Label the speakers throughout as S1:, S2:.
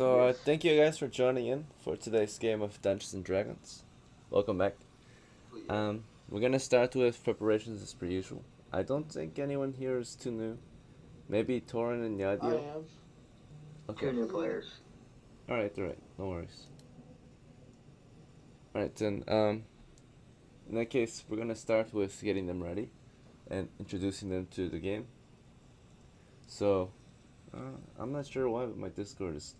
S1: So,
S2: Yes.
S1: thank you guys for joining in for today's game of Dungeons and Dragons. Welcome back. We're gonna start with preparations as per usual. I don't think anyone here is too new. Maybe Torin and
S2: I
S1: Yadio.
S2: am.
S1: Okay.
S3: Two new players.
S1: Alright, no worries. Alright, then, in that case, we're gonna start with getting them ready and introducing them to the game. So, I'm not sure why my Discord is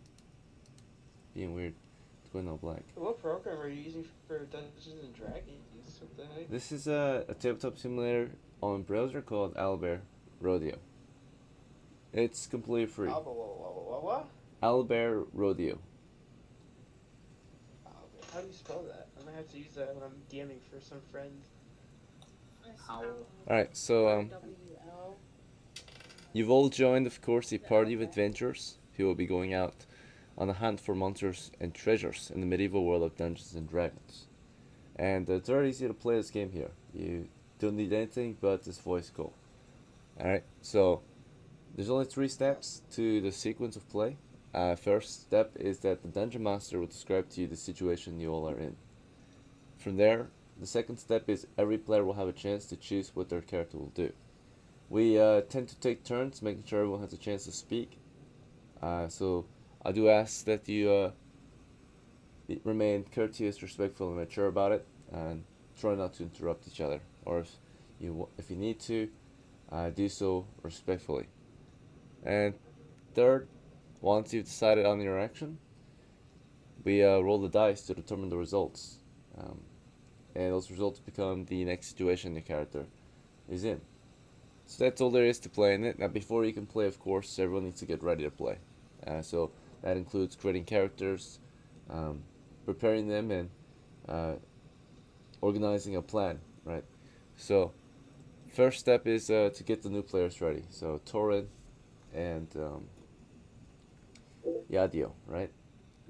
S1: being weird. It's going all black.
S2: What program are you using for Dungeons and Dragons? What the heck?
S1: This is a tabletop simulator on browser called Owlbear Rodeo. It's completely free.
S2: What?
S1: Owlbear Rodeo.
S2: How do you spell that? I might have to use that when I'm DMing for some friends.
S1: Alright, so you've all joined, of course, a party of adventurers who will be going out on a hunt for monsters and treasures in the medieval world of Dungeons and Dragons. And it's very easy to play this game here. You don't need anything but this voice call. Alright, so there's only 3 steps to the sequence of play. First step is that the Dungeon Master will describe to you the situation you all are in. From there, the second step is every player will have a chance to choose what their character will do. We tend to take turns, making sure everyone has a chance to speak. So I do ask that you remain courteous, respectful, and mature about it, and try not to interrupt each other. Or if you need to, do so respectfully. And third, once you've decided on your action, we roll the dice to determine the results. And those results become the next situation the character is in. So that's all there is to playing it. Now, before you can play, of course, everyone needs to get ready to play. So that includes creating characters, preparing them, and organizing a plan, right? So, first step is to get the new players ready. So, Torin and Yadio, right?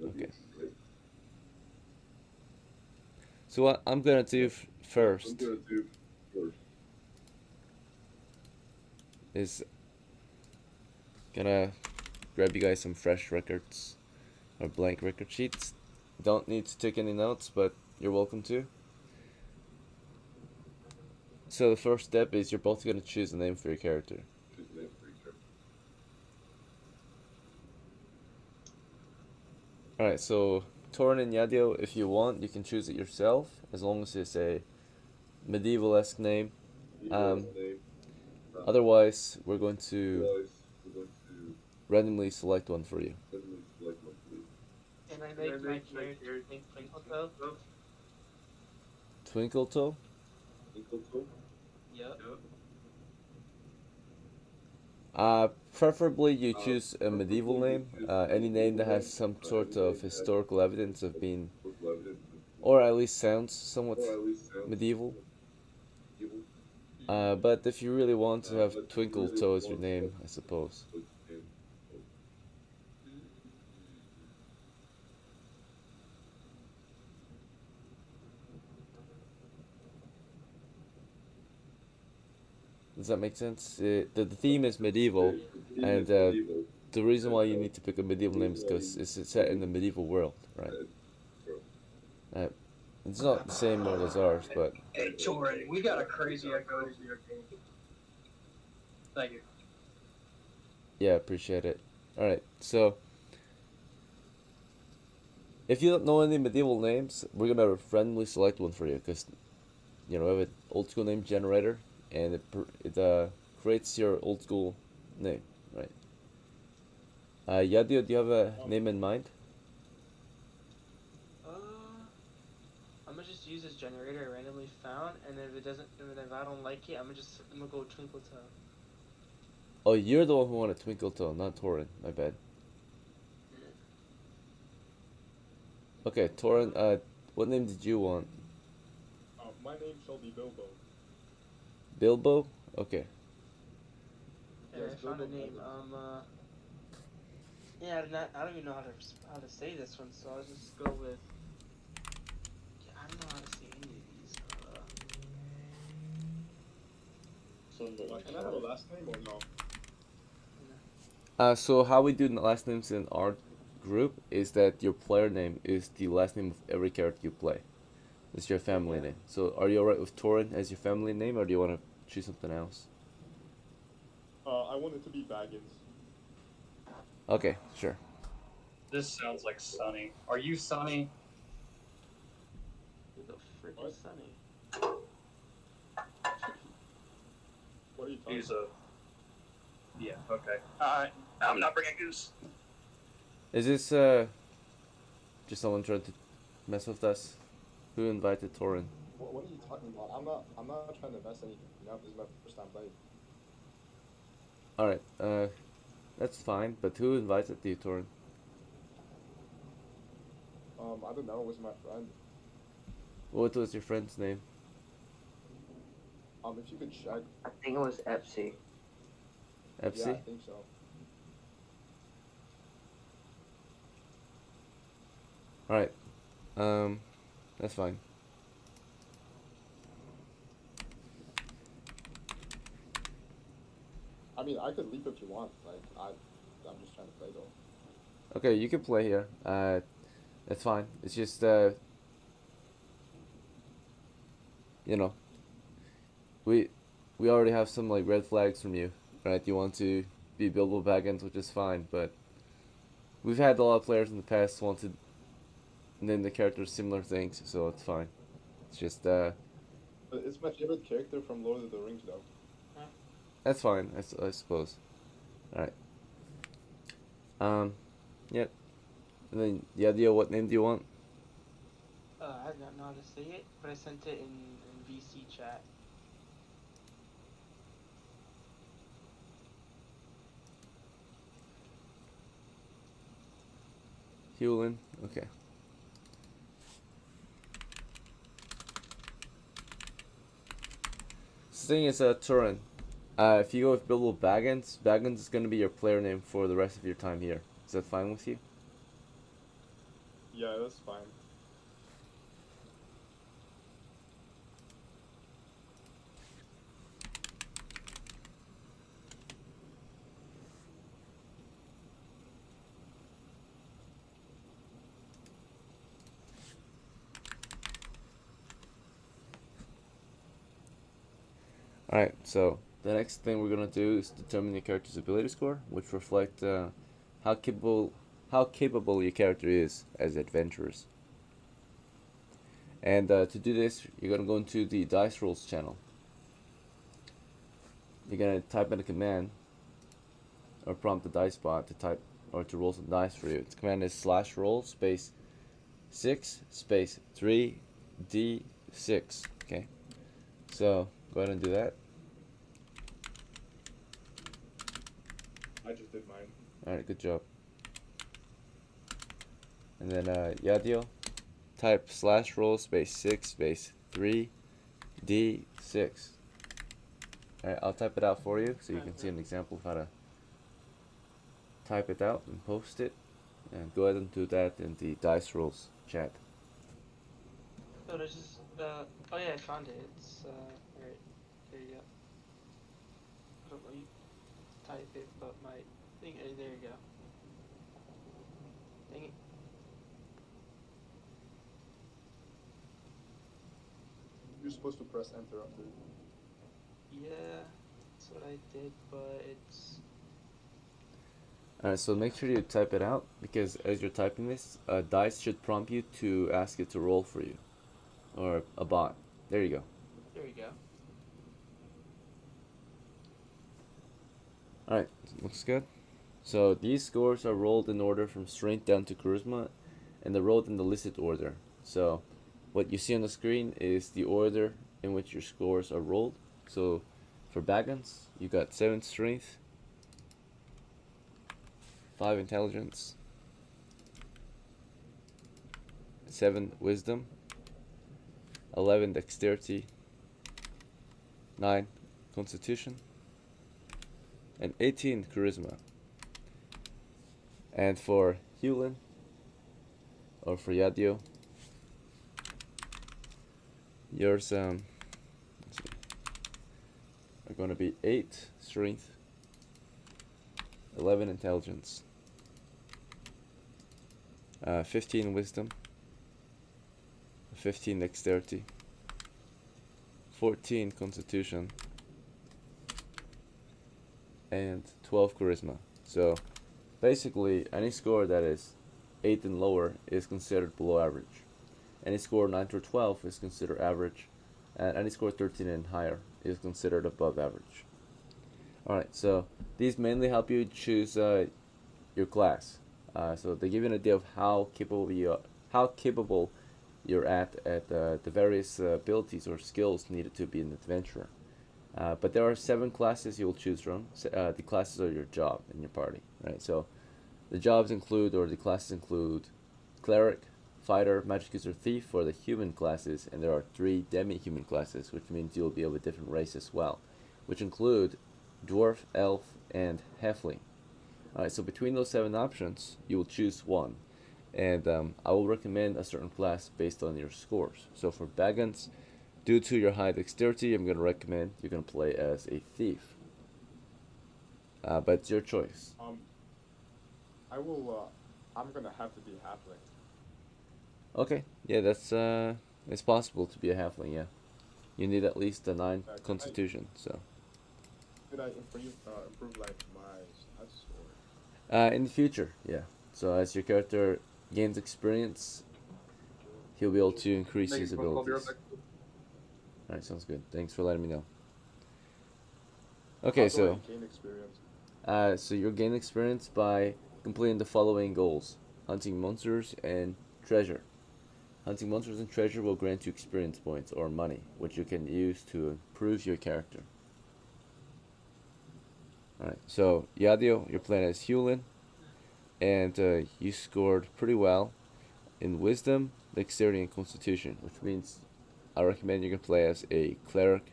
S1: Okay. So what I'm gonna do first is gonna grab you guys some fresh records or blank record sheets. Don't need to take any notes, but you're welcome to. So the first step is you're both gonna choose a name for your character. Alright, so Torin and Yadio, if you want, you can choose it yourself, as long as it's a medieval-esque name. Otherwise, we're going to randomly select one for you.
S2: Can I make my character think Twinkle?
S1: Twinkle Toe?
S2: Yep.
S1: Preferably you choose a medieval name, any name that has some sort of historical evidence of being, or at least sounds somewhat medieval. But if you really want to have Twinkle Toe as your name, I suppose. Does that make sense? The theme is medieval, and the reason why you need to pick a medieval name is because it's set in the medieval world, right? It's not the same world as ours, but
S3: Hey, Torin, we got a crazy echo. Thank you.
S1: yeah, appreciate it. Alright, so if you don't know any medieval names, we're gonna randomly select one for you, because we have an old school name generator, and it creates your old school name, right? Yadio, do you have a name in mind?
S2: I'm gonna just use this generator I randomly found, and if I don't like it, I'm gonna go Twinkle Toe.
S1: Oh, you're the one who wanted Twinkle Toe, not Torin. My bad. Okay, Torin, what name did you want?
S4: My name shall be Bilbo.
S1: Bilbo? Okay.
S2: Yeah, I found a name. Yeah, I don't even know how to say this one, so I'll just go with. Yeah, I don't know how to say any of these.
S4: Can I have a last name or no?
S1: So how we do the last names in our group is that your player name is the last name of every character you play. It's your family name. So are you alright with Torin as your family name, or do you want to choose something else?
S4: I want it to be Baggins.
S1: Okay, sure.
S3: This sounds like Sunny. Are you Sunny?
S2: Who the frick
S4: What?
S2: is Sunny?
S4: What are you talking
S3: He's
S4: about?
S3: a. Yeah. Okay. I'm not bringing Goose.
S1: Is this just someone trying to mess with us? Who invited Torin?
S4: What are you talking about? I'm not trying to mess anything up. This is my first time playing.
S1: Alright, that's fine, but who invited you, Torin?
S4: I don't know. It was my friend.
S1: What was your friend's name?
S4: If you could check.
S5: I think it was Epsy.
S1: FC?
S4: Yeah, I think so.
S1: Alright. That's fine.
S4: I mean, I could leave if you want. Like, I'm just trying to play though.
S1: Okay, you can play here. That's fine. It's just, you know, we already have some like red flags from you, right? You want to be Bilbo Baggins, which is fine, but we've had a lot of players in the past want to name the characters similar things, so it's fine. It's just,
S4: But it's my favorite character from Lord of the Rings though.
S1: that's fine, I suppose. Alright. Yep. And then, Yadio, what name do you want?
S2: I don't know how to say it, but I sent it in VC chat.
S1: Hewlin? Okay. The thing is, Turin, if you go with Bilbo Baggins, Baggins is going to be your player name for the rest of your time here. Is that fine with you?
S4: Yeah, that's fine.
S1: Alright, so the next thing we're going to do is determine your character's ability score, which reflect how capable your character is as adventurers. And to do this, you're going to go into the dice rolls channel. You're going to type in a command or prompt the dice bot to type or to roll some dice for you. The command is /roll space 6 space 3d6. Okay, so go ahead and do that.
S4: I just did mine.
S1: Alright, good job. And then Yadio, type /roll space 6 space 3d6. Alright, I'll type it out for you so you can see an example of how to type it out and post it. And go ahead and do that in the dice rolls chat.
S2: So there's just, oh yeah, I found it. It's, right, there you go. I don't know, you type it, but my thing, there you go. Dang it.
S4: You're supposed to press enter after.
S2: Yeah, that's what I did, but it's,
S1: Alright, so make sure you type it out, because as you're typing this, dice should prompt you to ask it to roll for you. Or a bot. There you go.
S2: there you go.
S1: Alright, looks good. So these scores are rolled in order from strength down to charisma, and they're rolled in the listed order. So what you see on the screen is the order in which your scores are rolled. So for Baggins, you got 7 strength, 5 intelligence, 7 wisdom, 11 dexterity, 9 constitution, and 18 charisma. And for Hewlin, or for Yadio, yours let's see, are going to be 8 strength, 11 intelligence, 15 wisdom, 15 dexterity, 14 constitution, and 12 charisma. So basically any score that is 8 and lower is considered below average. Any score 9 through 12 is considered average, and any score 13 and higher is considered above average. Alright, so these mainly help you choose your class. So they give you an idea of how capable you're at the various abilities or skills needed to be an adventurer. But there are 7 classes you'll choose from. The classes are your job in your party, right? So the jobs include, or the classes include, cleric, fighter, magic user, thief for the human classes, and there are 3 demi-human classes, which means you'll be of a different race as well, which include dwarf, elf, and halfling. Alright, so between those 7 options, you will choose one, and I will recommend a certain class based on your scores. So for Baggins, due to your high dexterity, I'm going to recommend you're going to play as a thief. But it's your choice.
S4: I'm gonna have to be halfling.
S1: Okay, yeah, that's it's possible to be a halfling. Yeah, you need at least a 9 constitution. So.
S4: Could I improve like my stats or?
S1: In the future, yeah. So as your character gains experience, he'll be able to increase his abilities. Alright, sounds good. Thanks for letting me know. Okay, so
S4: Gain experience?
S1: So you'll gain experience by completing the following goals: hunting monsters and treasure. Hunting monsters and treasure will grant you experience points or money, which you can use to improve your character. Alright, so Yadio, you're playing as Hewlin, and you scored pretty well in Wisdom, Dexterity, and Constitution, which means I recommend you can play as a Cleric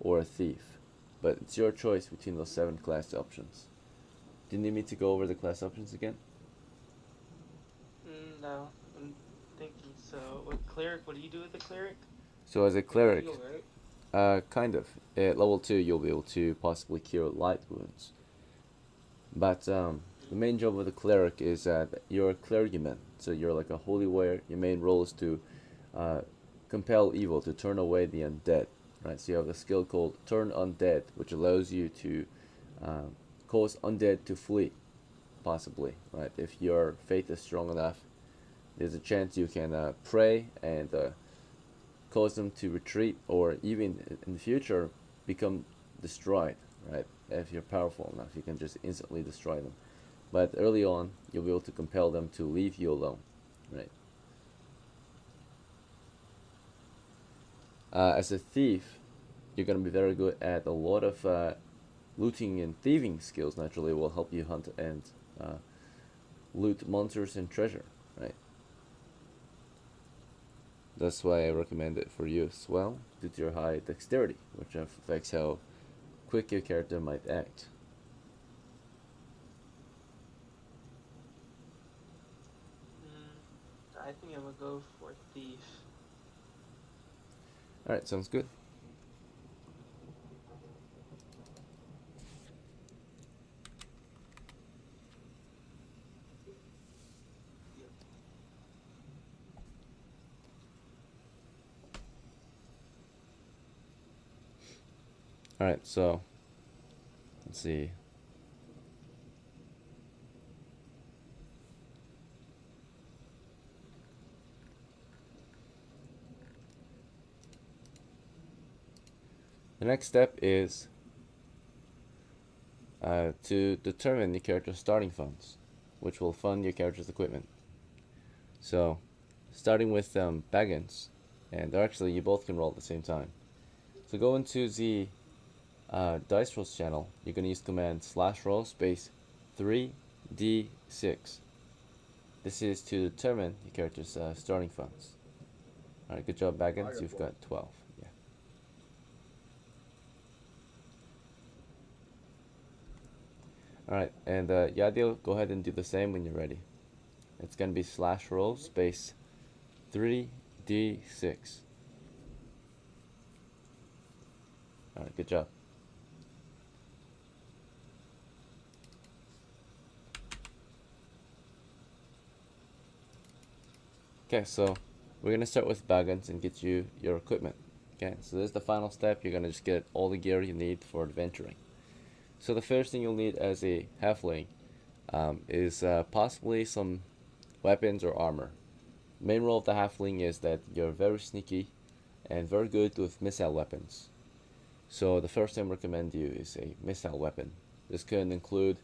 S1: or a Thief. But it's your choice between those 7 class options. Do you need me to go over the class options again?
S2: No, I'm thinking so. With cleric, what do you do with the cleric?
S1: So as a Cleric,
S2: Heal, right?
S1: kind of. At level 2, you'll be able to possibly cure light wounds. But the main job of the Cleric is that you're a clergyman. So you're like a holy warrior. Your main role is to compel evil, to turn away the undead. Right? So you have a skill called Turn Undead, which allows you to cause undead to flee, possibly. Right? If your faith is strong enough, there's a chance you can pray and cause them to retreat, or even in the future become destroyed. Right? If you're powerful enough, you can just instantly destroy them. But early on, you'll be able to compel them to leave you alone. Right? As a thief, you're going to be very good at a lot of looting and thieving skills. Naturally, will help you hunt and loot monsters and treasure. Right? That's why I recommend it for you as well, due to your high dexterity, which affects how quick your character might act.
S2: I think I'm gonna go for thief.
S1: Alright, sounds good. Alright, so let's see. The next step is to determine your character's starting funds, which will fund your character's equipment. So, starting with Baggins, and actually you both can roll at the same time. So go into the dice rolls channel. You're going to use command /roll space 3d6. This is to determine your character's starting funds. Alright, good job, Baggins. You've got 12. Yeah. Alright, and Yadil, go ahead and do the same when you're ready. It's going to be /roll space 3d6. Alright, good job. Okay, so we're gonna start with wagons and get you your equipment. Okay, so this is the final step. You're gonna just get all the gear you need for adventuring. So the first thing you'll need as a halfling is possibly some weapons or armor. Main role of the halfling is that you're very sneaky and very good with missile weapons. So the first thing I recommend you is a missile weapon. This can include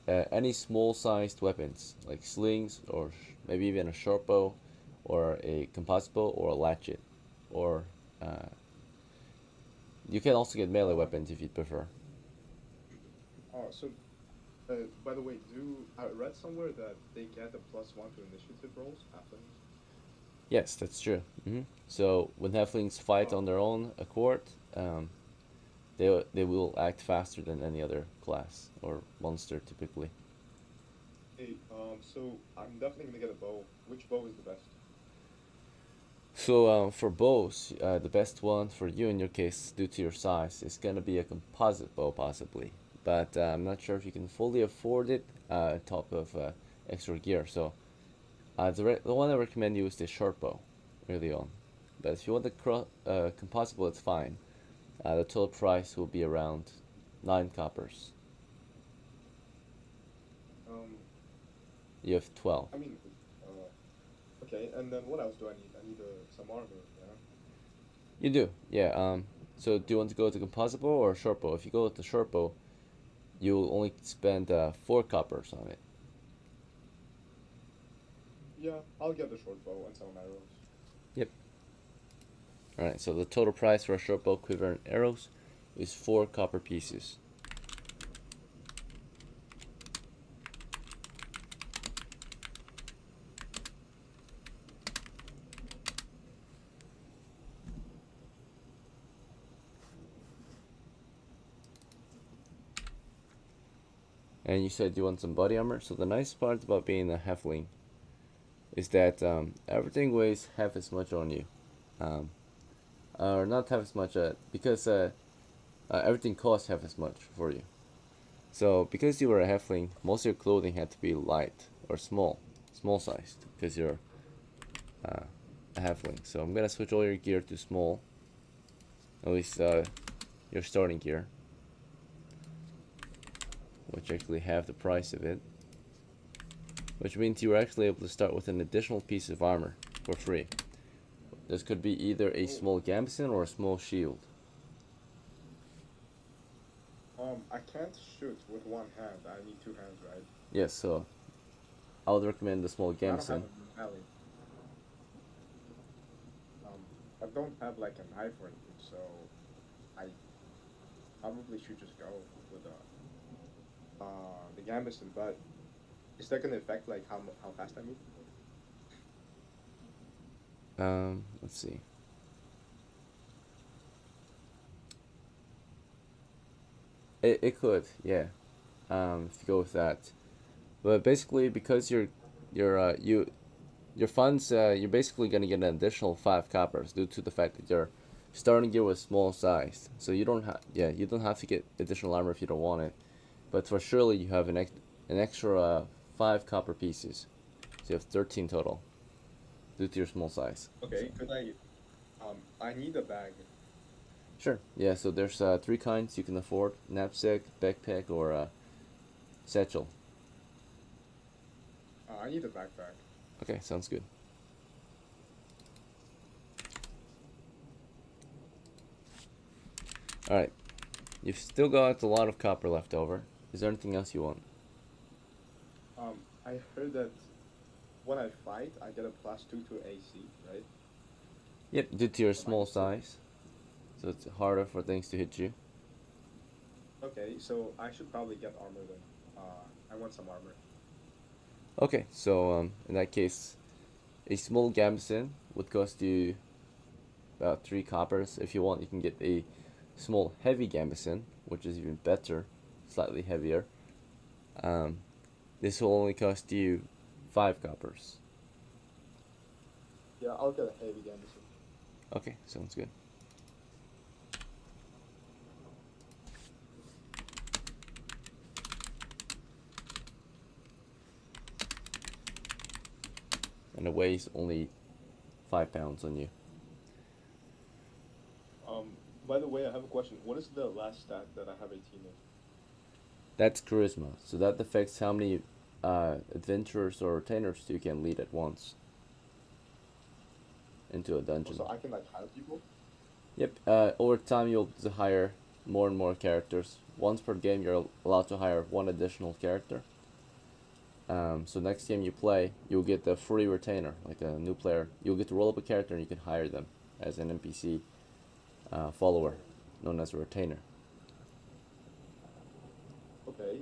S1: any small-sized weapons like slings or maybe even a short bow or a composite bow or a latchet, or you can also get melee weapons if you'd prefer.
S4: Oh, so, by the way, I read somewhere that they get a +1 to initiative rolls, halflings?
S1: Yes, that's true. So when halflings fight on their own accord, they will act faster than any other class or monster typically.
S4: Hey, so I'm definitely gonna get a bow. Which bow is the best?
S1: So for bows, the best one for you in your case, due to your size, is gonna be a composite bow possibly. But I'm not sure if you can fully afford it on top of extra gear. So the one I recommend you is the short bow, early on. But if you want the composite bow, it's fine. The total price will be around 9 coppers. You have 12.
S4: I mean, okay, and then what else do I need? I need some armor, yeah?
S1: You do, yeah. So do you want to go with the composite bow or short bow? If you go with the short bow, you'll only spend 4 coppers on it.
S4: Yeah, I'll get the short bow and some arrows.
S1: Yep. Alright, so the total price for a short bow, quiver, and arrows is 4 copper pieces. And you said you want some body armor. So the nice part about being a halfling is that everything weighs half as much on you. Or not half as much, because everything costs half as much for you. So because you were a halfling, most of your clothing had to be light or small sized, because you're a halfling. So I'm gonna switch all your gear to small, at least your starting gear, which actually half the price of it, which means you were actually able to start with an additional piece of armor for free. This could be either a small gambeson or a small shield.
S4: I can't shoot with one hand. I need 2 hands, right?
S1: Yes, so I would recommend the small
S4: I don't have
S1: gambeson.
S4: a melee. I don't have like a knife or anything, so I probably should just go with the gambeson. But is that gonna affect like how fast I move?
S1: Let's see. It could, yeah. If you go with that, but basically because your funds, you're basically gonna get an additional 5 coppers due to the fact that you're starting gear with small size. So you don't have to get additional armor if you don't want it, but for surely you have an extra 5 copper pieces, so you have 13 total due to your small size.
S4: Okay, could I need a bag.
S1: Sure. Yeah, so there's 3 kinds you can afford: knapsack, backpack, or satchel.
S4: I need a backpack.
S1: Okay, sounds good. Alright, you've still got a lot of copper left over. Is there anything else you want?
S4: I heard that when I fight, I get a +2 to AC, right?
S1: Yep, due to your small size, so it's harder for things to hit you.
S4: Okay, so I should probably get armor then. I want some armor.
S1: Okay, so in that case, a small gambeson would cost you about 3 coppers. If you want, you can get a small heavy gambeson, which is even better, slightly heavier. This will only cost you 5 coppers.
S4: Yeah, I'll get a heavy gambeson.
S1: Okay, sounds good. And it weighs only £5 on you.
S4: By the way, I have a question. What is the last stat that I have 18 in?
S1: That's charisma, so that affects how many adventurers or retainers you can lead at once into a dungeon.
S4: So I can like hire people?
S1: Yep, over time you'll hire more and more characters. Once per game you're allowed to hire one additional character. So next game you play, you'll get a free retainer, like a new player. You'll get to roll up a character and you can hire them as an NPC follower, known as a retainer.
S4: Okay.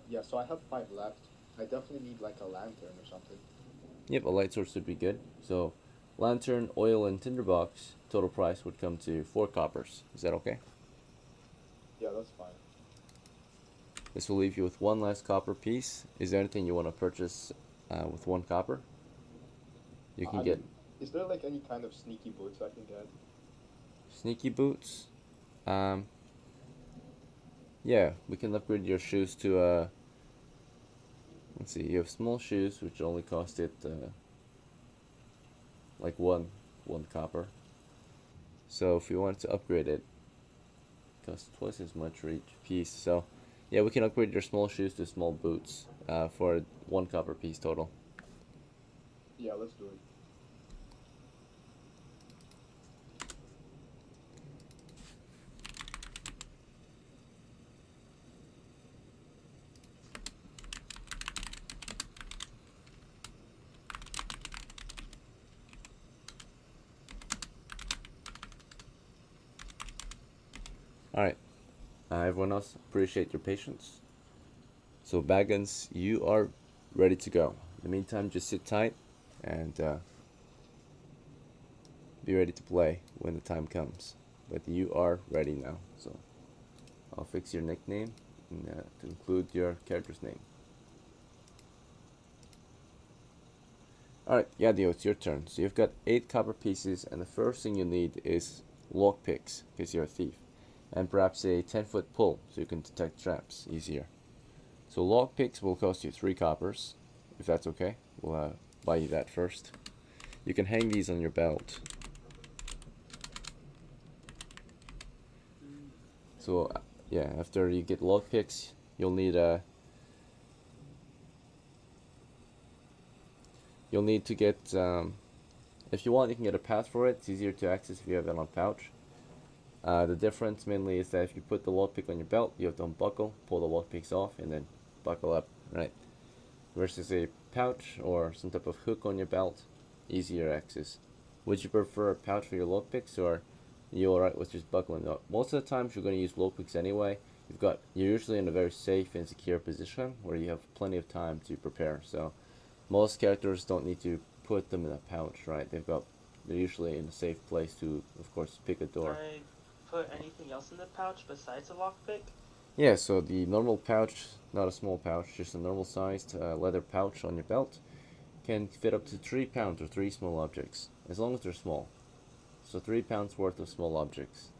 S4: Yeah. So I have 5 left. I definitely need like a lantern or something.
S1: Yep, a light source would be good. So, lantern, oil, and tinderbox, total price would come to 4 coppers. Is that okay?
S4: Yeah, that's fine.
S1: This will leave you with 1 last copper piece. Is there anything you want to purchase with 1 copper? You can get
S4: Is there like any kind of sneaky boots I can get?
S1: sneaky boots. Yeah, we can upgrade your shoes to let's see, you have small shoes which only cost it like one copper. So if you want to upgrade it, costs twice as much for each piece. So yeah, we can upgrade your small shoes to small boots for 1 copper piece total.
S4: Yeah, let's do it.
S1: Alright, everyone else, appreciate your patience. So Baggins, you are ready to go. In the meantime, just sit tight and be ready to play when the time comes. But you are ready now, so I'll fix your nickname and, to include your character's name. Alright, Yadio, it's your turn. So you've got 8 copper pieces, and the first thing you need is lockpicks, because you're a thief. And perhaps a 10-foot pole, so you can detect traps easier. So lockpicks will cost you 3 coppers, if that's okay. We'll buy you that first. You can hang these on your belt. So yeah, after you get lockpicks, you'll need to get if you want, you can get a pouch for it. It's easier to access if you have it on pouch. The difference mainly is that if you put the lockpick on your belt, you have to unbuckle, pull the lockpicks off, and then buckle up, right? Versus a pouch or some type of hook on your belt, easier access. Would you prefer a pouch for your lockpicks, or are you alright with just buckling up? Most of the times you're going to use lockpicks anyway. You're usually in a very safe and secure position where you have plenty of time to prepare. So most characters don't need to put them in a pouch, right? They're usually in a safe place to, of course, pick a door.
S2: Can I put anything else in the pouch besides a lockpick?
S1: Yeah, so the normal pouch, not a small pouch, just a normal sized leather pouch on your belt, can fit up to 3 pounds or 3 small objects, as long as they're small. So 3 pounds worth of small objects.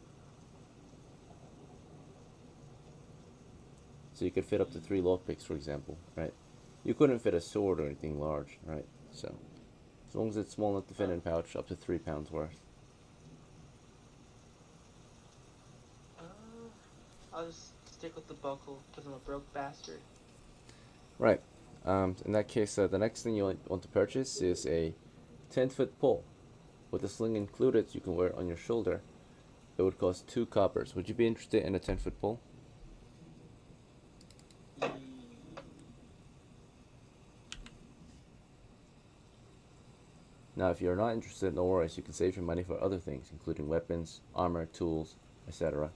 S1: So you could fit up to 3 lockpicks, for example, right? You couldn't fit a sword or anything large, right? So as long as it's small enough to fit in a pouch, up to 3 pounds worth.
S2: I'll just stick with the buckle because I'm a broke bastard.
S1: Right. In that case, the next thing you want to purchase is a 10-foot pole. With the sling included, you can wear it on your shoulder. It would cost 2 coppers. Would you be interested in a 10-foot pole? Now, if you're not interested, no worries. You can save your money for other things, including weapons, armor, tools, etc.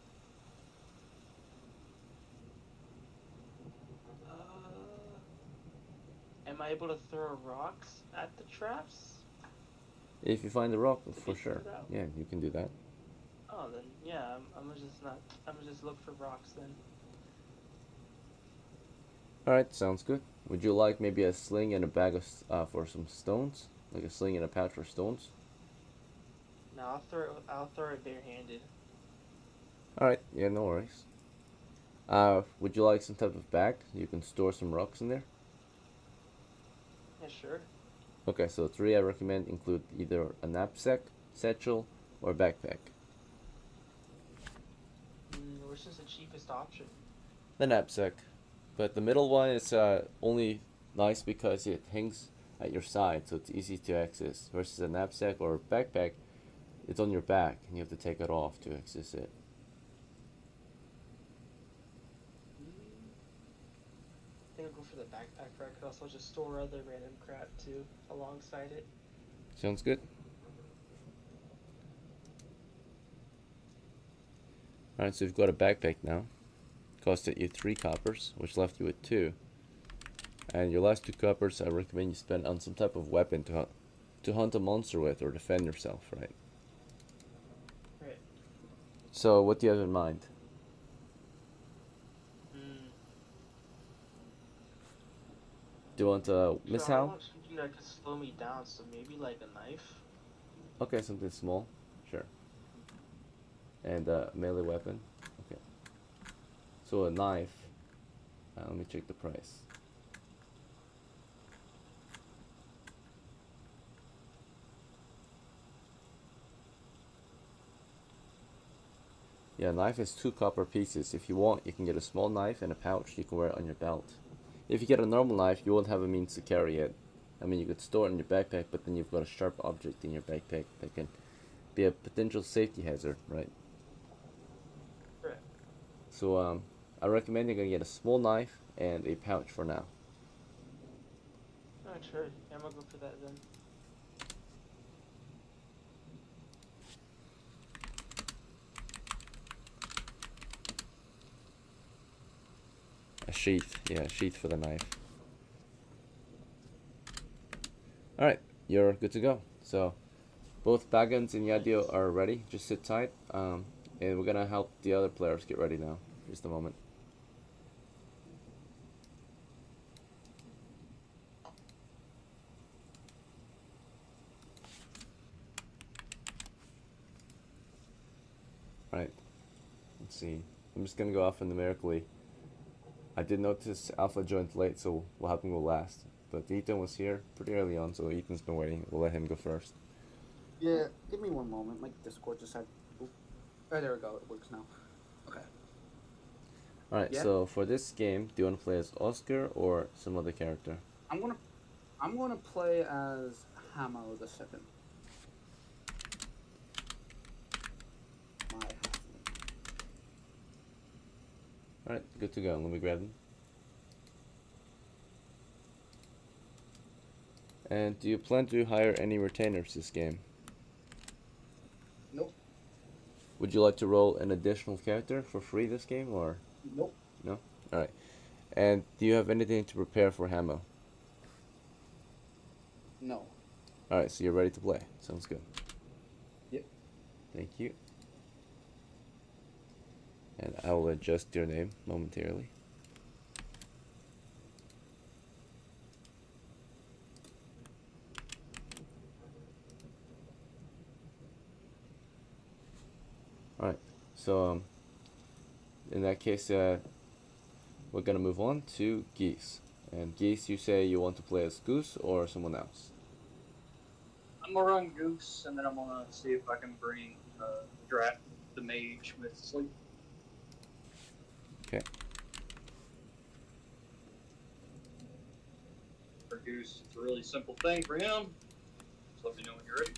S2: Am I able to throw rocks at the traps?
S1: If you find the rock,
S2: To
S1: for
S2: be
S1: sure.
S2: figured out?
S1: Yeah, you can do that.
S2: Oh, then yeah, I'm gonna just look for rocks then.
S1: Alright, sounds good. Would you like maybe a sling and a bag of for some stones? Like a sling and a pouch for stones?
S2: No, I'll throw it barehanded.
S1: Alright, yeah, no worries. Would you like some type of bag? You can store some rocks in there.
S2: Yeah, sure.
S1: Okay, so 3 I recommend include either a knapsack, satchel, or backpack.
S2: Which is the cheapest option?
S1: The knapsack. But the middle one is only nice because it hangs at your side, so it's easy to access. Versus a knapsack or backpack, it's on your back, and you have to take it off to access it.
S2: I think I'll go for the backpack, right? Because I'll just store other random crap too alongside it.
S1: Sounds good. Alright, so you've got a backpack now. Costed you 3 coppers, which left you with 2. And your last 2 coppers I recommend you spend on some type of weapon to hunt a monster with or defend yourself, right?
S2: Right.
S1: So what do you have in mind? Do you want a
S2: I
S1: missile?
S2: want something that could slow me down, so maybe like a knife.
S1: Okay, something small. Sure. And a melee weapon. Okay. So a knife. Let me check the price. Yeah, knife is 2 copper pieces. If you want, you can get a small knife and a pouch. You can wear it on your belt. If you get a normal knife, you won't have a means to carry it. I mean, you could store it in your backpack, but then you've got a sharp object in your backpack that can be a potential safety hazard, right?
S2: Right.
S1: So, I recommend you're gonna get a small knife and a pouch for now.
S2: Alright, sure. Yeah, I'm gonna go for that then.
S1: A sheath, yeah, a sheath for the knife. Alright, you're good to go. So, both Baggins and Yadio are ready. Just sit tight, and we're gonna help the other players get ready now. Just a moment. Alright, let's see. I'm just gonna go off numerically. I did notice Alpha joined late, so we'll have him go last. But Ethan was here pretty early on, so Ethan's been waiting. We'll let him go first.
S5: Yeah, give me one moment. My Discord just had. Oh, there we go. It works now. Okay.
S1: Alright,
S5: Yeah?
S1: so for this game, do you want to play as Oscar or some other character?
S5: I'm gonna play as HAMO the second. My halfling.
S1: Alright, good to go. Let me grab them. And do you plan to hire any retainers this game?
S5: Nope.
S1: Would you like to roll an additional character for free this game, or
S5: Nope.
S1: no? Alright. And do you have anything to prepare for HAMO?
S5: No.
S1: Alright, so you're ready to play. Sounds good.
S5: Yep.
S1: Thank you. And I will adjust your name momentarily. Alright, so in that case, we're gonna move on to Geese. And Geese, you say you want to play as Goose or someone else?
S3: I'm gonna run Goose, and then I'm gonna see if I can bring Drat the Mage with Sleep.
S1: Okay.
S3: For Goose, it's a really simple thing for him. Just let me know when you're ready.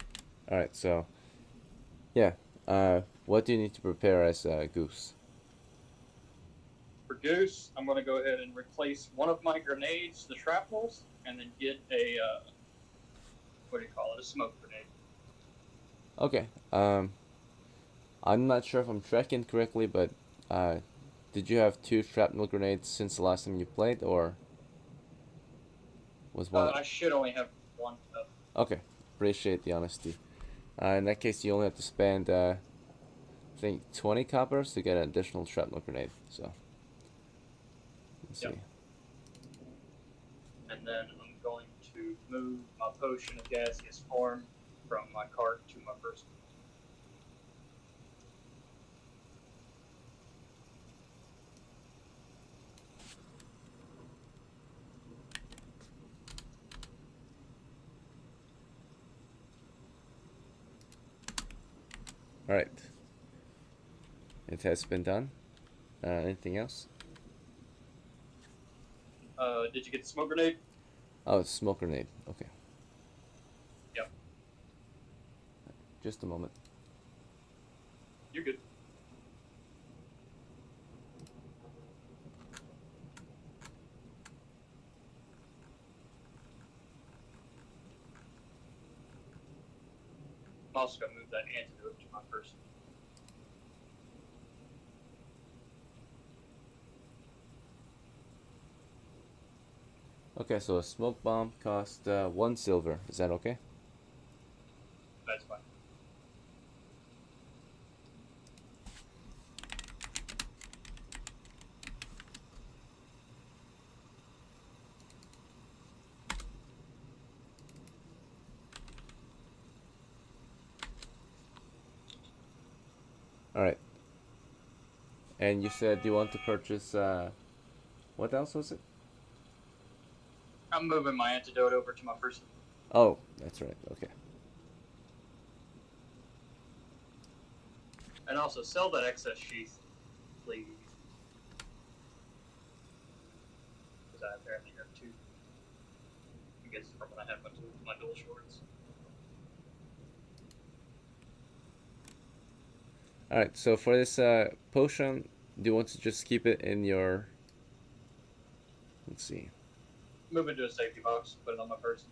S1: Alright, so yeah. What do you need to prepare as Goose?
S3: For Goose, I'm gonna go ahead and replace one of my grenades, the shrapnels, and then get a what do you call it? A smoke grenade.
S1: Okay. I'm not sure if I'm tracking correctly, but did you have 2 shrapnel grenades since the last time you played, or was one?
S3: I should only have one.
S1: Okay, appreciate the honesty. In that case, you only have to spend, I think, 20 coppers to get an additional shrapnel grenade. So, let's see.
S3: Yep. And then I'm going to move my potion of gaseous form from my cart to my person.
S1: Alright. It has been done. Anything else?
S3: Did you get the smoke grenade?
S1: Oh, it's smoke grenade. Okay.
S3: Yep.
S1: Just a moment.
S3: You're good. I'm also gonna move that antidote to my person.
S1: Okay, so a smoke bomb cost 1 silver. Is that okay?
S3: That's fine.
S1: Alright. And you said you want to purchase, what else was it?
S3: I'm moving my antidote over to my person.
S1: Oh, that's right. Okay.
S3: And also sell that excess sheath, please. Because I apparently have 2. I guess from when I had my dual shorts.
S1: Alright, so for this potion, do you want to just keep it in your... Let's see.
S3: Move into a safety box, put it on my person.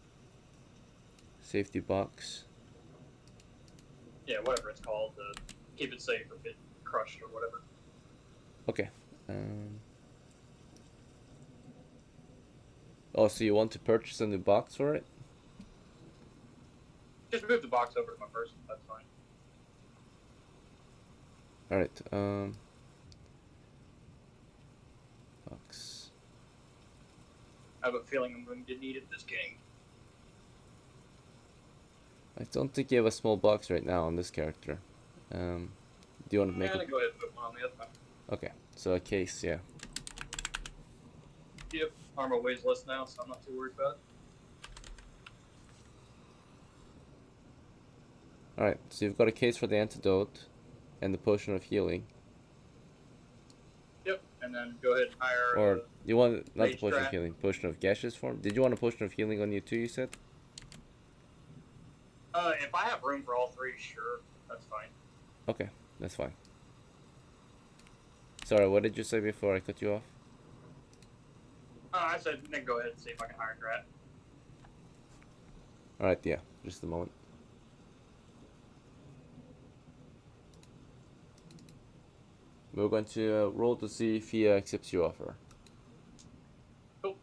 S1: Safety box.
S3: Yeah, whatever it's called, to keep it safe or get crushed or whatever.
S1: Okay. Oh, so you want to purchase a new box for it?
S3: Just move the box over to my person, that's fine.
S1: Alright, box.
S3: I have a feeling I'm going to need it this game.
S1: I don't think you have a small box right now on this character. Do you want to make
S3: I'm
S1: it?
S3: gonna go ahead and put one on the other one.
S1: Okay, so a case, yeah.
S3: Yep, armor weighs less now, so I'm not too worried about it.
S1: Alright, so you've got a case for the antidote and the potion of healing.
S3: Yep, and then go ahead and hire.
S1: Or you want not the
S3: mage
S1: potion of
S3: strat.
S1: healing, potion of gaseous form? Did you want a potion of healing on you too, you said?
S3: If I have room for all 3, sure, that's fine.
S1: Okay, that's fine. Sorry, what did you say before I cut you off?
S3: I said, then go ahead and see if I can hire Drat.
S1: Alright, yeah, just a moment. We're going to roll to see if he accepts your offer.
S3: Cool.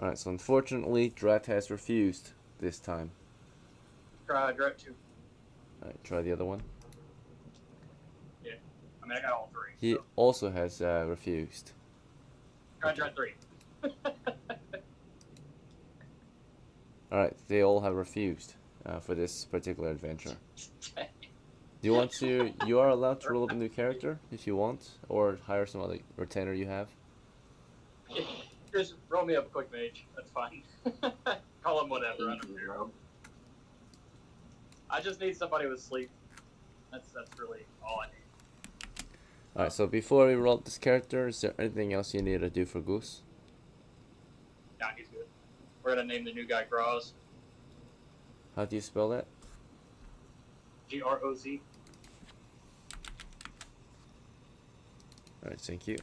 S1: Alright, so unfortunately, Drat has refused this time.
S3: Try Drat 2.
S1: Alright, try the other one.
S3: Yeah, I mean, I got all 3.
S1: He
S3: So.
S1: also has refused.
S3: Try Drat 3.
S1: Alright, they all have refused for this particular adventure. Do you want to... You are allowed to roll up a new character if you want, or hire some other retainer you have.
S3: Just roll me up a quick mage. That's fine. Call him whatever. I don't care. I just need somebody with sleep. That's really all I need.
S1: Alright, so before we roll up this character, is there anything else you need to do for Goose?
S3: Nah, he's good. We're gonna name the new guy GROZ.
S1: How do you spell that?
S3: GROZ.
S1: Alright, thank you.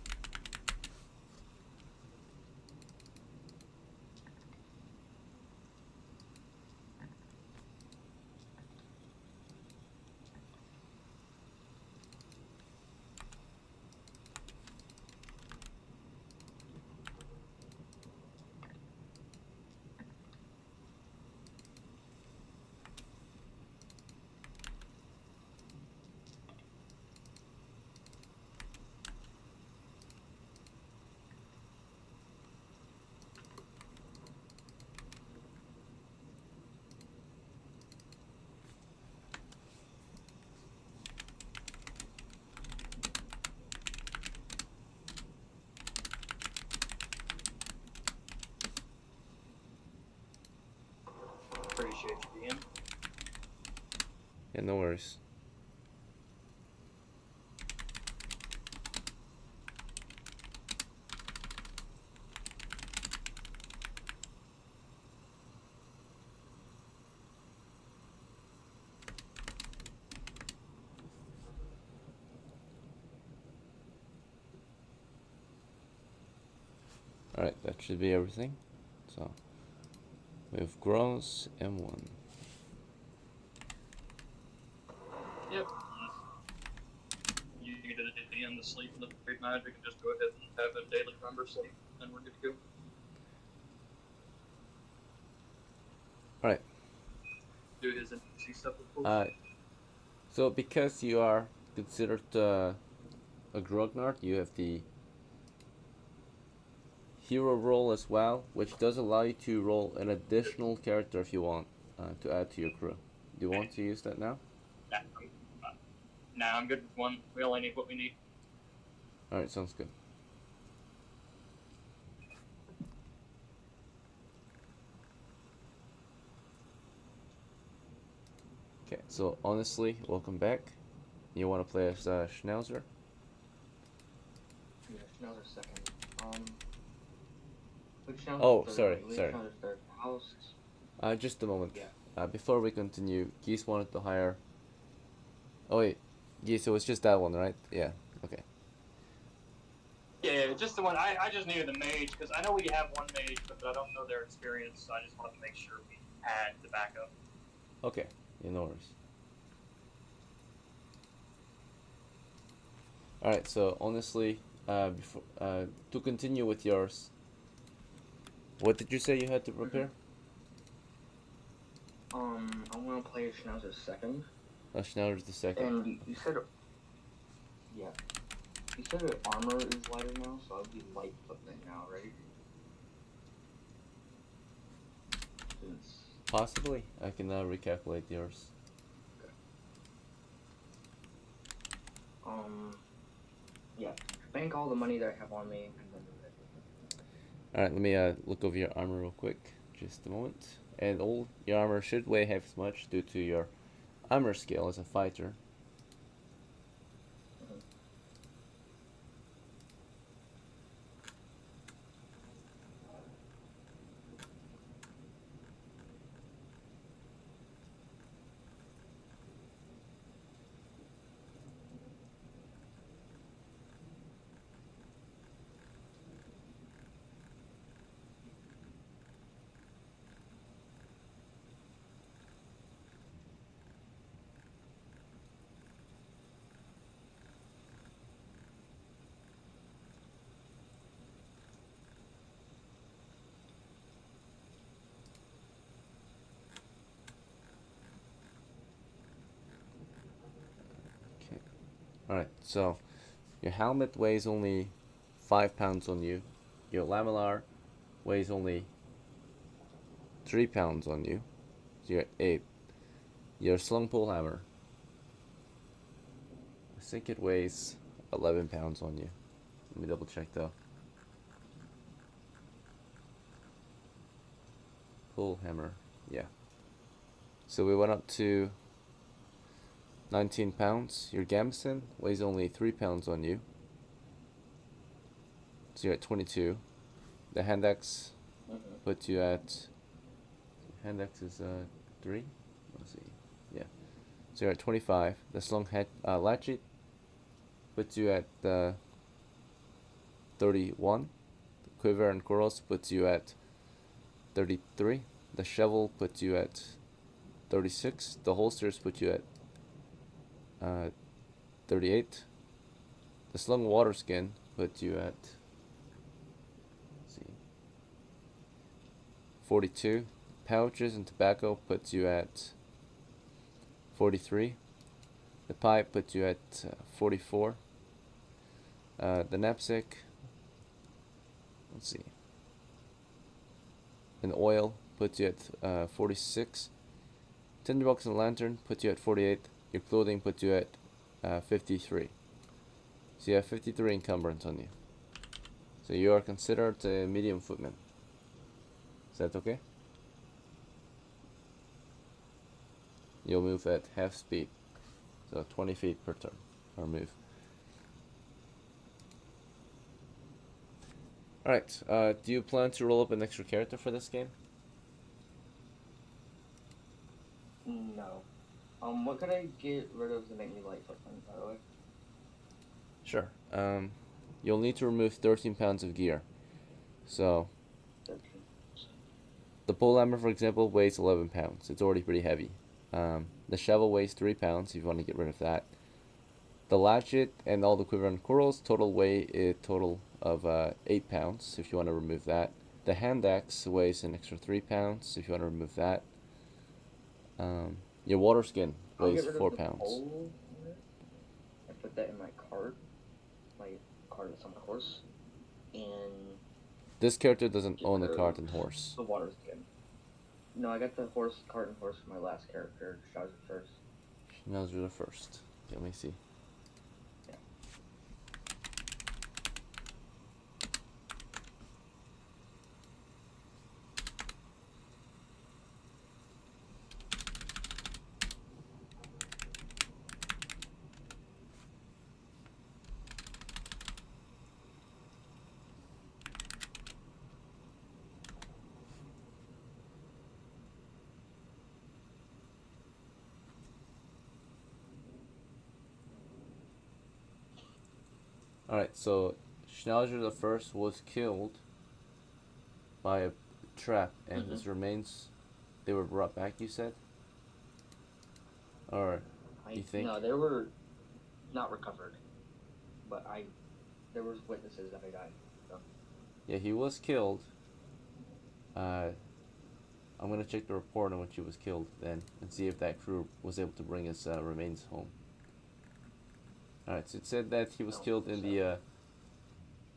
S3: appreciate you being.
S1: Yeah, no worries. Alright, that should be everything. So, we have GROZ M1.
S2: Yep.
S3: You needed at the end to sleep in the great magic and just go ahead and have a daily member sleep, and we're good to go.
S1: Alright.
S3: Do his NPC stuff, of course.
S1: So because you are considered a grognard, you have the hero role as well, which does allow you to roll an additional character if you want to add to your crew. Do you want to use that now?
S3: Nah, I'm good with one. We only need what we need.
S1: Alright, sounds good. Okay, so honestly, welcome back. You want to play as Schnauzer?
S6: Yeah, Schnauzer's second. Which Schnauzer's
S1: Oh,
S6: third?
S1: sorry,
S6: Which
S1: sorry.
S6: Schnauzer's third? House.
S1: Just a moment.
S6: Yeah.
S1: Before we continue, Geese wanted to hire... Oh wait, Geese, it was just that one, right? Yeah, okay.
S3: Yeah, just the one. I just needed the mage, because I know we have one mage, but I don't know their experience, so I just wanted to make sure we had the backup.
S1: Okay, yeah, no worries. Alright, so honestly, before to continue with yours, what did you say you had to prepare?
S6: I'm gonna play Schnauzer's second.
S1: Schnauzer's the second.
S6: And you said, yeah. You said that armor is lighter now, so I'll be light equipment now, right? Since
S1: Possibly. I can recalculate yours.
S6: yeah. Bank all the money that I have on me, and then
S1: Alright, let me look over your armor real quick. Just a moment. And all your armor should weigh half as much due to your armor skill as a fighter. Alright, so your helmet weighs only 5 pounds on you. Your lamellar weighs only 3 pounds on you. So you're at 8. Your slung pole hammer, I think it weighs 11 pounds on you. Let me double check though. Pole hammer, yeah. So we went up to 19 pounds. Your gambeson weighs only 3 pounds on you. So you're at 22. The hand axe puts you at... Hand axe is 3? Let's see. Yeah. So you're at 25. The slung latchet puts you at 31. The quiver and cross puts you at 33. The shovel puts you at 36. The holsters put you at 38. The slung water skin puts you at 42. Pouches and tobacco puts you at 43. The pipe puts you at 44. The knapsack, let's see, and oil puts you at 46. Tinderbox and lantern puts you at 48. Your clothing puts you at 53. So you have 53 encumbrance on you. So you are considered a medium footman. Is that okay? you'll move at half speed, so 20 feet per turn or move. Alright, do you plan to roll up an extra character for this game?
S6: No. What could I get rid of to make me light footprint, by the way?
S1: Sure. You'll need to remove 13 pounds of gear. So,
S6: 13.
S1: the pole hammer, for example, weighs 11 pounds. It's already pretty heavy. The shovel weighs 3 pounds if you want to get rid of that. The latchet and all the quiver and corals total weigh a total of 8 pounds if you want to remove that. The hand axe weighs an extra 3 pounds if you want to remove that. Your water skin
S6: I'll
S1: weighs
S6: get rid of
S1: 4
S6: the
S1: pounds.
S6: pole hammer. I put that in my cart. My cart is on the horse. And
S1: This character doesn't
S6: get
S1: own a
S6: rid
S1: cart
S6: of
S1: and horse.
S6: the water skin. No, I got the horse, cart and horse for my last character, Schnauzer first.
S1: Schnauzer the first. Let me see.
S6: Yeah.
S1: Alright, so Schnauzer the first was killed by a trap, and his remains, they were brought back, you said? Or you think?
S6: No, they were not recovered. But there was witnesses that I died. So.
S1: Yeah, he was killed. I'm gonna check the report on when he was killed then, and see if that crew was able to bring his remains home. Alright, so it said that he was killed in the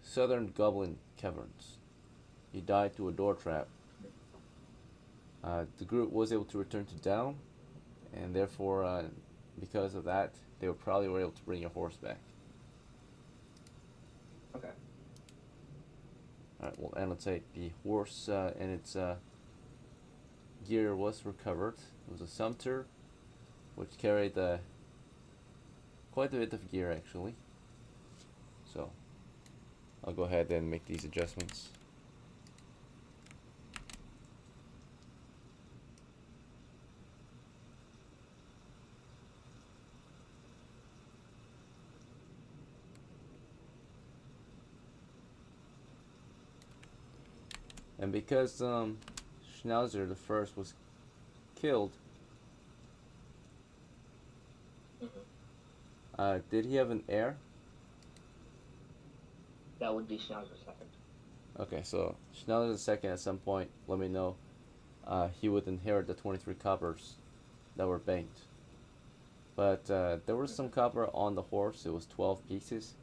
S1: southern Goblin caverns. He died to a door trap. The group was able to return to DELN, and therefore, because of that, they probably were able to bring your horse back.
S6: Okay.
S1: Alright, we'll annotate the horse and its gear was recovered. It was a sumpter, which carried quite a bit of gear actually. So, I'll go ahead and make these adjustments. And because Schnauzer the first was killed, did he have an heir?
S6: That would be Schnauzer second.
S1: Okay, so Schnauzer the second at some point, let me know, he would inherit the 23 coppers that were banked. But there was some copper on the horse. It was 12 pieces.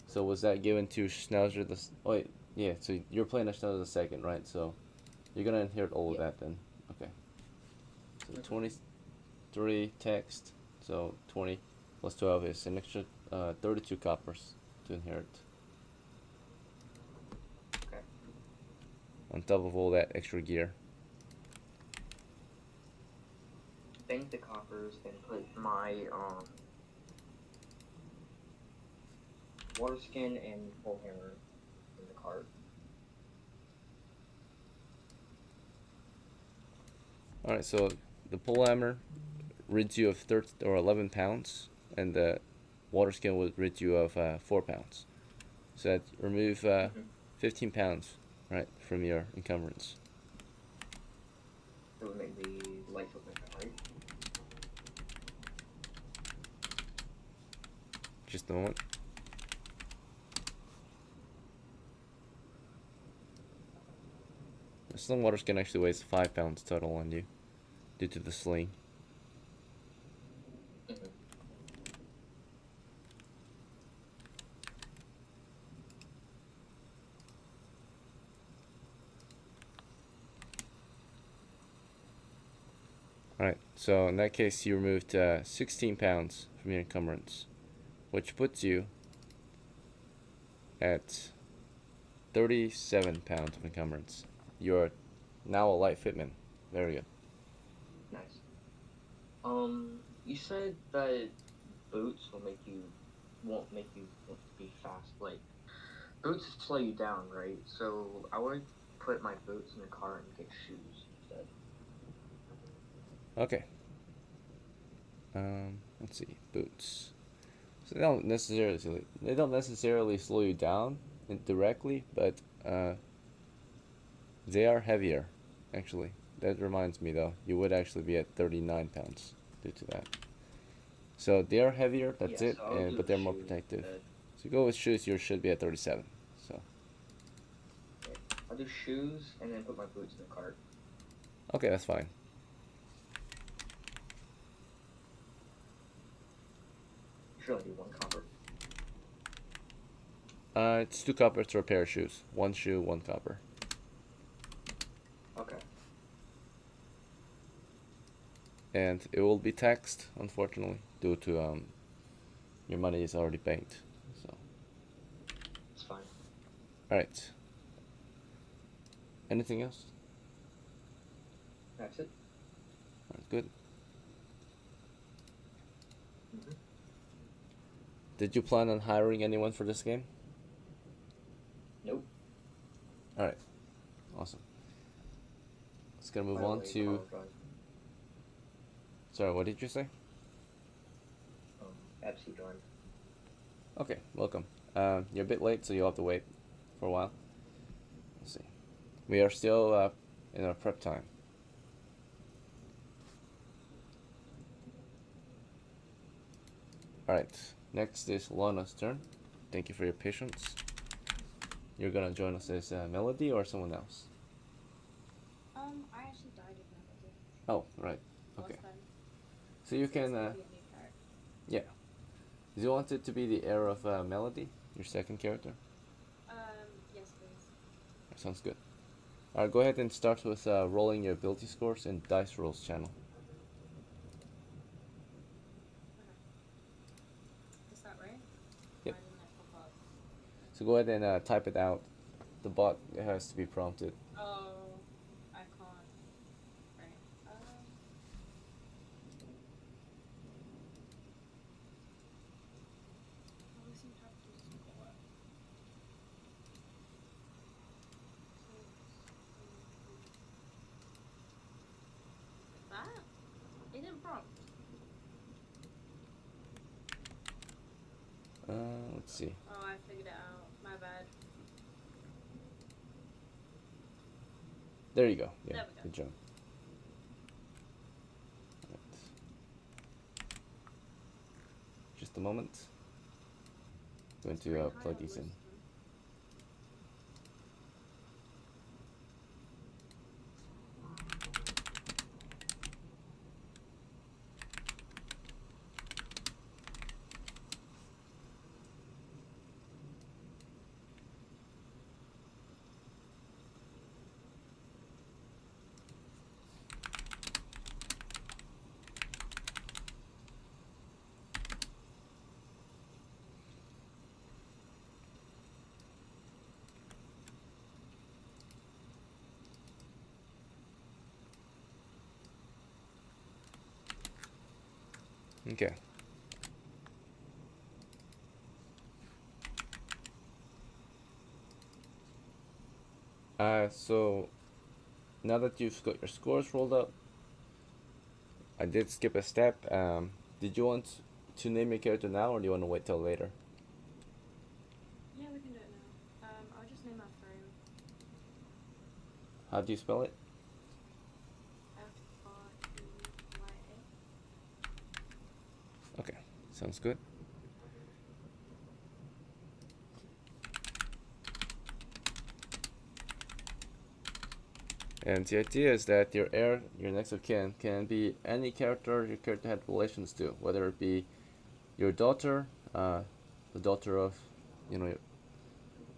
S1: So was that given to Schnauzer the... Oh, wait. Yeah, so you're playing a Schnauzer the second, right? So you're gonna inherit all of that then. Okay. So 23 text. So 20 plus 12 is an extra 32 coppers to inherit.
S6: Okay.
S1: On top of all that extra gear.
S6: Bank the coppers and put my water skin and pole hammer in the cart.
S1: Alright, so the pole hammer rids you of 11 pounds, and the water skin would rid you of 4 pounds. So that remove 15 pounds, right, from your encumbrance.
S6: It would make me light footprint, right?
S1: Just a moment. The sling water skin actually weighs 5 pounds total on you, due to the sling. Alright, so in that case you removed 16 pounds from your encumbrance, which puts you at 37 pounds of encumbrance. You're now a light fitman. Very good.
S6: Nice. You said that boots won't make you want to be fast. Like boots slow you down, right? So I would put my boots in the car and get shoes instead.
S1: Okay. Let's see. Boots. So they don't necessarily slow you down directly, but they are heavier, actually. That reminds me though, you would actually be at 39 pounds due to that. So they are heavier, that's
S6: Yeah,
S1: it,
S6: so I'll do
S1: but
S6: the
S1: they're more
S6: shoes
S1: protective.
S6: instead.
S1: So you go with shoes, you should be at 37. So
S6: Okay. I'll do shoes and then put my boots in the cart.
S1: okay, that's fine.
S6: You should only do one copper.
S1: It's 2 coppers for a pair of shoes. 1 shoe, 1 copper.
S6: Okay.
S1: And it will be taxed, unfortunately, due to your money is already banked. So
S6: It's fine.
S1: all right. Anything else?
S6: That's it.
S1: That's good.
S6: Mhm.
S1: Did you plan on hiring anyone for this game?
S6: Nope.
S1: All right. Awesome. Let's gonna move
S6: By the
S1: on
S6: way,
S1: to.
S6: Carl joined.
S1: Sorry, what did you say?
S6: Epsi joined.
S1: Okay, welcome. You're a bit late, so you'll have to wait for a while. Let's see. We are still in our prep time. Alright, next is Lana's turn. Thank you for your patience. You're gonna join us as Melody or someone else?
S7: I actually died of Melody.
S1: Oh, right. Okay.
S7: Last time.
S1: So you
S7: So it's
S1: can,
S7: gonna be a new character.
S1: yeah. Do you want it to be the heir of Melody, your second character?
S7: Yes, please.
S1: That sounds good. Alright, go ahead and start with rolling your ability scores in Dice Rolls channel.
S7: Is that right?
S1: Yep.
S7: Why didn't it pop up?
S1: So go ahead and type it out. The bot has to be prompted.
S7: Oh, I can't. Right. Oh, we seem to have to do score. That? It didn't prompt.
S1: Let's see.
S7: Oh, I figured it out. My bad.
S1: There you go. Yeah,
S7: There we go.
S1: good job. Right. Just a moment. Going to
S7: Pretty high
S1: plug
S7: on
S1: these in.
S7: wisdom.
S1: Okay. So now that you've got your scores rolled up, I did skip a step. Did you want to name your character now, or do you want to wait till later?
S7: Yeah, we can do it now. I'll just name our Freya.
S1: How do you spell it?
S7: Freya.
S1: Okay, sounds good. And the idea is that your heir, your next of kin, can be any character your character had relations to, whether it be your daughter, the daughter of,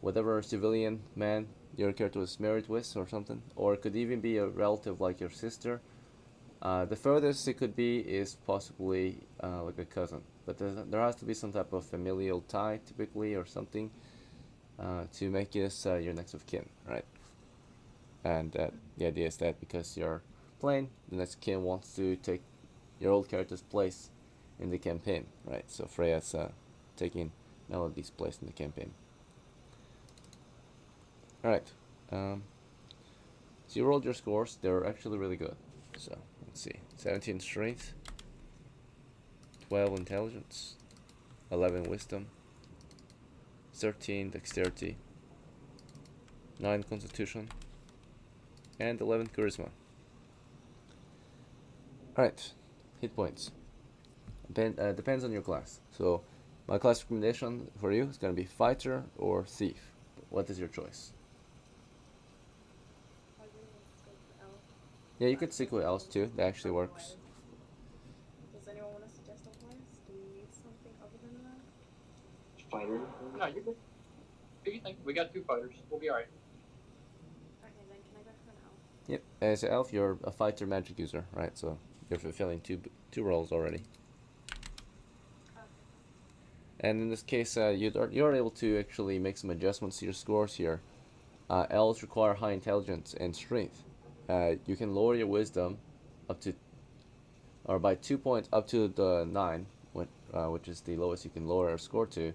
S1: whatever civilian man your character was married with or something, or it could even be a relative like your sister. The furthest it could be is possibly like a cousin, but there has to be some type of familial tie, typically, or something, to make this your next of kin, right? And the idea is that because you're playing, the next kin wants to take your old character's place in the campaign, right? So Freya's taking Melody's place in the campaign. Alright, so you rolled your scores. They're actually really good. So let's see, 17 strength, 12 intelligence, 11 wisdom, 13 dexterity, 9 constitution, and 11 charisma. Alright, hit points. Depends on your class. So my class recommendation for you is going to be fighter or thief. What is your choice?
S7: I really want to go for elf.
S1: Yeah, you could stick with elves too. That actually works.
S7: Does anyone want to suggest a class? Do we need something other than that?
S6: Fighter.
S3: No, you're good. Do you think? We got 2 fighters. We'll be alright.
S7: Okay, then can I go for an elf?
S1: Yep. As an elf, you're a fighter magic user, right? So you're fulfilling two roles already.
S7: Okay.
S1: And in this case, you're able to actually make some adjustments to your scores here. Elves require high intelligence and strength. You can lower your wisdom up to, or by 2 points up to the 9, which is the lowest you can lower a score to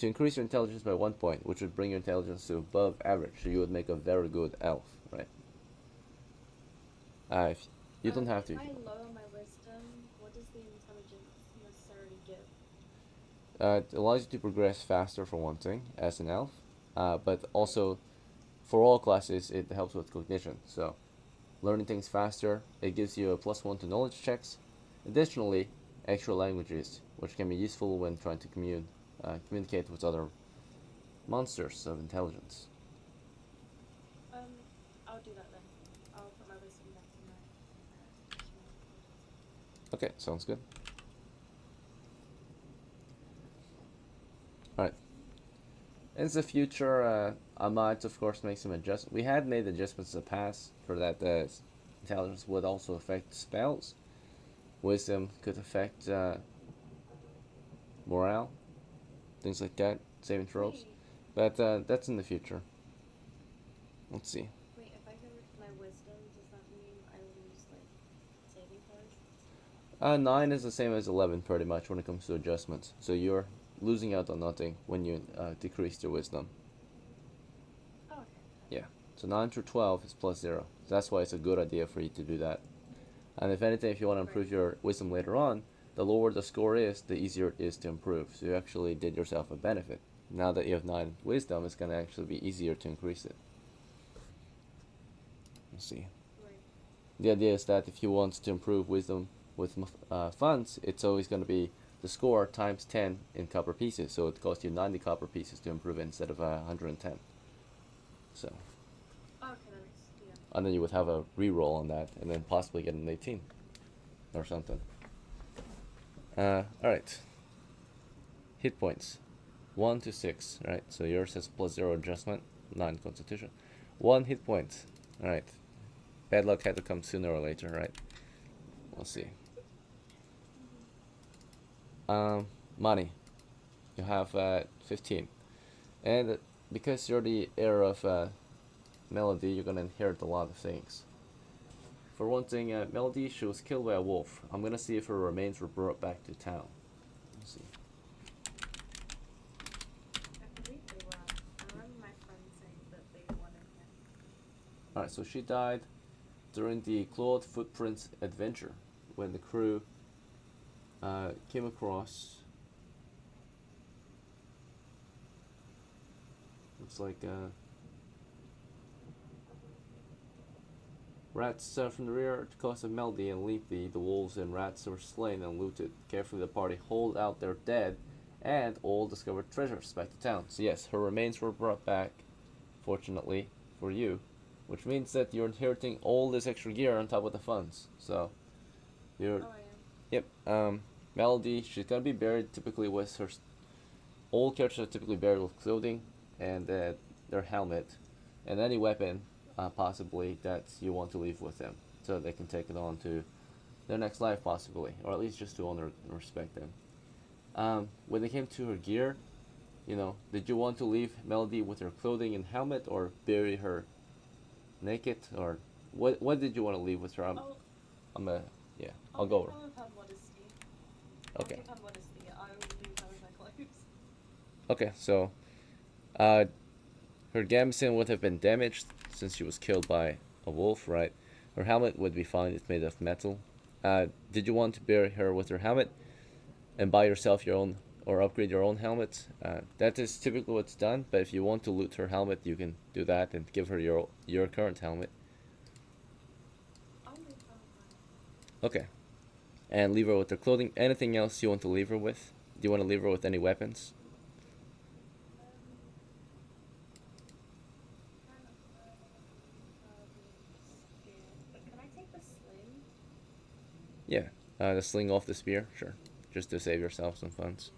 S1: increase your intelligence by 1 point, which would bring your intelligence to above average. So you would make a very good elf, right? If you don't have to.
S7: If I lower my wisdom, what does the intelligence necessarily give?
S1: It allows you to progress faster for one thing as an elf, but also for all classes it helps with cognition. So learning things faster, it gives you a +1 to knowledge checks. Additionally, extra languages, which can be useful when trying to communicate with other monsters of intelligence.
S7: I'll do that then. I'll put my wisdom back in my
S1: Okay, sounds good. Alright. In the future, I might of course make some adjustments. We had made adjustments in the past for that intelligence would also affect spells. Wisdom could affect morale, things like that, saving throws. But that's in the future. Let's see.
S7: Wait, if I get rid of my wisdom, does that mean I lose, like, saving throws?
S1: 9 is the same as 11 pretty much when it comes to adjustments. So you're losing out on nothing when you decrease your wisdom.
S7: Oh, okay.
S1: Yeah. So 9 through 12 is +0. So that's why it's a good idea for you to do that. And if anything, if you want to improve your wisdom later on, the lower the score is, the easier it is to improve. So you actually did yourself a benefit. Now that you have 9 wisdom, it's going to actually be easier to increase it. Let's see.
S7: Right.
S1: The idea is that if you want to improve wisdom with funds, it's always going to be the score times 10 in copper pieces. So it costs you 90 copper pieces to improve it instead of 110. So.
S7: Okay, that makes, yeah.
S1: And then you would have a reroll on that, and then possibly get an 18 or something. Alright. Hit points 1 to 6. Right, so yours has +0 adjustment, 9 constitution. 1 hit point. Alright. Bad luck had to come sooner or later, right? We'll see. Money. You have 15. And because you're the heir of Melody, you're gonna inherit a lot of things. For one thing, Melody, she was killed by a wolf. I'm gonna see if her remains were brought back to town. Let's see.
S7: I believe they were. I remember my friend saying that they wanted him.
S1: Alright, so she died during the Clawed Footprints adventure when the crew came across, looks like rats from the rear to cause a Melody and Leapy. The wolves and rats were slain and looted. Carefully the party hauled out their dead and all discovered treasures back to town. So yes, her remains were brought back, fortunately for you, which means that you're inheriting all this extra gear on top of the funds. So you're
S7: Oh, I am.
S1: yep. Melody, she's gonna be buried typically with her. All characters are typically buried with clothing and their helmet and any weapon possibly that you want to leave with them, so they can take it on to their next life possibly, or at least just to honor and respect them. When it came to her gear, you know, did you want to leave Melody with her clothing and helmet, or bury her naked, or what did you want to leave with her?
S7: I'll
S1: I'll go over.
S7: I'll give her modesty.
S1: Okay.
S7: I'll give her modesty. I will leave her with my clothes.
S1: Okay, so her gambeson would have been damaged since she was killed by a wolf, right? Her helmet would be fine, it's made of metal. Did you want to bury her with her helmet and buy yourself your own or upgrade your own helmet? That is typically what's done, but if you want to loot her helmet, you can do that and give her your current helmet.
S7: I'll leave her with
S1: Okay. And leave her with her clothing. Anything else you want to leave her with? Do you want to leave her with any weapons?
S7: But can I take the sling?
S1: Yeah. The sling off the spear, sure. Just to save yourself some funds.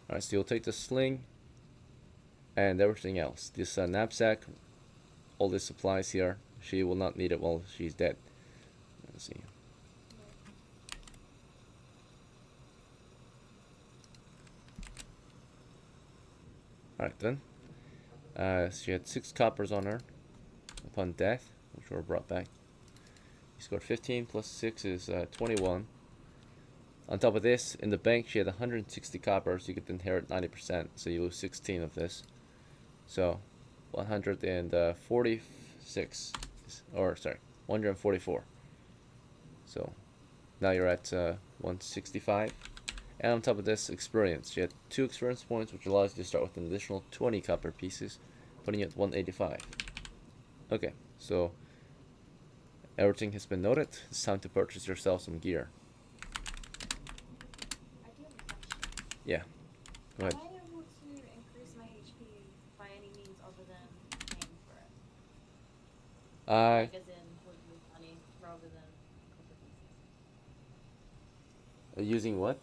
S1: Alright, so you'll take the sling and everything else. This knapsack, all the supplies here. She will not need it while she's dead. Let's see. Alright then. She had 6 coppers on her upon death, which were brought back. You scored 15 plus 6 is 21. On top of this, in the bank she had 160 coppers. You could inherit 90%, so you lose 16 of this. So 146, or sorry, 144. So now you're at 165. And on top of this, experience. She had 2 experience points, which allows you to start with an additional 20 copper pieces, putting you at 185. Okay, so everything has been noted. It's time to purchase yourself some gear.
S7: I do have a question.
S1: Yeah, go ahead.
S7: Am I able to increase my HP by any means other than paying for it? Like as in with money rather than copper pieces?
S1: Using what?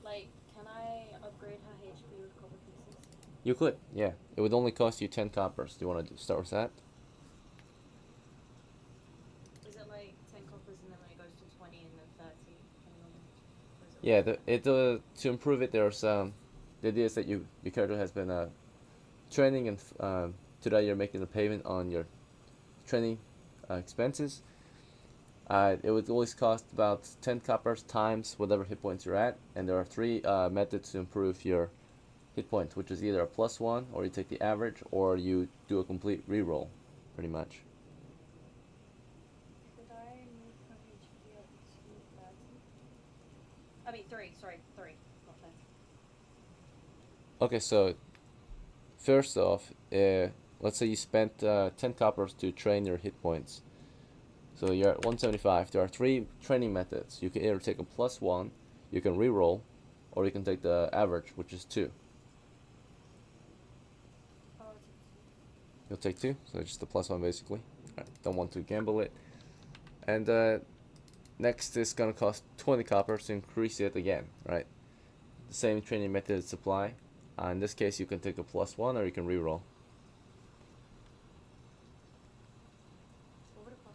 S7: Like, can I upgrade her HP with copper pieces?
S1: You could, yeah. It would only cost you 10 coppers. Do you want to start with that?
S7: Is it like 10 coppers and then when it goes to 20 and then 30? Depending on, or is it
S1: Yeah,
S7: like-
S1: to improve it, there's the idea is that your character has been training, and today you're making a payment on your training expenses. It would always cost about 10 coppers times whatever hit points you're at, and there are 3 methods to improve your hit point, which is either a +1, or you take the average, or you do a complete reroll, pretty much.
S7: Could I move her HP up to 30? I mean 3, sorry, 3, not 30.
S1: Okay, so first off, let's say you spent 10 coppers to train your hit points. So you're at 175. There are 3 training methods. You can either take a +1, you can reroll, or you can take the average, which is 2.
S7: Oh, it's
S1: You'll take 2, so just the +1 basically. Alright, don't want to gamble it. And next is gonna cost 20 coppers to increase it again, right? The same training method supply. In this case, you can take a +1 or you can reroll.
S7: what would a +1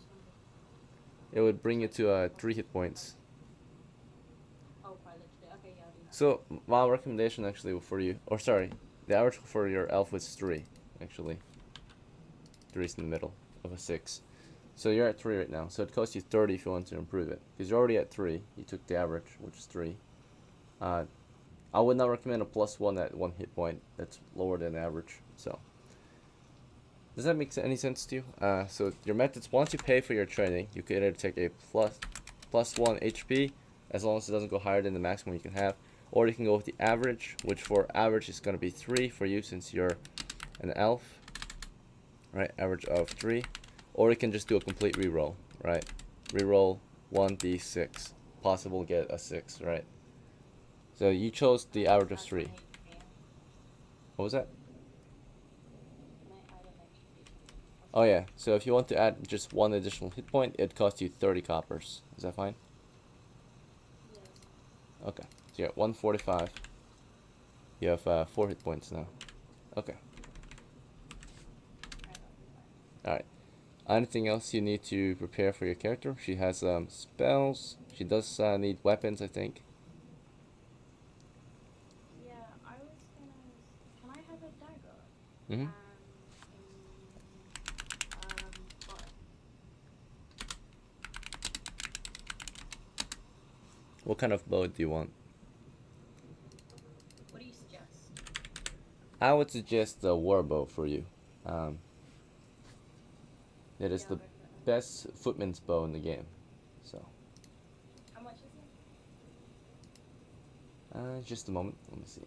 S7: be?
S1: It would bring you to 3 hit points.
S7: Oh, quite literally. Okay, yeah, I'll do that.
S1: So my recommendation actually for you, or sorry, the average for your elf was 3, actually. 3 is in the middle of a 6. So you're at 3 right now. So it costs you 30 if you want to improve it. Because you're already at 3. You took the average, which is 3. I would not recommend a +1 at 1 hit point. That's lower than average. So does that make any sense to you? So your methods, once you pay for your training, you can either take a +1 HP, as long as it doesn't go higher than the maximum you can have, or you can go with the average, which for average is going to be 3 for you since you're an elf, right? Average of 3, or you can just do a complete reroll, right? Reroll 1d6, possible get a 6, right? So you chose the average of 3. What was that?
S7: Can I add an extra HP?
S1: Oh yeah, so if you want to add just 1 additional hit point, it costs you 30 coppers. Is that fine?
S7: Yes.
S1: Okay, so you're at 145. You have 4 hit points now. Okay, alright. Anything else you need to prepare for your character? She has spells. She does need weapons, I think.
S7: Yeah, I was gonna. Can I have a dagger?
S1: Mm-hmm. What kind of bow do you want?
S7: What do you suggest?
S1: I would suggest the war bow for you. It is
S7: Yeah,
S1: the
S7: I'll go for that.
S1: best footman's bow in the game. So,
S7: How much is it?
S1: just a moment. Let me see.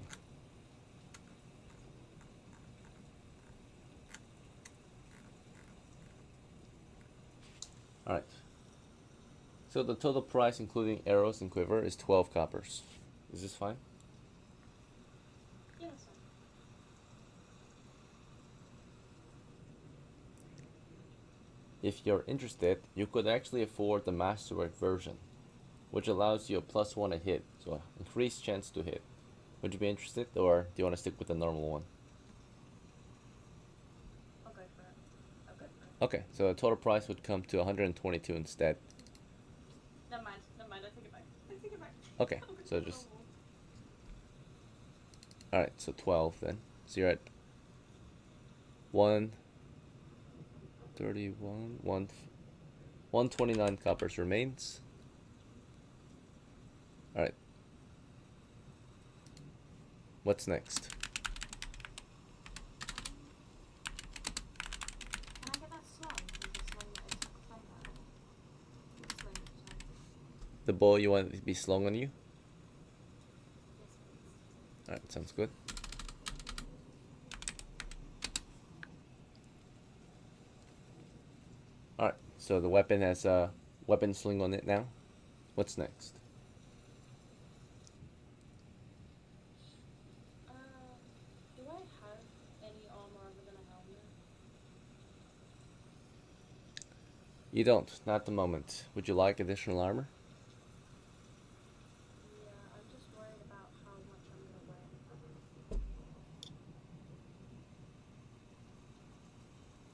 S1: All right. So the total price, including arrows and quiver, is 12 coppers. Is this fine?
S7: Yeah, that's fine.
S1: If you're interested, you could actually afford the Masterwork version, which allows you a +1 at hit, so an increased chance to hit. Would you be interested, or do you want to stick with the normal one?
S7: I'll go for it. I'll go for it.
S1: Okay, so the total price would come to 122 instead.
S7: Never mind. Never mind. I take it back. I take it back.
S1: Okay,
S7: I'll go
S1: so
S7: for
S1: just...
S7: normal.
S1: Alright, so 12 then. So you're at 131, 129 coppers remains. Alright. What's next?
S7: Can I get that slung? Is the slung that I took from her? The sling that she had.
S1: The bow you want it to be slung on you?
S7: Yes, please.
S1: Alright, sounds good. Alright, so the weapon has a weapon sling on it now. What's next?
S7: Do I have any armor other than a helmet?
S1: You don't, not at the moment. Would you like additional armor?
S7: Yeah, I'm just worried about how much I'm gonna weigh.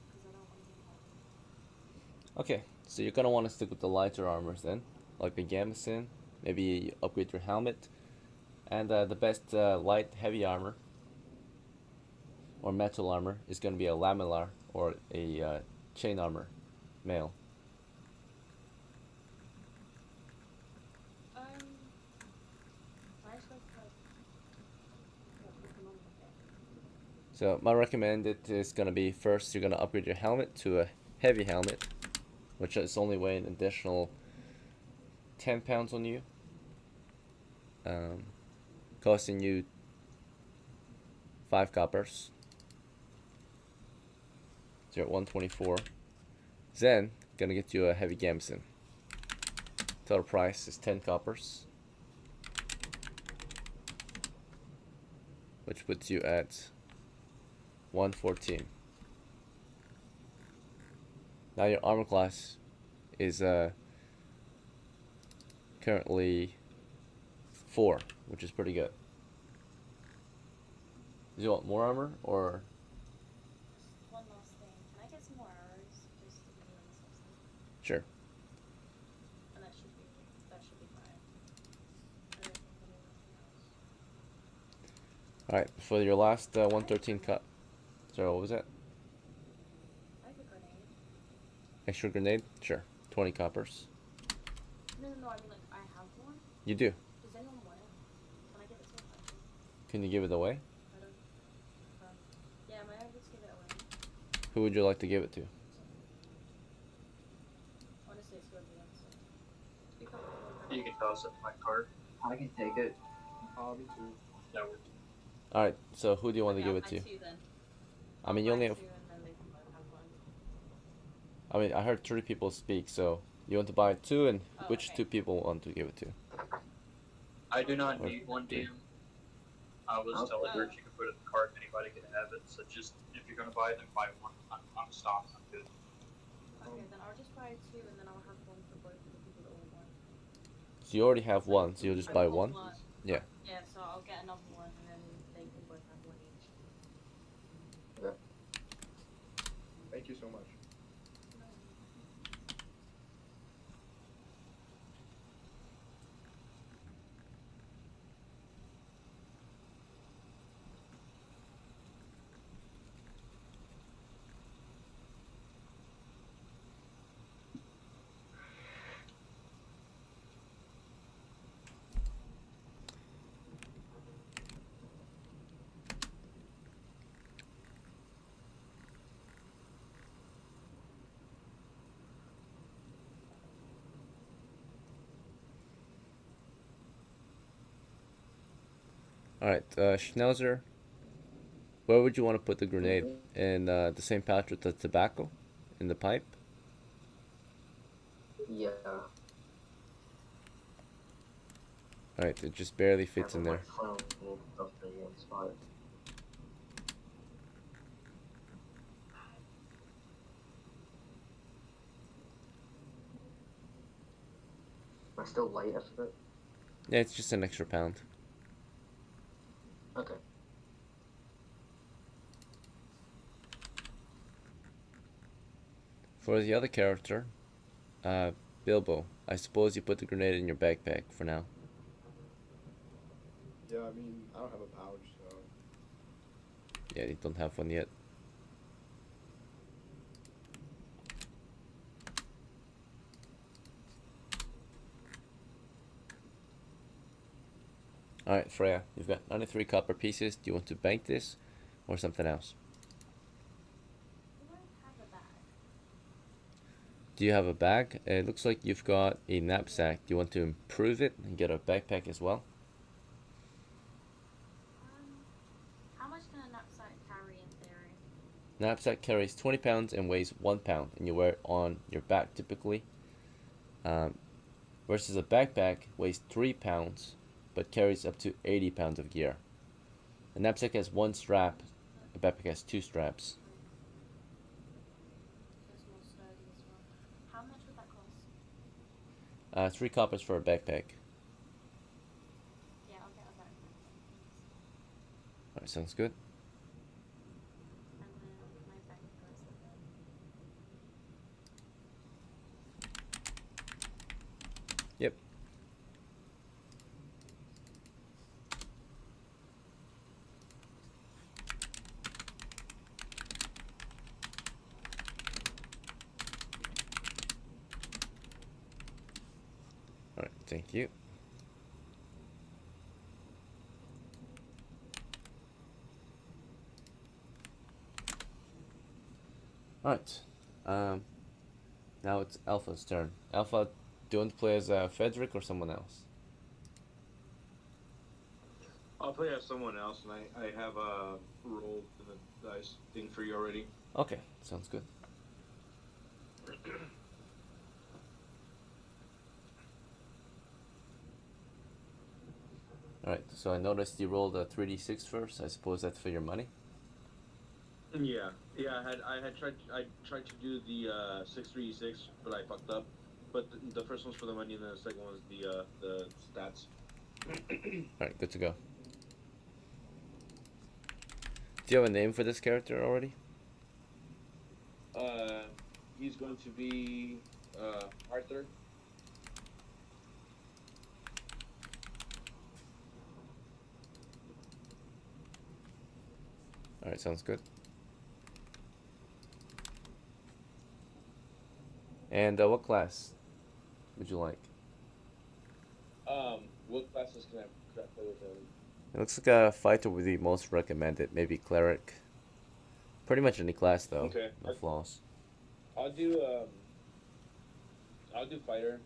S7: Because I don't want to be heavy.
S1: Okay, so you're gonna want to stick with the lighter armors then, like the gambeson. Maybe you upgrade your helmet, and the best light heavy armor or metal armor is gonna be a lamellar or a chain armor, male.
S7: I just like what Pokemon would get.
S1: So my recommended is gonna be first you're gonna upgrade your helmet to a heavy helmet, which is only weighing an additional 10 pounds on you, costing you 5 coppers. So you're at 124. Then gonna get you a heavy gambeson. Total price is 10 coppers, which puts you at 114. Now your armor class is currently 4, which is pretty good. Do you want more armor or?
S7: Just one last thing. Can I get some more arrows just to be on the safe side?
S1: Sure.
S7: And that should be fine. I don't think I need anything else.
S1: Alright, for your last 113 cut. Sorry, what was that?
S7: I have a grenade.
S1: Extra grenade? Sure. 20 coppers.
S7: No, I mean like I have one.
S1: You do.
S7: Does anyone want it? Can I give it to him? Actually,
S1: Can you give it away?
S7: I don't. Yeah, am I able to give it away?
S1: Who would you like to give it to?
S7: Honestly, it's whoever wants it. Speak up.
S3: You can toss it in my cart.
S6: I can take it.
S4: Me too.
S3: That works.
S1: Alright, so who do you want to
S7: Okay,
S1: give
S7: I'll
S1: it to?
S7: buy 2 then.
S1: I mean, you only have.
S7: Two and then they can both have one.
S1: I mean, I heard 3 people speak, so you want to buy 2, and
S7: Oh,
S1: which
S7: okay.
S1: 2 people want to give it to?
S3: I do not
S1: Or
S3: need one
S1: three.
S3: DM. I was telling her she could put it in the cart, anybody can have it. So just, if you're going to buy it, then buy one. I'm stocked, I'm good.
S7: Okay, then I'll just buy 2 and then I'll have one for both of the people that all want.
S1: So you already have one, so you'll just buy one? Yeah.
S7: Yeah, so I'll get another one and then they can both have one each.
S4: Thank you so much.
S1: Alright, Schnauzer, where would you want to put the grenade? In the same pouch with the tobacco? In the pipe?
S6: Yeah.
S1: Alright, it just barely fits in there.
S6: My phone will stuff in one spot. Am I still light after that?
S1: Yeah, it's just an extra pound.
S6: Okay.
S1: For the other character, Bilbo, I suppose you put the grenade in your backpack for now.
S4: Yeah, I mean, I don't have a pouch, so.
S1: Yeah, you don't have one yet. Alright, Freya, you've got 93 copper pieces. Do you want to bank this or something else?
S7: Do I have a bag?
S1: Do you have a bag? It looks like you've got a knapsack. Do you want to improve it and get a backpack as well?
S7: How much can a knapsack carry in theory?
S1: Knapsack carries 20 pounds and weighs 1 pound, and you wear it on your back typically. Versus a backpack weighs 3 pounds but carries up to 80 pounds of gear. A knapsack has 1 strap, a backpack has 2 straps.
S7: So it's more sturdy as well. How much would that cost?
S1: 3 coppers for a backpack.
S7: Yeah, I'll get a backpack then, please.
S1: Alright, sounds good.
S7: And then my bag goes with it.
S1: Yep. Alright, thank you. Alright. Now it's Alpha's turn. Alpha, do you want to play as Frederick or someone else?
S8: I'll play as someone else, and I have rolled the dice thing for you already.
S1: Okay, sounds good. Alright, so I noticed you rolled a 3d6 first. I suppose that's for your money?
S8: Yeah, I tried to do the 6-3-6, but I fucked up. But the first one's for the money, and then the second one's the stats.
S1: Alright, good to go. Do you have a name for this character already?
S8: He's going to be Arthur.
S1: Alright, sounds good. And what class would you like?
S8: What classes can I play with him?
S1: It looks like a fighter would be most recommended. Maybe cleric. Pretty much any class though.
S8: Okay.
S1: No flaws.
S8: I'll do fighter.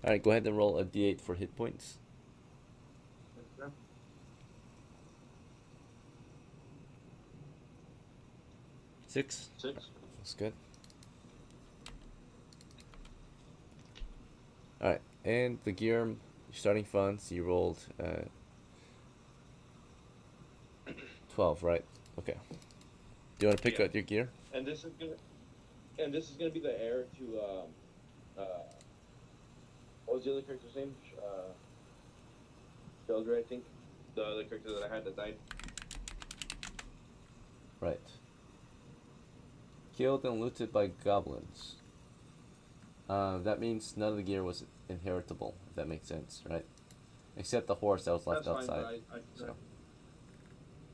S1: Alright, go ahead and roll a d8 for hit points.
S8: Okay.
S1: 6.
S8: 6.
S1: That's good. Alright, and the gear, your starting funds, you rolled 12, right? Okay. Do you want to pick out your gear?
S8: And this is gonna be the heir to what was the other character's name? Shelter, I think. The other character that I had that died.
S1: Right. Killed and looted by goblins. That means none of the gear was inheritable, if that makes sense, right? Except the horse that was left
S8: That's
S1: outside.
S8: fine, but
S1: so.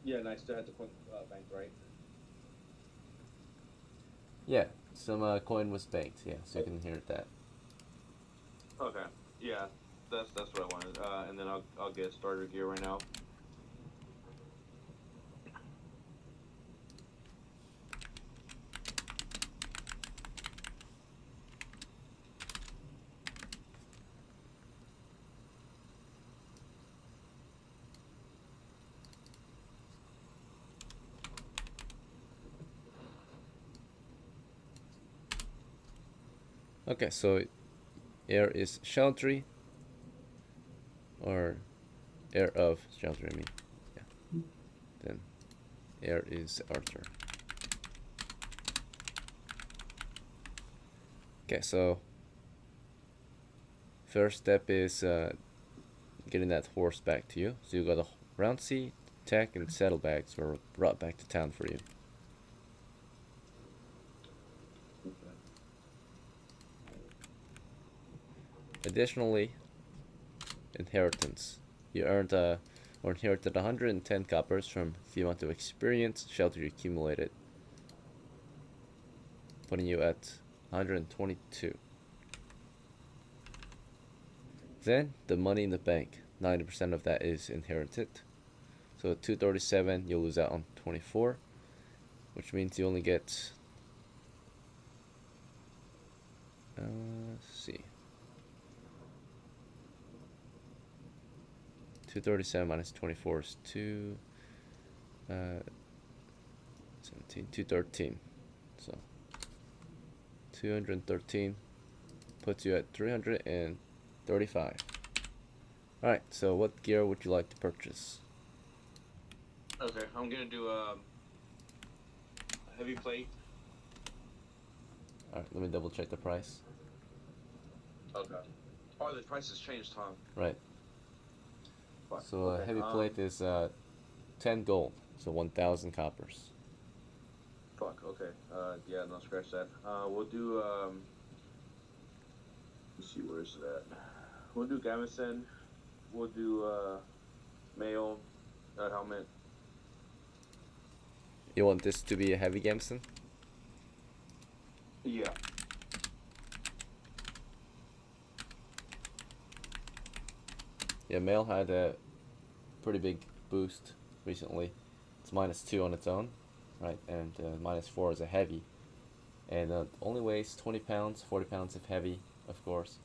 S8: yeah, and I still had to point bank, right?
S1: Yeah, some coin was banked, yeah, so you can inherit that.
S8: Okay. Yeah, that's what I wanted. And then I'll get starter gear right now.
S1: Okay, so air is SHN'TRY, or air of SHN'TRY, I mean. Yeah. Then air is Arthur. Okay, so first step is getting that horse back to you. So you got a round C, tech, and saddlebags were brought back to town for you. Additionally, inheritance. You earned or inherited 110 coppers from the amount of experience shelter you accumulated, putting you at 122. Then the money in the bank. 90% of that is inherited. So at 237, you'll lose out on 24, which means you only get. Let's see. 237 minus 24 is 213. So 213 puts you at 335. Alright, so what gear would you like to purchase?
S8: Okay, I'm gonna do a heavy plate.
S1: Alright, let me double check the price.
S8: Okay. Oh, the price has changed, huh?
S1: Right.
S8: Fuck,
S1: So
S8: okay,
S1: heavy plate is 10 gold, so 1,000 coppers.
S8: Fuck, okay. Yeah, no, scratch that. We'll do, let's see, where is it at? We'll do gambeson. We'll do, mail, helmet.
S1: You want this to be a heavy gambeson?
S8: Yeah.
S1: Yeah, mail had a pretty big boost recently. It's -2 on its own, right? And -4 is a heavy. And only weighs 20 pounds, 40 pounds if heavy, of course.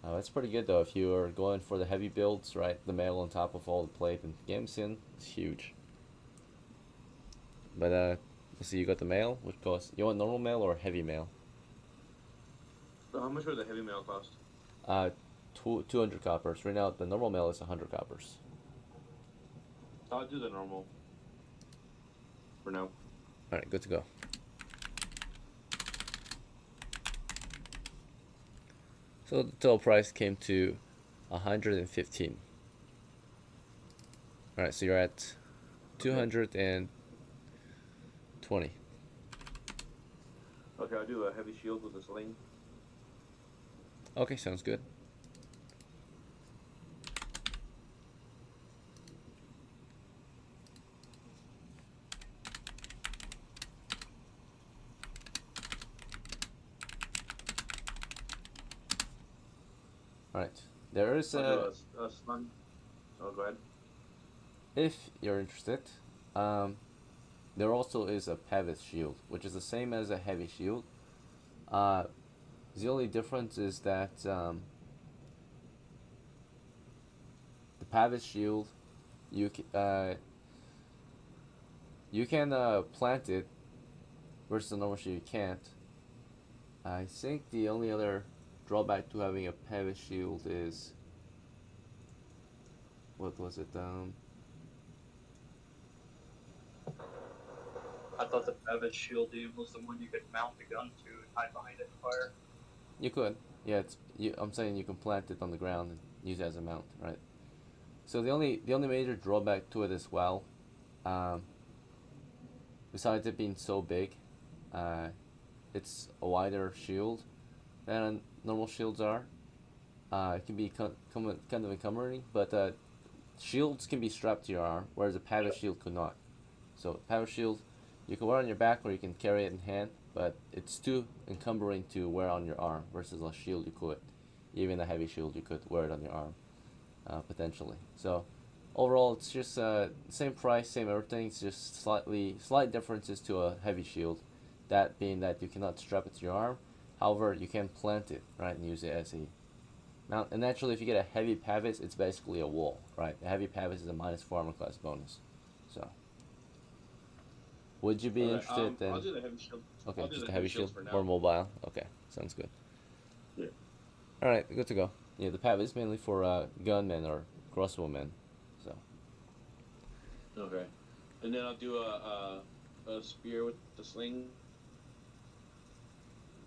S1: That's pretty good though if you are going for the heavy builds, right? The mail on top of all the plate and gambeson is huge. But let's see, you got the mail, which costs. You want normal mail or heavy mail?
S8: So how much would the heavy mail cost?
S1: 200 coppers. Right now, the normal mail is 100 coppers.
S8: I'll do the normal. For now.
S1: Alright, good to go. So the total price came to 115. Alright, so you're at 220.
S8: Okay, I'll do a heavy shield with a sling.
S1: Okay, sounds good. Alright, there is
S8: a stun. Oh, go ahead.
S1: If you're interested, there also is a Pavis shield, which is the same as a heavy shield. The only difference is that the Pavis shield, you can plant it, versus the normal shield you can't. I think the only other drawback to having a Pavis shield is, what was it?
S3: I thought the Pavis shield dude was the one you could mount the gun to and hide behind it and fire.
S1: You could, yeah. I'm saying you can plant it on the ground and use it as a mount, right? So the only major drawback to it as well, besides it being so big, it's a wider shield than normal shields are. It can be kind of encumbering, but shields can be strapped to your arm, whereas a Pavis shield could not. So Pavis shield, you can wear on your back or you can carry it in hand, but it's too encumbering to wear on your arm, versus a shield you could. Even a heavy shield you could wear it on your arm, potentially. So overall, it's just same price, same everything. It's just slight differences to a heavy shield. That being that you cannot strap it to your arm. However, you can plant it, right, and use it as a mount. And naturally, if you get a heavy Pavis, it's basically a wall, right? A heavy Pavis is a -4 armor class bonus. So, would you be interested in?
S8: I'll do the heavy shield.
S1: Okay,
S8: I'll do
S1: just
S8: the
S1: a heavy shield,
S8: for now.
S1: more mobile. Okay, sounds good. Alright, good to go. Yeah, the PAV is mainly for gunmen or crossbowmen. So.
S8: Okay. And then I'll do a spear with the sling.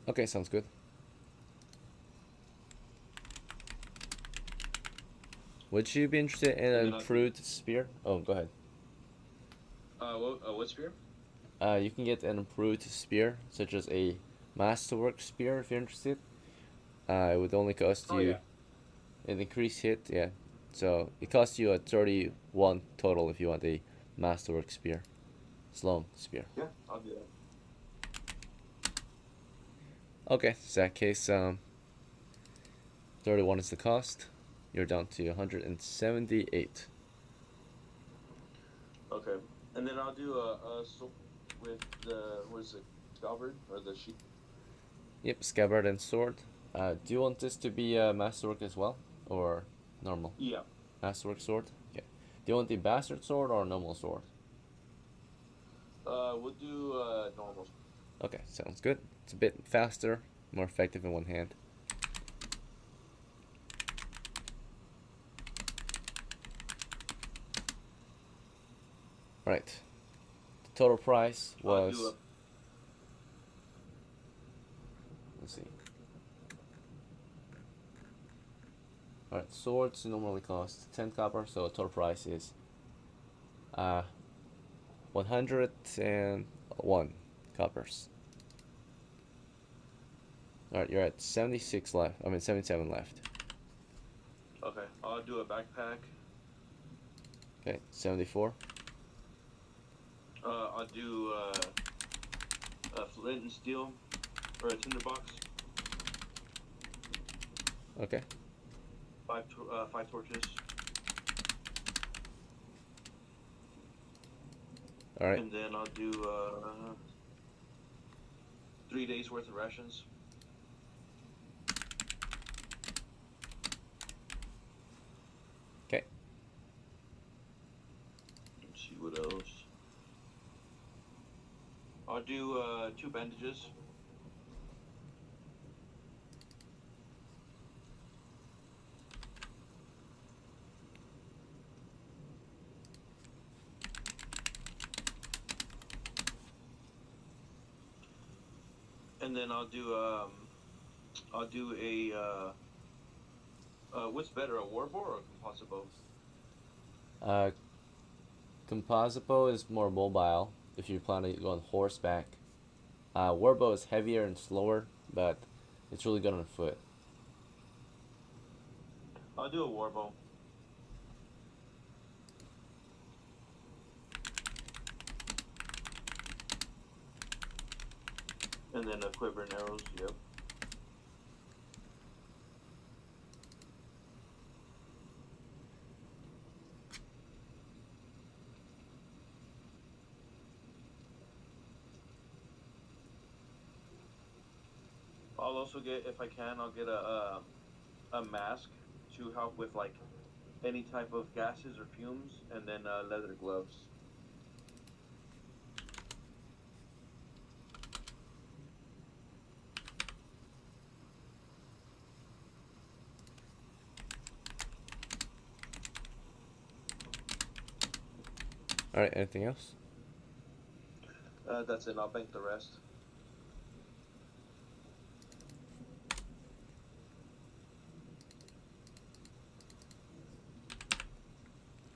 S1: Okay, sounds good. Would you be interested in an improved spear? Oh, go ahead.
S8: What spear?
S1: You can get an improved spear, such as a masterwork spear if you're interested. It would only cost you an increased hit, yeah. So it costs you a 31 total if you want a masterwork spear. Sloan spear.
S8: Yeah, I'll do that.
S1: Okay, so that case, 31 is the cost. You're down to 178.
S8: Okay. And then I'll do a sword with the, what is it, scabbard or the sheath?
S1: Yep, scabbard and sword. Do you want this to be a masterwork as well, or normal?
S8: Yeah.
S1: Masterwork sword. Okay. Do you want the bastard sword or normal sword?
S8: We'll do normal.
S1: Okay, sounds good. It's a bit faster, more effective in one hand. Right. The total price was. Let's see. Alright, swords normally cost 10 copper, so total price is 101 coppers. Alright, you're at 76 left. I mean 77 left.
S8: Okay, I'll do a backpack.
S1: Okay, 74.
S8: I'll do a flint and steel or a tinderbox.
S1: Okay.
S8: 5 torches.
S1: Alright.
S8: And then I'll do 3 days worth of rations.
S1: Okay.
S8: Let's see what else. I'll do 2 bandages. And then I'll do a what's better, a war bow or a composite bow?
S1: Composite bow is more mobile if you plan to go on horseback. Warbow is heavier and slower, but it's really good on foot.
S8: I'll do a war bow. And then a quiver and arrows, yep. I'll also get, if I can, I'll get a mask to help with like any type of gases or fumes, and then leather gloves.
S1: Alright, anything else?
S8: That's it, I'll bank the rest.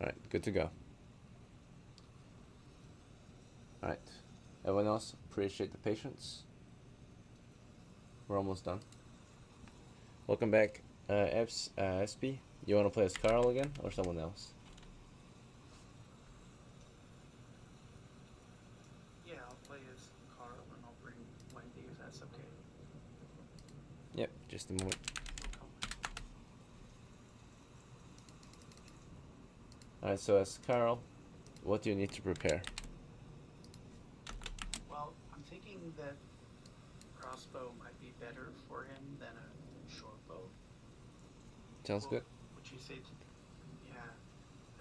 S1: Alright, good to go. Alright. Everyone else, appreciate the patience. We're almost done. Welcome back, SP. You want to play as Carl again, or someone else?
S5: Yeah, I'll play as Carl and I'll bring Wendy if that's okay.
S1: Yep, just a moment. Alright, so as Carl, what do you need to prepare?
S5: Well, I'm thinking that crossbow might be better for him than a short bow.
S1: Sounds good.
S5: Would you say? Yeah,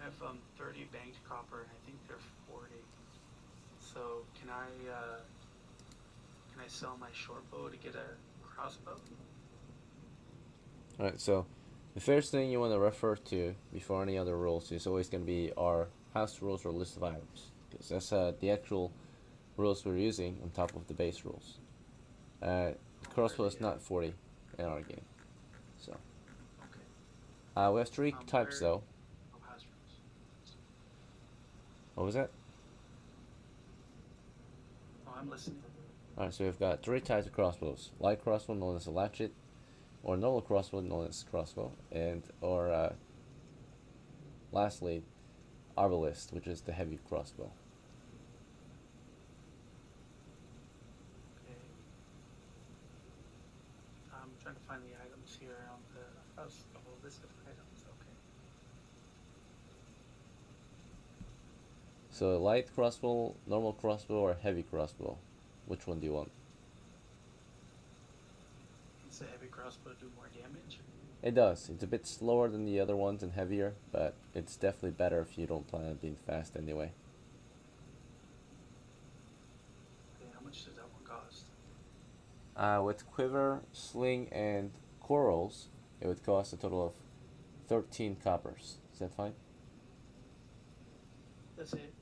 S5: I have 30 banked copper, and I think they're 40. So can I sell my short bow to get a crossbow?
S1: Alright, so the first thing you want to refer to before any other rules is always going to be our house rules or list of items, because that's the actual rules we're using on top of the base rules. The crossbow is not 40 in our game, so
S5: Okay.
S1: we have three types
S5: Where-
S1: though.
S5: Oh, house rules.
S1: What was that?
S5: Oh, I'm listening.
S1: Alright, so we've got three types of crossbows: light crossbow known as a latchet, or normal crossbow known as crossbow, and or lastly, arbalist, which is the heavy crossbow.
S5: Okay. I'm trying to find the items here on the house. Oh, list of items. Okay.
S1: So light crossbow, normal crossbow, or heavy crossbow? Which one do you want?
S5: Does the heavy crossbow do more damage?
S1: It does. It's a bit slower than the other ones and heavier, but it's definitely better if you don't plan on being fast anyway.
S5: Okay, how much does that one cost?
S1: With quiver, sling, and corals, it would cost a total of 13 coppers. Is that fine?
S5: Does it,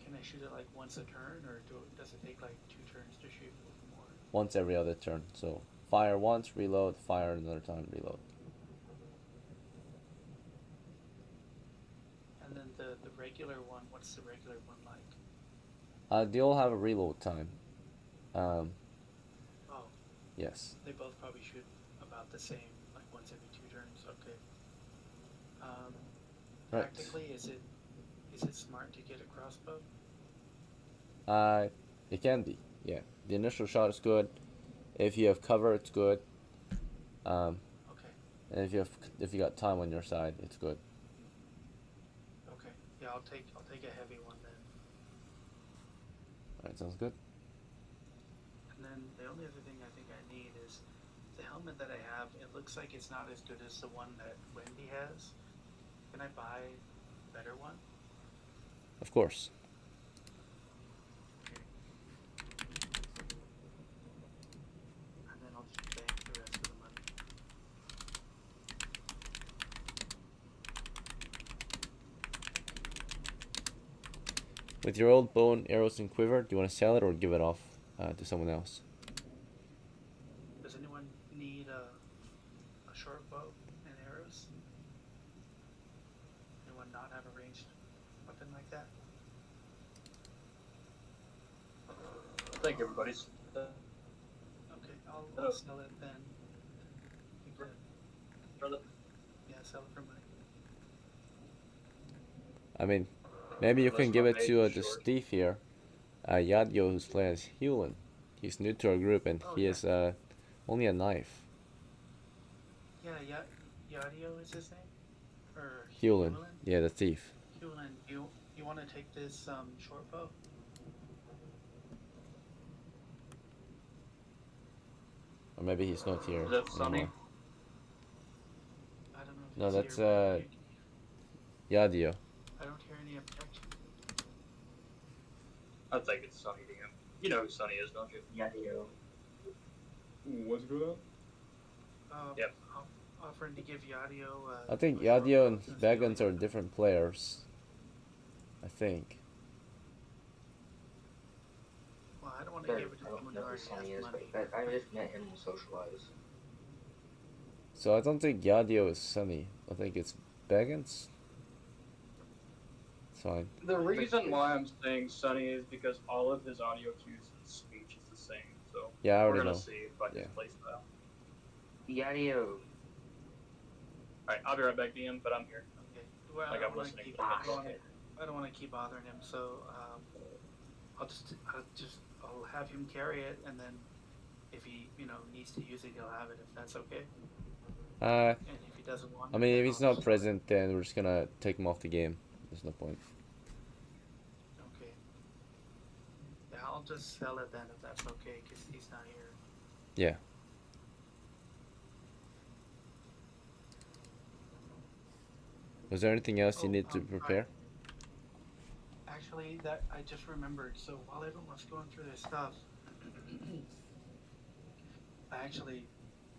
S5: can I shoot it like once a turn, or does it take like 2 turns to shoot more?
S1: Once every other turn. So fire once, reload, fire another time, reload.
S5: And then the regular one, what's the regular one like?
S1: They all have a reload time.
S5: Oh,
S1: Yes.
S5: they both probably shoot about the same, like once every 2 turns. Okay.
S1: Right.
S5: Practically, is it smart to get a crossbow?
S1: It can be. Yeah. The initial shot is good. If you have cover, it's good.
S5: Okay.
S1: And if you got time on your side, it's good.
S5: Okay. Yeah, I'll take a heavy one then.
S1: Alright, sounds good.
S5: And then the only other thing I think I need is the helmet that I have. It looks like it's not as good as the one that Wendy has. Can I buy a better one?
S1: Of course.
S5: And then I'll just bank the rest of the money.
S1: With your old bow and arrows and quiver, do you want to sell it or give it off to someone else?
S5: Does anyone need a short bow and arrows? Anyone not have a ranged weapon like that?
S3: I think everybody's.
S5: Okay, I'll sell it then. Yeah, sell it for money.
S1: I mean, maybe you
S3: Unless
S1: can give
S3: my
S1: it to
S3: mage
S1: the
S3: is short.
S1: Steve here, Yadyo, who's playing as Hewlin. He's new to our group and
S5: Oh,
S1: he
S5: yeah.
S1: is only a knife.
S5: Yeah, Yadio is his name? Or
S1: Hewlin. Yeah, the thief.
S5: Hewlin, you want to take this short bow?
S1: Or maybe he's not here
S3: Is that Sunny?
S1: anymore.
S5: I don't know if
S1: No,
S5: he's
S1: that's
S5: here, but
S1: Yadyo.
S5: I don't hear any objection.
S3: I think it's Sunny to him. You know who Sunny is, don't you?
S6: Yeah, you.
S4: What's good on?
S3: Yep.
S5: Offering to give Yadio.
S1: I think
S5: a short
S1: Yadyo
S5: bow
S1: and
S5: since
S1: Vegans
S5: he
S1: are
S5: only-
S1: different players. I think.
S5: Well, I don't want to give it to
S6: I don't
S5: someone
S6: know
S5: who
S6: who
S5: already
S6: Sonny
S5: has
S6: is,
S5: money.
S6: but I just met him to socialize.
S1: So I don't think Yadyo is Sunny. I think it's Vegans. It's fine.
S3: The reason why I'm saying Sunny is because all of his audio cues and speech is the same. So
S1: Yeah, I
S3: we're
S1: already
S3: gonna
S1: know.
S3: see if I
S1: Yeah.
S3: just place that.
S6: Yadio.
S3: Alright, I'll be right back, DM, but I'm here.
S5: Okay. Well,
S3: Like,
S5: I
S3: I'm
S5: don't
S3: listening
S5: keep,
S3: to
S5: I
S3: this.
S5: don't want to keep bothering him, so I'll have him carry it, and then if he needs to use it, he'll have it if that's okay. And if he doesn't want it,
S1: I mean, if
S5: then
S1: he's
S5: I'll
S1: not
S5: just-
S1: present, then we're just gonna take him off the game. There's no point.
S5: Okay. Yeah, I'll just sell it then if that's okay, because he's not here.
S1: Yeah. Was there anything else you
S5: Oh,
S1: need to prepare?
S5: Actually, that I just remembered. So while everyone was going through their stuff, I actually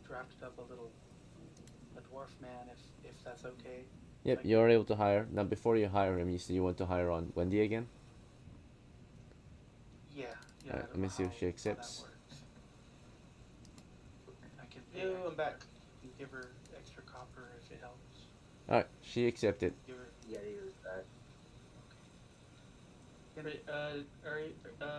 S5: drafted up a little dwarf man if that's okay.
S1: Yep,
S5: Like-
S1: you're able to hire. Now, before you hire him, you said you want to hire on Wendy again?
S5: Yeah, yeah.
S1: Alright,
S5: I
S1: let
S5: don't
S1: me
S5: know
S1: see if
S5: how-
S1: she
S5: how
S1: accepts.
S5: that works. I can pay
S2: Yo,
S5: extra,
S2: I'm back.
S5: I can give her extra copper if it helps.
S1: Alright, she accepted.
S5: Give her.
S6: Yeah, use that.
S2: Wait,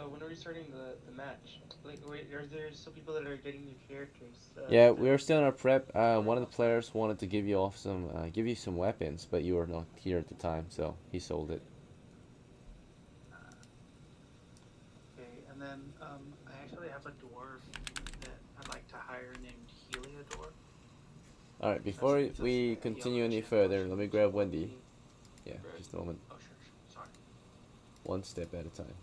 S2: when are we starting the match? Like, wait, are there still people that are getting new characters?
S1: Yeah, we're still in our prep. One of the players wanted to give you off some, give you some weapons, but you were not here at the time, so he sold it.
S5: Okay, and then I actually have a dwarf that I'd like to hire named Heliodor.
S1: Alright, before
S5: That's
S1: we
S5: a
S1: continue
S5: yellow
S1: any
S5: gem.
S1: further, let me grab Wendy. Yeah,
S2: Right.
S1: just a moment.
S5: Oh, sure, sorry.
S1: One step at a time.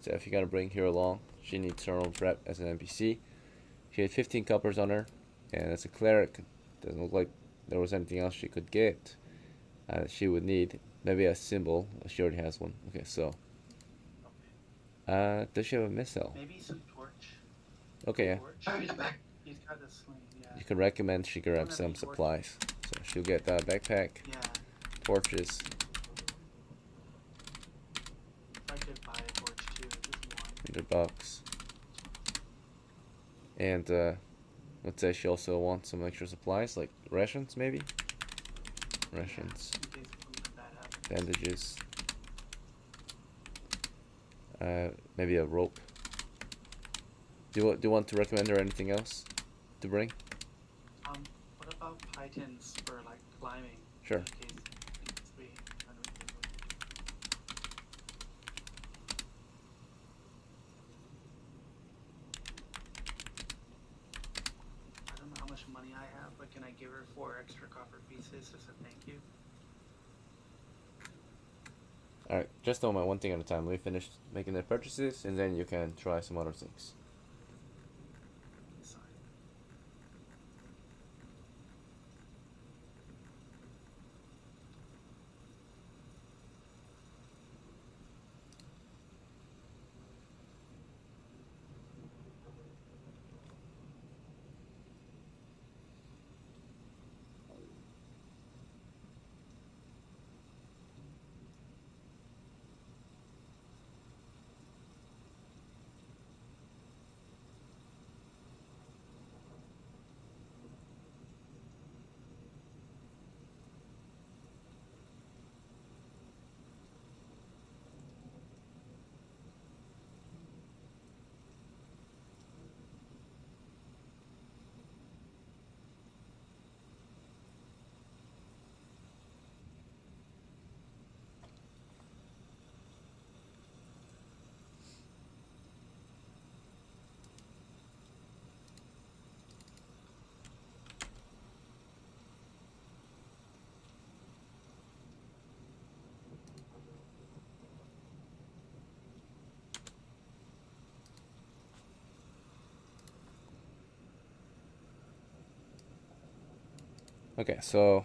S1: So if you gotta bring her along, she needs her own prep as an NPC. She had 15 coppers on her, and as a cleric, doesn't look like there was anything else she could get. She would need maybe a symbol. She already has one. Okay, so does she have a missile?
S5: Maybe some torch.
S1: Okay, yeah.
S5: Torch. He's got a sling, yeah.
S1: You can recommend she grab
S5: Don't have
S1: some
S5: any torches.
S1: supplies. So she'll get a backpack,
S5: Yeah,
S1: torches.
S5: if I could buy a torch too, just one.
S1: $100. And let's say she also wants some extra supplies, like rations maybe? Rations,
S5: Yeah, in case something bad happens.
S1: bandages, maybe a rope. Do you want to recommend her anything else to bring?
S5: What about pythons for like climbing?
S1: Sure.
S5: In case we unreasonably. I don't know how much money I have, but can I give her 4 extra copper pieces as a thank you?
S1: Alright, just a moment, one thing at a time. Let me finish making the purchases, and then you can try some other things.
S5: Sorry.
S1: Okay, so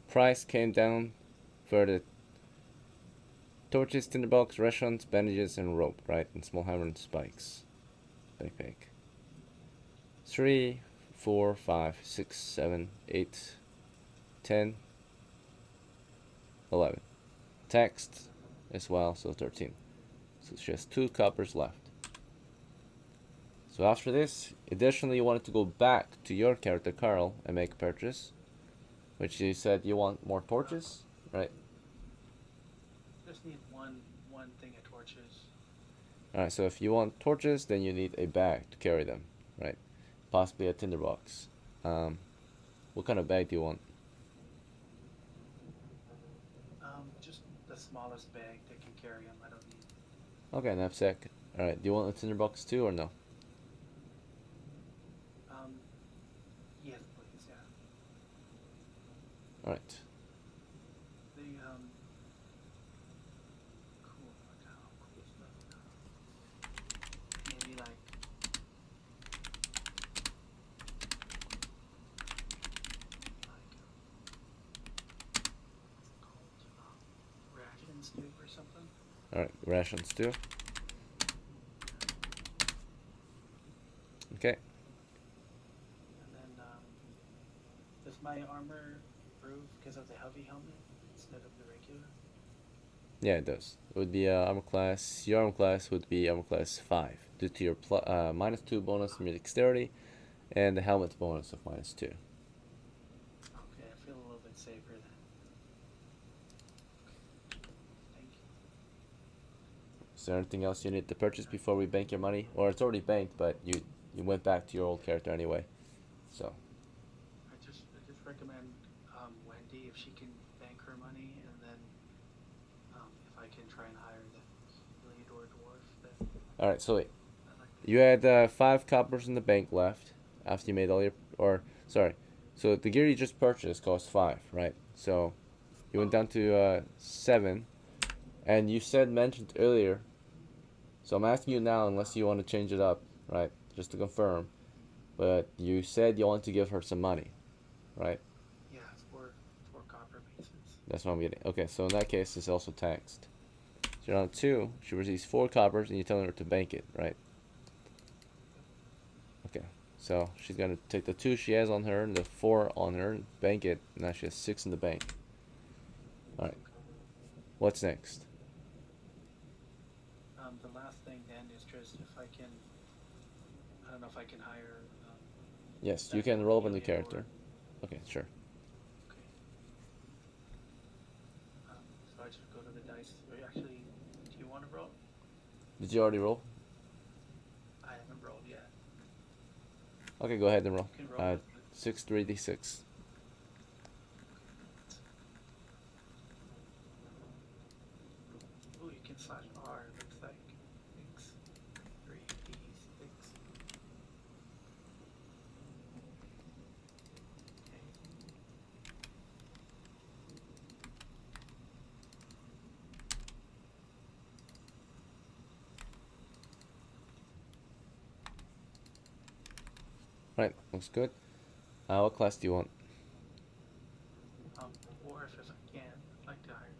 S1: price came down for the torches, tinderbox, rations, bandages, and rope, right? And small hammer and spikes. Backpack. 3, 4, 5, 6, 7, 8, 10, 11. Text as well, so 13. So she has 2 coppers left. So after this, additionally, you wanted to go back to your character Carl and make a purchase, which you said you want more torches, right?
S5: Just need one thing of torches.
S1: Alright, so if you want torches, then you need a bag to carry them, right? Possibly a tinderbox. What kind of bag do you want?
S5: Just the smallest bag that can carry them. I don't need.
S1: Okay, knapsack. Alright, do you want a tinderbox too or no?
S5: Yes, please. Yeah.
S1: Alright.
S5: The cool. Like how cool stuff. Maybe like. What's it called? Rations tube or something.
S1: Alright, rations too. Okay.
S5: my armor improve because of the heavy helmet instead of the regular?
S1: Yeah, it does. It would be armor class. Your armor class would be armor class 5 due to your -2 bonus from your dexterity, and the helmet's bonus of -2.
S5: Okay, I feel a little bit safer then. Thank you.
S1: Is there anything else you need to purchase before we bank your money? Or it's already banked, but you went back to your old character anyway. So
S5: I just recommend Wendy if she can bank her money, and then if I can try and hire the Heliodor dwarf. Then
S1: all right. So wait,
S5: I'd like to.
S1: you had 5 coppers in the bank left after you made all your sorry. So the gear you just purchased cost 5, right? So you went down to 7, and you mentioned earlier. So I'm asking you now, unless you want to change it up, right? Just to confirm. But you said you want to give her some money, right?
S5: Yeah, 4 copper pieces.
S1: That's what I'm getting. Okay, so in that case, it's also taxed. So you're on 2. She receives 4 coppers, and you're telling her to bank it, right? Okay. So she's gonna take the 2 she has on her and the 4 on her, and bank it. Now she has 6 in the bank. All right. What's next?
S5: The last thing then is just if I can. I don't know if I can hire.
S1: Yes, you
S5: that
S1: can roll up a new
S5: Heliodor.
S1: character. Okay, sure.
S5: Okay. So I just go to the dice. Or actually, do you want to roll?
S1: Did you already roll?
S5: I haven't rolled yet.
S1: Okay, go ahead and roll.
S5: You can roll with
S1: 6 3d6.
S5: Ooh, you can slash R. Looks like 6 3d6. Okay.
S1: Right, looks good. What class do you want?
S5: Dwarf if I can. I'd like to hire.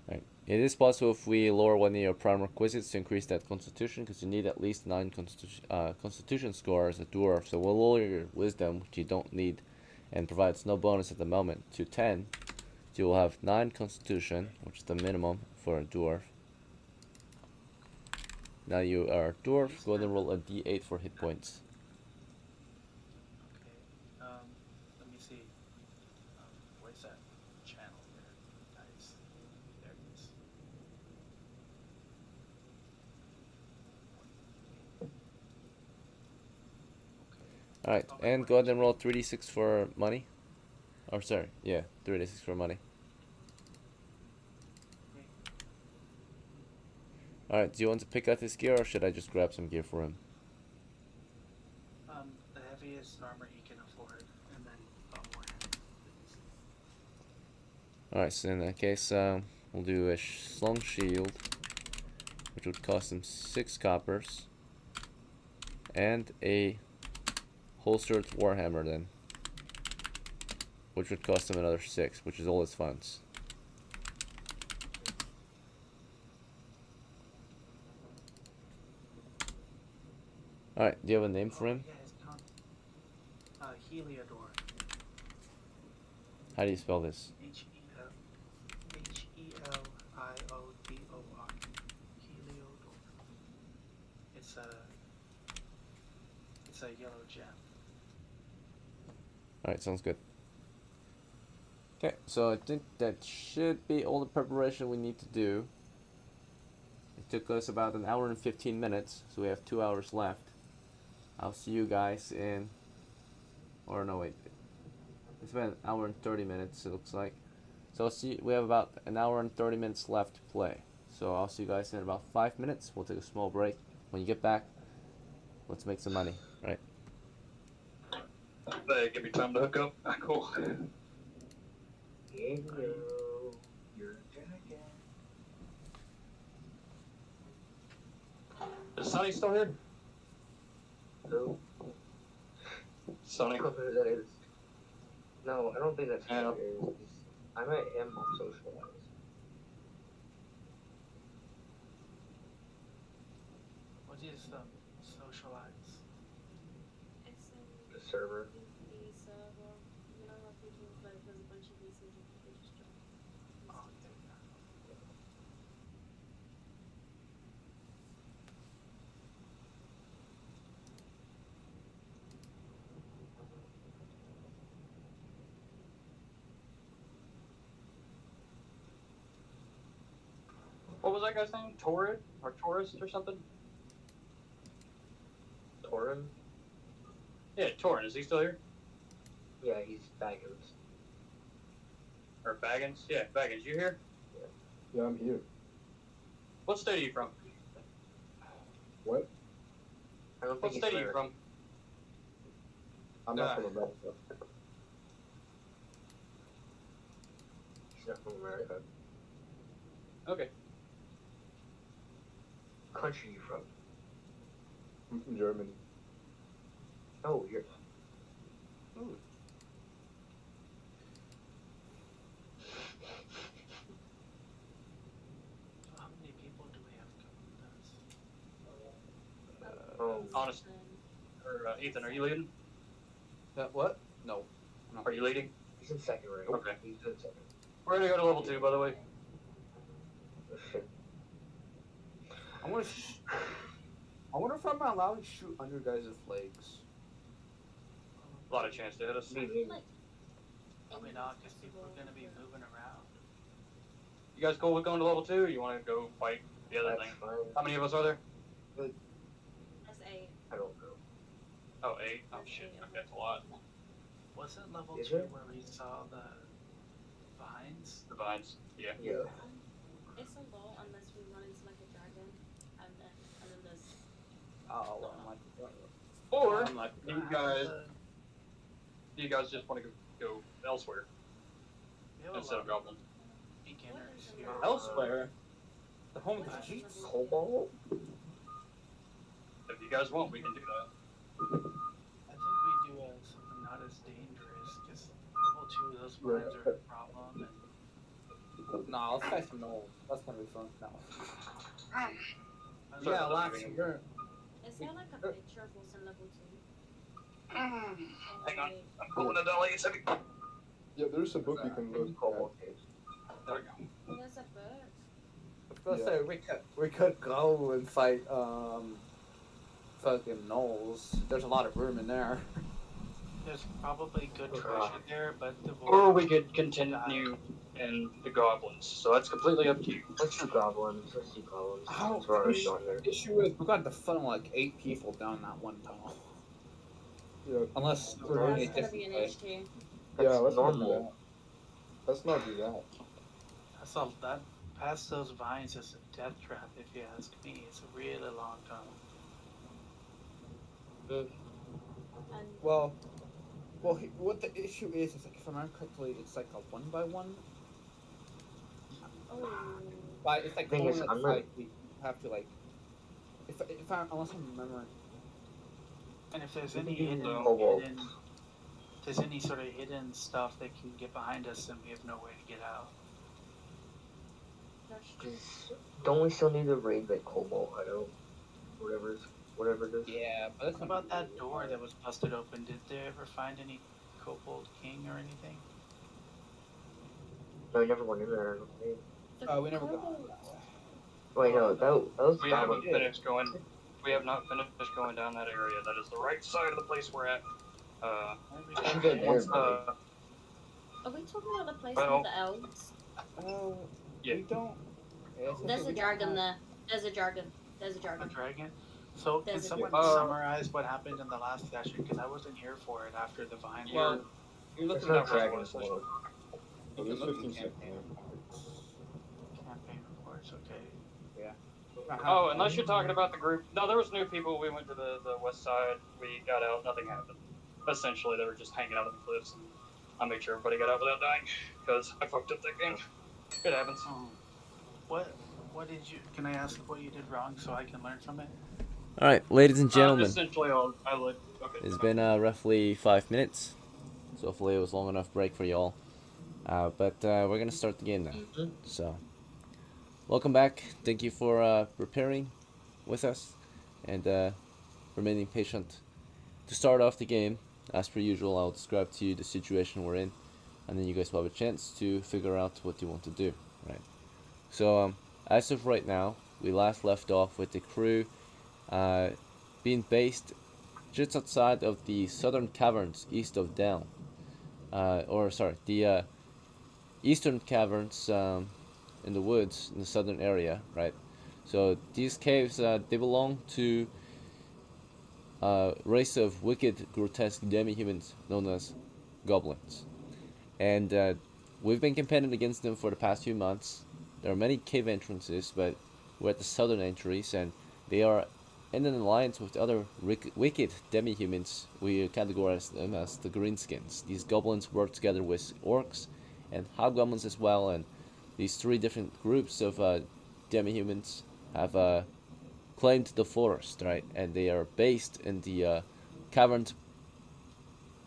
S1: Right. It is possible if we lower one of your prime requisites to increase that constitution, because you need at least 9 constitution score as a dwarf. So we'll lower your wisdom, which you don't need, and provides no bonus at the moment, to 10. So you will have 9 constitution, which is the minimum for a dwarf. Now you are a dwarf. Go ahead and roll a d8 for hit points.
S5: Okay. Let me see. Where's that channel there? Dice. There it is. Okay.
S1: Alright, and go ahead and roll 3d6 for money. Or sorry, yeah, 3d6 for money.
S5: Okay.
S1: Alright, do you want to pick out his gear, or should I just grab some gear for him?
S5: The heaviest armor he can afford, and then more hands.
S1: Alright, so in that case, we'll do a slung shield, which would cost him 6 coppers, and a holstered warhammer then, which would cost him another 6, which is all his funds. Alright, do you have a name for him?
S5: Yeah, his Heliodor.
S1: How do you spell this?
S5: Heliodor. Heliodor. It's a yellow gem.
S1: Alright, sounds good. Okay, so I think that should be all the preparation we need to do. It took us about an hour and 15 minutes, so we have 2 hours left. I'll see you guys in, or no wait, it's been an hour and 30 minutes it looks like. So we have about an hour and 30 minutes left to play. So I'll see you guys in about 5 minutes. We'll take a small break. When you get back, let's make some money, right?
S3: They give me time to hook up. Cool.
S6: You're jacking.
S3: Is Sonny still here?
S6: Who?
S3: Sonny.
S6: I don't know who that is. No, I don't think that's who
S3: Yeah.
S6: that is. I met him on Socialize.
S5: What is socialize?
S7: It's
S6: The server.
S7: The server. You know how people like there's a bunch of VCs and they just join.
S5: Oh, okay.
S3: What was that guy's name? Torrid or Tourist or something?
S6: Torin?
S3: Yeah, Torin. Is he still here?
S6: Yeah, he's Baggins.
S3: Or Baggins? Yeah, Baggins. You here?
S4: Yeah, I'm here.
S3: What state are you from?
S4: What?
S6: I don't
S3: What
S6: think
S3: state are you from?
S4: I'm not from America.
S6: He's not from America.
S3: Okay.
S6: What country are you from?
S4: I'm from Germany.
S6: Oh, you're.
S5: Ooh. So how many people do we have coming with us?
S3: Honest. Or Ethan, are you leading?
S9: What? No. I'm not.
S3: Are you leading?
S6: He's in second rank.
S3: Okay.
S6: He's in second.
S3: We're gonna go to level 2, by the way.
S6: Oh, shit.
S9: I wonder if I'm allowed to shoot under guys' legs.
S3: A lot of chance to hit us.
S6: Me.
S5: Probably not, because people are going to be moving around.
S3: You guys cool with going to level 2, or you want to go fight the other
S6: That's
S3: thing?
S6: fine.
S3: How many of us are there?
S7: That's 8.
S6: I don't know.
S3: Oh, 8. Oh shit. Okay, that's a lot.
S5: Wasn't level
S6: Is
S5: 2
S6: it?
S5: where we saw the vines?
S3: The vines. Yeah.
S6: Yeah.
S7: It's a lot unless we run into like a dragon, and then there's.
S9: Oh, well, I'm like,
S3: Or
S9: I'm like,
S3: you guys just want to go elsewhere
S5: We have a
S3: instead of
S5: lot
S3: Goblin.
S5: beginners
S7: What is
S5: here.
S7: the-
S9: elsewhere. The home of the
S7: What is
S9: cheats.
S7: the-
S6: Cobalt?
S3: If you guys want, we can do that.
S5: I think we do something not as dangerous, because level 2, those vines are a problem, and
S9: Nah, let's fight some gnolls. That's gonna be fun. No.
S3: Sorry
S9: Yeah,
S3: about
S9: lots
S3: that.
S9: of your.
S7: Is there like a picture of what's in level 2?
S3: Hang on. I'm pulling a dolly. It's heavy.
S4: Yeah, there's a book you can look
S6: Cobalt cave.
S3: There we go.
S7: There's a book.
S9: I was gonna
S4: Yeah.
S9: say we could go and fight fucking gnolls. There's a lot of room in there.
S5: there's probably good
S6: Okay.
S5: treasure there, but the
S3: Or we could continue in the Goblins. So that's completely up to you.
S6: Let's do goblins. Let's do goblins.
S9: How?
S6: That's where I was going there.
S9: The issue is we got to funnel like 8 people down that one tunnel.
S4: Yeah,
S9: Unless we're doing
S7: That's
S9: it
S7: gonna be
S9: different
S7: an
S9: way.
S7: HQ.
S4: yeah,
S6: That's
S4: let's not do
S6: normal.
S4: that. Let's not do that.
S5: That's all that past those vines is a death trap, if you ask me. It's a really long tunnel.
S7: And
S9: Well, what the issue is like if I remember correctly, it's like a 1x1.
S7: oh,
S9: But it's like
S6: Thing is,
S9: going
S6: I'm
S9: like you have to like if I unless I'm remembering.
S5: And if there's
S6: We
S5: any
S6: can do
S5: hidden,
S6: cobalt.
S5: if there's any sort of hidden stuff that can get behind us, then we have no way to get out.
S7: that's true.
S6: Don't we still need to raid that cobalt hideout? Whatever it is.
S9: Yeah, but that's
S5: What about that door that was busted open? Did they ever find any Kobold King or anything?
S6: No, I never went in there. I don't think.
S7: The
S9: we never got
S7: kobold-
S9: that way.
S6: Wait, no, that was
S3: We
S6: the
S3: haven't
S6: goblin.
S3: finished going. We have not finished going down that area. That is the right side of the place we're at.
S5: Maybe
S6: I'm good there,
S3: Once,
S6: buddy.
S7: Are we talking about the place
S3: Well-
S7: with the elves?
S9: Oh,
S3: Yeah.
S9: we don't. Yeah, it's
S7: There's
S9: okay,
S7: a
S9: we don't
S7: dragon
S9: have-
S7: there. There's a dragon. There's a
S5: a
S7: dragon.
S5: dragon. So can
S7: There's a
S5: someone
S3: dragon.
S5: summarize what happened in the last session? Because I wasn't here for it after the vine.
S9: Well, you're
S6: There's
S9: looking
S6: no
S9: at
S6: dragons
S3: Dragon.
S6: below.
S4: Oh, there's
S9: look at
S4: 15
S9: campaign
S4: seconds.
S9: reports.
S5: campaign reports. Okay.
S3: Oh, unless you're talking about the group. No, there was new people. We went to the west side. We got out. Nothing happened. Essentially, they were just hanging out on the cliffs. And I made sure everybody got out without dying because I fucked up that game. It happens.
S5: What did you? Can I ask what you did wrong so I can learn from it?
S1: All right, ladies and gentlemen,
S3: Essentially, I look. Okay.
S1: it's been roughly 5 minutes, so hopefully it was long enough break for y'all. But we're gonna start the game now.
S6: Mhm.
S1: So, welcome back. Thank you for preparing with us and remaining patient. To start off the game, as per usual, I'll describe to you the situation we're in, and then you guys will have a chance to figure out what you want to do, right? So, as of right now, we last left off with the crew being based just outside of the southern caverns east of DELN. The eastern caverns in the woods in the southern area, right? So these caves, they belong to a race of wicked, grotesque demi-humans known as goblins. And we've been campaigning against them for the past few months. There are many cave entrances, but we're at the southern entries, and they are in an alliance with other wicked demi-humans. We categorize them as the greenskins. These goblins work together with orcs and hobgoblins as well, and these three different groups of demi-humans have claimed the forest, right? And they are based in the caverns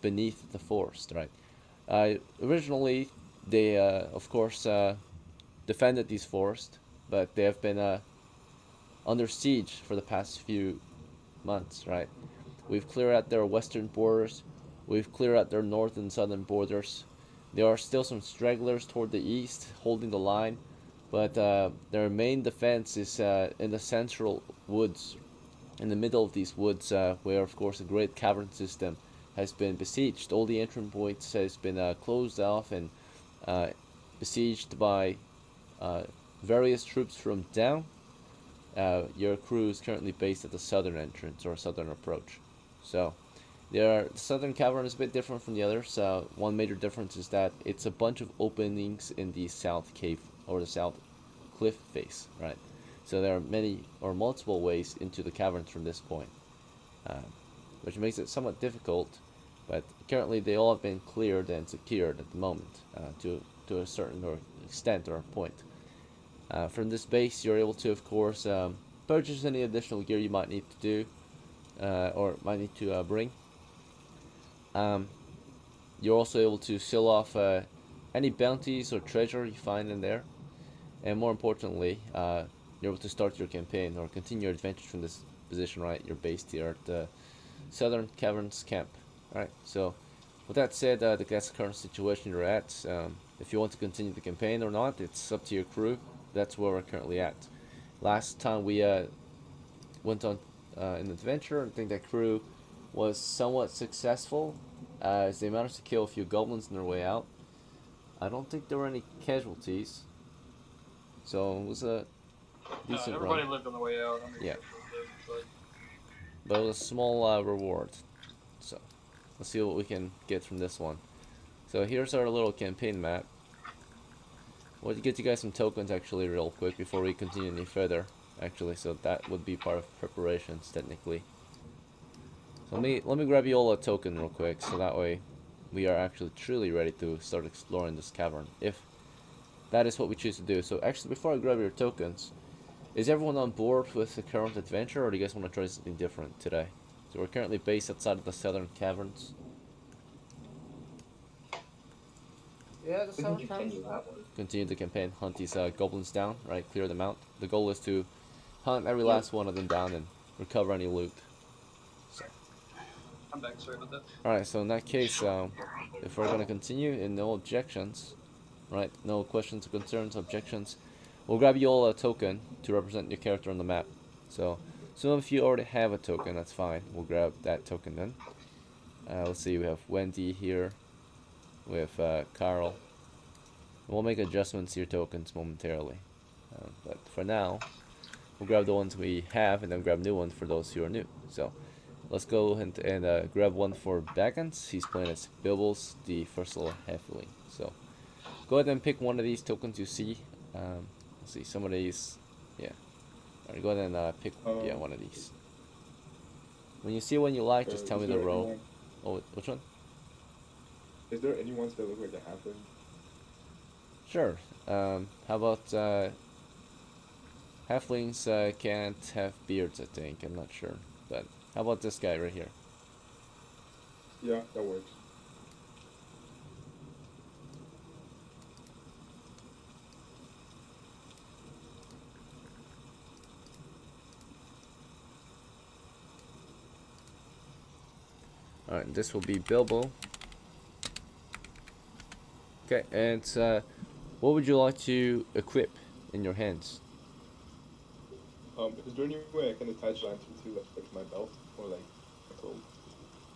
S1: beneath the forest, right? Originally, they, of course, defended these forests, but they have been under siege for the past few months, right? We've cleared out their western borders, we've cleared out their north and southern borders. There are still some stragglers toward the east holding the line, but their main defense is in the central woods, in the middle of these woods, where of course a great cavern system has been besieged. All the entrance points has been closed off and besieged by various troops from down. Your crew is currently based at the southern entrance or southern approach. So the southern cavern is a bit different from the others. One major difference is that it's a bunch of openings in the south cave or the south cliff face, right? So there are many or multiple ways into the caverns from this point, which makes it somewhat difficult. But currently they all have been cleared and secured at the moment, to a certain extent or point. From this base, you're able to, of course, purchase any additional gear you might need to do, or might need to bring. You're also able to sell off any bounties or treasure you find in there, and more importantly, you're able to start your campaign or continue your adventure from this position. Right, you're based here at the Southern Caverns camp. Alright, so with that said, that's the current situation you're at. If you want to continue the campaign or not, it's up to your crew. That's where we're currently at. Last time we went on an adventure, I think that crew was somewhat successful, as they managed to kill a few goblins on their way out. I don't think there were any casualties, so it was a decent
S3: everybody
S1: run.
S3: lived on the way out.
S1: Yeah. But it was a small reward. So let's see what we can get from this one. So here's our little campaign map. We'll get you guys some tokens actually real quick before we continue any further. Actually, so that would be part of preparations technically. So let me grab you all a token real quick, so that way we are actually truly ready to start exploring this cavern, if that is what we choose to do. So actually, before I grab your tokens, is everyone on board with the current adventure, or do you guys want to try something different today? So we're currently based outside of the southern caverns.
S9: Yeah, the
S6: We can
S9: southern
S6: continue
S9: caverns.
S6: that one.
S1: Continue the campaign, hunt these goblins down, right? Clear them out. The goal is to hunt every last one of them down and recover any loot. So.
S3: I'm back, sorry about that.
S1: Alright, so in that case, if we're going to continue and no objections, right? No questions, concerns, objections, we'll grab you all a token to represent your character on the map. So some of you already have a token, that's fine. We'll grab that token then. Let's see, we have Wendy here. We have Carl. We'll make adjustments to your tokens momentarily. But for now, we'll grab the ones we have and then grab new ones for those who are new. So let's go and grab one for Baggins. He's playing as Bibbles, the first little halfling. So go ahead and pick one of these tokens you see. Let's see, some of these, yeah. Alright, go ahead and pick one of these. When you see one you like, just tell me the row. Oh, which one?
S4: Is there any ones that look like a halfling?
S1: Sure. How about halflings can't have beards, I think. I'm not sure. But how about this guy right here?
S4: Yeah, that works.
S1: Alright, this will be Bilbo. Okay, and what would you like to equip in your hands?
S4: Is there any way I can attach lantern to like my belt or like my clothes?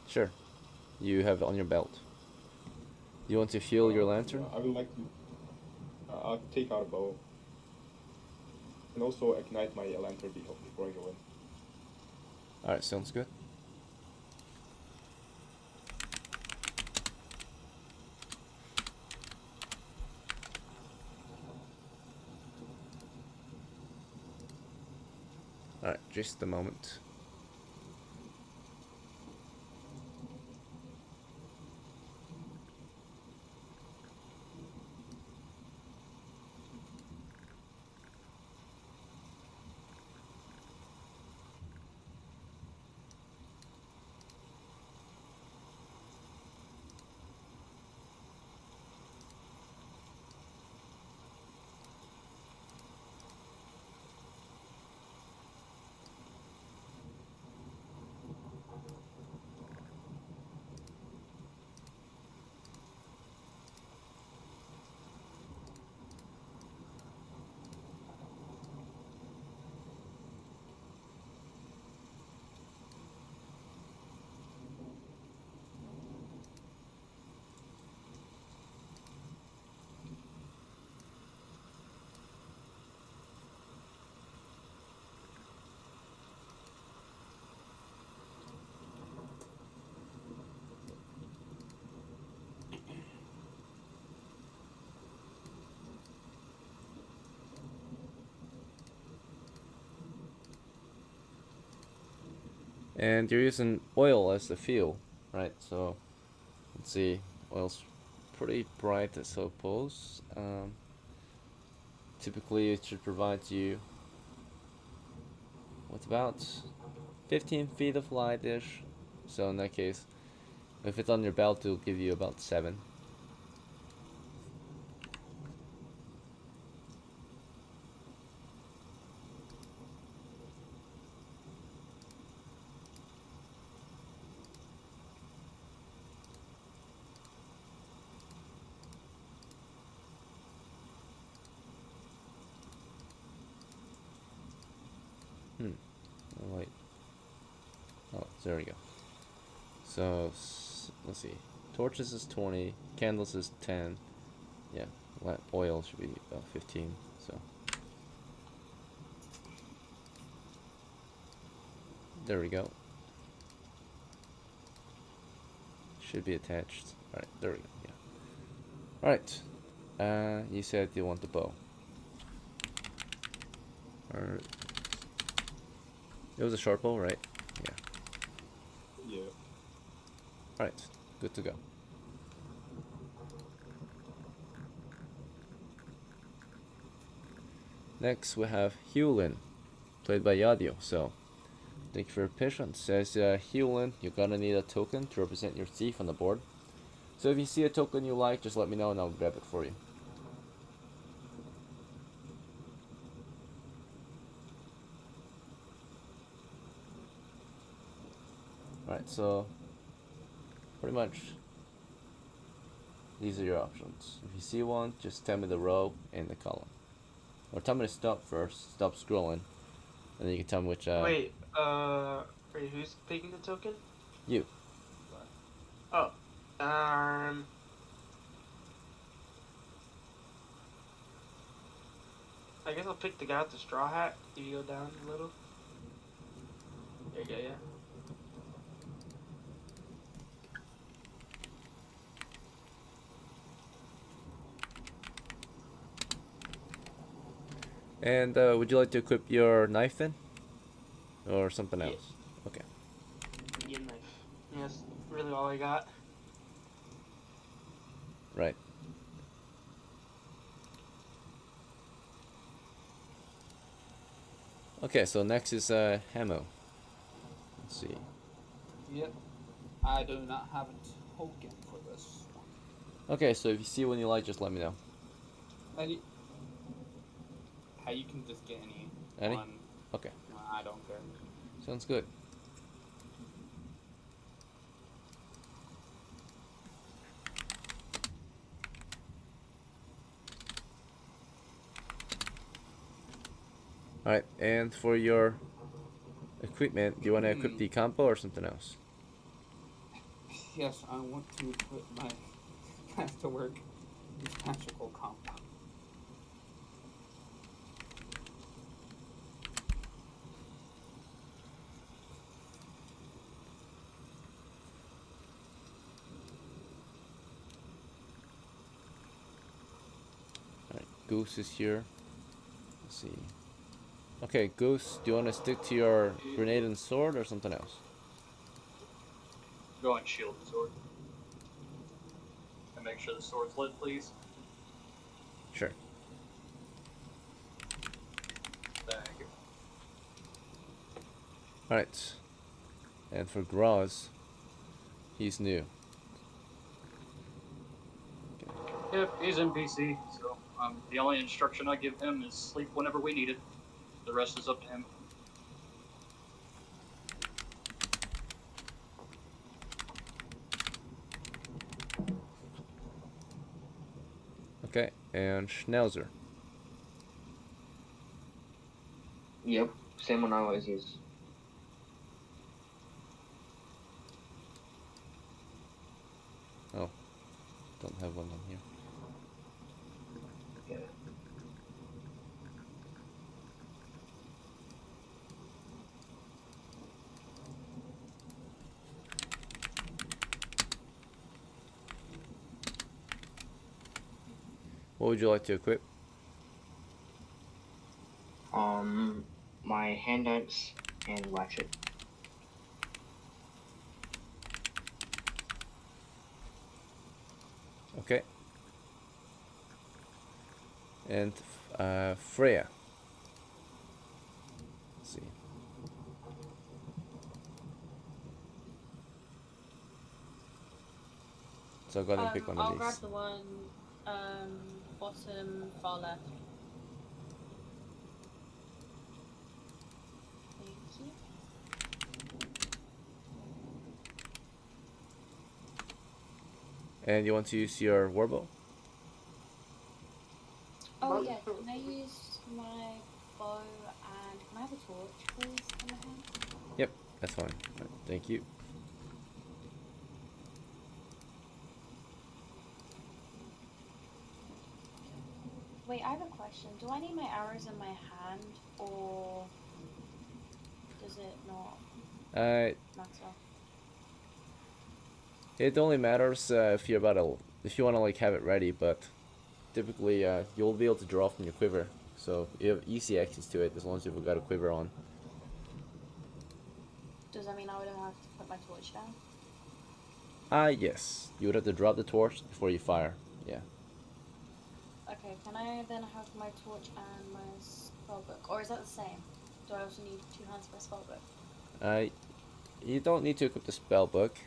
S1: Sure. You have it on your belt. You want to fuel your lantern?
S4: I would like to. I'll take out a bow. And also ignite my lantern before I go in.
S1: Alright, sounds good. Alright, just a moment. And you're using oil as the fuel, right? So, let's see. Oil's pretty bright, I suppose. Typically, it should provide you with about 15 feet of light-ish. So in that case, if it's on your belt, it'll give you about 7. Oh, wait. Oh, there we go. So, let's see. Torches is 20, candles is 10. Yeah, oil should be about 15, so. There we go. Should be attached. Alright, there we go, yeah. Alright. You said you want the bow. Alright. It was a short bow, right? Yeah.
S4: Yeah.
S1: Alright, good to go. Next we have Hewlin, played by Yadio. So, thank you for your patience. Says Hewlin, you're gonna need a token to represent your thief on the board. So if you see a token you like, just let me know and I'll grab it for you. Alright, so pretty much these are your options. If you see one, just tell me the row and the column. Or tell me to stop first, stop scrolling, and then you can tell me which
S2: Wait, who's taking the token?
S1: You.
S2: Oh. I guess I'll pick the guy with the straw hat. If you go down a little. There you go, yeah.
S1: And would you like to equip your knife then? Or something else? Okay.
S2: Yeah, knife. Yeah, that's really all I got.
S1: Right. Okay, so next is HAMO. Let's see.
S9: Yep. I do not have a token for this one.
S1: Okay, so if you see one you like, just let me know.
S9: How you can just get any.
S1: Any?
S9: One.
S1: Okay.
S9: No, I don't care.
S1: Sounds good. Alright, and for your equipment, do you want to equip the combo or something else?
S9: Yes, I want to put my Masterwork Magical Compound.
S1: Alright, Goose is here. Let's see. Okay, Goose, do you want to stick to your grenade and sword or something else?
S3: Go on shield and sword. And make sure the sword's lit, please.
S1: Sure.
S3: Thank you.
S1: Alright. And for GROZ, he's new.
S3: Yep, he's in PC, so the only instruction I give him is sleep whenever we need it. The rest is up to him.
S1: Okay, and SCHNAUZER.
S6: Yep, same one I always use.
S1: Oh, don't have one on here.
S6: Yeah.
S1: What would you like to equip?
S6: My hand axe and latchet.
S1: Okay. And FREYA. Let's see. So go ahead and pick one
S7: I'll
S1: of
S7: grab
S1: these.
S7: the one bottom far left. Thank you.
S1: And you want to use your warbow?
S7: Oh yeah, can I use my bow and can I have a torch please in my hand?
S1: Yep, that's fine. Right, thank you.
S7: Wait, I have a question. Do I need my arrows in my hand or does it not matter?
S1: It only matters if you're if you want to like have it ready, but typically you'll be able to draw from your quiver, so you have easy access to it as long as you've got a quiver on.
S7: Does that mean I would have to put my torch down?
S1: Yes. You would have to drop the torch before you fire. Yeah.
S7: Okay, can I then have my torch and my spellbook? Or is that the same? Do I also need 2 hands for a spellbook?
S1: You don't need to equip the spell book.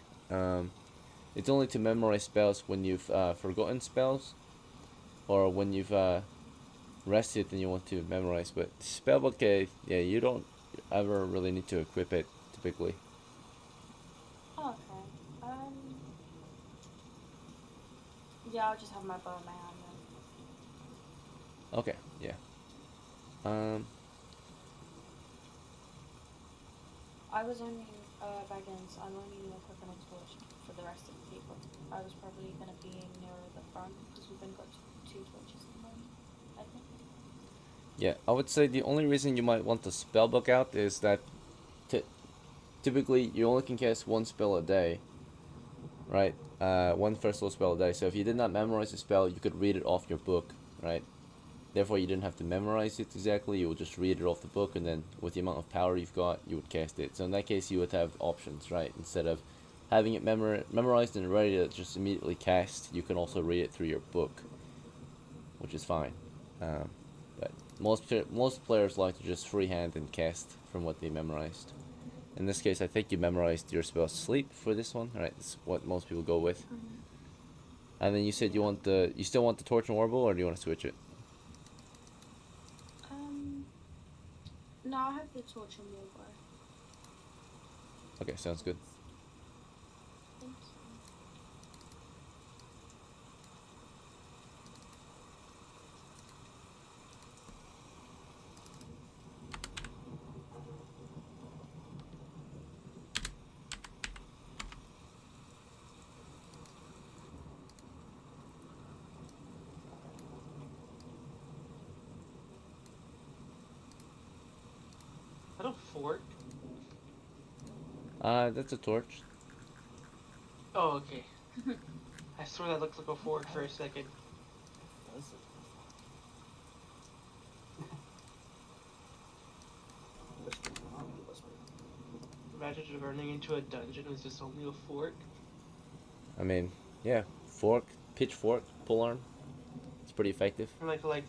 S1: It's only to memorize spells when you've forgotten spells, or when you've rested and you want to memorize. But spellbook, yeah, you don't ever really need to equip it typically.
S7: Oh, okay. Yeah, I'll just have my bow in my hand then.
S1: Okay, yeah.
S7: I was only Baggins. I'm only equipping a torch for the rest of the people. I was probably gonna be nearer the front because we've only got 2 torches at the moment, I think.
S1: Yeah, I would say the only reason you might want the spellbook out is that typically you only can cast 1 spell a day, right? 1 first level spell a day. So if you did not memorize the spell, you could read it off your book, right? Therefore, you didn't have to memorize it exactly. You would just read it off the book, and then with the amount of power you've got, you would cast it. So in that case, you would have options, right? Instead of having it memorized and ready to just immediately cast, you can also read it through your book, which is fine. But most players like to just freehand and cast from what they memorized. In this case, I think you memorized your spell sleep for this one. All right, that's what most people go with.
S7: Mm-hmm.
S1: And then you said you still want the torch and warble, or do you want to switch it?
S7: No, I have the torch and warbow.
S1: Okay, sounds good.
S7: Thank you.
S2: that a fork?
S1: That's a torch.
S2: Oh, okay. I swear that looked like a fork for a second. Imagine just running into a dungeon with just only a fork.
S1: I mean, yeah, fork, pitchfork, polearm. It's pretty effective.
S2: Or like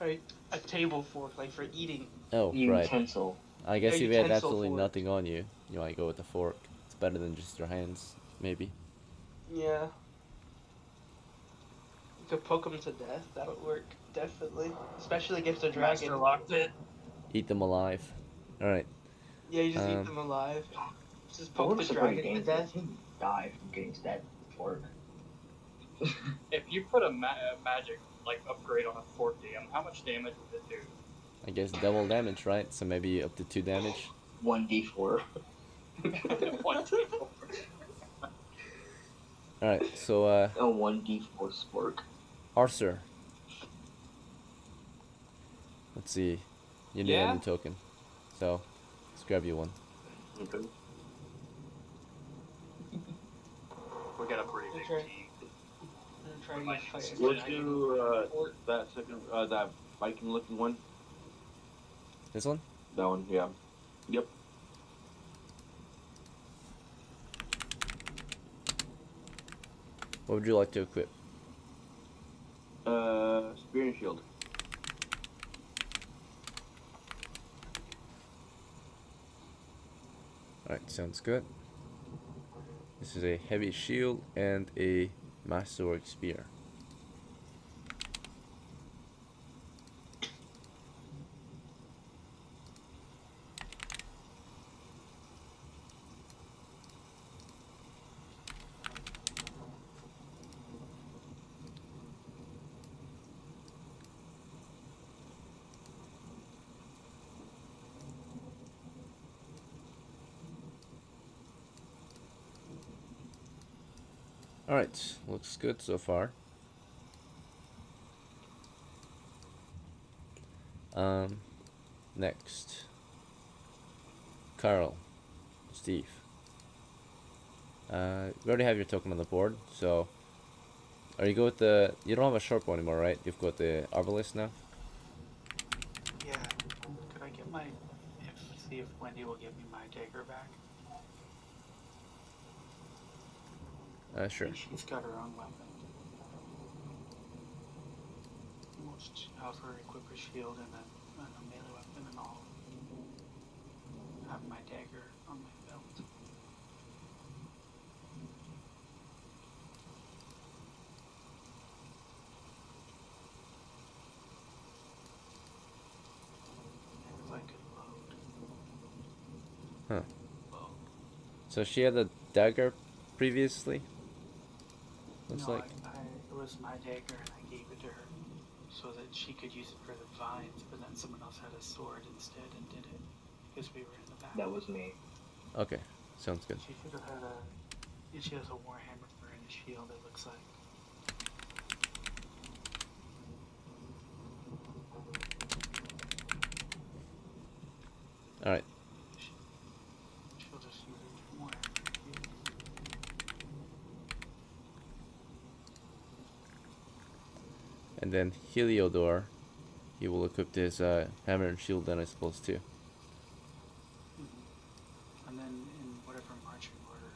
S2: a table fork, like for eating.
S1: Oh, right.
S6: Utensil.
S1: I guess
S2: A
S1: if you had
S2: utensil
S1: absolutely
S2: fork.
S1: nothing on you, you might go with the fork. It's better than just your hands, maybe.
S2: Yeah. You could poke them to death. That would work, definitely. Especially against a dragon.
S3: Master locked it.
S1: Eat them alive. Alright.
S2: Yeah, you just eat them alive. Just poke
S6: Orcs
S2: the
S6: are pretty
S2: dragon to
S6: dangerous.
S2: death.
S6: You die from getting stabbed with a fork.
S3: If you put a magic like upgrade on a fork DM, how much damage would it do?
S1: I guess double damage, right? So maybe up to 2 damage.
S6: 1d4.
S3: 1d4.
S1: Alright, so,
S6: A 1d4 spork.
S1: Arthur. Let's see. You need a
S3: Yeah?
S1: new token. So, let's grab you one.
S6: Okay.
S3: We got a pretty big
S2: Okay.
S3: team.
S2: I'm trying to fight.
S8: We'll do that second, that Viking looking one.
S1: This one?
S8: That one, yeah. Yep.
S1: What would you like to equip?
S8: Spear and shield.
S1: Alright, sounds good. This is a heavy shield and a masterwork spear. Alright, looks good so far. Next. Carl. Steve. You already have your token on the board, so... Are you go with the... You don't have a sharp one anymore, right? You've got the arbalist now?
S5: Yeah. Could I get my... see if Wendy will give me my dagger back?
S1: Sure.
S5: She's got her own weapon. We'll just have her equip her shield and a melee weapon, and I'll have my dagger on my belt. If I could load.
S1: Huh. So she had a dagger previously? Looks
S5: No,
S1: like.
S5: it was my dagger, and I gave it to her so that she could use it for the vines, but then someone else had a sword instead and did it because we were in the back.
S6: That was me.
S1: Okay, sounds good.
S5: She should have had a... She has a warhammer and a shield, it looks like.
S1: Alright.
S5: She'll just use her warhammer.
S1: And then Heliodor, he will equip his hammer and shield then, I suppose, too.
S5: And then in whatever marching order,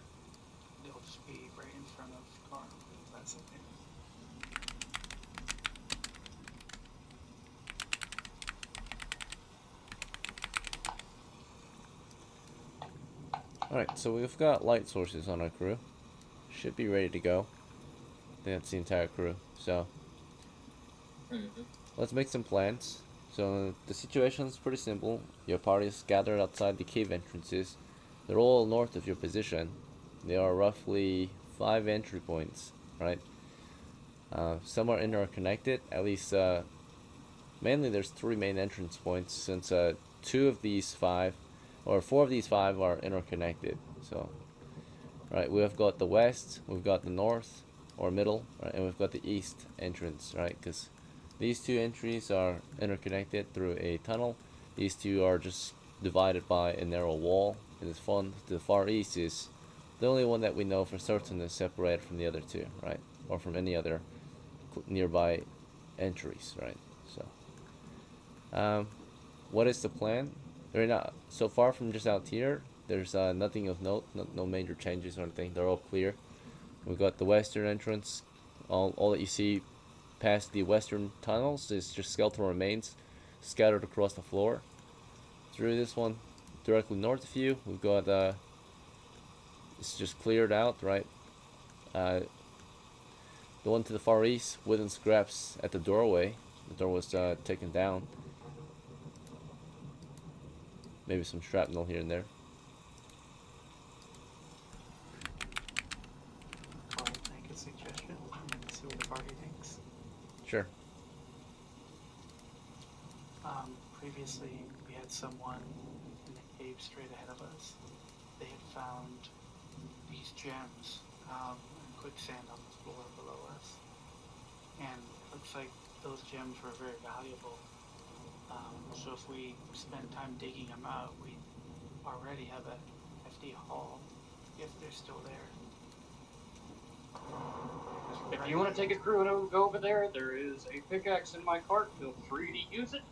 S5: they'll just be right in front of Carl. That's okay.
S1: Alright, so we've got light sources on our crew. Should be ready to go. I think that's the entire crew. So, let's make some plans. So, the situation is pretty simple. Your party is gathered outside the cave entrances. They're all north of your position. There are roughly 5 entry points, right? Some are interconnected. At least, mainly there's 3 main entrance points, since 2 of these 5, or 4 of these 5 are interconnected. So, right, we have got the west, we've got the north, or middle, right, and we've got the east entrance, right? Because these 2 entries are interconnected through a tunnel. These 2 are just divided by a narrow wall. It is fun. The far east is the only one that we know for certain is separated from the other two, right? Or from any other nearby entries, right? So, what is the plan? Right now, so far from just out here, there's nothing of note, no major changes or anything. They're all clear. We've got the western entrance. All that you see past the western tunnels is just skeletal remains scattered across the floor. Through this one, directly north of you, we've got it's just cleared out, right? The one to the far east, wooden scraps at the doorway. The door was taken down. Maybe some shrapnel here and there.
S5: I'll make a suggestion and see what the party thinks.
S1: Sure.
S5: Previously, we had someone in the cave straight ahead of us. They had found these gems and quicksand on the floor below us. And it looks like those gems were very valuable. So if we spend time digging them out, we already have a hefty haul if they're still there.
S3: If you want to take a crew and go over there, there is a pickaxe in my cart. Feel free to use it.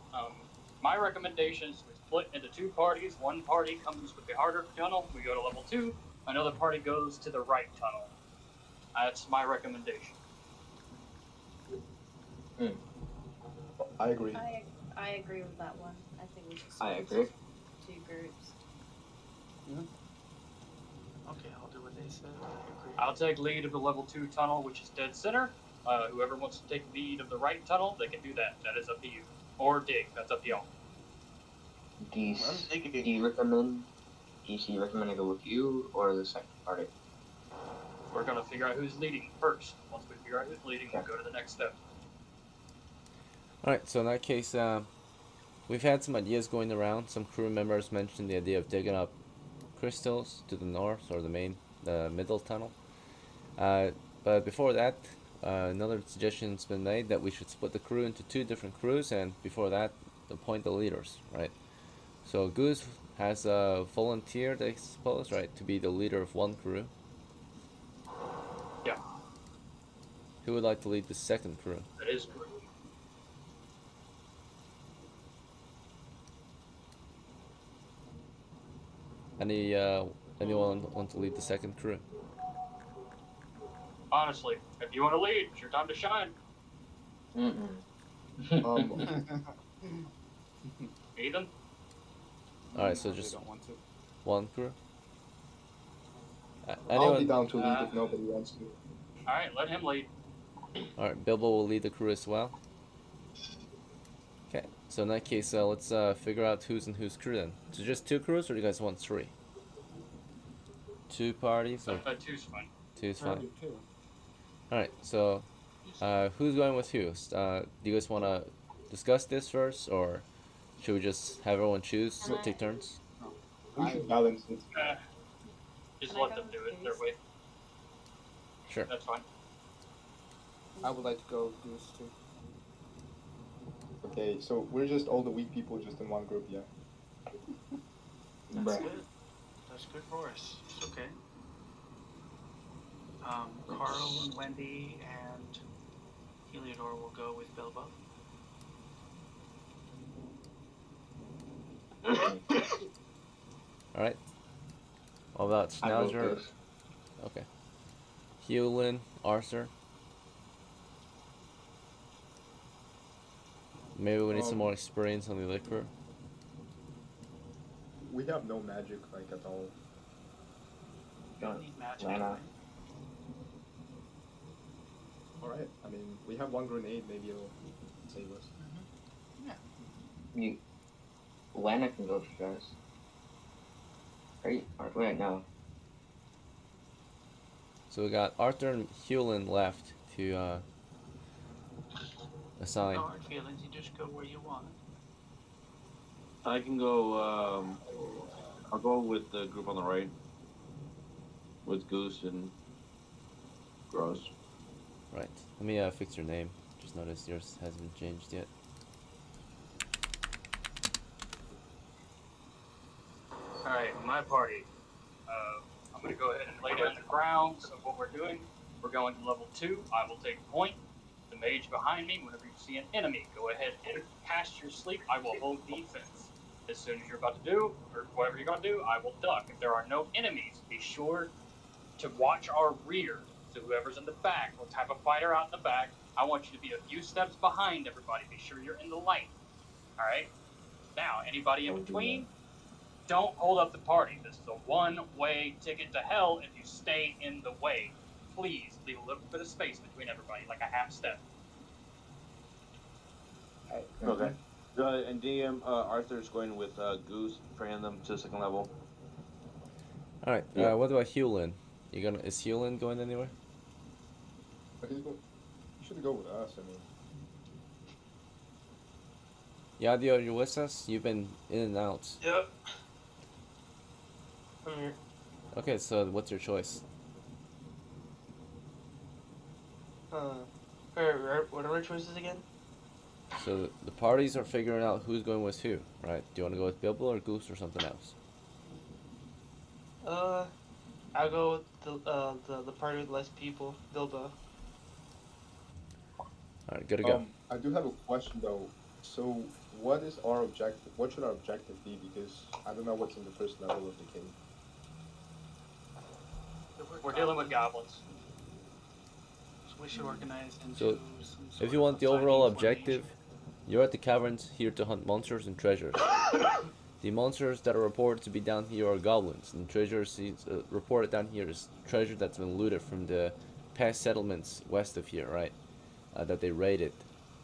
S3: My recommendation is we split into two parties. One party comes with the harder tunnel. We go to level 2. Another party goes to the right tunnel. That's my recommendation.
S4: I agree.
S7: I agree with that one. I think we should
S6: I
S7: split
S6: agree.
S7: two groups.
S5: Okay, I'll do what they said. I agree.
S3: I'll take lead of the level 2 tunnel, which is dead center. Whoever wants to take lead of the right tunnel, they can do that. That is up to you. Or dig. That's up to y'all.
S6: Geese, do you recommend I go with you or the second party?
S3: We're going to figure out who's leading first. Once we figure out who's leading, we'll go to the next step.
S1: Alright, so in that case, we've had some ideas going around. Some crew members mentioned the idea of digging up crystals to the north, or the middle tunnel. But before that, another suggestion's been made that we should split the crew into two different crews, and before that, appoint the leaders, right? So Goose has volunteered, I suppose, right, to be the leader of one crew.
S3: Yeah.
S1: Who would like to lead the second crew?
S3: That is correct.
S1: Anyone want to lead the second crew?
S3: Honestly, if you want to lead, it's your time to shine. Ethan?
S1: Alright, so
S9: I really
S1: just
S9: don't want to.
S1: one crew?
S4: I'll be
S1: Anyone?
S4: down to lead if nobody wants to.
S3: Alright, let him lead.
S1: Alright, Bilbo will lead the crew as well. Okay, so in that case, let's figure out who's in whose crew then. So just two crews, or do you guys want three? Two parties, or
S3: Two's fine.
S1: two's
S9: I
S1: fine?
S9: do too.
S1: Alright, so who's going with who? Do you guys want to discuss this first, or should we just have everyone choose,
S7: Can I-
S1: take turns?
S4: We should balance it.
S3: Just
S7: Can I
S3: let
S7: go
S3: them do
S7: with
S3: it their
S7: Goose?
S3: way.
S1: Sure.
S3: That's fine.
S9: I would like to go with Goose too.
S4: Okay, so we're just all the weak people just in one group, yeah?
S5: That's
S6: Bruh.
S5: good. That's good for us. It's okay. Carl and Wendy and Heliodor will go with Bilbo.
S1: Alright. What about
S6: I go with
S1: Schnauzer?
S6: Goose.
S1: Okay. Hewlin, Arthur. Maybe we need some more experience on the liquor.
S4: We have no magic, like, at all.
S5: You don't need magic.
S6: Lana.
S5: right?
S4: Alright, I mean, we have one grenade, maybe it'll save us.
S6: Lana can go with you guys. Right? Right now.
S1: So we got Arthur and Hewlin left to assign.
S5: No hard feelings. You just go where you want.
S8: I can go. I'll go with the group on the right, with Goose and GROZ.
S1: Right. Let me fix your name. Just noticed yours hasn't been changed yet.
S3: Alright, my party. I'm going to go ahead and lay down the grounds of what we're doing. We're going to level 2. I will take point. The mage behind me, whenever you see an enemy, go ahead and cast your sleep. I will hold defense. As soon as you're about to do, or whatever you're going to do, I will duck. If there are no enemies, be sure to watch our rear. So whoever's in the back, let's have a fighter out in the back. I want you to be a few steps behind everybody. Be sure you're in the light. Alright? Now, anybody in between, don't hold up the party. This is a one-way ticket to hell if you stay in the way. Please leave a little bit of space between everybody, like a half step.
S8: Okay. And DM Arthur's going with Goose, praying them to second level.
S1: Alright,
S8: Yeah.
S1: what about Hewlin? Is Hewlin going anywhere?
S4: But he should go with us. I mean,
S1: Yadio, you with us? You've been in and out.
S2: Yep. I'm here.
S1: Okay, so what's your choice?
S2: What are our choices again?
S1: So the parties are figuring out who's going with who, right? Do you want to go with Bilbo or Goose or something else?
S2: I'll go with the party with less people, Bilbo.
S1: Alright, good to go.
S4: I do have a question though. So, what is our objective? What should our objective be? Because I don't know what's in the first level of the game.
S3: We're dealing with goblins.
S5: So we should organize into
S1: So,
S5: some
S1: if
S5: sort
S1: you
S5: of
S1: want the
S5: a fighting
S1: overall
S5: formation.
S1: objective, you're at the caverns here to hunt monsters and treasures. The monsters that are reported to be down here are goblins, and treasures reported down here is treasure that's been looted from the past settlements west of here, right? That they raided.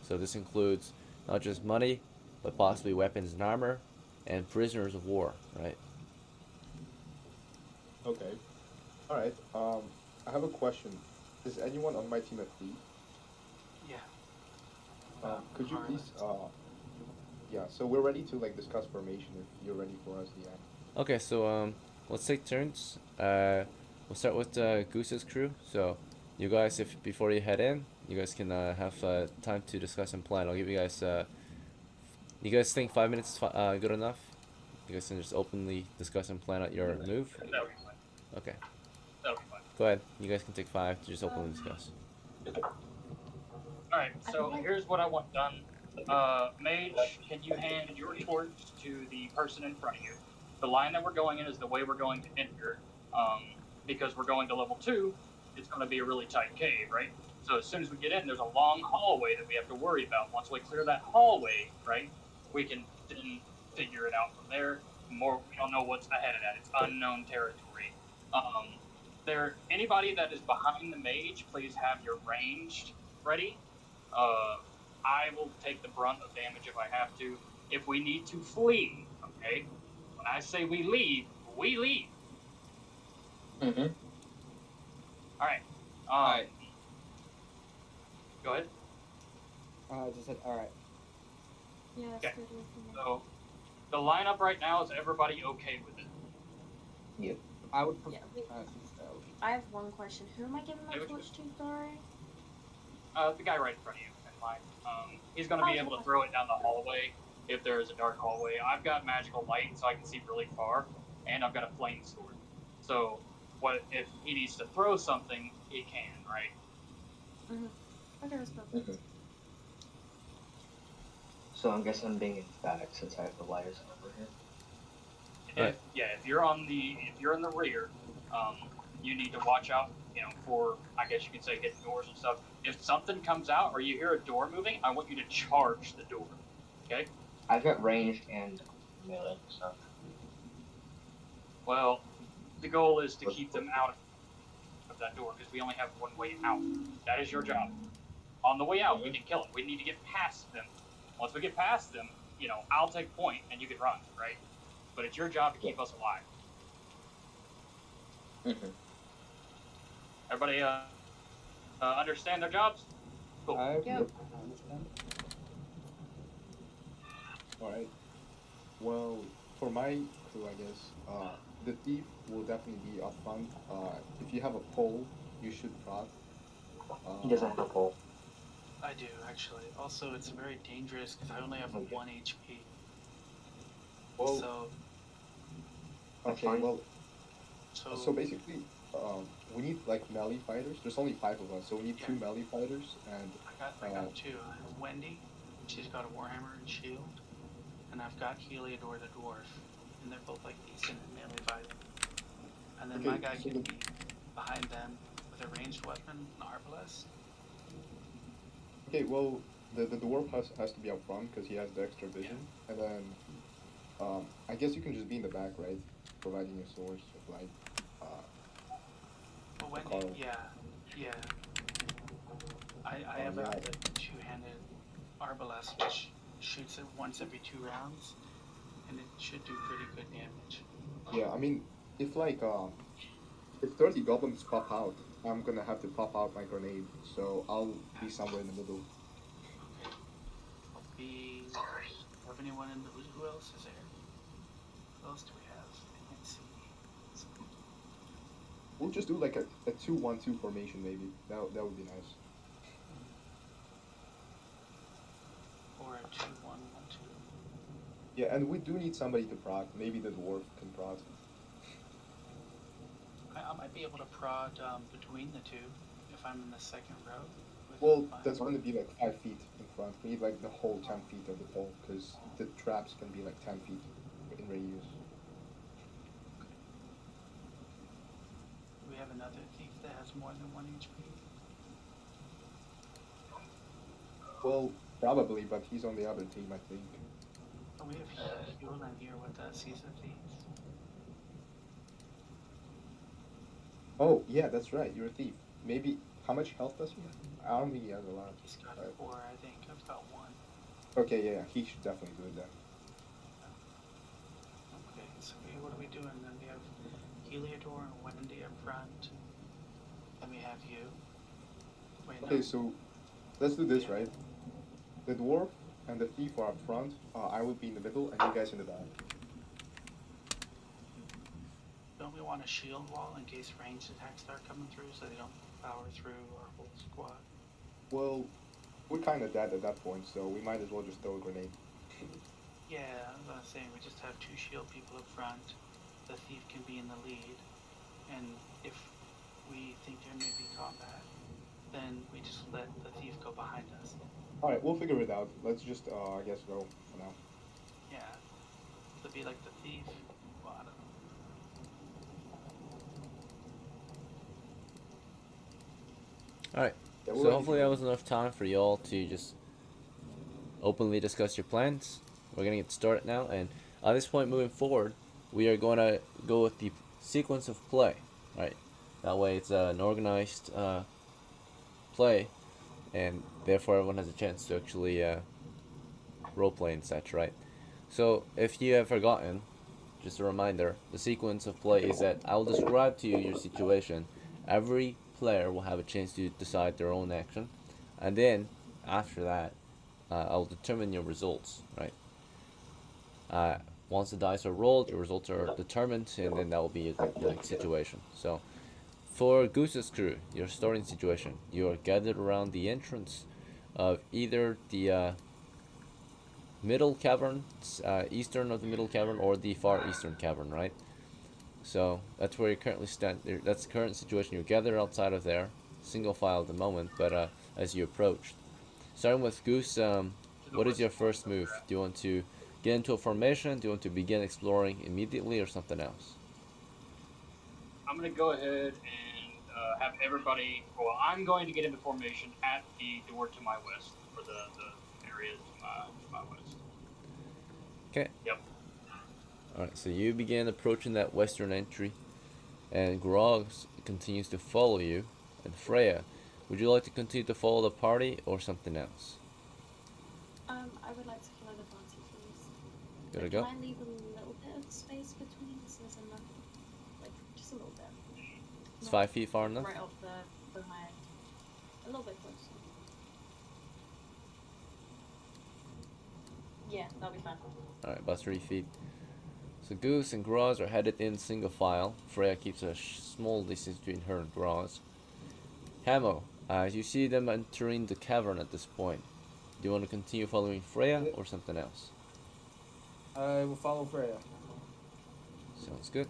S1: So this includes not just money, but possibly weapons and armor, and prisoners of war, right?
S4: Okay. All right. I have a question. Is anyone on my team a thief?
S5: Yeah.
S4: Could you
S5: Harlan.
S4: please? Yeah. So we're ready to like discuss formation if you're ready for us, yeah.
S1: Okay, so let's take turns. We'll start with Goose's crew. So you guys, if before you head in, you guys can have time to discuss and plan. I'll give you guys. You guys think 5 minutes is good enough? You guys can just openly discuss and plan out your move.
S3: That'll be fine.
S1: Okay,
S3: That'll be fine.
S1: go ahead. You guys can take 5 to just openly discuss.
S3: Alright, so here's what I want done. Mage, can you hand your torch to the person in front of you? The line that we're going in is the way we're going to enter. Because we're going to level 2, it's going to be a really tight cave, right? So as soon as we get in, there's a long hallway that we have to worry about. Once we clear that hallway, right, we can then figure it out from there. We don't know what's ahead of that. It's unknown territory. Anybody that is behind the mage, please have your ranged ready. I will take the brunt of damage if I have to. If we need to flee, okay? When I say we leave, we leave.
S6: Mm-hmm.
S3: Alright.
S9: Alright.
S3: Go ahead.
S9: I just said, alright.
S7: Yeah,
S3: Okay.
S7: stay away from me.
S3: So, the lineup right now, is everybody okay with it?
S9: I would
S7: Yeah,
S9: prefer.
S7: I have one question. Who am I giving my
S3: Hey,
S7: torch to, sorry?
S3: The guy right in front of you, in line. He's going to be able to throw it down the hallway if there is a dark hallway. I've got magical light, so I can see really far, and I've got a flame sword. So, if he needs to throw something, he can, right?
S7: Mm-hmm. Okay, that's perfect.
S6: Mm-hmm. So I'm guessing I'm being in back since I have the lighters over here.
S3: If you're in the rear, you need to watch out, for, I guess you can say, hidden doors and stuff. If something comes out or you hear a door moving, I want you to charge the door. Okay?
S6: I've got ranged and melee stuff.
S3: Well, the goal is to keep them out of that door because we only have one way out. That is your job. On the way out, we can kill them. We need to get past them. Once we get past them, I'll take point and you can run, right? But it's your job to keep us alive.
S6: Mm-hmm.
S3: Everybody understand their jobs? Cool.
S7: Yep.
S9: understand.
S4: Alright. Well, for my crew, I guess, the thief will definitely be up front. If you have a pole, you should prod.
S6: He doesn't have a pole.
S5: I do, actually. Also, it's very dangerous because I only have 1 HP.
S4: Well,
S5: So,
S4: Okay,
S5: Fine.
S4: well,
S5: So,
S4: so basically, we need like melee fighters. There's only 5 of us, so we need
S5: Yeah.
S4: 2 melee fighters and
S5: I got two. I have Wendy, she's got a warhammer and shield, and I've got Heliodor the dwarf, and they're both like decent at melee fighting. And then my
S4: okay.
S5: guy
S4: So
S5: can
S4: the,
S5: be behind them with a ranged weapon, an arbalest.
S4: okay, well, the dwarf has to be up front because he has the extra vision, and then I guess you can just be in the back, right? Providing a source of light.
S5: But Wendy,
S4: Carl.
S5: yeah. I
S4: Oh
S5: have
S4: yeah.
S5: a two-handed arbalest which shoots it once every 2 rounds, and it should do pretty good damage.
S4: Yeah, I mean, if like if 30 goblins pop out, I'm gonna have to pop out my grenade, so I'll be somewhere in the middle.
S5: Okay. I'll be. Have anyone in the? Who else is there? Who else do we have? I can't see.
S4: We'll just do like a 2-1-2 formation maybe. That would be nice.
S5: Or a 2-1-1-2.
S4: Yeah, and we do need somebody to prod. Maybe the dwarf can prod.
S5: I might be able to prod between the two if I'm in the second row.
S4: Well, that's going to be like 5 feet in front. We need like the whole 10 feet of the pole because the traps can be like 10 feet in radius.
S5: Do we have another thief that has more than 1 HP?
S4: Well, probably, but he's on the other team, I think.
S5: Oh, we have Goblin here with us. He's a thief.
S4: Oh, yeah, that's right. You're a thief. Maybe, how much health does he have? I don't think he has a lot.
S5: He's got 4, I think. I've got 1.
S4: Okay, yeah, he should definitely do it then.
S5: Okay, so what are we doing then? We have Heliodor and Wendy up front. Then we have you. Wait,
S4: Okay,
S5: no.
S4: so let's do this, right? The dwarf and the thief are up front. I will be in the middle, and you guys in the back.
S5: Don't we want a shield wall in case ranged attacks start coming through so they don't power through our whole squad?
S4: Well, we're kind of dead at that point, so we might as well just throw a grenade.
S5: Yeah, I was saying we just have 2 shield people up front. The thief can be in the lead, and if we think there may be combat, then we just let the thief go behind us.
S4: Alright, we'll figure it out. Let's just, I guess, go for now.
S5: Yeah, to be like the thief. Well, I don't know.
S1: Alright,
S4: Yeah,
S1: so hopefully that was enough time for y'all to just openly discuss your plans. We're gonna get started now, and at this point moving forward, we are going to go with the sequence of play, right? That way it's an organized play, and therefore everyone has a chance to actually roleplay and such, right? So if you have forgotten, just a reminder, the sequence of play is that I will describe to you your situation. Every player will have a chance to decide their own action, and then after that I'll determine your results, right? Once the dice are rolled, your results are determined, and then that will be the situation. So for Goose's crew, your starting situation, you are gathered around the entrance of either the middle cavern, eastern of the middle cavern, or the far eastern cavern, right? So that's where you currently stand. That's the current situation. You're gathered outside of there, single file at the moment, but as you approach. Starting with Goose, what is your first move? Do you want to get into a formation? Do you want to begin exploring immediately, or something else?
S3: I'm going to go ahead and have everybody. Well, I'm going to get into formation at the door to my west, or the area to my west.
S1: Okay.
S3: Yep.
S1: Alright, so you begin approaching that western entry, and GROZ continues to follow you. And Freya, would you like to continue to follow the party, or something else?
S7: I would like to follow the party, please.
S1: Gotta
S7: But
S1: go.
S7: can I leave a little bit of space between so there's enough, like, just a little bit.
S1: It's
S7: Not
S1: 5 feet far enough?
S7: right off the my, a little bit closer. Yeah, that'll be fine.
S1: Alright, about 3 feet. So Goose and GROZ are headed in single file. Freya keeps a small distance between her and GROZ. HAMO, you see them entering the cavern at this point. Do you want to continue following Freya, or something else?
S9: I will follow Freya.
S1: Sounds good.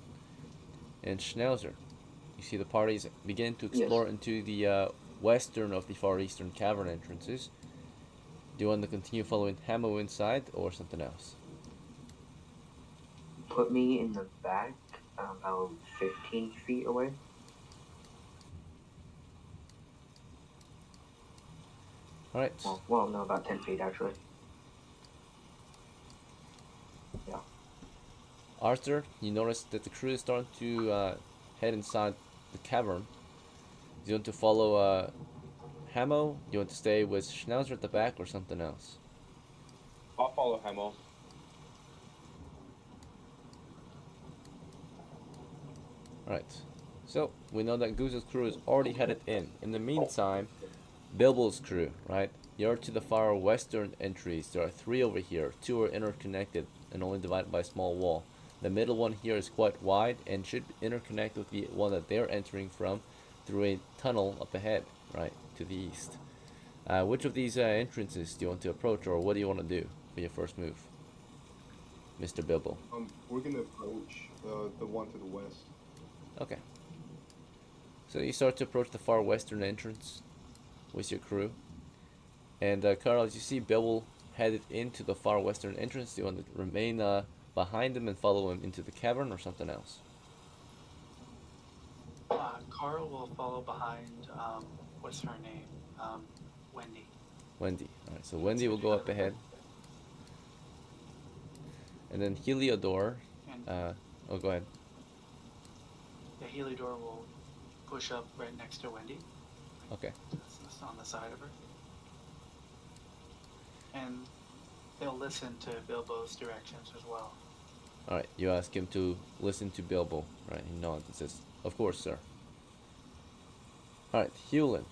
S1: And Schnauzer, you see the parties begin to explore into the western of the far eastern cavern entrances. Do you want to continue following HAMO inside or something else?
S6: Put me in the back, about 15 feet away.
S1: Alright.
S6: Well, no, about 10 feet actually. Yeah.
S1: Arthur, you notice that the crew is starting to head inside the cavern. Do you want to follow HAMO? Do you want to stay with Schnauzer at the back or something else?
S8: I'll follow HAMO.
S1: Alright. So, we know that Goose's crew is already headed in. In the meantime, Bilbo's crew, right? You're to the far western entries. There are 3 over here. 2 are interconnected and only divided by a small wall. The middle one here is quite wide and should interconnect with the one that they're entering from through a tunnel up ahead, right, to the east. Which of these entrances do you want to approach, or what do you want to do for your first move, Mr. Bilbo?
S4: We're gonna approach the one to the west.
S1: Okay. So you start to approach the far western entrance with your crew. And Carl, as you see Bilbo headed into the far western entrance, do you want to remain behind him and follow him into the cavern or something else?
S5: Carl will follow behind, what's her name? Wendy.
S1: Wendy. Alright, so Wendy will go up ahead. And then Heliodor. Oh, go ahead.
S5: The Heliodor will push up right next to Wendy.
S1: Okay.
S5: Just on the side of her. And they'll listen to Bilbo's directions as well.
S1: Alright, you ask him to listen to Bilbo. Right, he nods and says, "Of course, sir." Alright, Hewlin.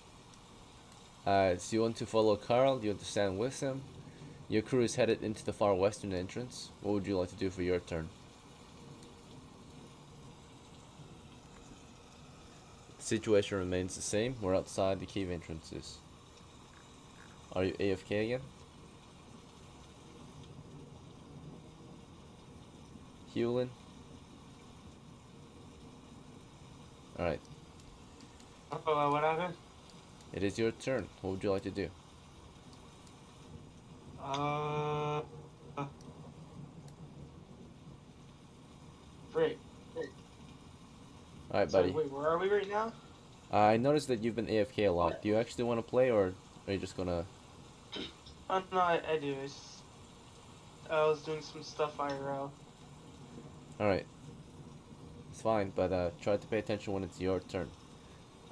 S1: So you want to follow Carl? Do you want to stand with him? Your crew is headed into the far western entrance. What would you like to do for your turn? The situation remains the same. We're outside the cave entrances. Are you AFK again? Hewlin? Alright.
S2: What happened?
S1: It is your turn. What would you like to do?
S2: Great.
S1: Alright,
S2: So,
S1: buddy.
S2: wait, where are we right now?
S1: I noticed that you've been AFK a lot. Do you actually want to play, or are you just gonna...
S2: Oh, no, I do. I was doing some stuff IRL.
S1: Alright. It's fine, but try to pay attention when it's your turn.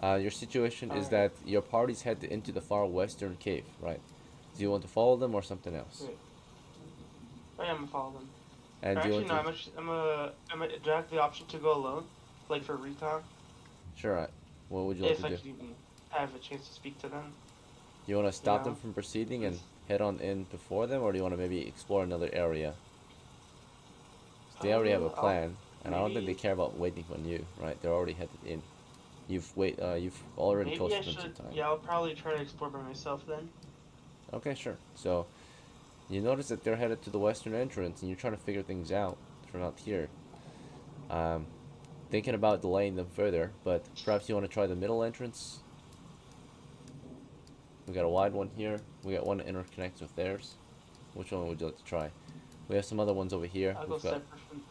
S1: Your situation is that your party's headed into the far western cave, right? Do you want to follow them or something else?
S2: Wait. I am gonna follow them.
S1: And do you
S2: Actually,
S1: want
S2: no,
S1: to...
S2: do I have the option to go alone? Like for recon?
S1: Sure, what would you like
S2: If
S1: to
S2: I
S1: do?
S2: could even have a chance to speak to them.
S1: You want to stop
S2: know,
S1: them from proceeding and head on in before them, or do you want to maybe explore another area? They already have a plan, and I don't think they care about waiting on you, right? They're already headed in. You've already
S2: Maybe I
S1: toasted them
S2: should.
S1: some time.
S2: Yeah, I'll probably try to explore by myself then.
S1: Okay, sure. So, you notice that they're headed to the western entrance, and you're trying to figure things out from out here. Thinking about delaying them further, but perhaps you want to try the middle entrance. We got a wide one here. We got one that interconnects with theirs. Which one would you like to try? We have some other ones over here.
S2: I'll go separate from.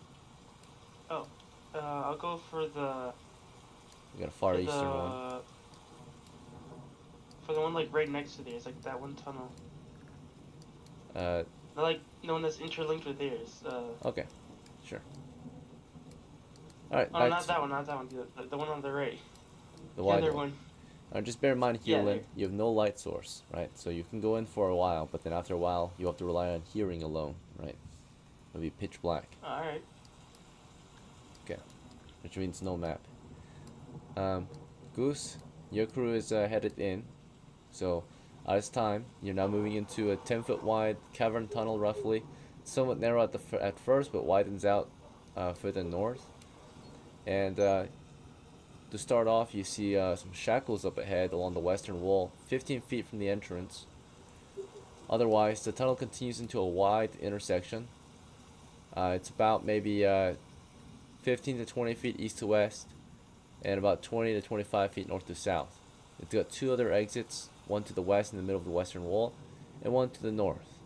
S2: Oh, I'll go for the.
S1: We got a far eastern one.
S2: For the one like right next to theirs, like that one tunnel. Not like the one that's interlinked with theirs.
S1: Okay, sure. All right.
S2: Oh, not that one. The one on the right.
S1: The wide
S2: other
S1: one. Just bear in mind,
S2: Yeah,
S1: Hewlin, you have no light source, right? So you can go in for a while, but then after a while, you have to rely on hearing alone, right? It'll be pitch black.
S2: Alright.
S1: Okay, which means no map. Goose, your crew is headed in, so at this time, you're now moving into a 10-foot wide cavern tunnel, roughly. Somewhat narrow at first, but widens out further north. And to start off, you see some shackles up ahead along the western wall, 15 feet from the entrance. Otherwise, the tunnel continues into a wide intersection. It's about maybe 15 to 20 feet east to west, and about 20 to 25 feet north to south. It's got two other exits, one to the west in the middle of the western wall, and one to the north.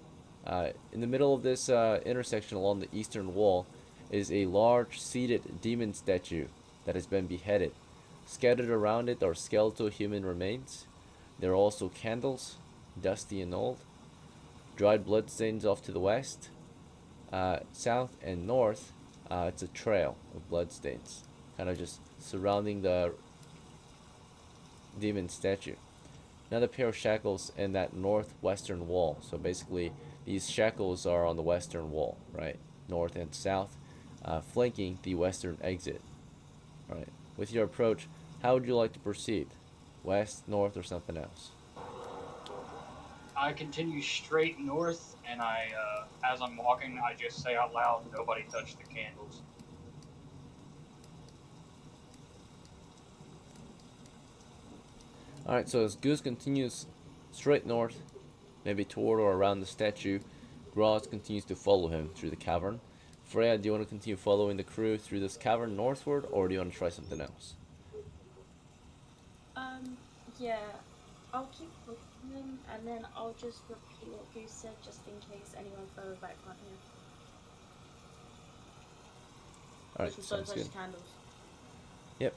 S1: In the middle of this intersection along the eastern wall is a large seated demon statue that has been beheaded. Scattered around it are skeletal human remains. There are also candles, dusty and old, dried bloodstains off to the west. South and north, it's a trail of bloodstains, kind of just surrounding the demon statue. Another pair of shackles in that northwestern wall. So basically, these shackles are on the western wall, right? North and south, flanking the western exit. All right. With your approach, how would you like to proceed? West, north, or something else?
S3: I continue straight north, and as I'm walking, I just say out loud, "Nobody touch the candles."
S1: Alright, so as Goose continues straight north, maybe toward or around the statue, GROZ continues to follow him through the cavern. Freya, do you want to continue following the crew through this cavern northward, or do you want to try something else?
S7: Yeah, I'll keep looking them, and then I'll just repeat what Goose said, just in case anyone further back can't hear.
S1: Alright,
S7: Don't
S1: sounds
S7: touch
S1: good.
S7: candles.
S1: Yep.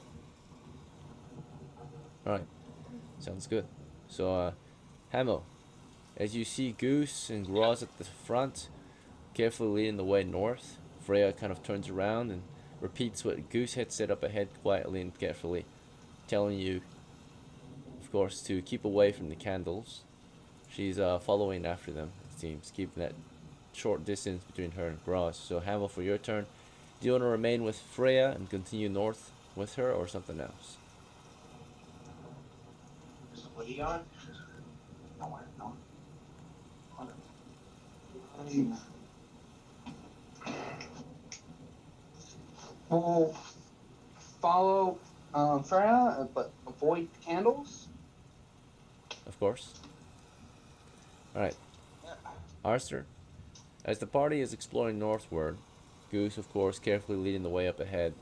S1: Alright, sounds good. So, HAMO, as you see Goose and GROZ at the front, carefully leading the way north, Freya kind of turns around and repeats what Goose had said up ahead quietly and carefully, telling you, of course, to keep away from the candles. She's following after them, it seems, keeping that short distance between her and GROZ. So, HAMO, for your turn, do you want to remain with Freya and continue north with her, or something else?
S9: Is the play on? No, no. We'll follow Freya, but avoid candles.
S1: Of course. Alright. Arthur, as the party is exploring northward, Goose, of course, carefully leading the way up ahead,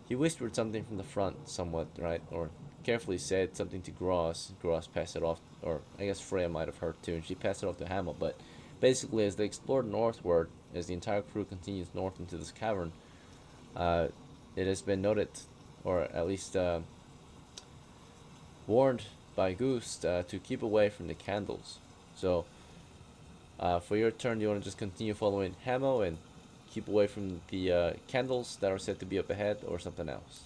S1: he whispered something from the front somewhat, right? Or carefully said something to GROZ. GROZ passed it off, or I guess Freya might have heard too, and she passed it off to HAMO. But basically, as they explored northward, as the entire crew continues north into this cavern, it has been noted, or at least warned by Goose to keep away from the candles. So, for your turn, do you want to just continue following HAMO and keep away from the candles that are said to be up ahead, or something else?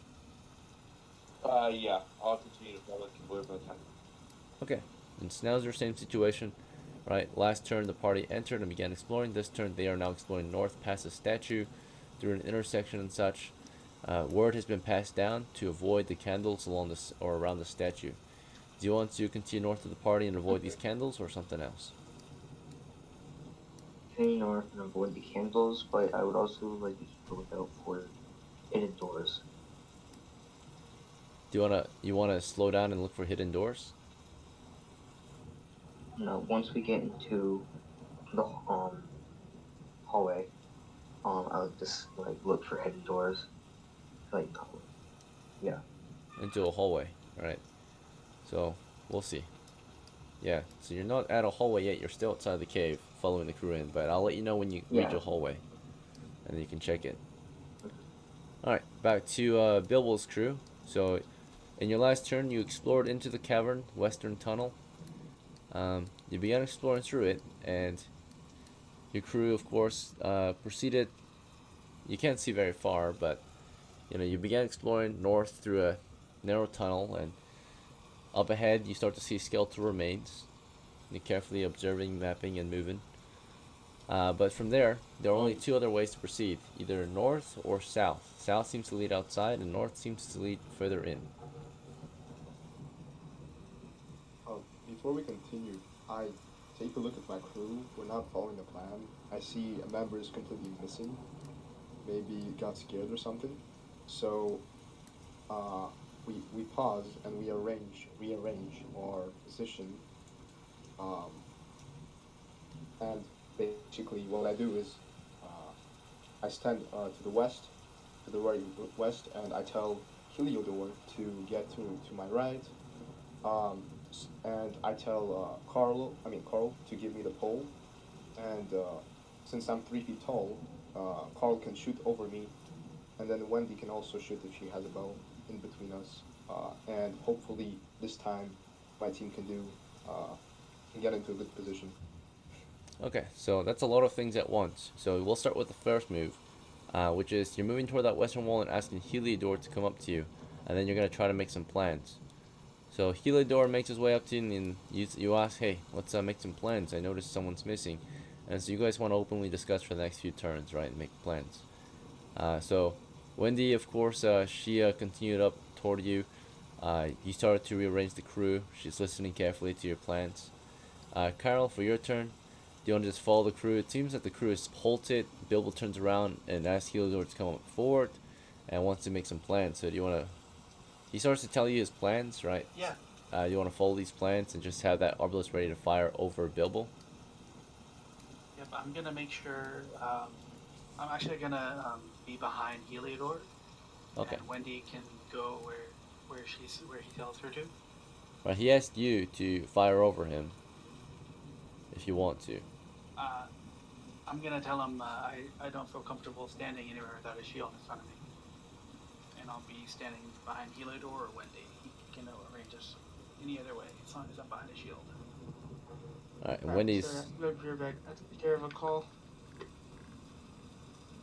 S8: Yeah, I'll continue to follow keep away from the candles.
S1: Okay, and Schnauzer, same situation. Right, last turn the party entered and began exploring. This turn they are now exploring north past the statue, through an intersection and such. Word has been passed down to avoid the candles along this or around the statue. Do you want to continue north of the party and avoid these candles, or something else?
S6: Continue north and avoid the candles, but I would also like to keep a lookout for hidden doors.
S1: Do you wanna slow down and look for hidden doors?
S6: No, once we get into the hallway, I would just like look for hidden doors, like yeah.
S1: Into a hallway, alright. So, we'll see. Yeah, so you're not at a hallway yet, you're still outside the cave, following the crew in, but I'll let you know when you reach a hallway, and then you can check it. Alright, back to Bilbo's crew. So, in your last turn, you explored into the cavern, western tunnel. You began exploring through it, and your crew, of course, proceeded. You can't see very far, but you began exploring north through a narrow tunnel, and up ahead you start to see skeletal remains. You're carefully observing, mapping, and moving. But from there are only two other ways to proceed: either north or south. South seems to lead outside, and north seems to lead further in.
S4: Before we continue, I take a look at my crew. We're not following the plan. I see a member is completely missing. Maybe got scared or something. So we pause and we rearrange our position. And basically what I do is I stand to the west to the right west, and I tell Heliodor to get to my right. And I tell Carl to give me the pole, and since I'm 3 feet tall, Carl can shoot over me, and then Wendy can also shoot if she has a bow in between us, and hopefully this time my team can get into a good position.
S1: Okay, so that's a lot of things at once. So we'll start with the first move, which is you're moving toward that western wall and asking Heliodor to come up to you, and then you're gonna try to make some plans. So Heliodor makes his way up to you, and you ask, hey, let's make some plans. I noticed someone's missing, and so you guys want to openly discuss for the next few turns, right, and make plans. So Wendy, of course, she continued up toward you. You started to rearrange the crew. She's listening carefully to your plans. Carol, for your turn, do you want to just follow the crew? It seems that the crew is halted. Bilbo turns around and asks Heliodor to come up forward and wants to make some plans. So do you want to... He starts to tell you his plans, right?
S5: Yeah.
S1: You want to follow these plans and just have that arbalist ready to fire over Bilbo?
S5: Yep, I'm gonna make sure. I'm actually gonna be behind Heliodor.
S1: Okay.
S5: And Wendy can go where he tells her to.
S1: Right, he asked you to fire over him if you want to.
S5: I'm gonna tell him I don't feel comfortable standing anywhere without a shield in front of me. And I'll be standing behind Heliodor or Wendy. He can arrange us any other way, as long as I'm behind a shield.
S1: Alright, and Wendy's...
S2: Sir, you're back. I took care of a call.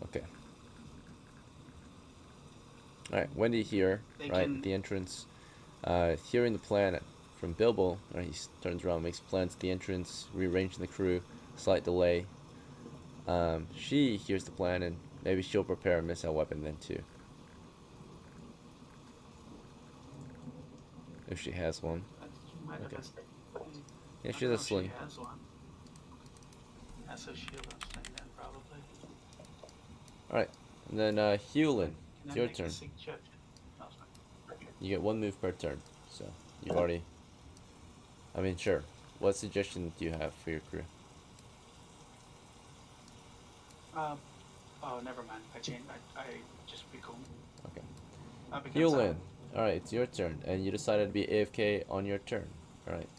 S1: Okay. Alright, Wendy here, right, at the entrance. Hearing the plan from Bilbo, right, he turns around, makes plans at the entrance, rearranging the crew, slight delay. She hears the plan, and maybe she'll prepare a missile weapon then too. If she has one. Okay. Yeah, she has a sling.
S5: She has one. That's a shield I'm sling then, probably.
S1: Alright, and then Hewlin, it's your turn. You get 1 move per turn, so you've already... I mean, sure. What suggestion do you have for your crew?
S5: Oh, never mind. I changed. I just be cool.
S1: Okay. Hewlin, alright, it's your turn, and you decided to be AFK on your turn. Alright.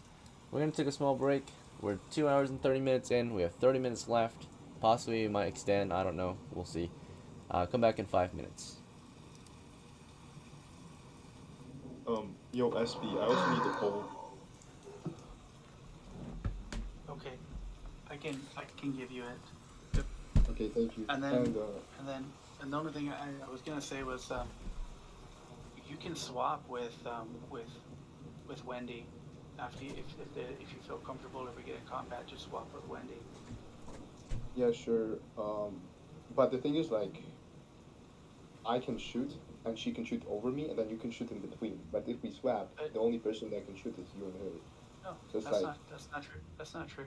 S1: We're gonna take a small break. We're 2 hours and 30 minutes in. We have 30 minutes left. Possibly we might extend. I don't know. We'll see. Come back in 5 minutes.
S4: Yo, SB, I also need the pole.
S5: Okay, I can give you it.
S4: Okay, thank you.
S5: And then the only thing I was gonna say was you can swap with Wendy after if you feel comfortable. If we get in combat, just swap with Wendy.
S4: Yeah, sure. But the thing is, like, I can shoot, and she can shoot over me, and then you can shoot in between. But if we swap, the only person that can shoot is you and her.
S5: No,
S4: so
S5: that's not true. That's not true.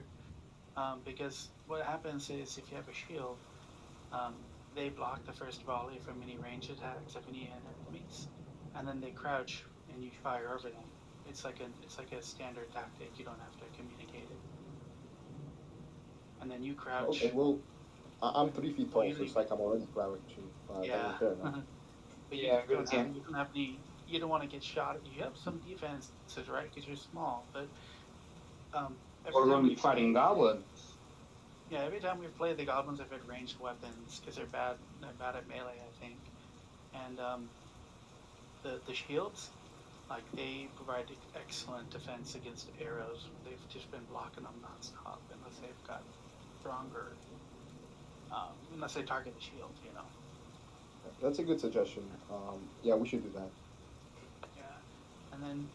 S5: Because what happens is if you have a shield, they block the first volley from any range attacks of any enemies, and then they crouch and you fire over them. It's like a standard tactic. You don't have to communicate it. And then you crouch.
S4: Okay, well, I'm 3 feet tall, so it's like I'm already crouching.
S5: Yeah. But
S3: Yeah,
S5: you don't have any. You don't want to get shot. You have some defenses, right? Because you're small, but
S3: we're going to be fighting goblins.
S5: Yeah, every time we've played the goblins, have had ranged weapons because they're bad at melee, I think. And the shields, like they provide excellent defense against arrows. They've just been blocking them nonstop unless they've got stronger. Unless they target the shield, you know.
S4: That's a good suggestion. Yeah, we should do that.
S5: Yeah, and then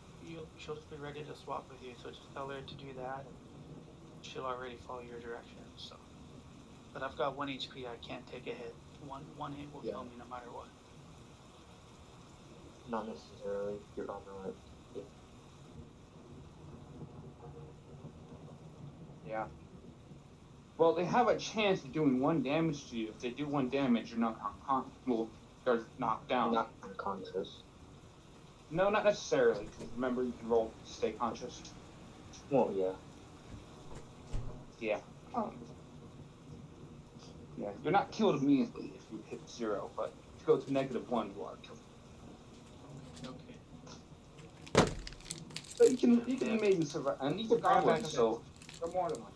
S5: she'll just be ready to swap with you. So just tell her to do that, and she'll already follow your directions. So, but I've got 1 HP. I can't take a hit. One hit will kill me no matter what.
S6: Not necessarily. You're on the right.
S3: Yeah. Well, they have a chance of doing 1 damage to you. If they do 1 damage, you're not they're knocked down.
S6: Not unconscious.
S3: No, not necessarily. Because remember, you can roll to stay conscious.
S6: Well, yeah.
S3: Yeah. Yeah. You're not killed immediately if you hit 0, but
S8: go to -1 block.
S5: Okay.
S8: So you can maybe survive, and these are goblins, so they're more than like.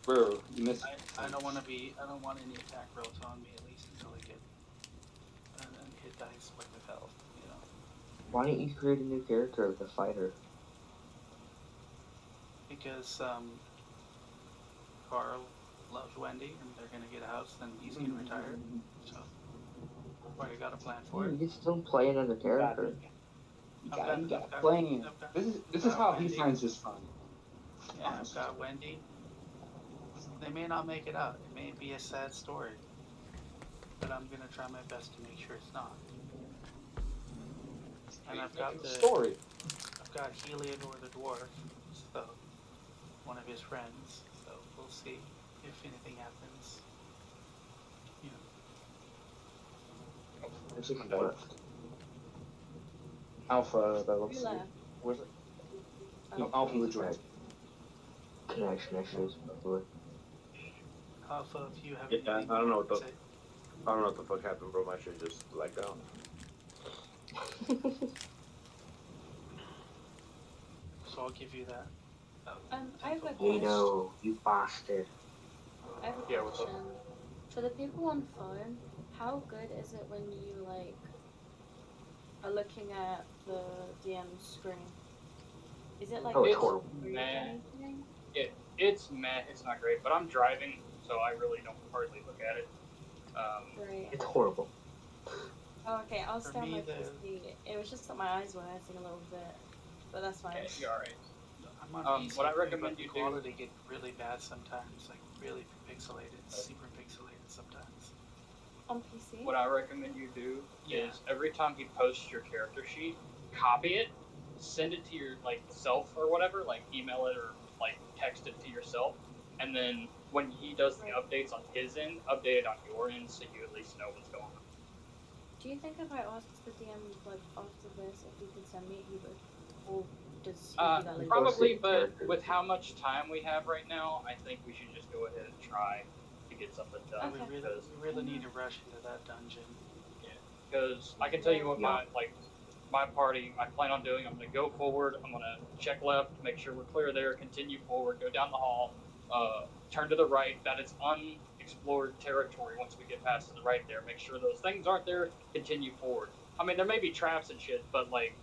S8: Bro, you missed.
S5: I don't want any attack rolls on me at least until I get and hit dice with health. You know.
S6: Why don't you create a new character with a fighter?
S5: Because Carl loves Wendy and they're gonna get a house, then he's gonna retire. So I got a plan for it.
S6: You can still play another character.
S8: You got playing. This is how he finds his fun.
S5: Yeah, I've got Wendy. They may not make it out. It may be a sad story, but I'm gonna try my best to make sure it's not. And I've got the
S8: story.
S5: I've got Heliodor the dwarf, so one of his friends. So we'll see if anything happens. You know.
S8: There's a left. Alpha, that looks.
S7: Who left?
S8: Where's it? No, Alpha the Dread.
S6: Connection issues, probably.
S5: Alpha, if you have
S10: Yeah,
S5: anything
S10: I don't know
S5: you
S10: what
S5: want
S10: the-
S5: to say.
S10: I don't know what the fuck happened, bro. My shit just lagged out.
S5: So I'll give you that.
S7: I have a
S6: You
S7: question.
S6: know, you bastard.
S7: I have a
S3: Yeah, what's up?
S7: question. For the people on phone, how good is it when you like are looking at the DM screen? Is it like
S6: Oh, it's
S3: It's
S6: horrible.
S7: read
S3: meh.
S7: anything?
S3: It's meh. It's not great, but I'm driving, so I really don't hardly look at it.
S7: Right.
S6: It's horrible.
S7: Oh, okay. I'll
S5: For
S7: stay on
S5: me,
S7: my
S5: the-
S7: PC. It was just that my eyes were hurting a little bit, but that's fine.
S3: yeah, you're alright.
S5: I'm on PC,
S3: what I
S5: but
S3: recommend
S5: the
S3: you do-
S5: quality get really bad sometimes, like really pixelated, super pixelated sometimes.
S7: On PC.
S3: What I recommend you do
S5: Yeah.
S3: is every time he posts your character sheet, copy it, send it to your like self or whatever, like email it or like text it to yourself, and then when he does the updates on his end, update it on your end so you at least know what's going on.
S7: Do you think if I asked the DM like after this if he could send me, he would, or does he do that later?
S3: Probably, but with how much time we have right now, I think we should just go ahead and try to get something done.
S7: Okay.
S5: We really need to rush into that dungeon.
S3: Because I can tell you what my party, I plan on doing. I'm going to go forward. I'm going to check left, make sure we're clear there, continue forward, go down the hall, turn to the right. That is unexplored territory once we get past to the right there. Make sure those things aren't there, continue forward. I mean, there may be traps and shit, but, like,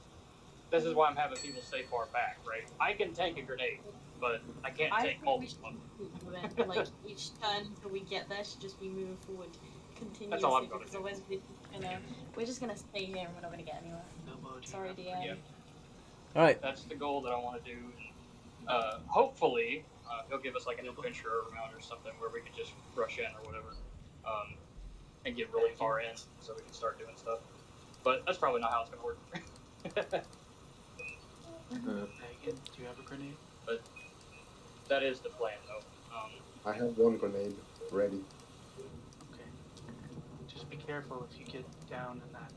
S3: this is why I'm having people stay far back, right? I can tank a grenade, but I can't
S7: I
S3: take
S7: think we
S3: multiple.
S7: should move it. Like each turn until we get there should just be moving forward continuously.
S3: That's all I'm gonna
S7: because
S3: do.
S7: otherwise we're just gonna stay here and we're not gonna get anywhere. Sorry, DM.
S3: Yeah.
S1: All right.
S3: That's the goal that I want to do. Hopefully, he'll give us like an adventure round or something where we can just rush in or whatever, and get really far in so we can start doing stuff. But that's probably not how it's gonna work.
S5: Megan, do you have a grenade?
S3: But that is the plan, though.
S4: I have one grenade ready.
S5: Okay. Just be careful if you get down in that.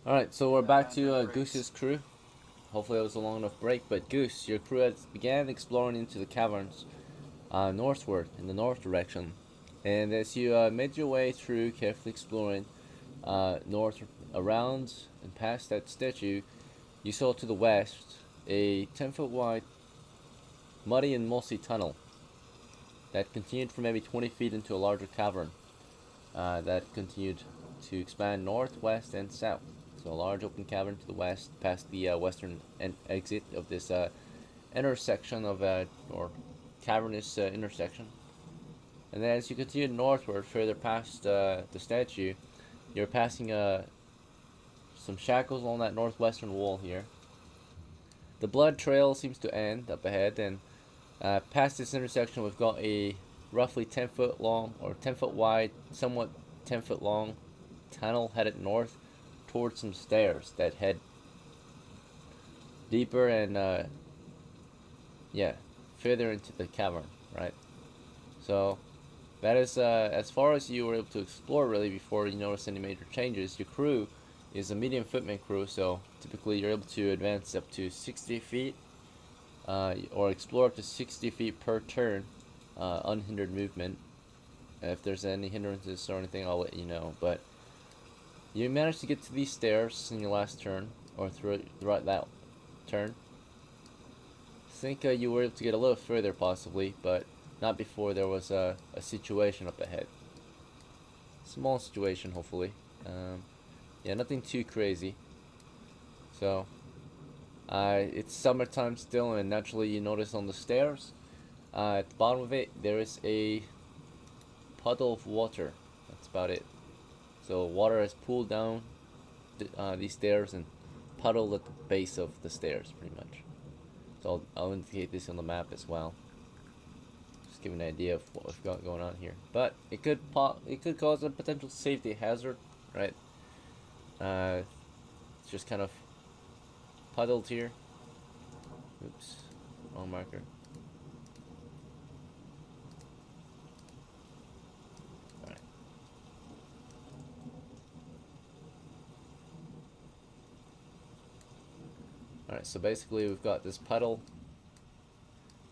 S1: All right. So we're back to
S5: Breaks.
S1: Goose's crew. Hopefully it was a long enough break. But Goose, your crew has began exploring into the caverns northward in the north direction, and as you made your way through, carefully exploring north around and past that statue, you saw to the west a 10-foot wide, muddy and mossy tunnel that continued for maybe 20 feet into a larger cavern that continued to expand north, west, and south. So a large open cavern to the west, past the western exit of this intersection of or cavernous intersection. And then as you continue northward, further past the statue, you're passing some shackles on that northwestern wall here. The blood trail seems to end up ahead, and past this intersection, we've got a roughly 10-foot long or 10-foot wide, somewhat 10-foot long tunnel headed north towards some stairs that head deeper and further into the cavern, right? So that is as far as you were able to explore really before you notice any major changes. Your crew is a medium footman crew, so typically you're able to advance up to 60 feet or explore up to 60 feet per turn, unhindered movement. If there's any hindrances or anything, I'll let you know. But you managed to get to these stairs in your last turn, or throughout that turn. I think you were able to get a little further possibly, but not before there was a situation up ahead. Small situation, hopefully. Yeah, nothing too crazy. So, it's summertime still, and naturally you notice on the stairs, at the bottom of it, there is a puddle of water. That's about it. So water has pooled down these stairs and puddled at the base of the stairs, pretty much. So I'll indicate this on the map as well. Just give an idea of what we've got going on here. But it could cause a potential safety hazard, right? It's just kind of puddled here. Oops, wrong marker. Alright, so basically we've got this puddle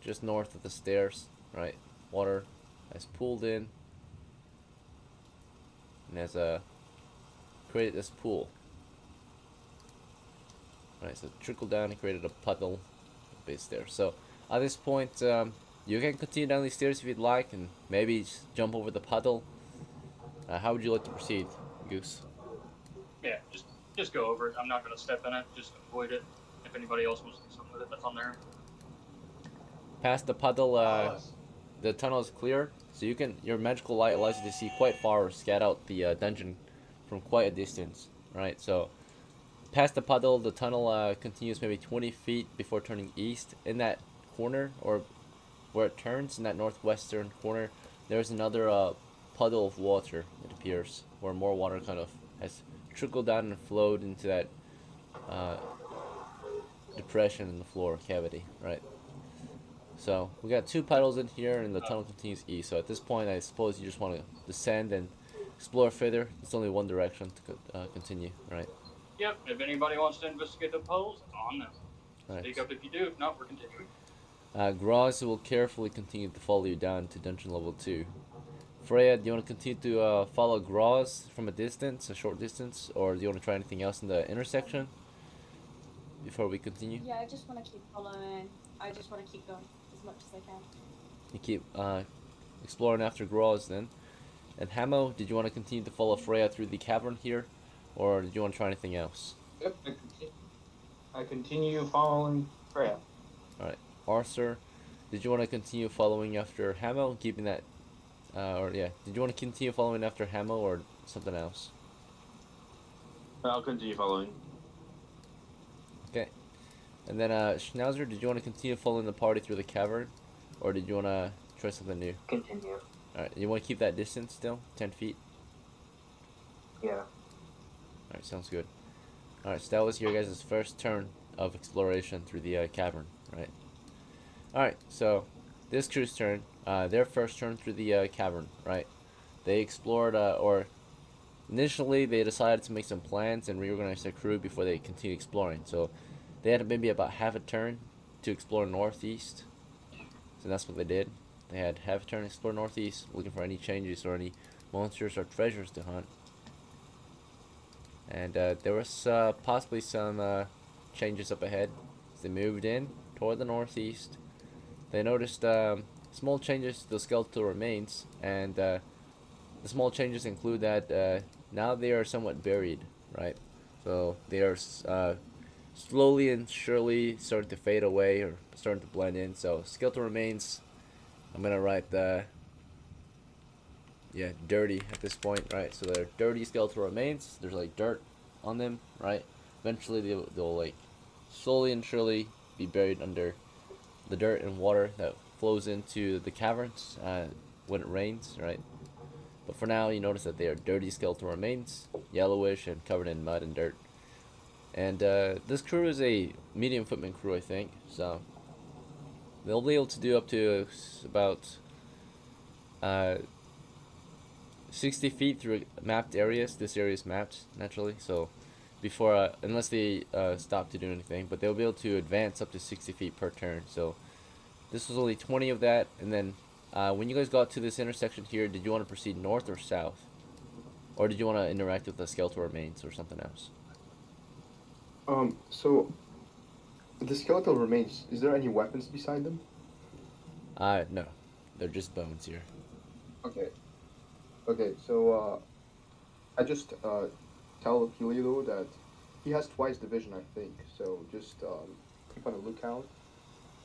S1: just north of the stairs, right? Water has pooled in and has created this pool. Right, so it trickled down and created a puddle base there. So at this point, you can continue down these stairs if you'd like, and maybe just jump over the puddle. How would you like to proceed, Goose?
S3: Yeah, just go over it. I'm not gonna step in it. Just avoid it. If anybody else wants to do something with it, that's on there.
S1: Past the puddle, the tunnel is clear, so your magical light allows you to see quite far or scout out the dungeon from quite a distance, right? So past the puddle, the tunnel continues maybe 20 feet before turning east. In that corner, or where it turns, in that northwestern corner, there's another puddle of water, it appears, where more water kind of has trickled down and flowed into that depression in the floor cavity, right? So we got two puddles in here, and the tunnel continues east. So at this point, I suppose you just want to descend and explore further. It's only one direction to continue, right?
S3: Yep. If anybody wants to investigate the puddles, it's on them.
S1: Right.
S3: Speak up if you do. If not, we're continuing.
S1: GROZ will carefully continue to follow you down to dungeon level 2. Freya, do you want to continue to follow GROZ from a distance, a short distance, or do you want to try anything else in the intersection before we continue?
S7: Yeah, I just want to keep following. I just want to keep going as much as I can.
S1: You keep exploring after GROZ then. And HAMO, did you want to continue to follow Freya through the cavern here, or did you want to try anything else?
S6: Yep, I continue following Freya.
S1: Alright. Arthur, did you want to continue following after HAMO, keeping that, did you want to continue following after HAMO or something else?
S8: I'll continue following.
S1: Okay. And then, Schnauzer, did you want to continue following the party through the cavern, or did you want to try something new?
S6: Continue.
S1: Alright, you want to keep that distance still? 10 feet?
S6: Yeah.
S1: Alright, sounds good. Alright, so that was your guys' first turn of exploration through the cavern, right? Alright, so this crew's turn, their first turn through the cavern, right? They explored, or initially they decided to make some plans and reorganize their crew before they continue exploring. So they had maybe about half a turn to explore northeast. So that's what they did. They had half a turn to explore northeast, looking for any changes or any monsters or treasures to hunt. And there was possibly some changes up ahead. As they moved in toward the northeast, they noticed small changes to the skeletal remains, and the small changes include that now they are somewhat buried, right? So they are slowly and surely starting to fade away or starting to blend in. So skeletal remains, I'm gonna write dirty at this point, right? So they're dirty skeletal remains. There's like dirt on them, right? Eventually they'll like slowly and surely be buried under the dirt and water that flows into the caverns when it rains, right? But for now, you notice that they are dirty skeletal remains, yellowish and covered in mud and dirt. And this crew is a medium footman crew, I think. So they'll be able to do up to about 60 feet through mapped areas. This area is mapped naturally, so before unless they stop to do anything, but they'll be able to advance up to 60 feet per turn. So this was only 20 of that, and then when you guys got to this intersection here, did you want to proceed north or south? Or did you want to interact with the skeletal remains or something else?
S4: So the skeletal remains, is there any weapons beside them?
S1: No. They're just bones here.
S4: Okay. Okay, so I just tell Helio that he has twice the vision, I think. So just keep on the lookout,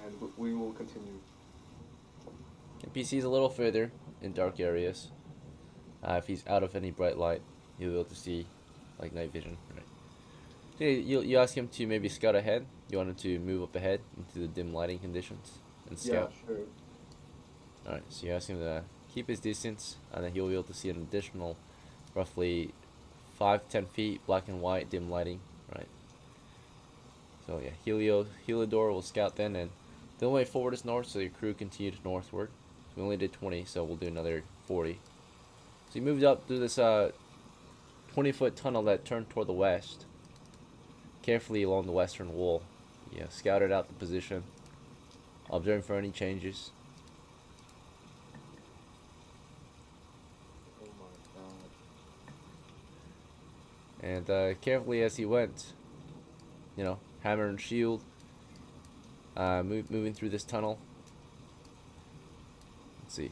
S4: and we will continue.
S1: NPC's a little further in dark areas. If he's out of any bright light, you'll be able to see, like, night vision. Right. So you ask him to maybe scout ahead. You want him to move up ahead into the dim lighting conditions and scout.
S4: Yeah, sure.
S1: Alright, so you ask him to keep his distance, and then he'll be able to see an additional roughly 5 to 10 feet, black and white, dim lighting. Right. So yeah, Heliodor will scout then, and the only way forward is north, so your crew continued northward. So we only did 20, so we'll do another 40. So you moved up through this 20-foot tunnel that turned toward the west, carefully along the western wall. Yeah, scouted out the position, observing for any changes.
S4: Oh my god.
S1: And carefully as he went, you know, hammer and shield, moving through this tunnel. Let's see.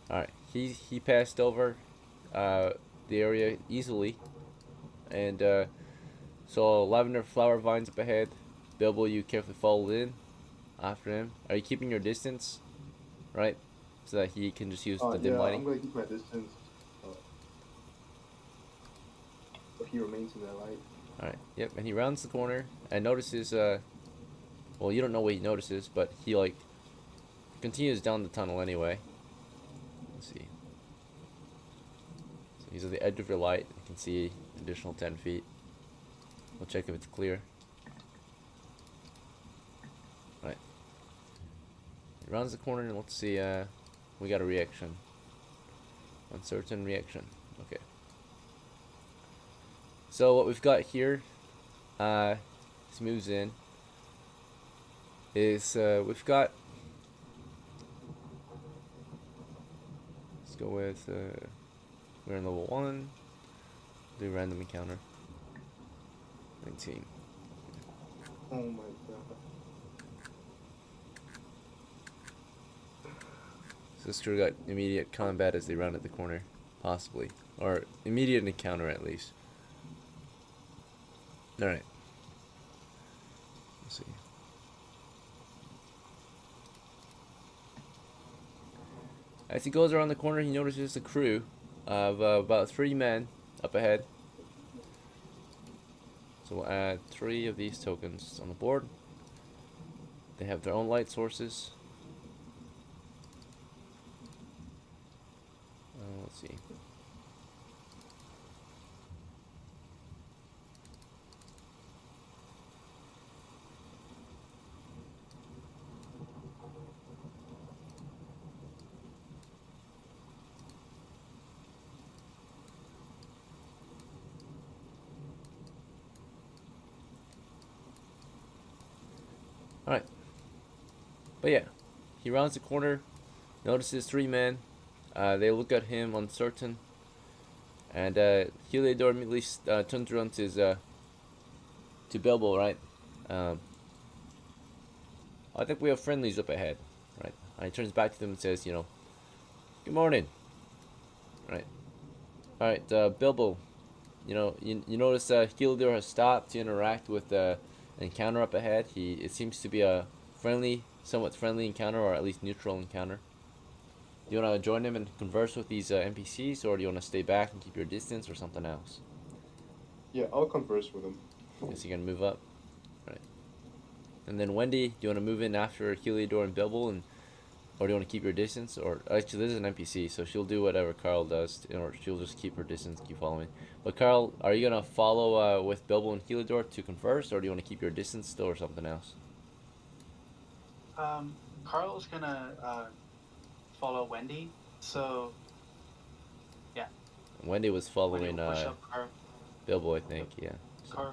S1: Alright, he passed over the area easily, and saw lavender flower vines up ahead. Bilbo, you carefully followed in after him. Are you keeping your distance, right, so that he can just use the dim lighting?
S4: I'm going to keep my distance. But he remains in that light.
S1: Alright, yep, and he rounds the corner and notices, well, you don't know what he notices, but he, like, continues down the tunnel anyway. Let's see. So he's at the edge of your light. You can see additional 10 feet. We'll check if it's clear. Right. He rounds the corner and let's see, we got a reaction. Uncertain reaction. Okay. So what we've got here, this moves in, is we've got, let's go with, we're in level 1, do random encounter, 19.
S4: Oh my god.
S1: So this crew got immediate combat as they rounded the corner, possibly, or immediate encounter at least. Alright. Let's see. As he goes around the corner, he notices a crew of about 3 men up ahead. So we'll add 3 of these tokens on the board. They have their own light sources. Let's see. Alright. But yeah, he rounds the corner, notices 3 men. They look at him uncertain. And Heliodor immediately turns around to Bilbo, right? I think we have friendlies up ahead, right? And he turns back to them and says, you know, good morning. Right. Alright, Bilbo, you know, you notice Heliodor has stopped to interact with the encounter up ahead. It seems to be a friendly, somewhat friendly encounter, or at least neutral encounter. Do you want to join him and converse with these NPCs, or do you want to stay back and keep your distance, or something else?
S4: Yeah, I'll converse with him.
S1: Guess you're gonna move up, right? And then Wendy, do you want to move in after Heliodor and Bilbo, or do you want to keep your distance? Or actually, this is an NPC, so she'll do whatever Carl does, or she'll just keep her distance, keep following. But Carl, are you gonna follow with Bilbo and Heliodor to converse, or do you want to keep your distance still, or something else?
S5: Carl's gonna follow Wendy, so yeah.
S1: Wendy was following
S5: Wendy will push up
S1: Bilbo, I think, yeah. So.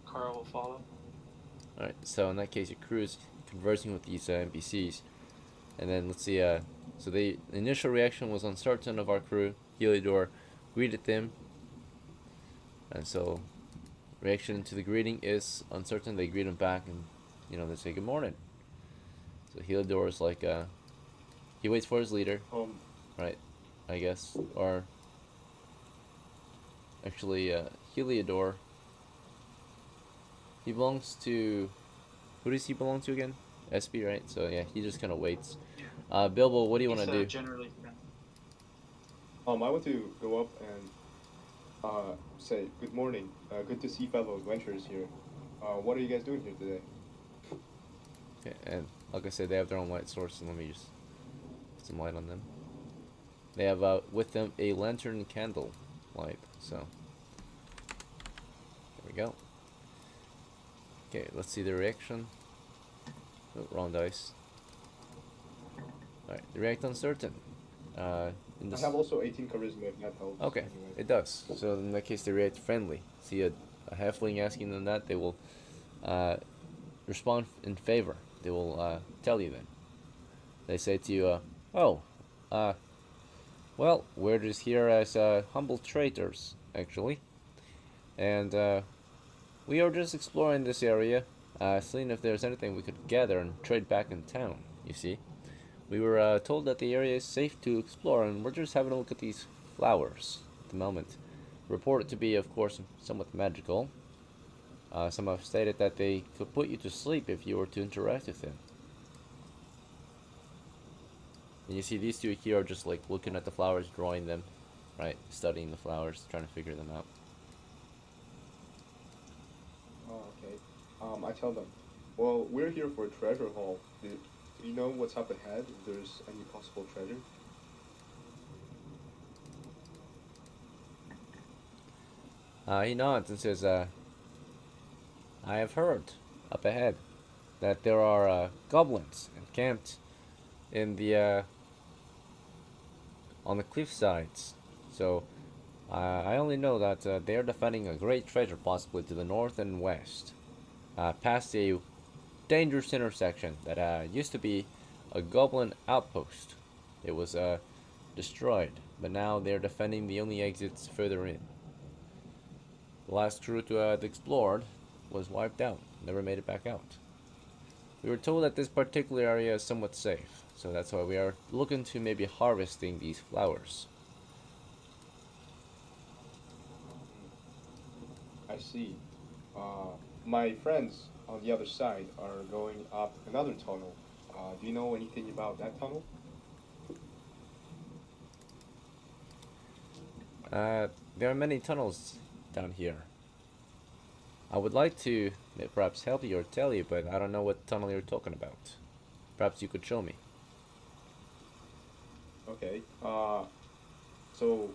S5: Carl will follow.
S1: Alright, so in that case, your crew is conversing with these NPCs. And then let's see. So the initial reaction was uncertain of our crew. Heliodor greeted them, and so reaction to the greeting is uncertain. They greet him back, and they say good morning. So Heliodor is like he waits for his leader, right? I guess, or actually Heliodor. He belongs to, who does he belong to again? SB, right? So yeah, he just kind of waits. Bilbo, what do you want to do?
S5: Generally,
S4: I want to go up and say good morning. Good to see fellow adventurers here. What are you guys doing here today?
S1: Okay, and like I said, they have their own light source, and let me just put some light on them. They have with them a lantern candle light. So there we go. Okay, let's see the reaction. Oh, wrong dice. Alright, they react uncertain.
S4: I have also 18 charisma if that helps.
S1: Okay,
S4: anyway.
S1: it does. So in that case, they react friendly. See a halfling asking them that, they will respond in favor. They will tell you then. They say to you, well, we're just here as humble traders, actually. And we are just exploring this area, seeing if there's anything we could gather and trade back in town, you see. We were told that the area is safe to explore, and we're just having a look at these flowers at the moment. Reported to be, of course, somewhat magical. Some have stated that they could put you to sleep if you were to interact with them. And you see these two here are just like looking at the flowers, drawing them, right? Studying the flowers, trying to figure them out.
S4: Oh, okay. I tell them, well, we're here for a treasure haul. Do you know what's up ahead? If there's any possible treasure?
S1: He nods and says, I have heard up ahead that there are goblins encamped in the on the cliff sides. So I only know that they are defending a great treasure, possibly to the north and west, past a dangerous intersection that used to be a goblin outpost. It was destroyed, but now they're defending the only exits further in. The last crew to have explored was wiped out, never made it back out. We were told that this particular area is somewhat safe, so that's why we are looking to maybe harvesting these flowers.
S4: I see. My friends on the other side are going up another tunnel. Do you know anything about that tunnel?
S1: There are many tunnels down here. I would like to perhaps help you or tell you, but I don't know what tunnel you're talking about. Perhaps you could show me.
S4: Okay. So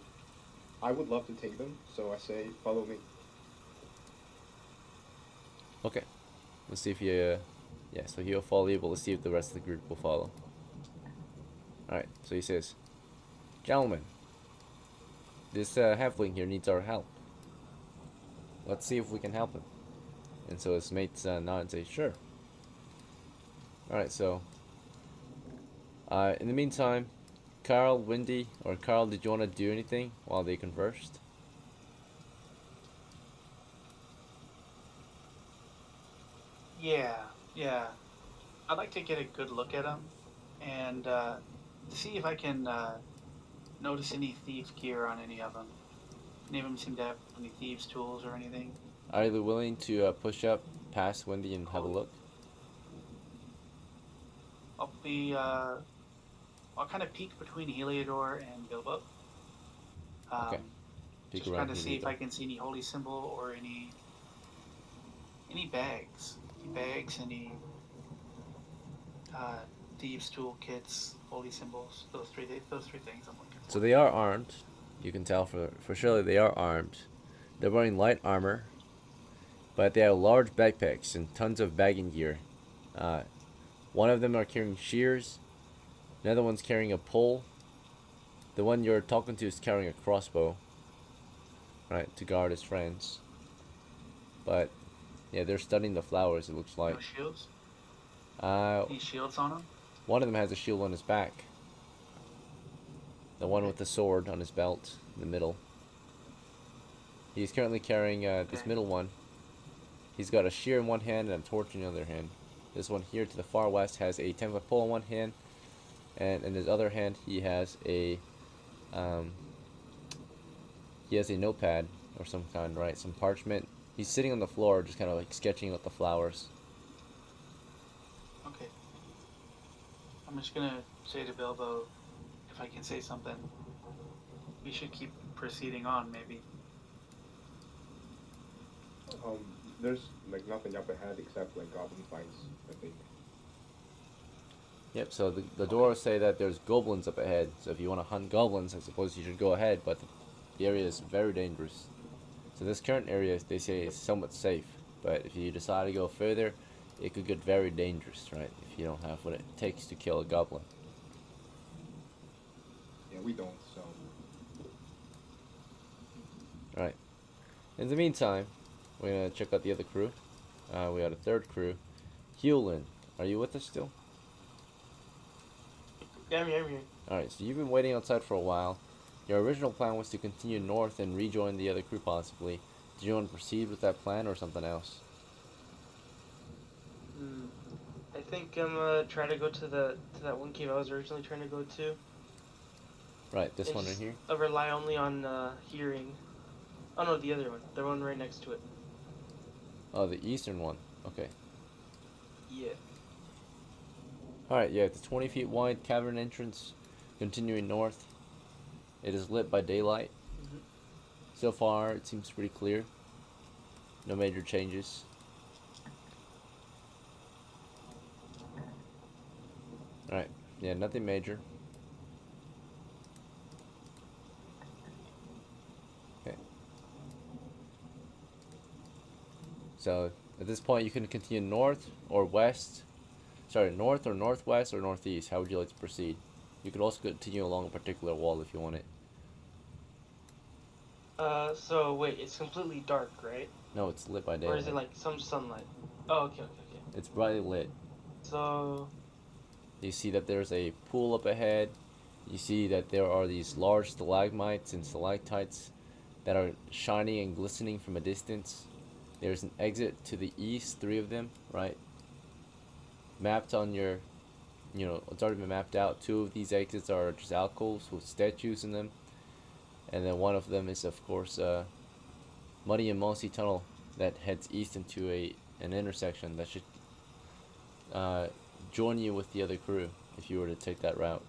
S4: I would love to take them, so I say follow me.
S1: Okay. Let's see if you... yeah, so he'll follow you, but let's see if the rest of the group will follow. Alright, so he says, gentlemen, this halfling here needs our help. Let's see if we can help him. And so his mates nod and say, sure. Alright, so in the meantime, Carl, Wendy, or Carl, did you want to do anything while they conversed?
S5: Yeah. I'd like to get a good look at them and see if I can notice any thieves' gear on any of them. Any of them seem to have any thieves' tools or anything.
S1: Are you willing to push up past Wendy and have a look?
S5: I'll kind of peek between Heliodor and Bilbo.
S1: Okay. Peek
S5: Just
S1: around
S5: trying to see if
S1: Heliodor.
S5: I can see any holy symbol or any bags. Any thieves' toolkits, holy symbols. Those three things I'm looking for.
S1: So they are armed. You can tell for surely they are armed. They're wearing light armor, but they have large backpacks and tons of bagging gear. One of them are carrying shears. Another one's carrying a pole. The one you're talking to is carrying a crossbow, right, to guard his friends. But yeah, they're studying the flowers. It looks like.
S5: No shields?
S1: Uh,
S5: Any shields on them?
S1: One of them has a shield on his back. The one with the sword on his belt in the middle. He's currently carrying this middle one. He's got a shear in one hand and a torch in the other hand. This one here to the far west has a 10-foot pole in one hand, and in his other hand he has a notepad or some kind, right? Some parchment. He's sitting on the floor, just kind of like sketching out the flowers.
S5: Okay. I'm just gonna say to Bilbo, if I can say something, we should keep proceeding on, maybe.
S4: There's like nothing up ahead except like goblin fights, I think.
S1: Yep, so the dwarves say that there's goblins up ahead, so if you want to hunt goblins, I suppose you should go ahead, but the area is very dangerous. So this current area, they say, is somewhat safe, but if you decide to go further, it could get very dangerous, right, if you don't have what it takes to kill a goblin.
S4: Yeah, we don't, so...
S1: Right. In the meantime, we're going to check out the other crew. We got a third crew. Hewlin, are you with us still?
S2: Yeah, I'm here.
S1: Alright, so you've been waiting outside for a while. Your original plan was to continue north and rejoin the other crew possibly. Do you want to proceed with that plan or something else?
S2: I think I'm gonna try to go to that one cave I was originally trying to go to.
S1: Right, this
S2: and
S1: one right here?
S2: Rely only on hearing. Oh no, the other one. The one right next to it.
S1: Oh, the eastern one. Okay.
S2: Yeah.
S1: Alright, yeah, it's a 20 feet wide cavern entrance, continuing north. It is lit by daylight. So far, it seems pretty clear. No major changes. Alright, yeah, nothing major. Okay. So, at this point, you can continue north or west. Sorry, north or northwest or northeast. How would you like to proceed? You could also continue along a particular wall if you want it.
S2: So wait, it's completely dark, right?
S1: No, it's lit by daylight.
S2: Or is it like some sunlight? Oh, okay.
S1: It's brightly lit.
S2: So...
S1: You see that there's a pool up ahead. You see that there are these large stalagmites and stalactites that are shining and glistening from a distance. There's an exit to the east, 3 of them, right? Mapped on your, it's already been mapped out. 2 of these exits are just alcoves with statues in them. And then one of them is, of course, muddy and mossy tunnel that heads east into an intersection that should join you with the other crew if you were to take that route.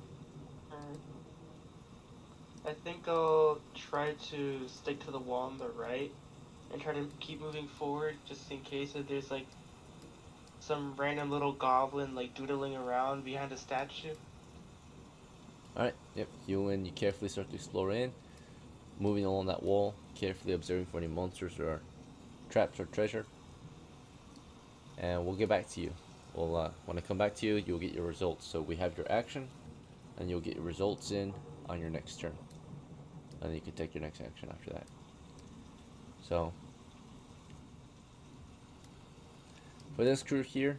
S2: I think I'll try to stick to the wall on the right and try to keep moving forward just in case if there's like some random little goblin like doodling around behind a statue.
S1: Alright, yep, you carefully start to explore in, moving along that wall, carefully observing for any monsters or traps or treasure. And we'll get back to you. When I come back to you, you'll get your results. So we have your action, and you'll get your results in on your next turn. And then you can take your next action after that. So, for this crew here,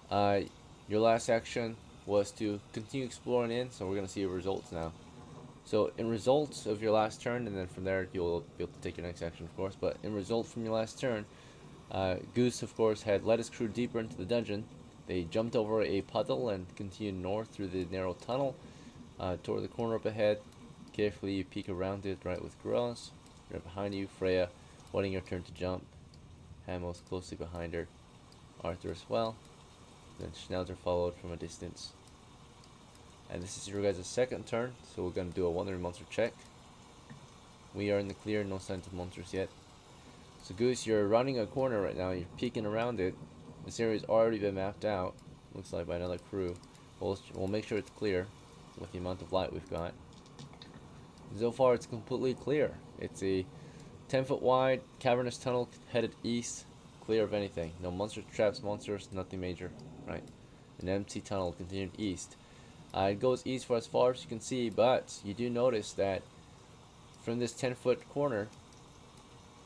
S1: your last action was to continue exploring in, so we're going to see your results now. So, in results of your last turn, and then from there you'll be able to take your next action, of course, but in result from your last turn, Goose, of course, had led his crew deeper into the dungeon. They jumped over a puddle and continued north through the narrow tunnel toward the corner up ahead. Carefully you peek around it, right, with GROZ. Right behind you, Freya, waiting your turn to jump. HAMO's closely behind her. Arthur as well. Then SCHNAUZER followed from a distance. And this is your guys' second turn, so we're going to do a wandering monster check. We are in the clear, no signs of monsters yet. So Goose, you're running a corner right now, you're peeking around it. This area's already been mapped out, looks like by another crew. We'll make sure it's clear with the amount of light we've got. So far it's completely clear. It's a 10-foot wide cavernous tunnel headed east, clear of anything. No monster traps, monsters, nothing major, right? An empty tunnel continuing east. It goes east for as far as you can see, but you do notice that from this 10-foot corner,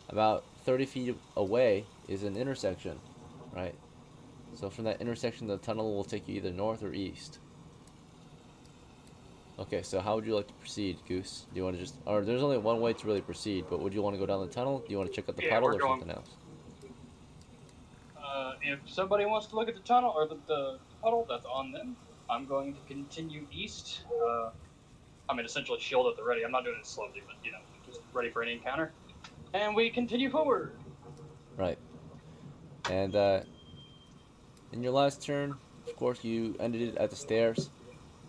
S1: about 30 feet away is an intersection, right? So from that intersection, the tunnel will take you either north or east. Okay, so how would you like to proceed, Goose? Do you want to just... Or there's only one way to really proceed, but would you want to go down the tunnel? Do you want to check out the
S3: Yeah,
S1: puddle
S3: we're
S1: or
S3: going.
S1: something else?
S3: If somebody wants to look at the tunnel or the puddle, that's on them. I'm going to continue east. I mean, essentially shield at the ready. I'm not doing it slowly, but, you know, just ready for any encounter. And we continue forward.
S1: Right. And in your last turn, of course, you ended it at the stairs.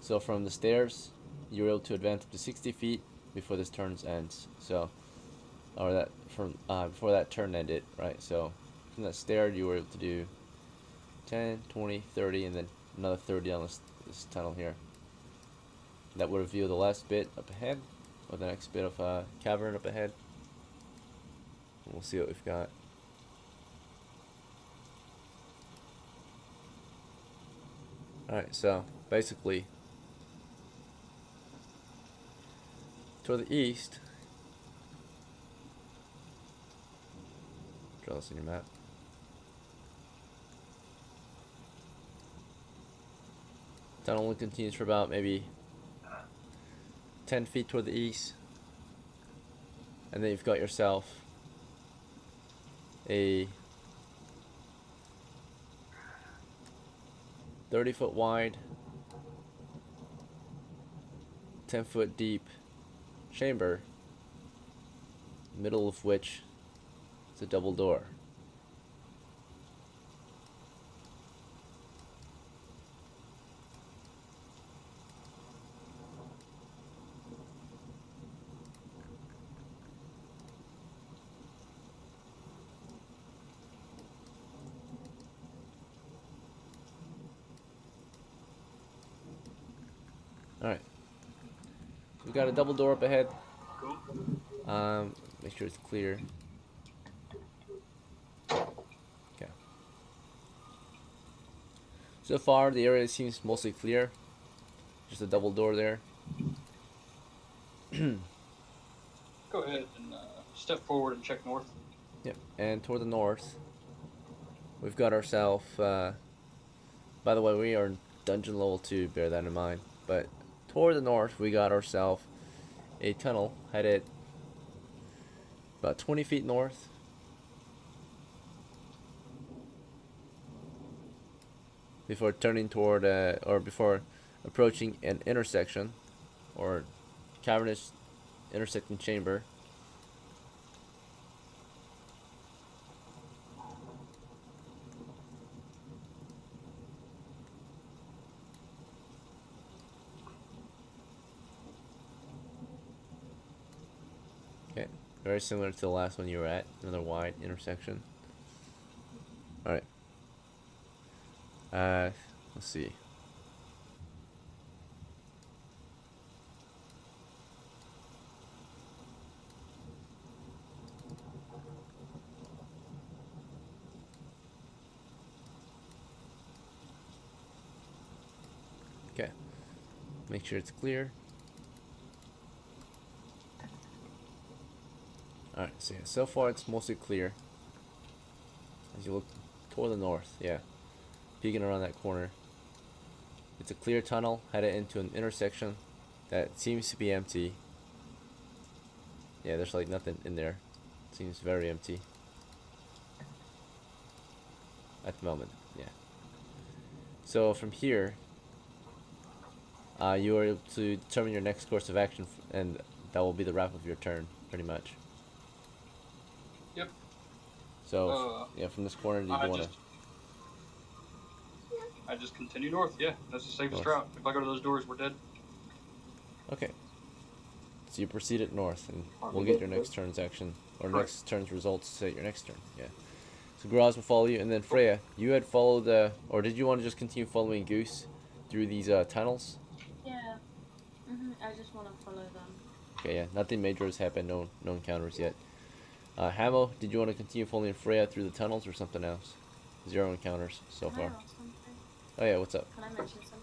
S1: So from the stairs, you were able to advance up to 60 feet before this turn ends. So, or that from before that turn ended, right? So from that stair, you were able to do 10, 20, 30, and then another 30 on this tunnel here. That will reveal the last bit up ahead, or the next bit of cavern up ahead. And we'll see what we've got. Alright, so basically, to the east, draw this in your map. Tunnel only continues for about maybe 10 feet toward the east, and then you've got yourself a 30-foot wide, 10-foot deep chamber, middle of which is a double door. Alright. We've got a double door up ahead. Make sure it's clear. Okay. So far, the area seems mostly clear. Just a double door there.
S3: Go ahead and step forward and check north.
S1: Yep. And toward the north, we've got ourselves. By the way, we are in dungeon level 2. Bear that in mind. But toward the north, we got ourselves a tunnel headed about 20 feet north. Before turning toward, or before approaching an intersection, or cavernous intersecting chamber. Okay, very similar to the last one you were at, another wide intersection. Alright. Let's see. Okay. Make sure it's clear. Alright, so yeah, so far it's mostly clear. As you look toward the north, yeah. Peeking around that corner. It's a clear tunnel headed into an intersection that seems to be empty. Yeah, there's like nothing in there. Seems very empty. At the moment, yeah. So from here, you are able to determine your next course of action, and that will be the wrap of your turn, pretty much.
S3: Yep.
S1: So, yeah, from this corner, do you want to...
S3: I just continue north, yeah. That's the safest
S1: North.
S3: route. If I go to those doors, we're dead.
S1: Okay. So you proceeded north, and we'll get your next turn's action, or next turn's results at your next turn, yeah. So GROZ will follow you, and then Freya, you had followed, or did you want to just continue following Goose through these tunnels?
S7: Yeah. I just want to follow them.
S1: Okay, yeah, nothing major has happened, no encounters yet. HAMO, did you want to continue following Freya through the tunnels or something else? 0 encounters so far. Oh yeah, what's up?
S7: Can I mention something?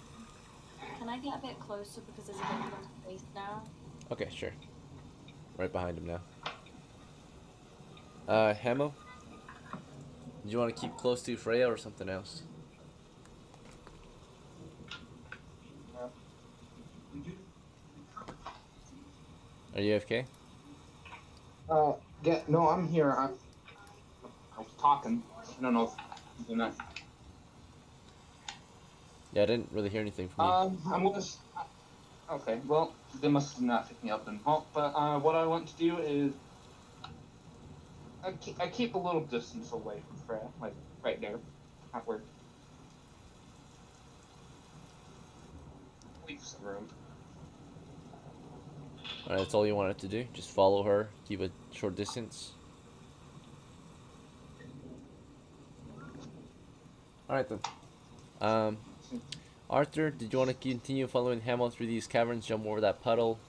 S7: Can I get a bit closer because there's a bit more space now?
S1: Okay, sure. Right behind him now. HAMO, did you want to keep close to Freya or something else? Are you AFK?
S9: Yeah, no, I'm here. I was talking. I don't know if you're doing that.
S1: Yeah, I didn't really hear anything from you.
S9: I'm gonna. Okay, well, they must not pick me up then. Well, but what I want to do is I keep a little distance away from Freya, like right there, at where leave some room.
S1: Alright, that's all you wanted to do? Just follow her, keep a short distance? Alright then. Arthur, did you want to continue following HAMO through these caverns, jump over that puddle?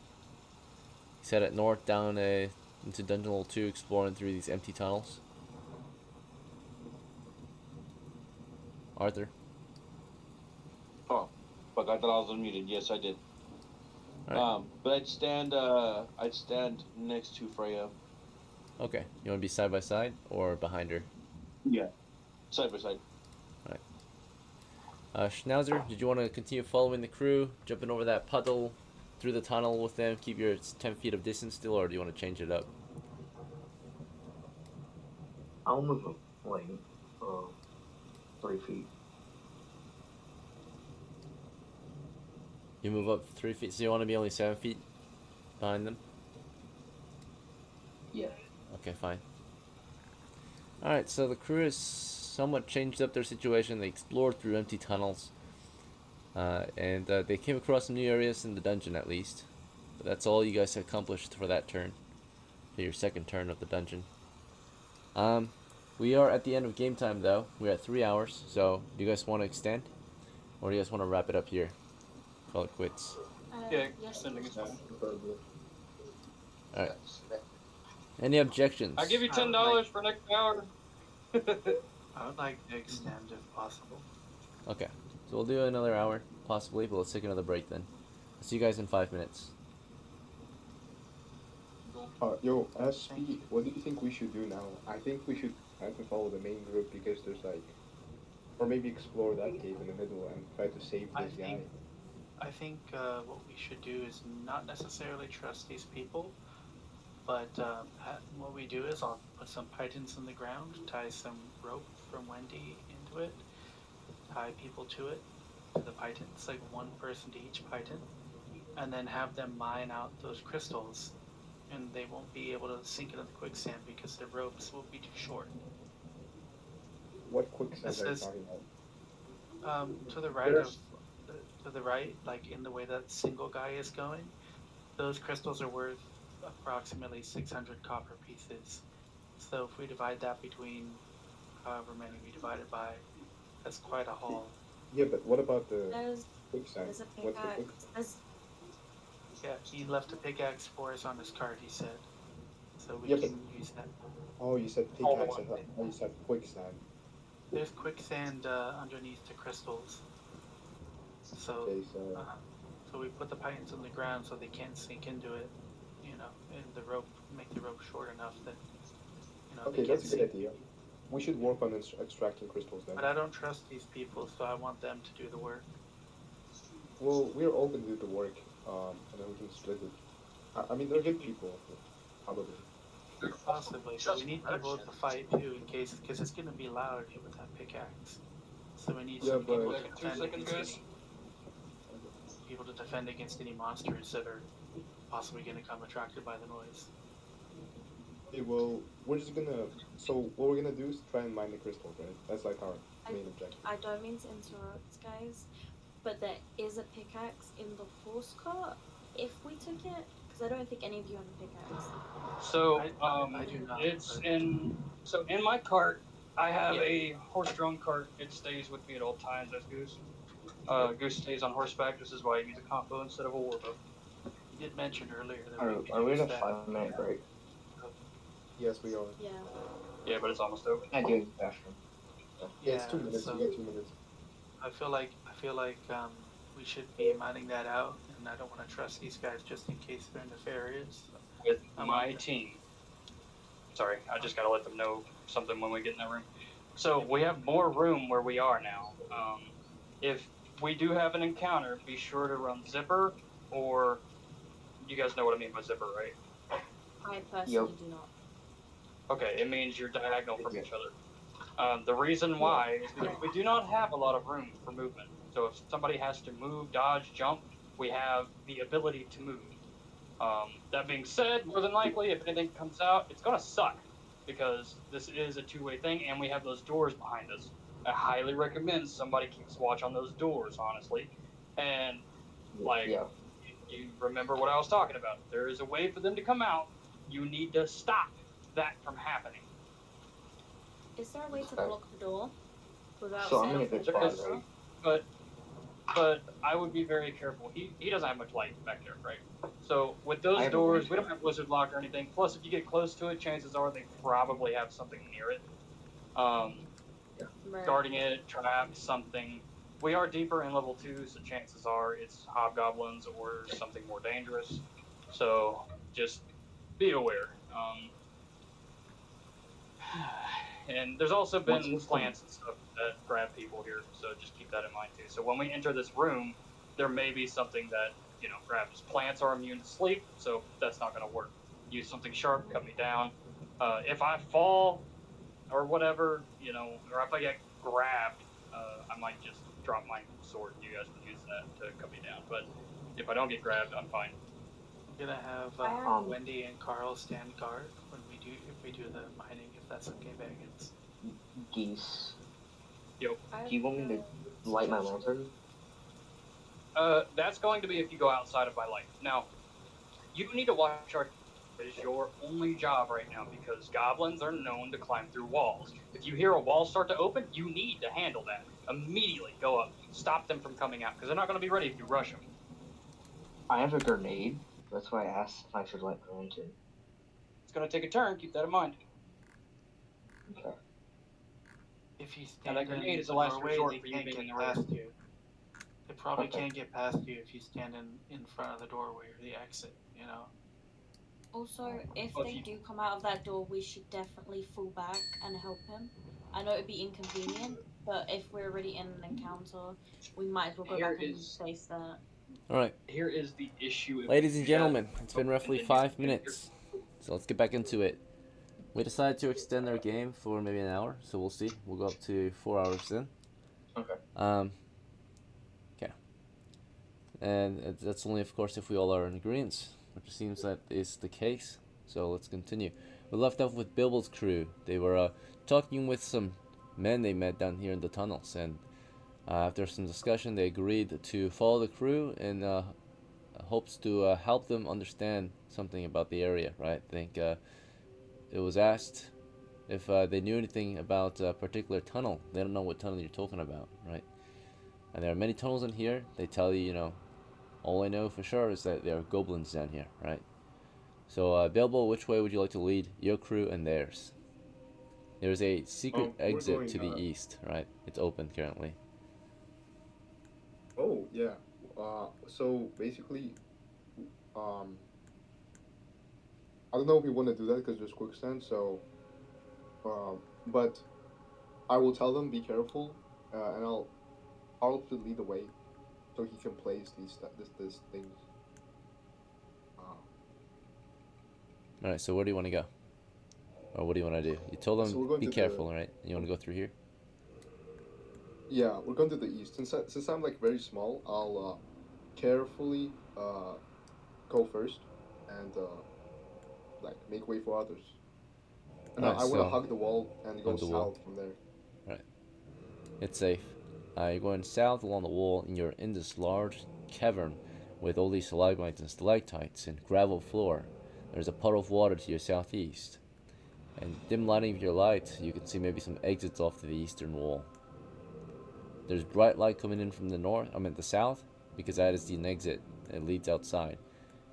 S1: He's headed north down into Dungeon Level 2, exploring through these empty tunnels. Arthur?
S8: Oh, fuck! I thought I was unmuted. Yes, I did.
S1: Alright.
S8: But I'd stand next to Freya.
S1: Okay. You want to be side by side or behind her?
S8: Yeah. Side by side.
S1: Schnauzer, did you want to continue following the crew, jumping over that puddle, through the tunnel with them, keep your 10 feet of distance still, or do you want to change it up?
S6: I'll move up, like, 3 feet.
S1: You move up 3 feet, so you want to be only 7 feet behind them?
S6: Yeah.
S1: Okay, fine. Alright, so the crew has somewhat changed up their situation. They explored through empty tunnels. And they came across some new areas in the dungeon, at least. But that's all you guys accomplished for that turn. For your second turn of the dungeon. We are at the end of game time, though. We're at 3 hours. So, do you guys want to extend? Or do you guys want to wrap it up here? Call it quits.
S3: Yeah,
S7: yes,
S3: sending it
S7: please.
S3: down.
S1: Alright. Any objections?
S3: I give you $10 for next hour.
S5: I would like to extend if possible.
S1: Okay. So we'll do another hour, possibly, but let's take another break then. I'll see you guys in 5 minutes.
S4: Yo, SP, what do you think we should do now? I think we should try to follow the main group because there's like, or maybe explore that cave in the middle and try to save this guy.
S5: I think what we should do is not necessarily trust these people, but what we do is I'll put some pythons in the ground, tie some rope from Wendy into it, tie people to it, to the pythons, like one person to each python, and then have them mine out those crystals, and they won't be able to sink into the quicksand because their ropes will be too short.
S4: What quicksand are you talking about?
S5: To the right of, to the right, like in the way that single guy is going, those crystals are worth approximately 600 copper pieces. So if we divide that between however many we divide it by, that's quite a haul.
S4: Yeah, but what about the quicksand?
S7: There's a
S4: What's the
S7: pickaxe.
S5: Yeah, he left a pickaxe for us on his card, he said. So we
S4: Yeah,
S5: can use that.
S4: Oh, you said pickaxe. I thought you said quicksand.
S5: There's quicksand underneath the crystals. So,
S4: Okay,
S5: so we put the pythons on the ground so they can't sink into it, you know, and the rope, make the rope short enough that, you know,
S4: okay,
S5: they can't
S4: that's a good
S5: sink.
S4: idea. We should work on extracting crystals then.
S5: But I don't trust these people, so I want them to do the work.
S4: Well, we're all gonna do the work, and then we can split it. I mean, they're good people, probably.
S5: Possibly, but we need people to fight too, in case, because it's gonna be loud here with that pickaxe. So we need some people to defend against people to defend against any monsters that are possibly gonna come attracted by the noise.
S4: Okay, well, we're just gonna. So what we're gonna do is try and mine the crystals, right? That's like our main objective.
S7: I don't mean to interrupt, guys, but there is a pickaxe in the horse cart. If we took it, because I don't think any of you have a pickaxe.
S3: So
S5: I do not,
S3: it's
S5: but-
S3: in my cart. I have a horse-drawn cart. It stays with me at all times as Goose. Goose stays on horseback. This is why he needs a combo instead of a warbow.
S5: You did mention earlier that we could
S6: Are we
S5: use
S6: in a
S5: that.
S6: 5-minute break?
S4: Yes, we are.
S7: Yeah.
S3: Yeah, but it's almost over.
S6: I do the bathroom.
S4: Yeah, it's 2 minutes.
S5: so
S4: We got 2 minutes.
S5: I feel like we should be mining that out, and I don't want to trust these guys just in case they're nefarious.
S3: With my team. Sorry, I just gotta let them know something when we get in that room. So we have more room where we are now. If we do have an encounter, be sure to run zipper or you guys know what I mean by zipper, right?
S7: I personally do not.
S3: Okay, it means you're diagonal from
S6: Yeah.
S3: each other. The reason why is because we do not have a lot of room for movement. So if somebody has to move, dodge, jump, we have the ability to move. That being said, more than likely, if anything comes out, it's gonna suck because this is a two-way thing, and we have those doors behind us. I highly recommend somebody keeps watch on those doors, honestly. And like,
S6: Yeah.
S3: you remember what I was talking about. There is a way for them to come out. You need to stop that from happening.
S7: Is there a way to block the door without
S6: So I'm
S7: saying
S6: in a good
S3: There
S6: spot,
S3: is,
S6: right?
S3: but I would be very careful. He doesn't have much light back there, right? So with
S6: I
S3: those
S6: have a
S3: doors,
S6: range
S3: we don't have blizzard lock or anything. Plus, if you get close to it, chances are they probably have something near it,
S7: right.
S3: guarding it, trap, something. We are deeper in level 2, so chances are it's hobgoblins or something more dangerous. So just be aware. And there's also been plants and stuff that grab people here, so just keep that in mind too. So when we enter this room, there may be something that, you know, grabs. Plants are immune to sleep, so that's not going to work. Use something sharp, cut me down. If I fall or whatever, you know, or if I get grabbed, I might just drop my sword and you guys can use that to cut me down. But if I don't get grabbed, I'm fine.
S5: I'm gonna have Wendy and Carl stand guard when if we do the mining, if that's okay, Baggins.
S6: Geese.
S3: Yep.
S6: Do you want me to light my lantern?
S3: That's going to be if you go outside of my light. Now, you need to watch our. Is your only job right now because goblins are known to climb through walls. If you hear a wall start to open, you need to handle that immediately. Go up, stop them from coming out because they're not going to be ready if you rush them.
S6: I have a grenade. That's why I asked if I should light my lantern.
S3: It's going to take a turn. Keep that in mind.
S6: Okay.
S5: If you stand
S3: that grenade
S5: in
S3: is the
S5: the
S3: last
S5: doorway,
S3: resort
S5: they
S3: for you
S5: can't
S3: being
S5: get
S3: in the room.
S5: past you. They probably can't get past you if you stand in front of the doorway or the exit, you know?
S7: Also, if they do come out of that door, we should definitely fall back and help him. I know it'd be inconvenient, but if we're already in an encounter, we might as well go back and face that.
S1: Alright.
S3: Here is the issue.
S1: Ladies and gentlemen, it's been roughly 5 minutes. So let's get back into it. We decided to extend our game for maybe an hour, so we'll see. We'll go up to 4 hours then.
S6: Okay.
S1: Okay. And that's only, of course, if we all are in agreement, which seems that is the case. So let's continue. We left off with Bible's crew. They were talking with some men they met down here in the tunnels, and after some discussion, they agreed to follow the crew in hopes to help them understand something about the area, right? I think it was asked if they knew anything about a particular tunnel. They don't know what tunnel you're talking about, right? And there are many tunnels in here. They tell you, you know, all I know for sure is that there are goblins down here, right? So, Bilbo, which way would you like to lead your crew and theirs? There's a secret exit to the east, right? It's open currently.
S4: Oh, yeah. So basically, I don't know if we want to do that because there's quicksand, so, but I will tell them be careful, and I'll lead the way, so he can place these things.
S1: Alright, so where do you want to go? Or what do you want to do? You told them
S4: So
S1: be careful, right? You want to go through here?
S4: Yeah, we're going to the east. Since I'm like very small, I'll carefully go first and like make way for others. And I want to hug the wall and go south from there.
S1: Right. It's safe. You're going south along the wall, and you're in this large cavern with all these stalagmites and stalactites and gravel floor. There's a puddle of water to your southeast. And dim lighting of your light, you can see maybe some exits off to the eastern wall. There's bright light coming in from the north, the south, because that is the exit. It leads outside.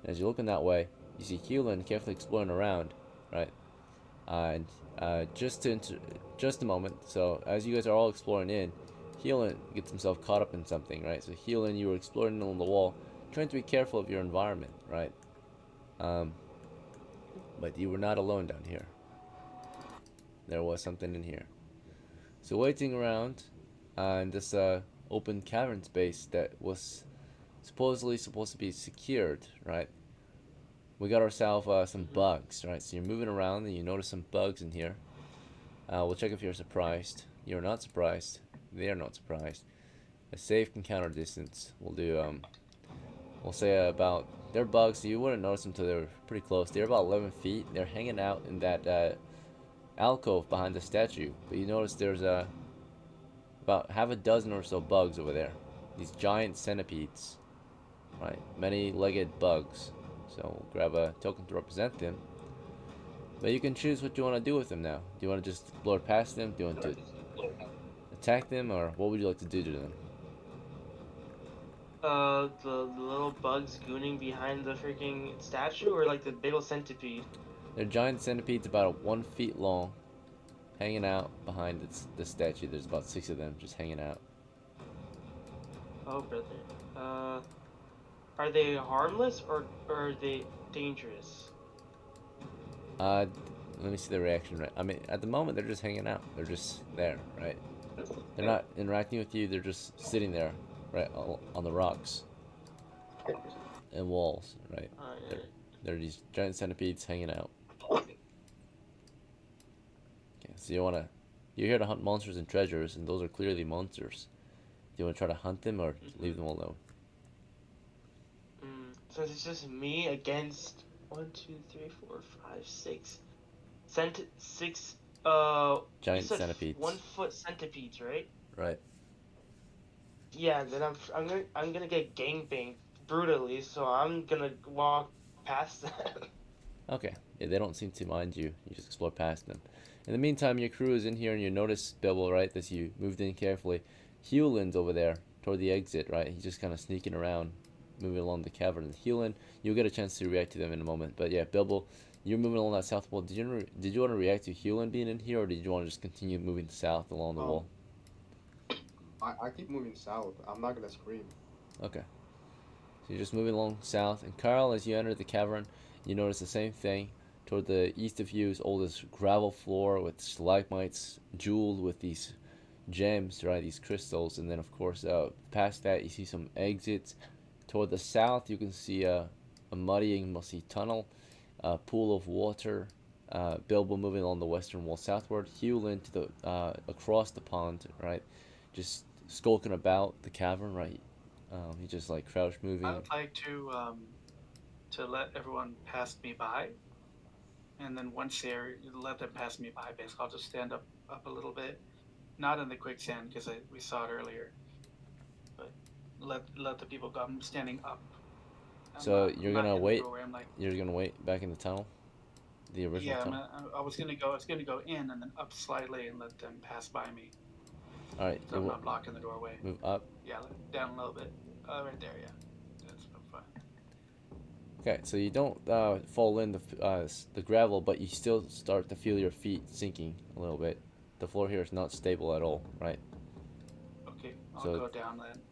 S1: And as you're looking that way, you see Hewlin carefully exploring around, right? And just a moment. So as you guys are all exploring in, Hewlin gets himself caught up in something, right? So Hewlin, you were exploring along the wall, trying to be careful of your environment, right? But you were not alone down here. There was something in here. So waiting around in this open cavern space that was supposedly supposed to be secured, right? We got ourselves some bugs, right? So you're moving around and you notice some bugs in here. We'll check if you're surprised. You're not surprised. They are not surprised. A safe encounter distance. We'll do we'll say about, they're bugs, so you wouldn't notice them until they were pretty close. They're about 11 feet. They're hanging out in that alcove behind the statue. But you notice there's about half a dozen or so bugs over there. These giant centipedes, right? Many-legged bugs. So we'll grab a token to represent them. But you can choose what you want to do with them now. Do you want to just explore past them? Do you want to attack them, or what would you like to do to them?
S2: The little bugs gooning behind the freaking statue, or like the big old centipede?
S1: They're giant centipedes about 1 feet long, hanging out behind the statue. There's about 6 of them just hanging out.
S2: Oh, brother. Are they harmless or are they dangerous?
S1: Let me see the reaction. Right, I mean, at the moment they're just hanging out. They're just there, right? They're not interacting with you. They're just sitting there, right, on the rocks and walls, right? They're these giant centipedes hanging out. Okay, so you're here to hunt monsters and treasures, and those are clearly monsters. Do you want to try to hunt them or leave them alone?
S2: Since it's just me against 1, 2, 3, 4, 5, 6 six
S1: giant centipedes.
S2: 1 foot centipedes, right?
S1: Right.
S2: Yeah, then I'm gonna get gangbanged brutally, so I'm gonna walk past them.
S1: Okay. Yeah, they don't seem to mind you. You just explore past them. In the meantime, your crew is in here, and you notice Bibble, right, as you moved in carefully. Hewlin's over there toward the exit, right? He's just kind of sneaking around, moving along the cavern. Hewlin, you'll get a chance to react to them in a moment. But yeah, Bibble, you're moving along that south wall. Did you want to react to Hewlin being in here, or did you want to just continue moving south along the wall?
S4: I keep moving south. I'm not gonna scream.
S1: Okay. So you're just moving along south, and Carl, as you enter the cavern, you notice the same thing. Toward the east of you is all this gravel floor with stalagmites jeweled with these gems, right? These crystals, and then of course, past that you see some exits. Toward the south, you can see a muddy and musty tunnel, a pool of water. Bilbo moving along the western wall southward. Hewlin to the across the pond, right? Just skulking about the cavern, right? He just like crouched moving.
S5: I would like to let everyone pass me by, and then once they're let them pass me by, basically I'll just stand up a little bit, not in the quicksand because we saw it earlier, but let the people go. I'm standing up.
S1: So you're gonna wait.
S5: Like,
S1: you're gonna wait back in the tunnel, the original tunnel.
S5: I was gonna go in and then up slightly and let them pass by me.
S1: All right.
S5: So I'm not blocking the doorway.
S1: Move up.
S5: Yeah, down a little bit. Right there, yeah. That's fine.
S1: Okay, so you don't fall in the gravel, but you still start to feel your feet sinking a little bit. The floor here is not stable at all, right?
S5: Okay, I'll go down then.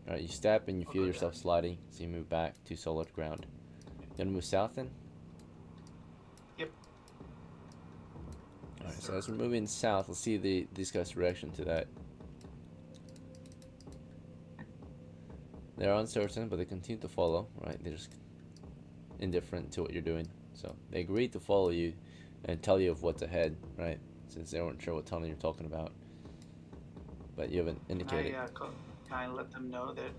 S1: All right, you step and you feel yourself sliding, so you move back to solid ground. You gonna move south then?
S5: Yep.
S1: All right, so as we're moving south, let's see these guys' reaction to that. They're uncertain, but they continue to follow, right? They're just indifferent to what you're doing. So they agreed to follow you and tell you of what's ahead, right? Since they weren't sure what tunnel you're talking about. But you haven't indicated.
S5: Can I let them know that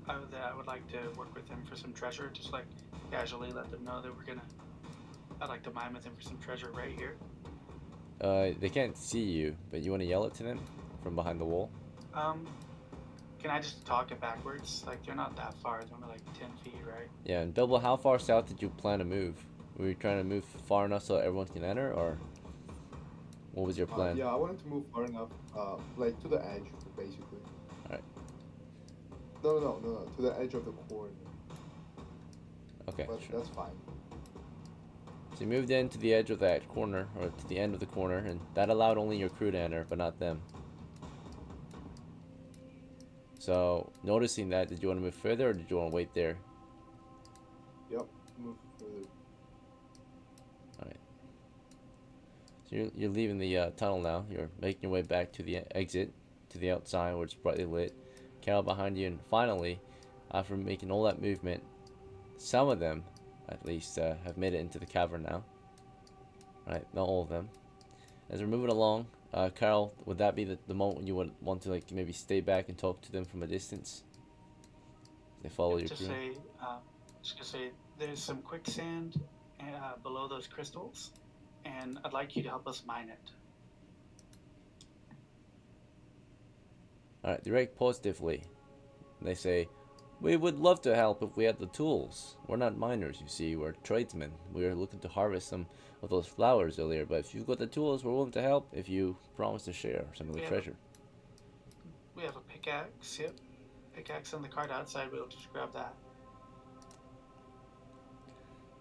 S5: that I would like to work with them for some treasure? Just like casually let them know that I'd like to mine with them for some treasure right here.
S1: They can't see you, but you want to yell it to them from behind the wall?
S5: Can I just talk it backwards? Like, they're not that far. They're only like 10 feet, right?
S1: Yeah, and Bilbo, how far south did you plan to move? Were you trying to move far enough so everyone can enter, or what was your plan?
S4: Yeah, I wanted to move far enough, like to the edge, basically.
S1: Alright.
S4: No, to the edge of the corner.
S1: Okay,
S4: but
S1: sure.
S4: That's fine.
S1: So you moved in to the edge of that corner, or to the end of the corner, and that allowed only your crew to enter, but not them. So, noticing that, did you want to move further, or did you want to wait there?
S4: Yep, move further.
S1: Alright. So you're leaving the tunnel now. You're making your way back to the exit, to the outside where it's brightly lit. Carol behind you, and finally, after making all that movement, some of them, at least, have made it into the cavern now. Right, not all of them. As we're moving along, Carl, would that be the moment when you would want to like maybe stay back and talk to them from a distance? They follow your
S5: Just
S1: crew.
S5: say, just gonna say, there's some quicksand below those crystals, and I'd like you to help us mine it.
S1: Alright, they react positively. They say, we would love to help if we had the tools. We're not miners, you see, we're tradesmen. We were looking to harvest some of those flowers earlier, but if you've got the tools, we're willing to help if you promise to share some of the treasure.
S5: We have a pickaxe, yep. Pickaxe on the cart outside, we'll just grab that.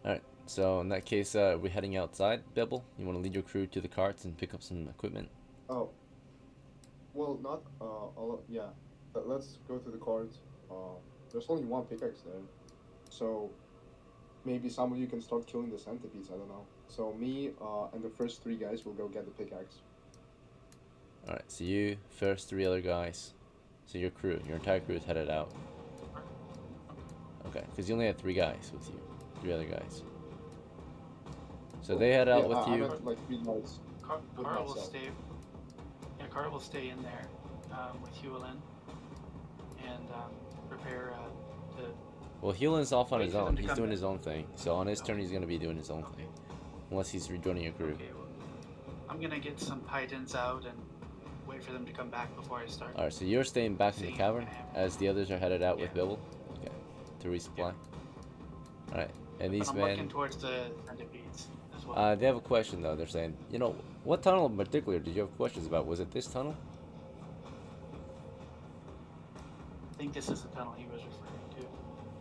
S1: Alright, so in that case, we're heading outside. Bibble, you want to lead your crew to the carts and pick up some equipment?
S4: Oh. Well, not, yeah. Let's go to the cards. There's only one pickaxe there. So, maybe some of you can start killing the centipedes, I don't know. So me, and the first 3 guys will go get the pickaxe.
S1: Alright, so you, first 3 other guys. So your crew, your entire crew is headed out. Okay, because you only had 3 guys with you. 3 other guys. So they head out with you.
S4: I meant like 3 guys.
S5: Carl will stay. Yeah, Carl will stay in there with Hewlin and prepare to.
S1: Well, Hewlin's off on his own. He's doing his own thing. So on his turn, he's going to be doing his own thing. Unless he's rejoining your crew.
S5: Okay, well, I'm going to get some pythons out and wait for them to come back before I start.
S1: Alright, so you're staying back in the cavern as the others are headed out with Bibble? Okay, to resupply. Alright, and these
S5: I'm
S1: men...
S5: looking towards the centipedes as well.
S1: they have a question though. They're saying, you know, what tunnel in particular did you have questions about? Was it this tunnel?
S5: I think this is the tunnel he was referring to.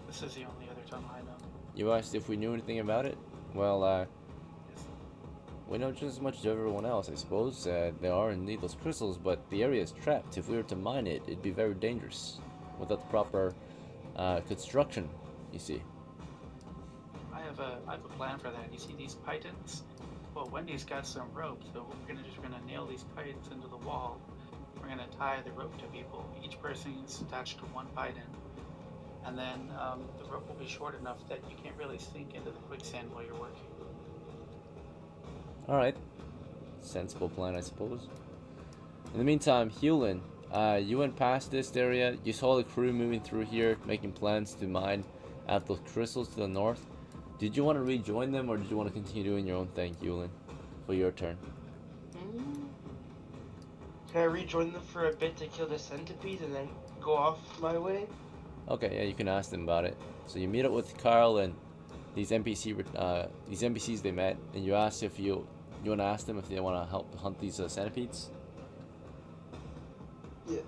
S5: This is the only other tunnel I know.
S1: You asked if we knew anything about it? Well, we know just as much as everyone else, I suppose. There are indeed those crystals, but the area is trapped. If we were to mine it, it'd be very dangerous. Without the proper construction, you see.
S5: I have a plan for that. You see these pythons? Well, Wendy's got some rope, so we're gonna nail these pythons into the wall. We're gonna tie the rope to people. Each person is attached to one python, and then the rope will be short enough that you can't really sink into the quicksand while you're working.
S1: Alright. Sensible plan, I suppose. In the meantime, Hewlin, you went past this area. You saw the crew moving through here, making plans to mine out those crystals to the north. Did you want to rejoin them, or did you want to continue doing your own thing, Hewlin, for your turn?
S2: Can I rejoin them for a bit to kill the centipedes and then go off my way?
S1: Okay, yeah, you can ask them about it. So you meet up with Carl and these NPCs they met, and you ask if you want to ask them if they want to help hunt these centipedes.
S2: Yeah.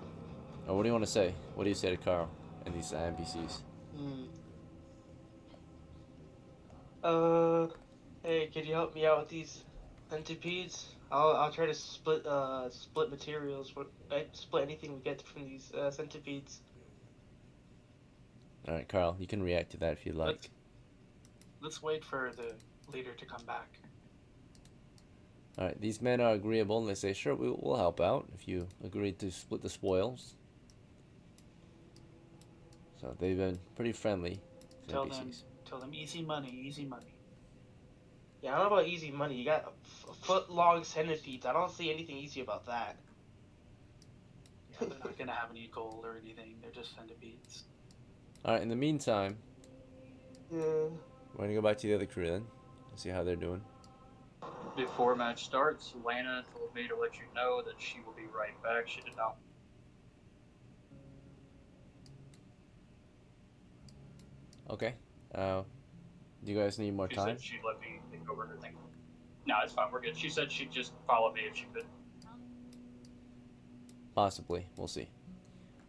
S1: Or what do you want to say? What do you say to Carl and these NPCs?
S2: Hey, could you help me out with these centipedes? I'll try to split materials. Split anything we get from these centipedes.
S1: All right, Carl, you can react to that if you'd like.
S5: Let's wait for the leader to come back.
S1: All right, these men are agreeable, and they say, "Sure, we'll help out if you agree to split the spoils." So they've been pretty friendly to NPCs.
S5: Tell them easy money, easy money.
S2: Yeah, I don't know about easy money. You got foot-long centipedes. I don't see anything easy about that.
S5: Yeah, they're not gonna have any gold or anything. They're just centipedes.
S1: All right. In the meantime,
S2: yeah,
S1: we're gonna go back to the other crew then, and see how they're doing.
S3: Before match starts, Lana told me to let you know that she will be right back. She did not.
S1: Okay. Do you guys need more time?
S3: She said she'd let me think over her thing. No, it's fine. We're good. She said she'd just follow me if she could.
S1: Possibly. We'll see.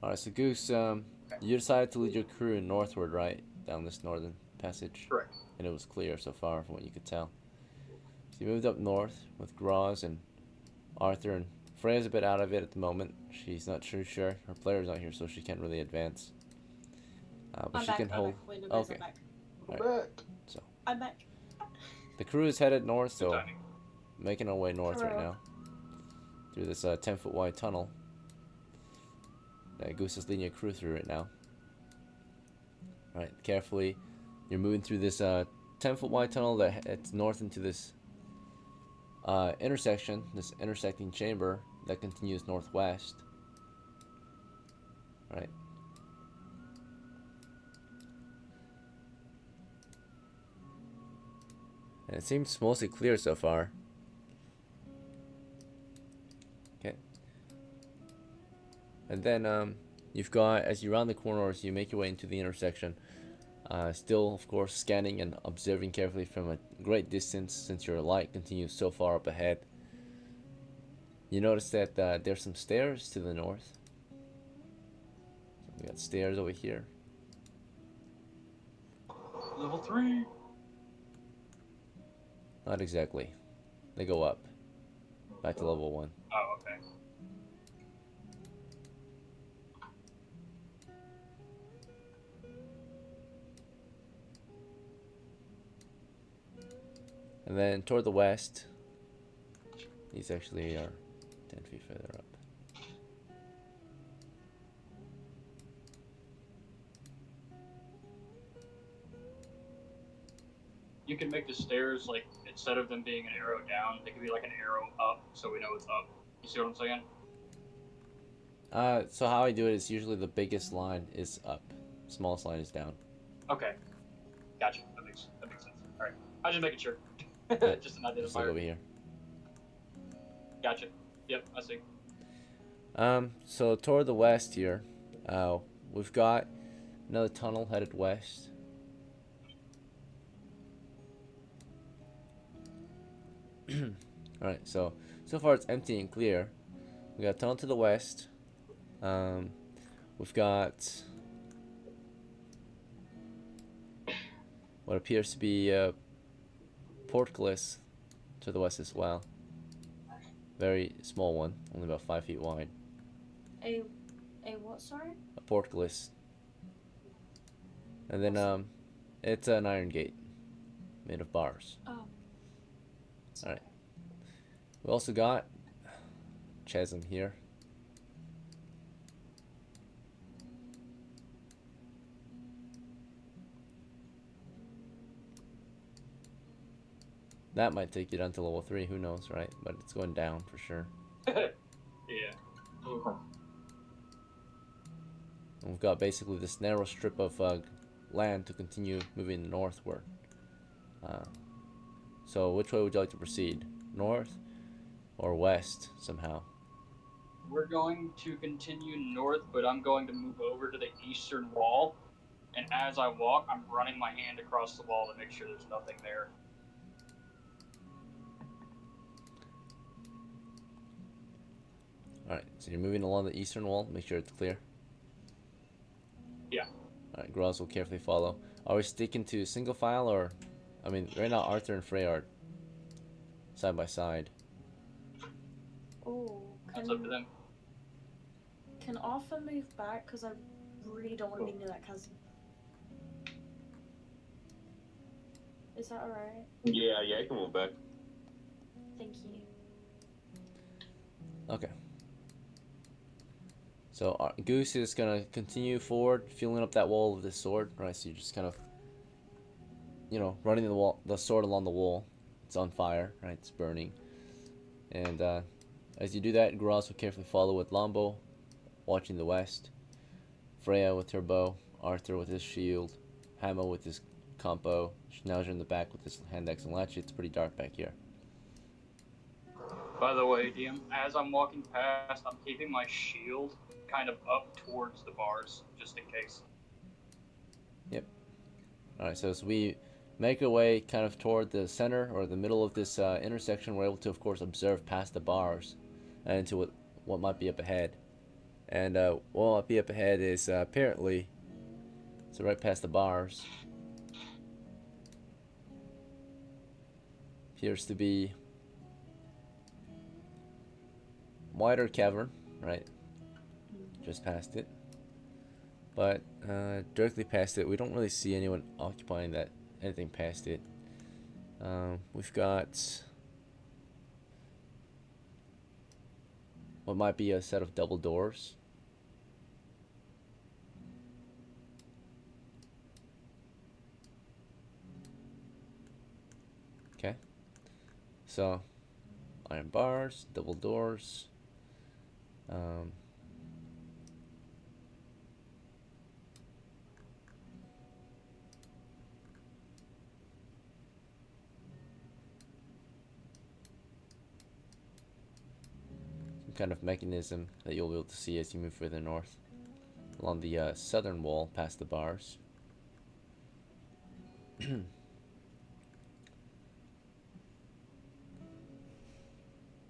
S1: Alright, so Goose, you decided to lead your crew northward, right? Down this northern passage?
S3: Correct.
S1: And it was clear so far from what you could tell. So you moved up north with GROZ and Arthur, and Freya's a bit out of it at the moment. She's not sure. Her player's not here, so she can't really advance. But
S7: I'm
S1: she
S7: back,
S1: can hold.
S7: Wait, no, guys,
S1: Okay.
S7: I'm back.
S1: Right. So
S7: I'm back.
S1: the crew is headed north, so making our way north right now through this 10-foot wide tunnel that Goose is leading a crew through right now. Right, carefully. You're moving through this 10-foot wide tunnel that heads north into this intersection, this intersecting chamber that continues northwest. Right. And it seems mostly clear so far. Okay. And then you've got, as you round the corners, you make your way into the intersection. Still, of course, scanning and observing carefully from a great distance since your light continues so far up ahead. You notice that there's some stairs to the north. So we got stairs over here.
S3: Level 3.
S1: Not exactly. They go up. Back to level 1.
S3: Oh, okay.
S1: And then toward the west, these actually are 10 feet further up.
S3: You can make the stairs, like, instead of them being an arrow down, they could be like an arrow up, so we know it's up. You see what I'm saying?
S1: So how I do it is usually the biggest line is up, smallest line is down.
S3: Okay. Gotcha. That makes sense. Alright. I was just making sure. Just an
S1: Just look
S3: identifier.
S1: over here.
S3: Gotcha. Yep, I see.
S1: So toward the west here, we've got another tunnel headed west. Alright, so far it's empty and clear. We got a tunnel to the west. We've got what appears to be a portcullis to the west as well. Very small one, only about 5 feet wide.
S7: A what, sorry?
S1: A portcullis. And then it's an iron gate made of bars.
S7: Oh.
S1: Alright. We also got CHASM here. That might take you down to level 3, who knows, right? But it's going down for sure.
S3: Yeah.
S1: And we've got basically this narrow strip of land to continue moving northward. So which way would you like to proceed? North or west somehow?
S3: We're going to continue north, but I'm going to move over to the eastern wall. And as I walk, I'm running my hand across the wall to make sure there's nothing there.
S1: Alright, so you're moving along the eastern wall, make sure it's clear.
S3: Yeah.
S1: Alright, GROZ will carefully follow. Are we sticking to single file or... I mean, right now Arthur and Freya are side by side.
S7: Oh,
S3: That's up to them.
S7: Can Arthur move back? Because I really don't want to be near that chasm. Is that alright?
S10: Yeah, I can move back.
S7: Thank you.
S1: Okay. So Goose is gonna continue forward, filling up that wall with his sword. Right, so you're just kind of, you know, running the sword along the wall. It's on fire, right? It's burning. And as you do that, GROZ will carefully follow with longbow, watching the west. Freya with her bow, Arthur with his shield, HAMO with his compo, SCHNAUZER in the back with his hand axe and latch. It's pretty dark back here.
S3: By the way, DM, as I'm walking past, I'm keeping my shield kind of up towards the bars, just in case.
S1: Yep. Alright, so as we make our way kind of toward the center or the middle of this intersection, we're able to, of course, observe past the bars and into what might be up ahead. And what might be up ahead is apparently, so right past the bars, appears to be wider cavern, right? Just past it. But directly past it, we don't really see anyone occupying anything past it. We've got what might be a set of double doors. Okay. So, iron bars, double doors. Some kind of mechanism that you'll be able to see as you move further north. Along the southern wall, past the bars.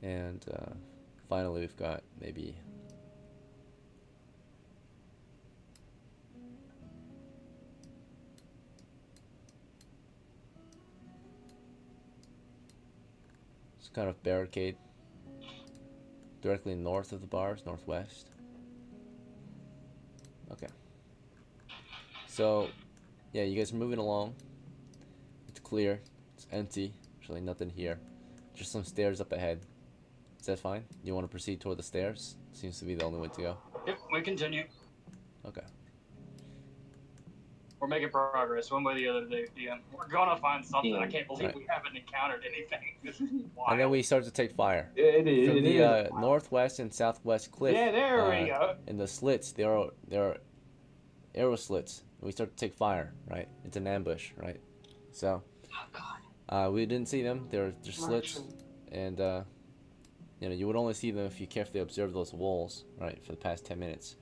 S1: And finally, we've got maybe some kind of barricade directly north of the bars, northwest. Okay. So, yeah, you guys are moving along. It's clear. It's empty. There's really nothing here. Just some stairs up ahead. Is that fine? You want to proceed toward the stairs? Seems to be the only way to go.
S3: Yep, we continue.
S1: Okay.
S3: We're making progress one way or the other today, DM. We're gonna find something.
S6: Yeah.
S3: I can't believe
S1: Right.
S3: we haven't encountered anything. This is wild.
S1: And then we start to take fire.
S10: It is.
S1: From
S10: It
S1: the
S10: is.
S1: northwest and southwest cliff.
S3: Yeah, there we go.
S1: In the slits, there are arrow slits. We start to take fire, right? It's an ambush, right? So, we didn't see them. They're slits, and you know, you would only see them if you carefully observe those walls, right, for the past 10 minutes.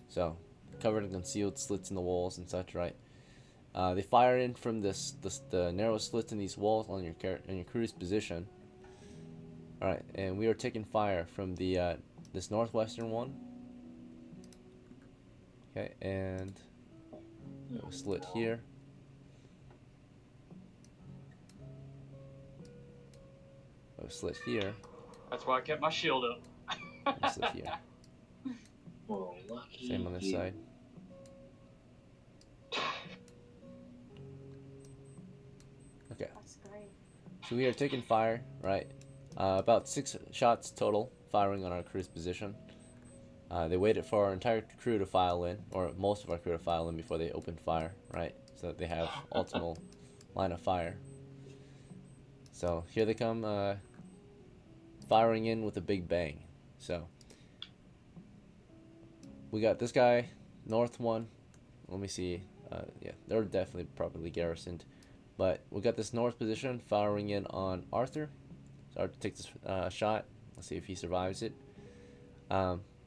S1: So, covered and concealed slits in the walls and such, right? They fire in from the narrow slits in these walls on your crew's position. All right, and we are taking fire from the this northwestern one. Okay, and a slit here. A slit here.
S3: That's why I kept my shield up.
S1: A slit here.
S6: Well, lucky
S1: Same on this
S6: you.
S1: side. Okay.
S7: That's great.
S1: So we are taking fire, right? About 6 shots total firing on our crew's position. They waited for our entire crew to file in, or most of our crew to file in before they opened fire, right? So that they have ultimate line of fire. So here they come, firing in with a big bang. So we got this guy, north one. Let me see. Yeah, they're definitely properly garrisoned. But we got this north position firing in on Arthur. So Arthur takes this shot. Let's see if he survives it.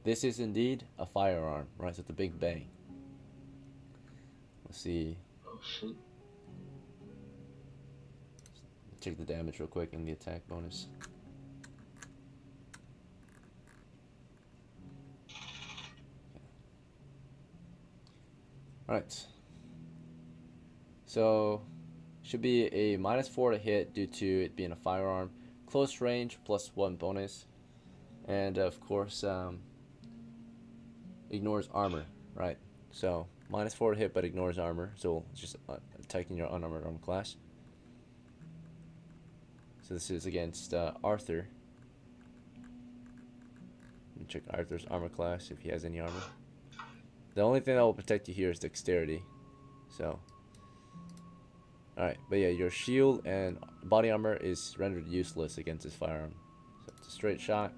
S1: This is indeed a firearm, right? So it's a big bang. Let's see.
S6: Oh shit.
S1: Check the damage real quick and the attack bonus. Alright. So, should be a -4 to hit due to it being a firearm. Close range, +1 bonus. And of course, ignores armor, right? So, -4 to hit but ignores armor. So, it's just attacking your unarmored armor class. So this is against Arthur. Let me check Arthur's armor class if he has any armor. The only thing that will protect you here is dexterity. So, alright, but yeah, your shield and body armor is rendered useless against this firearm. So it's a straight shot,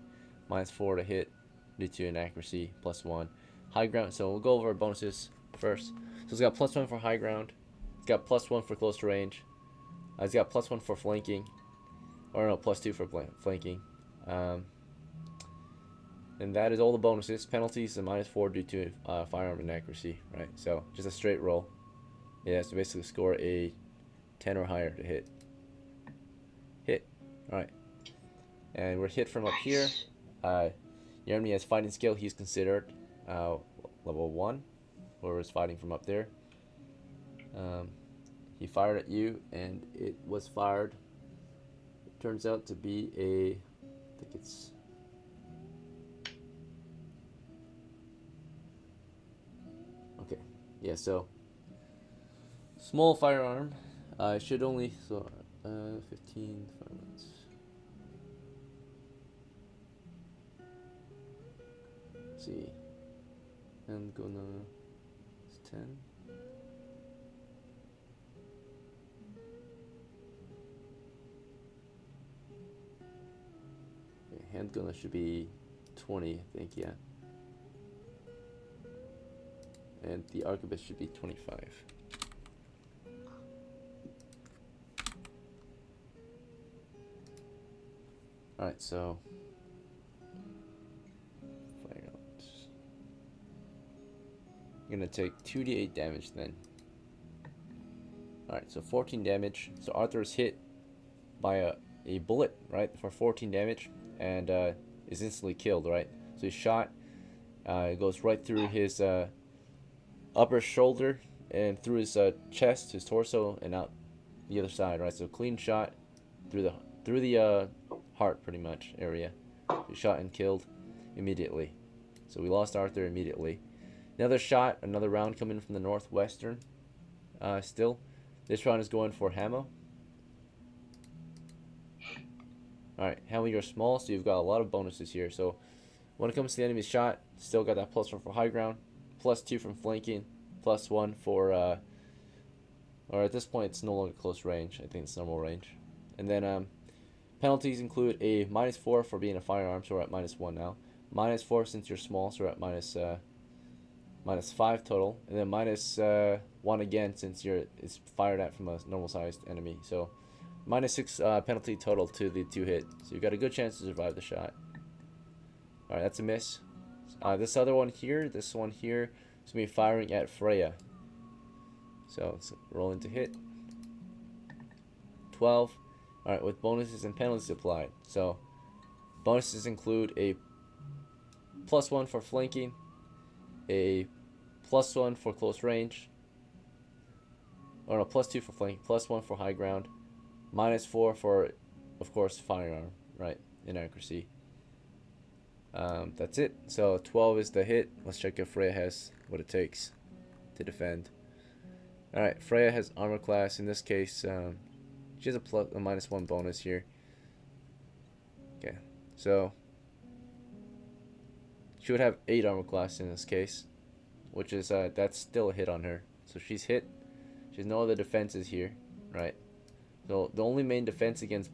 S1: -4 to hit due to inaccuracy, +1. High ground, so we'll go over our bonuses first. So it's got +1 for high ground, it's got +1 for close range, it's got +1 for flanking, or no, +2 for flanking. And that is all the bonuses. Penalties are -4 due to firearm inaccuracy, right? So just a straight roll. Yeah, so basically score a 10 or higher to hit. Hit. Alright. And we're hit from up here. Your enemy has fighting skill. He's considered level 1. Whoever's fighting from up there. He fired at you, and it was fired. It turns out to be a... I think it's... Okay. Yeah, so... Small firearm. Should only... So, 15 firearms. Let's see. And gonna... It's 10. handgun should be 20, I think, yeah. And the arquebus should be 25. Alright, so fire out. I'm gonna take 2d8 damage then. Alright, so 14 damage. So Arthur is hit by a bullet, right, for 14 damage, and is instantly killed, right? So he's shot. It goes right through his upper shoulder and through his chest, his torso, and out the other side, right? So clean shot through the heart, pretty much, area. He's shot and killed immediately. So we lost Arthur immediately. Another shot, another round coming from the northwestern. Still, this round is going for HAMO. Alright, HAMO, you're small, so you've got a lot of bonuses here. So when it comes to the enemy's shot, still got that +1 for high ground, +2 from flanking, +1 for or at this point it's no longer close range. I think it's normal range. And then penalties include a -4 for being a firearm, so we're at -1 now. -4 since you're small, so we're at -5 total, and then -1 again since it's fired at from a normal sized enemy. So -6 penalty total to the 2 hit. So you've got a good chance to survive the shot. Alright, that's a miss. This other one here, this one here, is going to be firing at Freya. So let's roll into hit. 12. Alright, with bonuses and penalties applied. So bonuses include a +1 for flanking, a +1 for close range, or no, +2 for flanking, +1 for high ground, -4 for, of course, firearm, right, inaccuracy. That's it. So 12 is the hit. Let's check if Freya has what it takes to defend. Alright, Freya has armor class. In this case, she has a -1 bonus here. Okay, so she would have 8 armor class in this case, which is that's still a hit on her. So she's hit. She has no other defenses here, right? So the only main defense against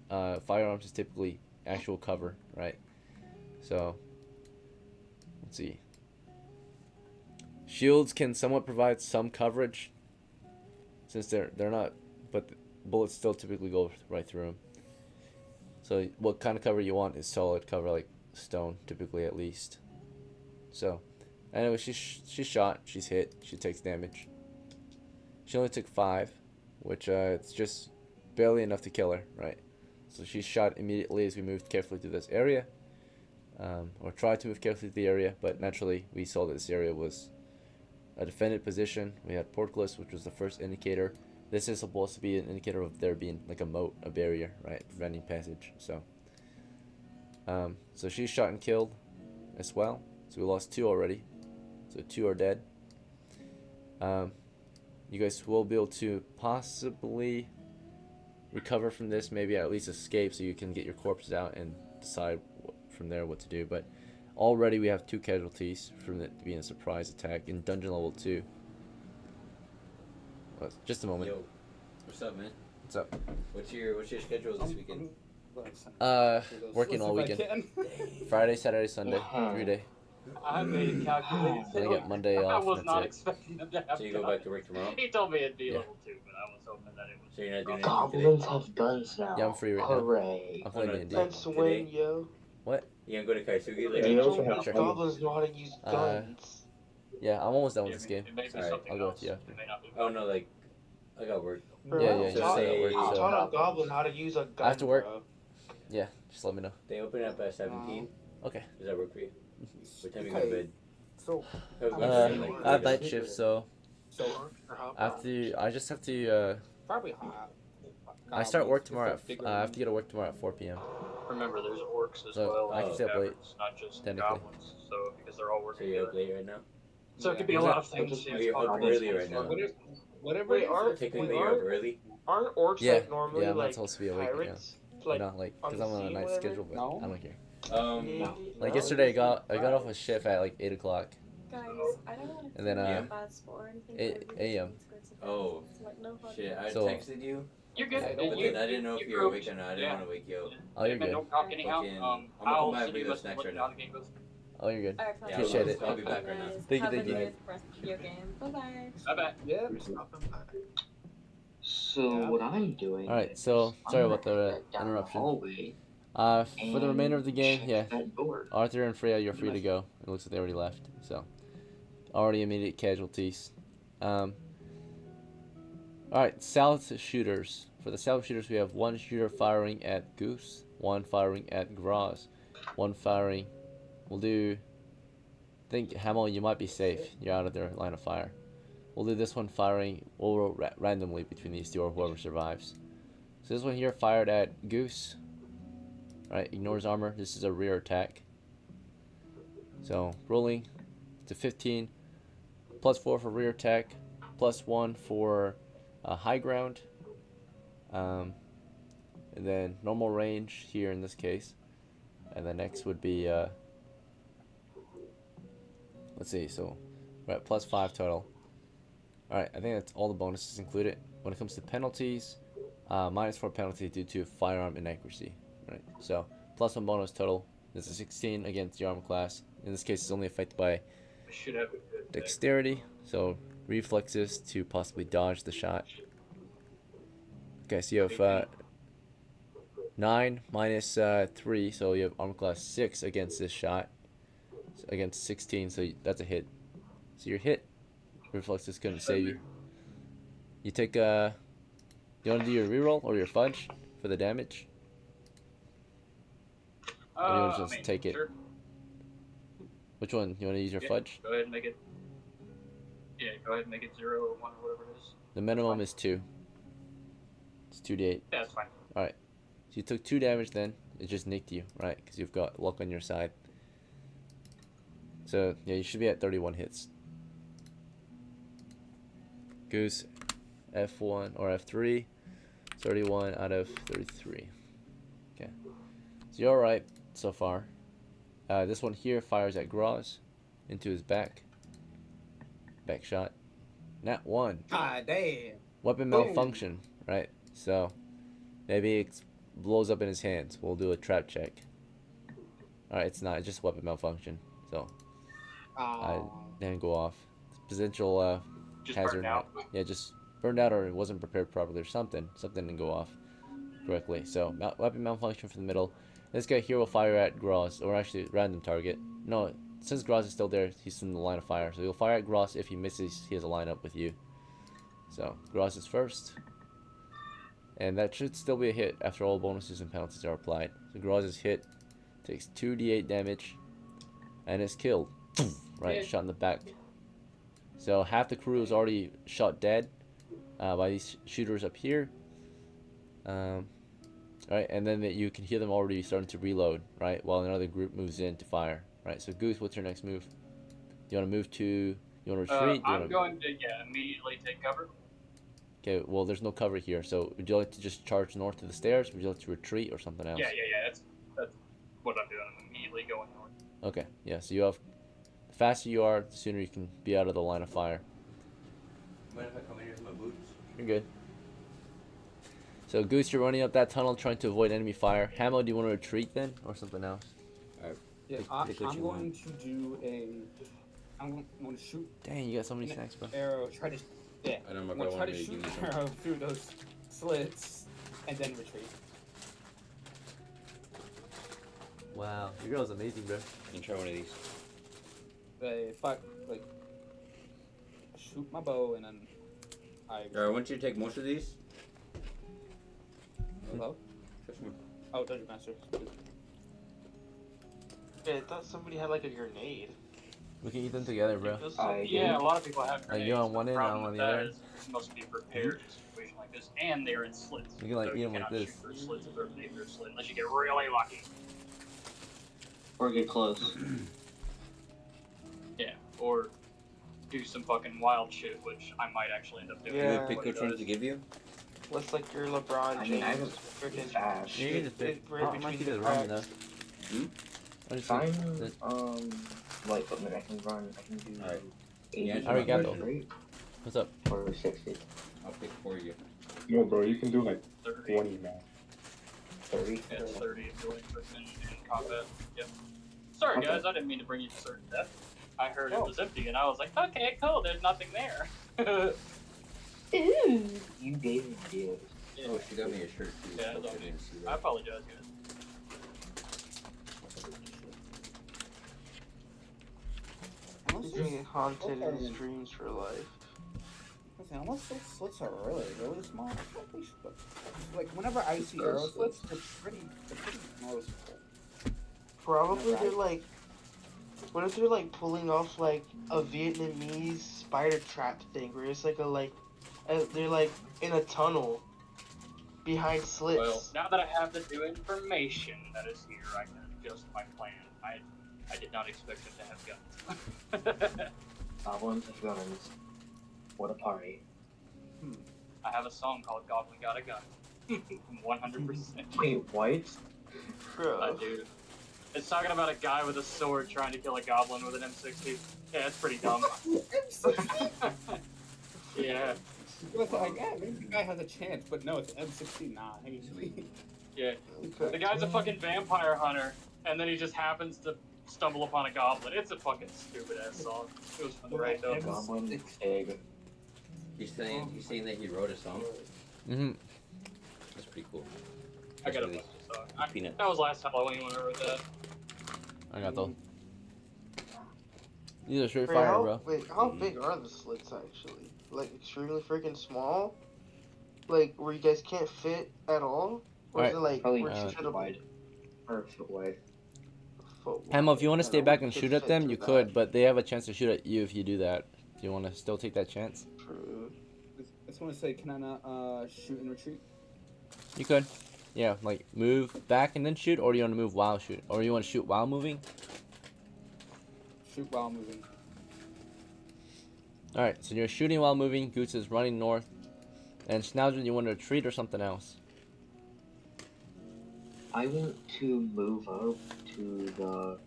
S1: firearms is typically actual cover, right? So let's see. Shields can somewhat provide some coverage, since they're not, but the bullets still typically go right through them. So what kind of cover you want is solid cover, like stone, typically at least. So anyway, she's shot, she's hit, she takes damage. She only took 5, which it's just barely enough to kill her, right? So she's shot immediately as we moved carefully through this area, or tried to move carefully through the area, but naturally we saw that this area was a defended position. We had portcullis, which was the first indicator. This is supposed to be an indicator of there being like a moat, a barrier, right, preventing passage. So so she's shot and killed as well. So we lost 2 already. So 2 are dead. You guys will be able to possibly recover from this, maybe at least escape, so you can get your corpses out and decide from there what to do. But already we have 2 casualties from it being a surprise attack in dungeon level 2. Well, just a moment.
S11: Yo, what's up, man?
S1: What's up?
S11: What's your schedule this weekend?
S1: Working all weekend. Friday, Saturday, Sunday, 3-day.
S3: I made it calculated.
S1: Then I get Monday
S3: I
S1: off.
S3: was
S1: And
S3: not
S1: that's it.
S3: expecting them to have.
S11: So you go back to work tomorrow?
S3: He told me it'd be
S1: Yeah.
S3: level 2, but I was hoping that it was.
S11: So you're not doing anything
S6: Goblins
S11: today?
S6: have guns now.
S1: Yeah, I'm free right now.
S6: Hooray.
S1: I'm playing
S11: Oh, no,
S1: D&D.
S2: Let's win, yo.
S1: What?
S11: You gonna go to Kaisugi later?
S4: Yeah, you also have
S1: Sure.
S2: Goblins know how to use guns.
S1: Yeah, I'm almost done with
S3: Yeah,
S1: this game.
S3: it may be
S11: Alright,
S3: something
S1: I'll go
S3: else.
S1: with you after.
S3: It may not be.
S11: Oh no, like I got work.
S2: Bro,
S1: Yeah,
S11: So
S2: taught,
S11: say-
S1: work,
S2: I
S1: so-
S2: taught a goblin how to use a gun.
S1: I have to work.
S2: Bro.
S1: Yeah, just let me know.
S11: They open up at 17.
S1: Okay.
S11: Does that work for you? What time you go to bed?
S9: So,
S11: I was going to
S1: Uh,
S11: say, like,
S1: I have night shift, so
S9: so
S1: I just have to.
S9: probably hot.
S1: I start work tomorrow. I have to get to work tomorrow at 4 p.m.
S3: Remember, there's orcs as
S1: So,
S3: well.
S1: I can
S3: as
S1: stay up late,
S3: caverns, not just
S1: technically.
S3: goblins. So because they're all
S11: So
S3: working
S11: you're up
S3: together.
S11: late right now?
S3: So it could be a
S1: Yeah.
S3: lot of things.
S11: Oh, you're up early right now.
S9: Whatever
S2: Wait,
S9: it is,
S2: aren't-
S11: Technically,
S2: wait,
S11: you're up early.
S2: Aren't orcs
S1: Yeah,
S2: like normally
S1: yeah, I'm not
S2: like
S1: supposed to be awake right now.
S2: pirates? Like,
S1: Because I'm on a
S2: sea,
S1: night
S2: whatever?
S1: schedule, but
S9: No.
S1: I don't care.
S2: Yeah.
S1: Like yesterday, I got off a shift at like 8 o'clock.
S7: Guys, I don't want to
S1: And then,
S7: be
S11: Yeah.
S7: a bad sport or anything.
S1: 8
S7: but I really
S1: a.m.
S7: need to go to bed.
S11: Oh,
S7: So, like, no hard
S11: shit, I
S7: feelings.
S1: So-
S11: texted you.
S3: You're good.
S9: I
S11: But
S9: don't
S11: then I didn't know if you were awake or not. I didn't
S3: Yeah.
S11: want to wake you up.
S1: Oh, you're
S3: Man,
S1: good.
S3: don't talk anyhow.
S11: Fucking, I'm gonna come
S3: I'll
S11: by and
S3: send
S11: bring
S3: you a
S11: those
S3: message
S11: snacks
S3: letting
S11: right
S3: you know how
S11: now.
S3: the game goes.
S1: Oh, you're good.
S7: Alright,
S11: Yeah,
S1: Appreciate it.
S11: I'll be back right now.
S1: Thank you,
S7: Have
S1: thank
S7: a
S1: you.
S7: good rest of your game. Bye bye.
S3: Bye-bye.
S9: Yeah.
S5: Stopping by.
S6: So
S5: Yeah.
S6: what I'm doing?
S1: Alright, so
S6: I'm
S1: sorry
S6: gonna
S1: about the
S6: head down
S1: interruption.
S6: The hallway
S1: For the remainder of the game,
S6: check
S1: yeah,
S6: that door.
S1: Arthur and Freya, you're free to go. It looks like they already left, so already immediate casualties. Alright, south shooters. For the south shooters, we have one shooter firing at Goose, one firing at GROZ, one firing. We'll do. I think HAMO, you might be safe. You're out of their line of fire. We'll do this one firing. We'll roll randomly between these two or whoever survives. So this one here fired at Goose. Right, ignores armor. This is a rear attack. So rolling to 15, +4 for rear attack, +1 for high ground, and then normal range here in this case, and the next would be let's see. So we're at +5 total. All right, I think that's all the bonuses included. When it comes to penalties, -4 penalty due to firearm inaccuracy. Right, so +1 bonus total. This is 16 against your armor class. In this case, it's only affected by
S3: I should have a good
S1: dexterity, so reflexes to possibly dodge the shot. Okay, so you have 9 minus 3, so you have armor class 6 against this shot. So against 16, so that's a hit. So you're hit. Reflexes couldn't save you. You take you want to do your reroll or your fudge for the damage? Or do you want to just take it?
S3: Sure.
S1: Which one? You want to use your fudge?
S3: Go ahead and make it. Yeah, go ahead and make it 0 or 1 or whatever it is.
S1: The minimum is 2. It's 2d8.
S3: Yeah, that's fine.
S1: Alright. So you took 2 damage then. It just nicked you, right? Because you've got luck on your side. So, yeah, you should be at 31 hits. Goose, F1 or F3. 31 out of 33. Okay. So you're alright so far. This one here fires at GROZ into his back. Back shot. Nat 1.
S9: Ah, damn.
S1: Weapon
S9: Boom.
S1: malfunction, right? So maybe it blows up in his hands. We'll do a trap check. Alright, it's not. It's just weapon malfunction. So I didn't go off. It's potential
S3: Just
S1: hazard.
S3: burned out.
S1: Yeah, just burned out or it wasn't prepared properly or something. Something didn't go off correctly. So weapon malfunction from the middle. This guy here will fire at GROZ, or actually random target. No, since GROZ is still there, he's in the line of fire. So he'll fire at GROZ. If he misses, he has a line up with you. So GROZ is first. And that should still be a hit after all bonuses and penalties are applied. So GROZ is hit, takes 2d8 damage, and is killed. Right, shot in the back. So half the crew is already shot dead by these shooters up here. Right, and then you can hear them already starting to reload, right, while another group moves in to fire, right. So Goose, what's your next move? You want to move to? You want to retreat?
S3: I'm going to immediately take cover.
S1: Okay, well there's no cover here, so would you like to just charge north to the stairs? Would you like to retreat or something else?
S3: Yeah. That's what I'm doing. I'm immediately going north.
S1: Okay, yeah. So you have, the faster you are, the sooner you can be out of the line of fire.
S11: Mind if I come in here with my boots?
S1: You're good. So Goose, you're running up that tunnel trying to avoid enemy fire. Hamo, do you want to retreat then, or something else?
S9: Yeah,
S1: Pick
S9: I'm
S1: what you
S9: going
S1: want.
S9: to do a. I'm going to shoot
S1: Dang, you got so many snacks, bro.
S9: arrow. Try to. Yeah.
S10: I know my
S9: I'm gonna
S10: girl
S9: try to
S10: wanted me to
S9: shoot
S10: give me
S9: an
S10: some.
S9: arrow through those slits, and then retreat.
S1: Wow, your girl's amazing, bro.
S10: You can try one of these.
S9: If I like shoot my bow and then I.
S11: Alright, I want you to take most of these.
S9: Hello? Oh, Dungeon Master.
S2: Yeah, I thought somebody had like a grenade.
S1: We can eat them together, bro.
S3: Yeah, a lot of people have
S1: Like
S3: grenades.
S1: you on one
S3: The
S1: end, I'm
S3: problem
S1: on
S3: with
S1: the
S3: that
S1: other.
S3: is you must be prepared in a situation like this, and they're in slits.
S1: You can, like,
S3: so
S1: eat
S3: you
S1: 'em like
S3: cannot
S1: this.
S3: shoot through slits if they're underneath their slit, unless you get really lucky.
S6: Or get close.
S3: Yeah, or do some fucking wild shit, which I might actually end up doing.
S2: Yeah.
S11: You would pick which one to give you?
S2: Looks like you're LeBron
S6: I
S2: James.
S6: mean, I have
S2: freaking
S6: fast.
S1: Yeah, you can just pick.
S2: right
S1: I might
S2: between
S1: keep
S2: the
S1: it ramen
S2: cracks.
S1: though. I just
S6: Fine.
S1: think
S6: Like, I mean, I can run. I can do.
S11: Alright.
S6: 80
S11: Yeah,
S1: I already got those.
S6: right?
S1: What's up?
S6: Or 60.
S11: I'll pick for you.
S4: No, bro, you can do like
S3: 30.
S4: 20 now.
S6: 30.
S3: Yeah, it's 30 if you're in combat. Yep. Sorry,
S6: Okay.
S3: guys, I didn't mean to bring you to certain death. I heard it
S9: Oh.
S3: was empty, and I was like, okay, cool, there's nothing there.
S6: Ew, you gave me deals.
S3: Yeah.
S11: Oh, she got me a shirt too.
S3: Yeah,
S11: Fuck,
S3: don't
S11: I
S3: be-
S11: didn't see
S3: I
S11: that.
S3: apologize, guys.
S9: Unless
S2: He's being haunted in
S9: okay.
S2: his dreams for life.
S9: Listen, unless those slits are really, really small, I thought they should. Like whenever I see arrow slits, they're pretty noticeable.
S2: Probably
S9: Right.
S2: they're like. What if they're like pulling off like a Vietnamese spider trap thing, where it's like they're like in a tunnel behind slits.
S3: Well, now that I have the new information that is here, I can adjust my plan. I did not expect him to have guns.
S6: Goblins and guns. What a party.
S3: I have a song called Goblin Got a Gun. 100%.
S6: Wait, what?
S2: Bro.
S3: Dude. It's talking about a guy with a sword trying to kill a goblin with an M60. Yeah, it's pretty dumb. Yeah.
S9: It's like, yeah, maybe the guy has a chance, but no, it's M69.
S3: Yeah. The guy's a fucking vampire hunter, and then he just happens to stumble upon a goblin. It's a fucking stupid ass song. It was fun to write though.
S6: Goblin egg.
S11: He's saying that he wrote a song.
S1: Mm-hmm.
S11: That's pretty cool.
S3: I got a
S11: That's
S3: bunch of songs.
S11: Peanut.
S3: That was last Halloween when I wrote that.
S1: I got those. These are straight
S2: Wait,
S1: fire, bro.
S2: Wait, how big are the slits actually? Like extremely freaking small? Like where you guys can't fit at all? Or is it like
S6: Probably
S2: where
S1: a
S2: you
S6: foot
S2: should
S6: wide. Or a foot wide.
S1: Hamo, if you want to stay back and shoot at them, you could,
S2: But
S1: but they have a chance to shoot at you if you do that. Do you want to still take that chance?
S9: I just want to say, can I not shoot and retreat?
S1: You could. Yeah, like move back and then shoot, or do you want to move while shoot? Or you want to shoot while moving?
S9: Shoot while moving.
S1: Alright, so you're shooting while moving, Goose is running north. And Schnauzer, you want to retreat or something else?
S6: I want to move up to the...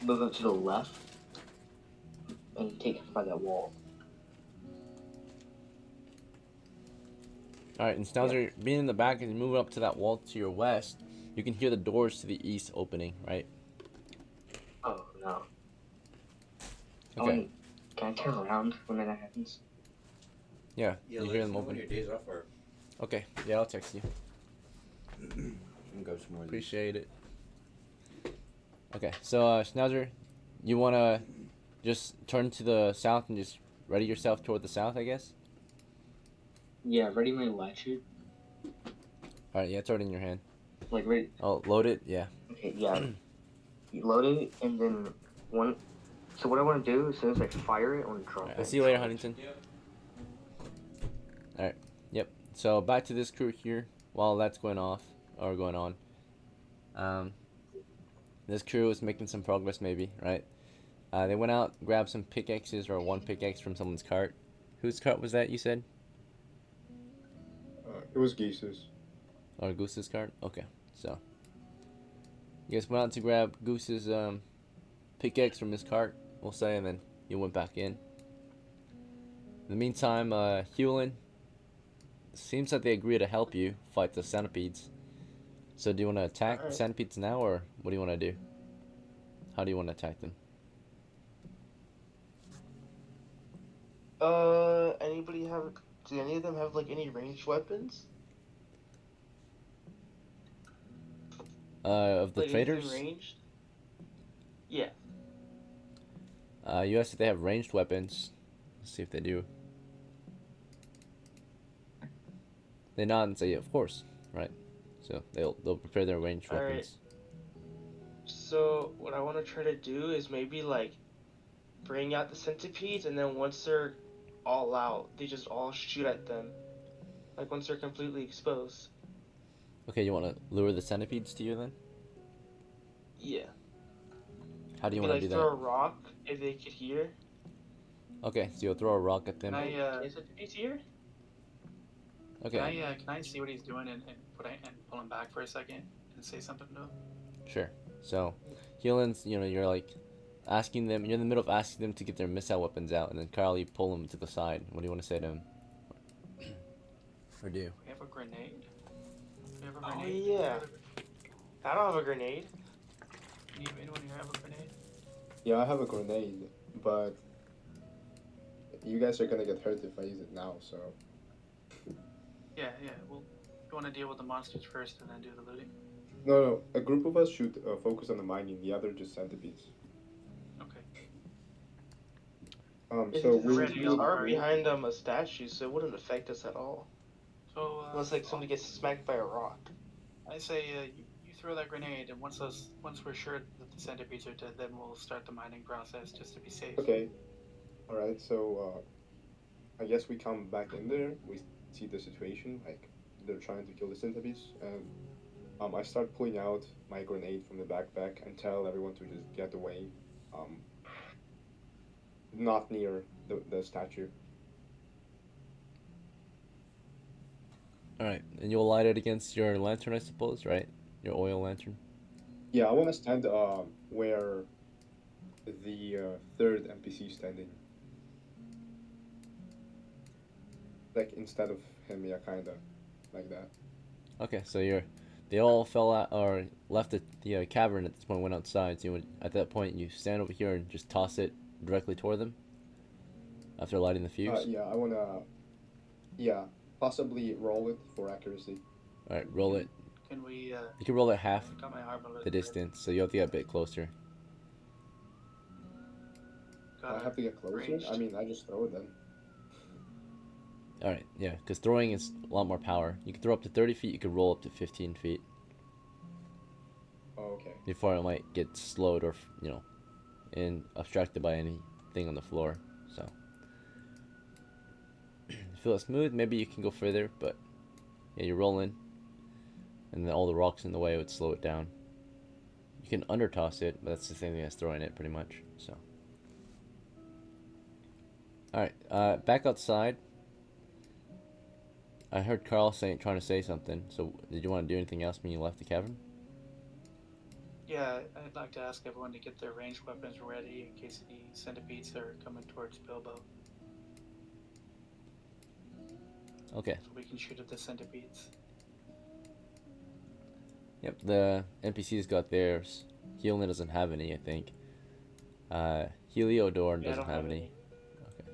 S6: Move up to the left and take it by that wall.
S1: Alright, and Schnauzer, being in the back and moving up to that wall to your west, you can hear the doors to the east opening, right?
S6: Oh, no.
S1: Okay.
S6: Can I turn around when that happens?
S1: Yeah,
S11: Yeah,
S1: you
S11: let
S1: hear
S11: us
S1: them
S11: know
S1: open.
S11: when your days off are.
S1: Okay, yeah, I'll text you.
S11: I'm grab some more of these.
S1: Appreciate it. Okay, so Schnauzer, you want to just turn to the south and just ready yourself toward the south, I guess?
S6: Yeah, ready my latchet.
S1: Alright, yeah, it's already in your hand.
S6: Like, ready.
S1: Oh, load it? Yeah.
S6: Okay, yeah. You load it, and then one. So what I want to do, as soon as I fire it, I want to drop
S1: Alright,
S6: it.
S1: I'll see you later, Huntington. Alright, yep. So back to this crew here while that's going off, or going on. This crew is making some progress maybe, right? They went out, grabbed some pickaxes or one pickaxe from someone's cart. Whose cart was that, you said?
S4: It was Geese's.
S1: Or Goose's cart? Okay, so. You guys went out to grab Goose's pickaxe from his cart, we'll say, and then you went back in. In the meantime, Hewlin, seems like they agree to help you fight the centipedes. So do you want to attack the centipedes now, or what do you want to do? How do you want to attack them?
S2: Anybody have? Do any of them have like any ranged weapons?
S1: Of the
S2: Like anything
S1: traders?
S2: ranged? Yeah.
S1: You asked if they have ranged weapons. Let's see if they do. They nod and say, of course, right? So they'll prepare their ranged
S2: All right.
S1: weapons.
S2: So what I want to try to do is maybe like bring out the centipedes, and then once they're all out, they just all shoot at them. Like once they're completely exposed.
S1: Okay, you want to lure the centipedes to you then?
S2: Yeah.
S1: How do you
S2: Maybe,
S1: want to
S2: like
S1: do
S2: throw
S1: that?
S2: a rock if they could hear.
S1: Okay, so you'll throw a rock at them.
S5: Can I,
S2: Is centipedes here?
S1: Okay,
S5: can I see what he's doing and pull him back for a second and say something to him?
S1: sure. So, Healin's, you're like asking them. You're in the middle of asking them to get their missile weapons out, and then Carl, you pull them to the side. What do you want to say to him? Or do?
S5: We have a grenade. We have a
S2: Oh
S5: grenade.
S2: yeah. I don't have a grenade.
S5: Anyone here have a grenade?
S4: Yeah, I have a grenade, but you guys are gonna get hurt if I use it now, so.
S5: Yeah. Well, you want to deal with the monsters first and then do the looting?
S4: No. A group of us should focus on the mining. The other just centipedes.
S5: Okay.
S4: So
S2: we
S5: ready,
S2: are behind a statue, so it wouldn't affect us at all.
S5: So
S2: unless like somebody gets smacked by a rock.
S5: I say you throw that grenade, and once we're sure that the centipedes are dead, then we'll start the mining process just to be safe.
S4: Okay. All right. So I guess we come back in there. We see the situation, like they're trying to kill the centipedes, and I start pulling out my grenade from the backpack and tell everyone to just get away, not near the statue.
S1: Alright, and you'll light it against your lantern, I suppose, right? Your oil lantern?
S4: Yeah, I want to stand where the third NPC is standing. Like, instead of him, yeah, kinda. Like that.
S1: Okay, so they all fell out, or left the cavern at this point, went outside, so at that point you stand over here and just toss it directly toward them? After lighting the fuse?
S4: Yeah, I want to, yeah, possibly roll it for accuracy.
S1: Alright, roll it.
S5: Can we,
S1: You can roll it half
S5: got my arm
S1: the distance, so you have to get a bit closer.
S4: I have to get closer?
S5: ranged.
S4: I mean, I just throw it then.
S1: Alright, yeah, because throwing is a lot more power. You can throw up to 30 feet, you can roll up to 15 feet.
S4: Oh, okay.
S1: Before it might get slowed or, you know, and obstructed by anything on the floor, so. If you feel it smooth, maybe you can go further, but yeah, you're rolling. And then all the rocks in the way would slow it down. You can under toss it, but that's the same thing as throwing it pretty much, so. Alright, back outside. I heard Carl trying to say something, so did you want to do anything else when you left the cavern?
S5: Yeah, I'd like to ask everyone to get their ranged weapons ready in case any centipedes are coming towards Bilbo.
S1: Okay.
S5: So we can shoot at the centipedes.
S1: Yep, the NPCs got theirs. He only doesn't have any, I think. Heliodor doesn't have any. Okay.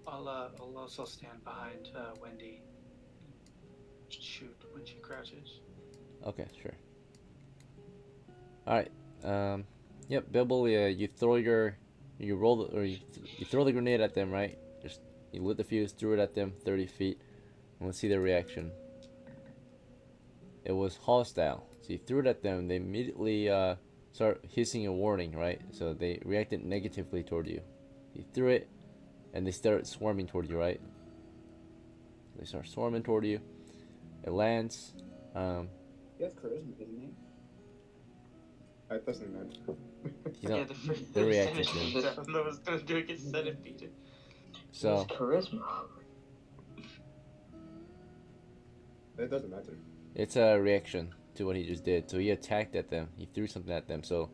S5: I'll also stand behind Wendy. Shoot when she crouches.
S1: Okay, sure. Alright, yep, Bilbo, you throw you roll, or you throw the grenade at them, right? You lit the fuse, threw it at them 30 feet, and let's see their reaction. It was hostile, so you threw it at them, they immediately start hissing a warning, right? So they reacted negatively toward you. You threw it, and they start swarming toward you, right? They start swarming toward you. It lands.
S9: He has charisma, doesn't he?
S4: That doesn't matter.
S2: Yeah, the first
S1: reaction
S2: centipede, I don't know what's gonna do against centipede.
S1: So
S6: charisma.
S4: It doesn't matter.
S1: it's a reaction to what he just did. So he attacked at them. He threw something at them. So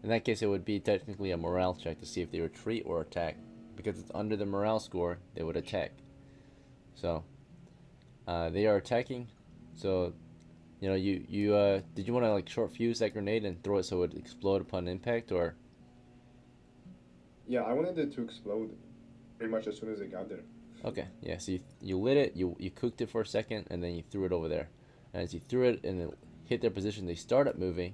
S1: in that case, it would be technically a morale check to see if they retreat or attack. Because it's under the morale score, they would attack. So they are attacking. So you know, did you want to like short fuse that grenade and throw it so it would explode upon impact, or?
S4: Yeah, I wanted it to explode pretty much as soon as it got there.
S1: Okay, yeah. So you lit it, you cooked it for a second, and then you threw it over there. And as you threw it and it hit their position, they started moving.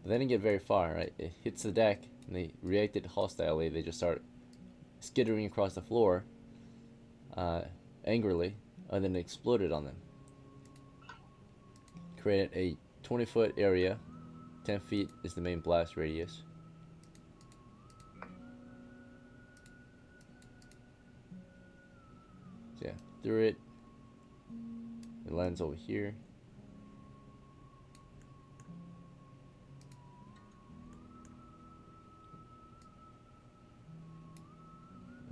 S1: But they didn't get very far, right? It hits the deck, and they reacted hostilely. They just start skittering across the floor, angrily, and then it exploded on them. Created a 20-foot area. 10 feet is the main blast radius. So yeah, threw it. It lands over here.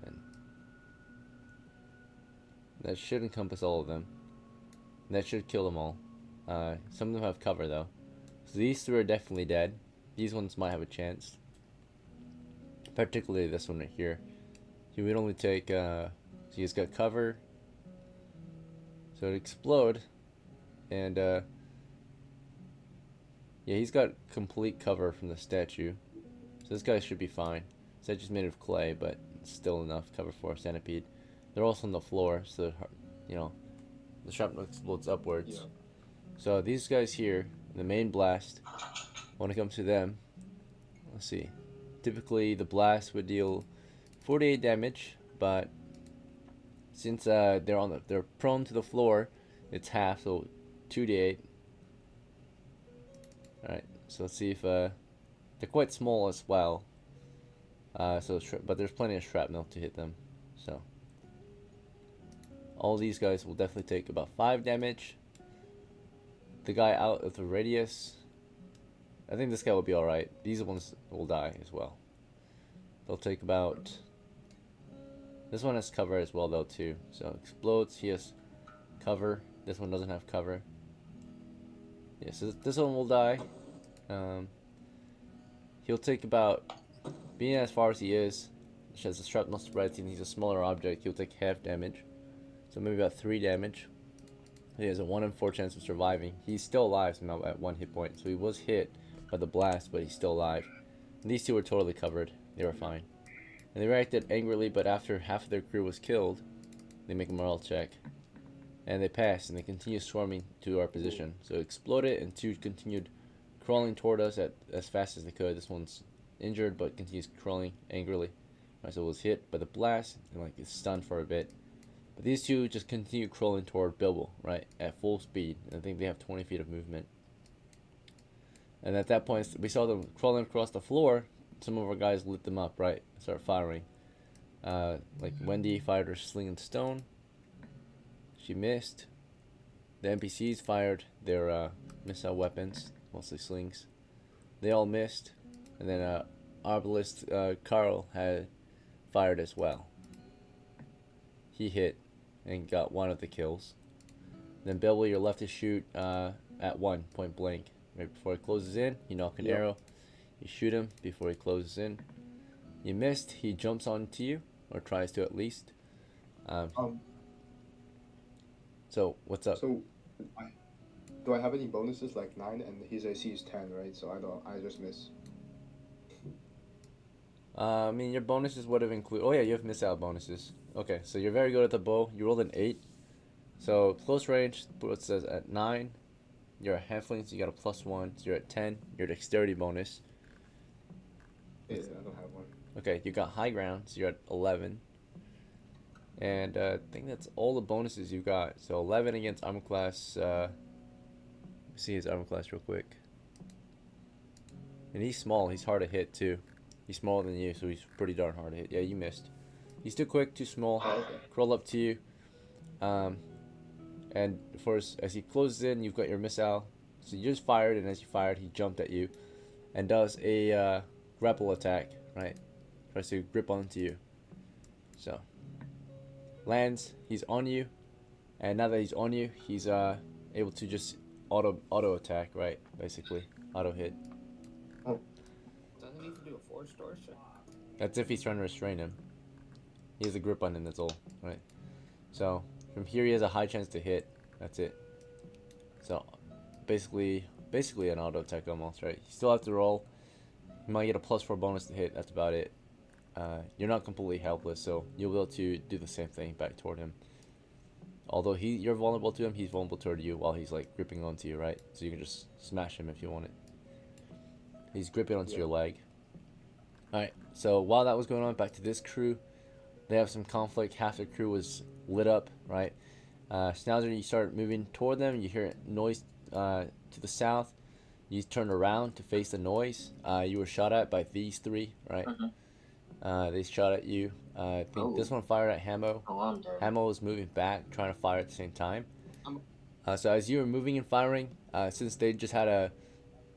S1: And that should encompass all of them. That should kill them all. Some of them have cover though. So these three are definitely dead. these ones might have a chance. Particularly this one right here. He would only take, so he's got cover. So it'd explode. And, yeah, he's got complete cover from the statue. So this guy should be fine. Statue's made of clay, but it's still enough cover for a centipede. They're also on the floor, so, you know, the shrapnel explodes upwards.
S4: Yeah.
S1: So these guys here, the main blast, when it comes to them, let's see. Typically, the blast would deal 48 damage, but since they're prone to the floor, it's half, so 2d8. All right, so let's see if they're quite small as well. But there's plenty of shrapnel to hit them. So all these guys will definitely take about 5 damage. The guy out of the radius, I think this guy will be alright. These ones will die as well. They'll take about... This one has cover as well though too. So explodes, he has cover. This one doesn't have cover. Yeah, so this one will die. He'll take about... Being as far as he is, which has a shrapnel spread, and he's a smaller object, he'll take half damage. So maybe about 3 damage. He has a 1 in 4 chance of surviving. He's still alive somehow at 1 hit point. So he was hit by the blast, but he's still alive. And these two were totally covered. They were fine. And they reacted angrily, but after half of their crew was killed, they make a morale check. And they passed, and they continue swarming to our position. So it exploded, and 2 continued crawling toward us as fast as they could. This one's injured, but continues crawling angrily. Right, so it was hit by the blast, and like it's stunned for a bit. But these 2 just continue crawling toward Bilbo, right, at full speed. I think they have 20 feet of movement. And at that point, we saw them crawling across the floor. Some of our guys lit them up, right, start firing. Like Wendy fired her sling and stone. She missed. The NPCs fired their missile weapons, mostly slings. They all missed. And then Arbalist Carl had fired as well. He hit and got 1 of the kills. Then Bilbo, you're left to shoot at 1 point blank. Right before he closes in, you knock an arrow. You shoot him before he closes in. You missed. He jumps onto you, or tries to at least. So what's up?
S4: So, do I have any bonuses like 9 and his AC is 10, right? So I just miss.
S1: I mean, your bonuses would have included... Oh yeah, you have missile bonuses. Okay, so you're very good at the bow. You rolled an 8. So close range puts us at 9. You're a halfling, so you got a +1. So you're at 10. Your dexterity bonus.
S4: Yeah, I don't have one.
S1: Okay, you got high ground, so you're at 11. And I think that's all the bonuses you got. So 11 against armor class. Let's see his armor class real quick. And he's small. He's hard to hit too. He's smaller than you, so he's pretty darn hard to hit. Yeah, you missed. He's too quick, too small.
S4: Oh, okay.
S1: Crawl up to you. And as he closes in, you've got your missile. So you just fired, and as you fired, he jumped at you. And does a grapple attack, right? Tries to grip onto you. So. Lands, he's on you. And now that he's on you, he's able to just auto attack, right? Basically. Auto hit.
S9: Doesn't he need to do a force door check?
S1: That's if he's trying to restrain him. He has a grip on him, that's all, right? So, from here he has a high chance to hit. That's it. So, basically an auto attack almost, right? You still have to roll. You might get a +4 bonus to hit, that's about it. You're not completely helpless, so you'll be able to do the same thing back toward him. Although you're vulnerable to him, he's vulnerable toward you while he's like gripping onto you, right? So you can just smash him if you want it. He's gripping onto your leg. Alright, so while that was going on, back to this crew. They have some conflict. Half the crew was lit up, right? Schnauzer, you start moving toward them. You hear noise to the south. You turn around to face the noise. You were shot at by these 3, right? They shot at you. I think this one fired at HAMO. HAMO was moving back, trying to fire at the same time. So as you were moving and firing, since they just had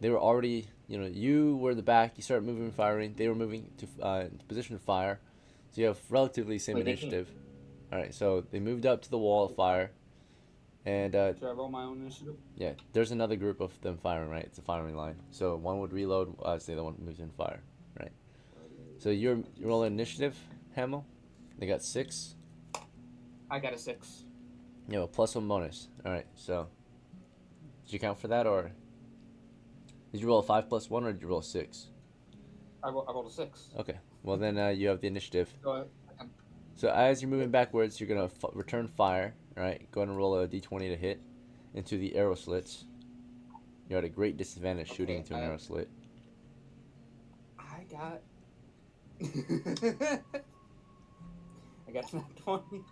S1: they were already, you were in the back, you started moving and firing, they were moving to position to fire. So you have relatively the same initiative. Alright, so they moved up to the wall of fire, And
S9: Should I roll my own initiative?
S1: yeah, there's another group of them firing, right? It's a firing line. So one would reload as the other one moves in fire, right? So you're rolling initiative, HAMO. They got 6.
S9: I got a 6.
S1: Yeah, well, +1 bonus. All right. So did you count for that, or did you roll a 5 + 1, or did you roll a 6?
S9: I rolled a 6.
S1: Okay. Well, then you have the initiative.
S9: Go ahead.
S1: So as you're moving backwards, you're gonna return fire. All right. Go ahead and roll a d20 to hit into the arrow slits. You're at a great disadvantage shooting into an arrow slit.
S9: I got. I got a 20.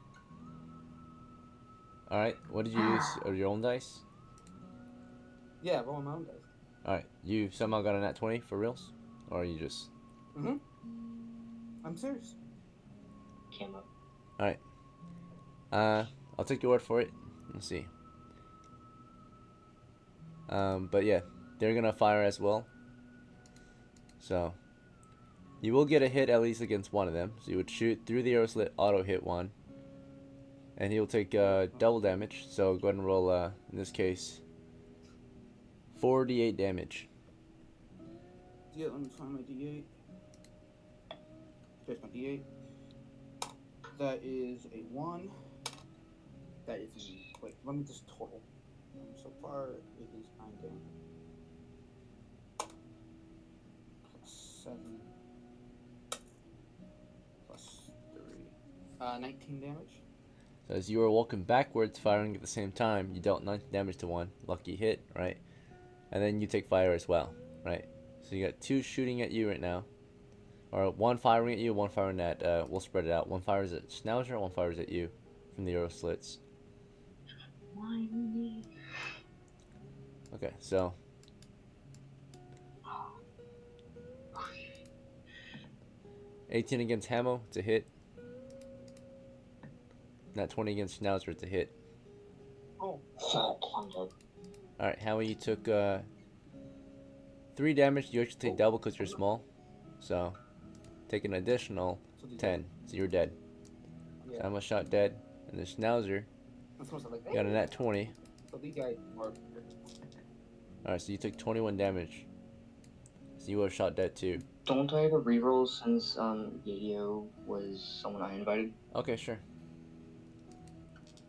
S1: All right. What did you use? Or your own dice?
S9: Yeah, rolling my own dice.
S1: All right. You somehow got a nat 20 for reals, or you just?
S9: Mhm. I'm serious.
S6: Came up.
S1: All right. I'll take your word for it. Let's see. But yeah, they're gonna fire as well. So you will get a hit at least against one of them. So you would shoot through the arrow slit, auto hit one, and he'll take double damage. So go ahead and roll. In this case, 4d8 damage.
S9: Yeah, let me find my D8. There's my D8. That is a 1. That is a... Wait, let me just total. So far, it is 9 damage. Plus 7. Plus 3. 19 damage.
S1: So as you were walking backwards, firing at the same time, you dealt 19 damage to one. Lucky hit, right? And then you take fire as well, right? So you got 2 shooting at you right now. Or 1 firing at you, 1 firing at, we'll spread it out. 1 fires at Schnauzer, 1 fires at you from the arrow slits.
S6: Why me?
S1: Okay, so 18 against HAMO, it's a hit. Not 20 against Schnauzer, it's a hit.
S9: Oh.
S6: Fuck, I'm dead.
S1: Alright, HAMO, you took 3 damage. You actually take double because you're small. So, take an additional 10. So you're dead.
S9: Yeah.
S1: So HAMO shot dead. And the Schnauzer got a nat 20.
S9: So these guys are...
S1: Alright, so you took 21 damage. So you were shot dead too.
S6: Don't I have a reroll since Yayo was someone I invited?
S1: Okay, sure.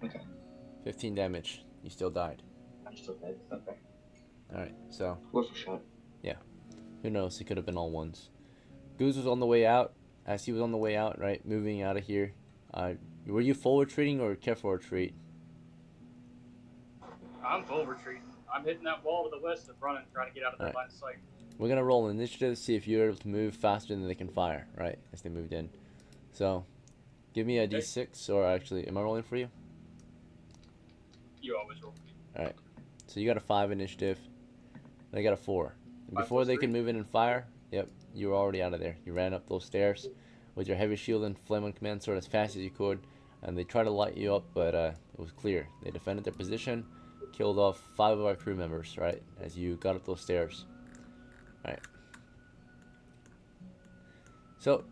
S6: Okay.
S1: 15 damage. You still died.
S6: I'm still dead. Okay.
S1: Alright, so.
S6: Worth a shot.
S1: Yeah. Who knows? It could have been all ones. Goose was on the way out. As he was on the way out, right, moving out of here. Were you full retreating or careful retreat?
S3: I'm full retreating. I'm hitting that wall to the west and running, trying to get out of that line of sight.
S1: We're gonna roll initiative to see if you're able to move faster than they can fire, right? As they moved in. So, give me a d6, or actually, am I rolling for you?
S3: You always roll.
S1: Alright. So you got a 5 initiative. They got a 4. And before they can move in and fire, yep, you were already out of there. You ran up those stairs with your heavy shield and flame on command sword as fast as you could, and they tried to light you up, but it was clear. They defended their position, killed off 5 of our crew members, right, as you got up those stairs. Alright. So,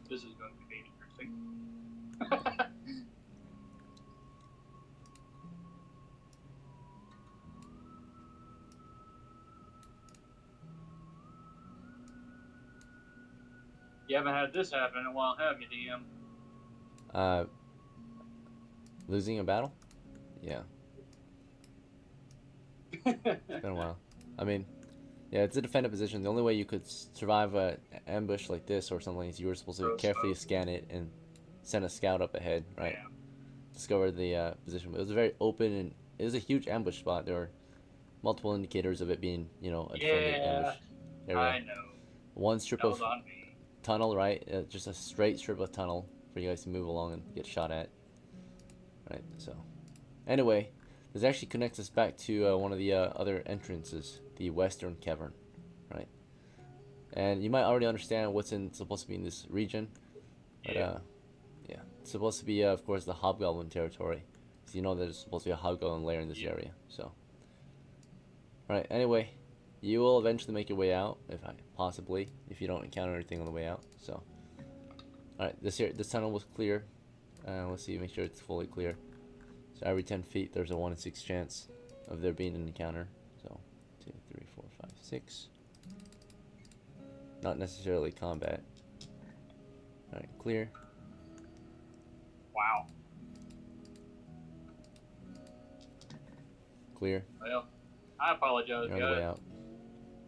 S3: This is going to be interesting. You haven't had this happen in a while, have you, DM?
S1: Losing a battle? Yeah. It's been a while. I mean, yeah, it's a defended position. The only way you could survive an ambush like this or something is you were supposed to carefully scan it and send a scout up ahead, right? Yeah. Discover the position. But it was a very open and it was a huge ambush spot. There were multiple indicators of it being, you know, a defended ambush area.
S3: I know.
S1: One strip of tunnel, right? Just a straight strip of tunnel for you guys to move along and get shot at. Right, so. Anyway, this actually connects us back to one of the other entrances, the western cavern, right? And you might already understand what's supposed to be in this region. But, yeah, it's supposed to be, of course, the hobgoblin territory. So you know there's supposed to be a hobgoblin lair in this area, so. Alright, anyway, you will eventually make your way out, possibly, if you don't encounter anything on the way out, so. Alright, this tunnel was clear. Let's see, make sure it's fully clear. So every 10 feet, there's a 1 in 6 chance of there being an encounter. So 2, 3, 4, 5, 6. Not necessarily combat. Alright, clear.
S3: Wow.
S1: Clear.
S3: Well, I apologize,
S1: You're on the way
S3: guys.
S1: out.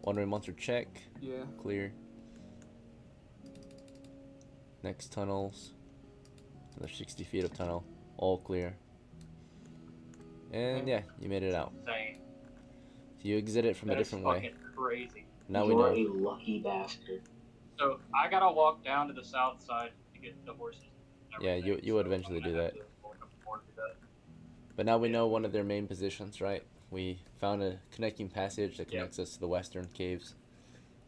S1: Wandering monster check.
S9: Yeah.
S1: Clear. Next tunnels. Another 60 feet of tunnel. All clear. And yeah, you made it out.
S3: Insane.
S1: So you exit it from a
S3: That is
S1: different
S3: fucking
S1: way.
S3: crazy.
S1: Now
S6: You're
S1: we know.
S6: a lucky bastard.
S3: So I gotta walk down to the south side to get the horses. and
S1: Yeah,
S3: everything,
S1: you would
S3: so
S1: eventually
S3: I'm gonna
S1: do
S3: have
S1: that.
S3: to walk up more to that.
S1: But now we know one of their main positions, right? We found a connecting passage that connects us to the western caves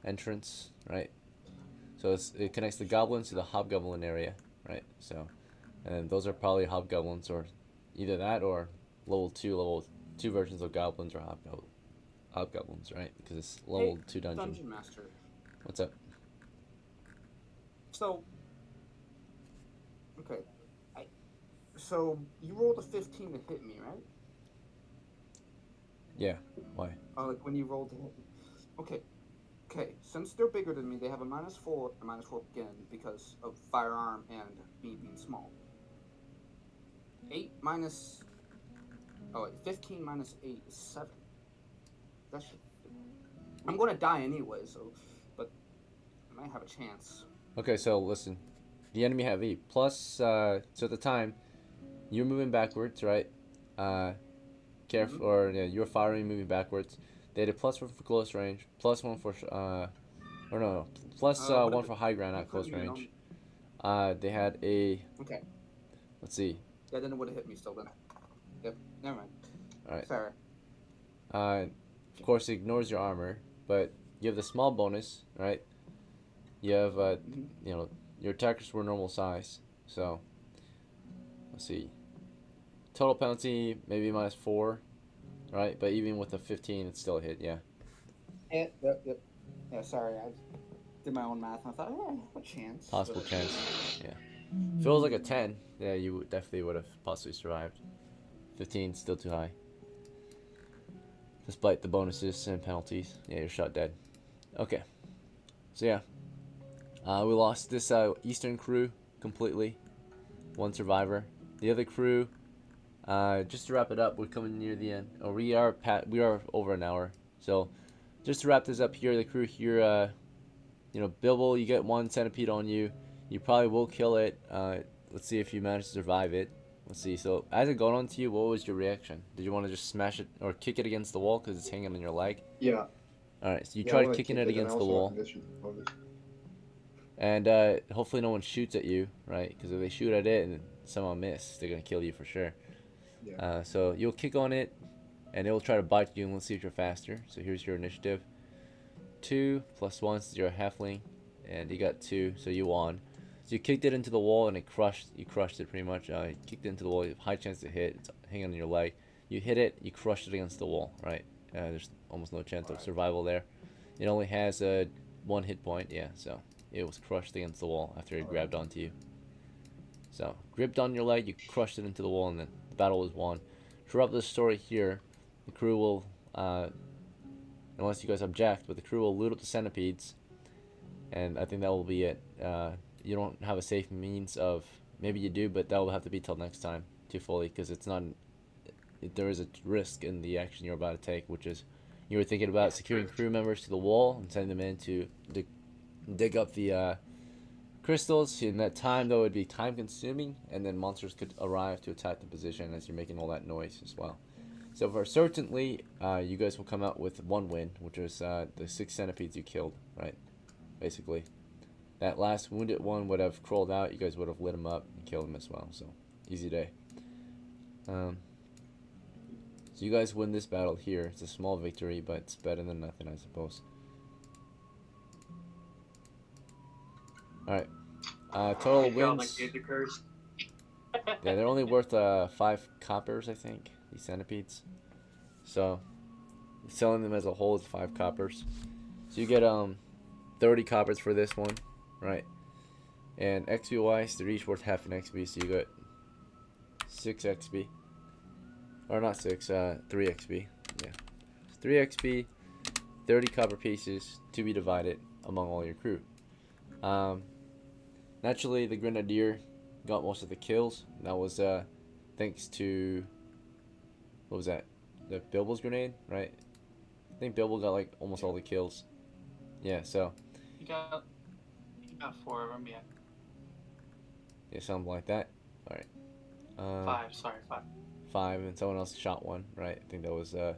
S1: entrance, right? So it connects the goblins to the hobgoblin area, right? So, and those are probably hobgoblins, or either that or level 2 versions of goblins or hobgoblins, right? Because it's level 2 dungeon.
S9: Dungeon Master.
S1: What's up?
S9: So, okay, so you rolled a 15 to hit me, right?
S1: Yeah. Why?
S9: Oh, like when you rolled to hit me. Okay. Okay. Since they're bigger than me, they have a -4 again because of firearm and me being small. 15 minus 8 is 7. That should. I'm gonna die anyway, so, but I might have a chance.
S1: Okay, so listen. The enemy have E. Plus, so at the time, you're moving backwards, right? Careful, or yeah, you're firing, moving backwards. They had a +1 for close range, +1 for, or no, +1 for high ground at close range. They had a,
S9: Okay.
S1: let's see.
S9: Yeah, then it would have hit me still then. Yep, never mind.
S1: Alright.
S9: Sorry.
S1: Of course, it ignores your armor, but you have the small bonus, right? You have, you know, your attackers were normal size, so, let's see. Total penalty, maybe -4, right? But even with a 15, it's still a hit, yeah.
S9: Yep. Yeah, sorry, I did my own math and I thought, a chance.
S1: Possible chance, yeah. If it was like a 10, yeah, you definitely would have possibly survived. 15, still too high. Despite the bonuses and penalties, yeah, you're shot dead. Okay, so yeah. We lost this eastern crew completely. 1 survivor. The other crew, just to wrap it up, we're coming near the end. Oh, we are over an hour. So, just to wrap this up here, the crew here, you know, Bilbo, you get 1 centipede on you. You probably will kill it. Let's see if you manage to survive it. Let's see. So, as it got onto you, what was your reaction? Did you want to just smash it or kick it against the wall because it's hanging on your leg?
S4: Yeah.
S1: Alright, so you tried kicking it against the wall. And hopefully no one shoots at you, right? Because if they shoot at it and somehow miss, they're going to kill you for sure.
S4: Yeah.
S1: So you'll kick on it, and it will try to bite you, and let's see if you're faster. So here's your initiative. 2 + 1 since you're a halfling, and you got 2, so you won. So you kicked it into the wall, and you crushed it pretty much. You kicked it into the wall, you have high chance to hit, it's hanging on your leg. You hit it, you crushed it against the wall, right? There's almost no chance of survival there. It only has 1 hit point, yeah, so it was crushed against the wall after it grabbed onto you. So, gripped on your leg, you crushed it into the wall, and then the battle was won. To wrap this story here, the crew will, unless you guys object, but the crew will loot up the centipedes, and I think that will be it. You don't have a safe means of, maybe you do, but that will have to be till next time to fully, because it's not, there is a risk in the action you're about to take, which is, you were thinking about securing crew members to the wall and sending them in to dig up the crystals. In that time, though, it would be time consuming, and then monsters could arrive to attack the position as you're making all that noise as well. So for certainly, you guys will come out with 1 win, which is the 6 centipedes you killed, right? Basically, that last wounded one would have crawled out. You guys would have lit him up and killed him as well. So easy day. So you guys win this battle here. It's a small victory, but it's better than nothing, I suppose. Alright. Total wins. Yeah, they're only worth 5 coppers, I think, these centipedes. So, selling them as a whole is 5 coppers. So you get 30 coppers for this one, right? And XP wise, they're each worth half an XP, so you got 6 XP. Or not 6, 3 XP. Yeah. 3 XP, 30 copper pieces to be divided among all your crew. Naturally, the Grenadier got most of the kills. That was thanks to, what was that? The Bilbo's grenade, right? I think Bilbo got like almost all the kills. Yeah, so.
S5: You got 4 of them, yeah.
S1: Yeah, something like that. All right.
S5: 5, sorry, 5.
S1: 5, and someone else shot 1, right? I think that was
S5: It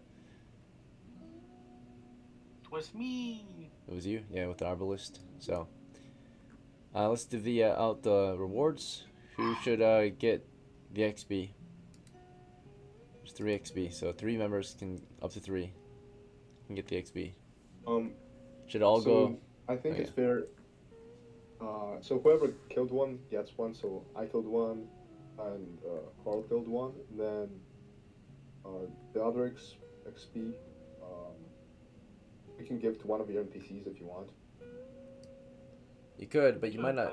S5: was me.
S1: It was you, yeah, with the arbalist. So, let's divvy out the rewards. Who should get the XP? There's 3 XP, so 3 members can up to 3 can get the XP. Should all go?
S4: I think it's fair. So whoever killed 1 gets 1. So I killed 1, and Carl killed 1. And then the other XP, you can give to one of your NPCs if you want.
S1: You could, but you might not.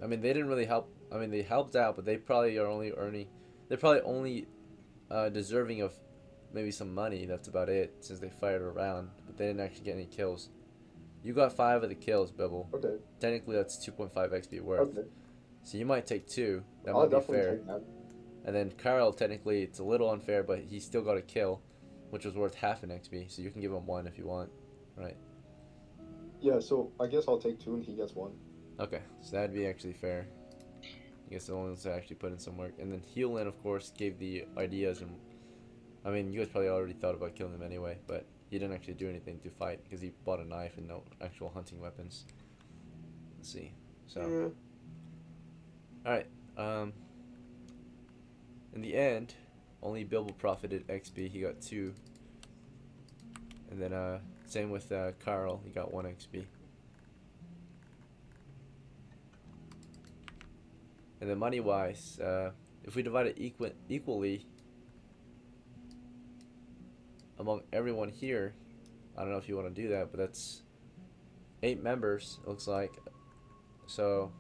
S1: I mean, they didn't really help. I mean, they helped out, but they probably are only earning. They're probably only deserving of maybe some money. That's about it, since they fired around, but they didn't actually get any kills. You got 5 of the kills, Bibble.
S4: Okay.
S1: Technically, that's 2.5 XP worth.
S4: Okay.
S1: So you might take 2. That
S4: I'll
S1: might be
S4: definitely
S1: fair.
S4: take that.
S1: And then Carl, technically, it's a little unfair, but he still got a kill, which was worth half an XP. So you can give him 1 if you want, right?
S4: Yeah. So I guess I'll take 2 and he gets 1.
S1: Okay, so that'd be actually fair. I guess the only ones that actually put in some work. And then Heelin, of course, gave the ideas, and I mean, you guys probably already thought about killing him anyway, but he didn't actually do anything to fight because he bought a knife and no actual hunting weapons. Let's see. So, alright. In the end, only Bilbo profited XP. He got 2. And then same with Carl. He got 1 XP. And then money-wise, if we divide it equally among everyone here, I don't know if you want to do that, but that's 8 members, it looks like. So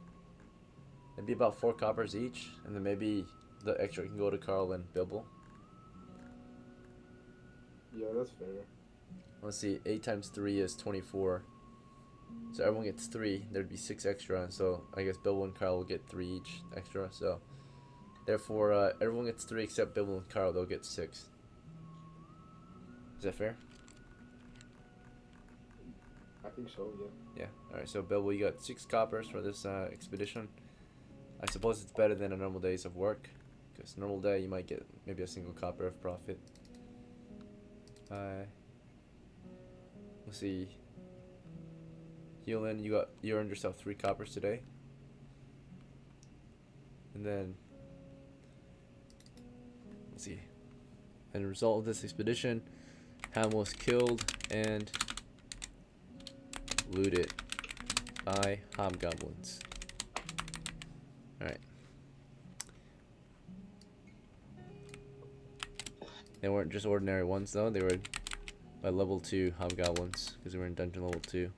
S1: it'd be about 4 coppers each, and then maybe the extra can go to Carl and Bibble.
S4: Yeah, that's fair.
S1: Let's see, 8 times 3 is 24. So everyone gets 3, there'd be 6 extra, so I guess Bibble and Carl will get 3 each extra, so therefore everyone gets 3 except Bibble and Carl, they'll get 6. Is that fair?
S4: I think so, yeah.
S1: Yeah, alright, so Bibble, you got 6 coppers for this expedition. I suppose it's better than a normal days of work, because normal day you might get maybe a single copper of profit. Let's see. Heelin, you earned yourself 3 coppers today. And then let's see. And the result of this expedition, HAMO was killed and looted by hobgoblins. Alright. They weren't just ordinary ones though, they were by level 2 hobgoblins, because we were in dungeon level 2.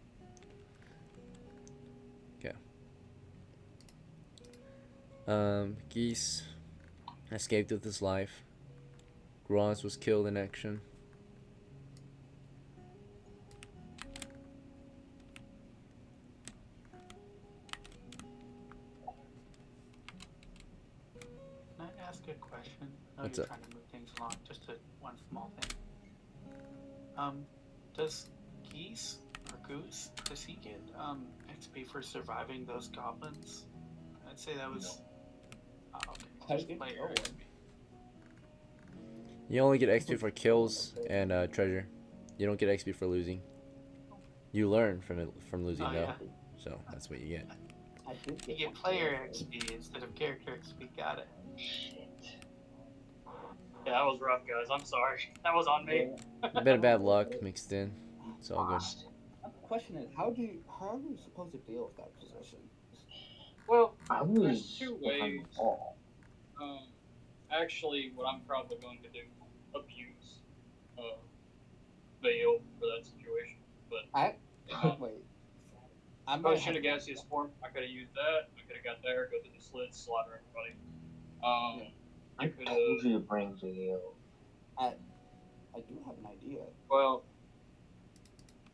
S1: Geese escaped with his life. GROZ was killed in action.
S5: Can I ask a question? I know
S1: What's
S5: you're
S1: up?
S5: trying to move things along. Just one small thing. Does Geese or Goose, does he get XP for surviving those goblins? I'd say that was. Oh, okay. Just player XP.
S1: You only get XP for kills and treasure. You don't get XP for losing. You learn from it from losing though,
S5: Yeah.
S1: so that's what you get.
S9: I did
S5: You get player XP instead of character XP. Got it.
S3: Yeah, that was rough, guys. I'm sorry. That was on me.
S1: A bit of bad luck mixed in. It's all good.
S9: The question is, how are you supposed to deal with that position?
S3: Well, there's 2 ways. Actually, what I'm probably going to do, abuse Vale for that situation. But
S9: wait.
S3: I should have gaseous form. I could have used that. I could have got there, go to the slits, slaughter everybody.
S6: I told you to bring Vale.
S9: I do have an idea.
S3: Well,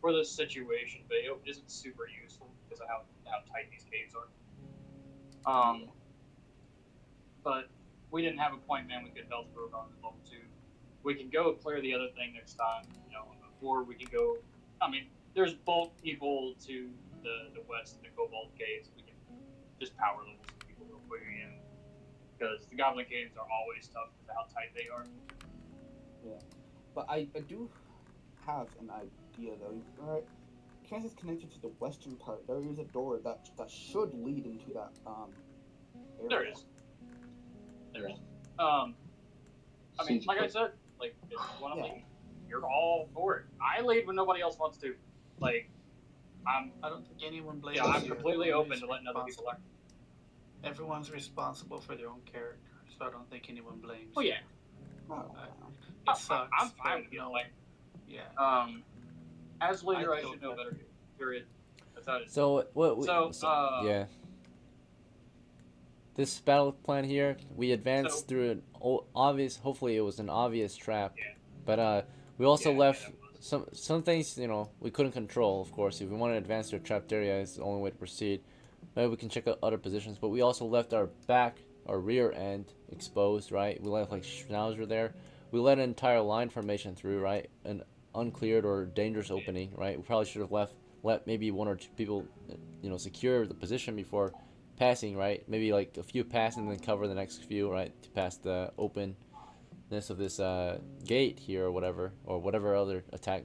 S3: for this situation, video isn't super useful because of how tight these caves are. But we didn't have a point man we could health rogue on the level 2. We can go clear the other thing next time, you know, or we can go. I mean, there's both people to the west, the Cobalt caves. We can just power level some people real quick again, because the Goblin caves are always tough because of how tight they are.
S9: Yeah, but I do have an idea though. Right, Kansas connected to the western part. There is a door that should lead into that area.
S3: There is. There is. I mean, like I said, like if you want to lead, you're all for it. I lead when nobody else wants to. Like,
S5: I don't think anyone blames
S3: I'm
S5: you.
S3: completely open
S5: Everybody's
S3: to letting other people learn.
S5: Everyone's responsible for their own character, so I don't think anyone blames.
S3: Oh yeah.
S5: It sucks.
S3: I'm fine with
S5: no.
S3: like.
S5: Yeah.
S3: As leader, I should know better. Period. That's how it is.
S1: So what? Yeah. This battle plan here, we advanced through an obvious. Hopefully, it was an obvious trap.
S3: Yeah.
S1: But we also left some things. You know, we couldn't control. Of course, if we want to advance to a trapped area, it's the only way to proceed. Maybe we can check out other positions. But we also left our rear end exposed. Right. We left like Schnauzer there. We let an entire line formation through. Right. An uncleared or dangerous opening. Right. We probably should have let maybe one or two people, you know, secure the position before passing, right? Maybe like a few pass and then cover the next few, right? To pass the openness of this gate here or whatever other attack,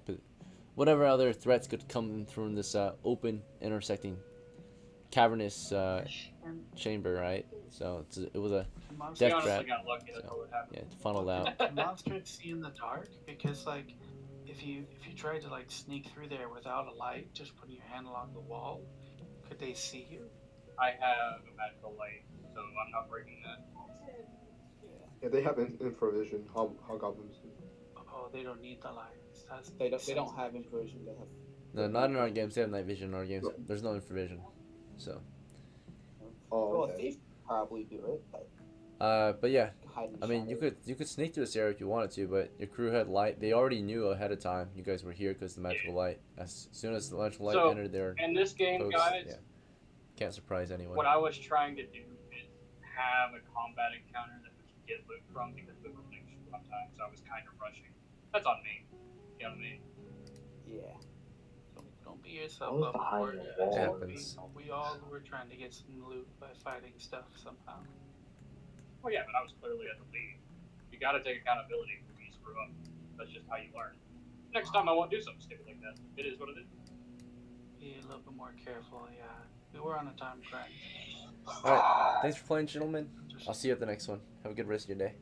S1: whatever other threats could come from this open intersecting cavernous chamber, right? So it was a death trap. So, yeah, it funneled out.
S5: Can monsters see in the dark? Because like, if you try to like sneak through there without a light, just putting your hand along the wall, could they see you?
S3: I have a magical light, so I'm not breaking that.
S4: Yeah, they have infravision. How goblins do.
S5: Oh, they don't need the lights.
S9: They don't have infravision. They have.
S1: No, not in our games. They have night vision in our games. There's no infravision, so.
S9: Oh, okay. Thief probably do it.
S1: But yeah, I mean, you could sneak through this area if you wanted to, but your crew had light. They already knew ahead of time you guys were here because the magical light. As soon as the magical light entered their
S3: in this game,
S1: post,
S3: guys,
S1: yeah, can't surprise anyone.
S3: What I was trying to do is have a combat encounter that we could get loot from because we were linked one time, so I was kind of rushing. That's on me. You know what I mean?
S9: Yeah.
S5: Don't beat yourself up for it.
S1: It happens.
S5: We all were trying to get some loot by fighting stuff somehow.
S3: Well, yeah, but I was clearly at the lead. You got to take accountability when you screw up. That's just how you learn. Next time I won't do something stupid like that. It is what it is.
S5: Be a little bit more careful, yeah. We were on a time crunch.
S1: Alright, thanks for playing, gentlemen. I'll see you at the next one. Have a good rest of your day.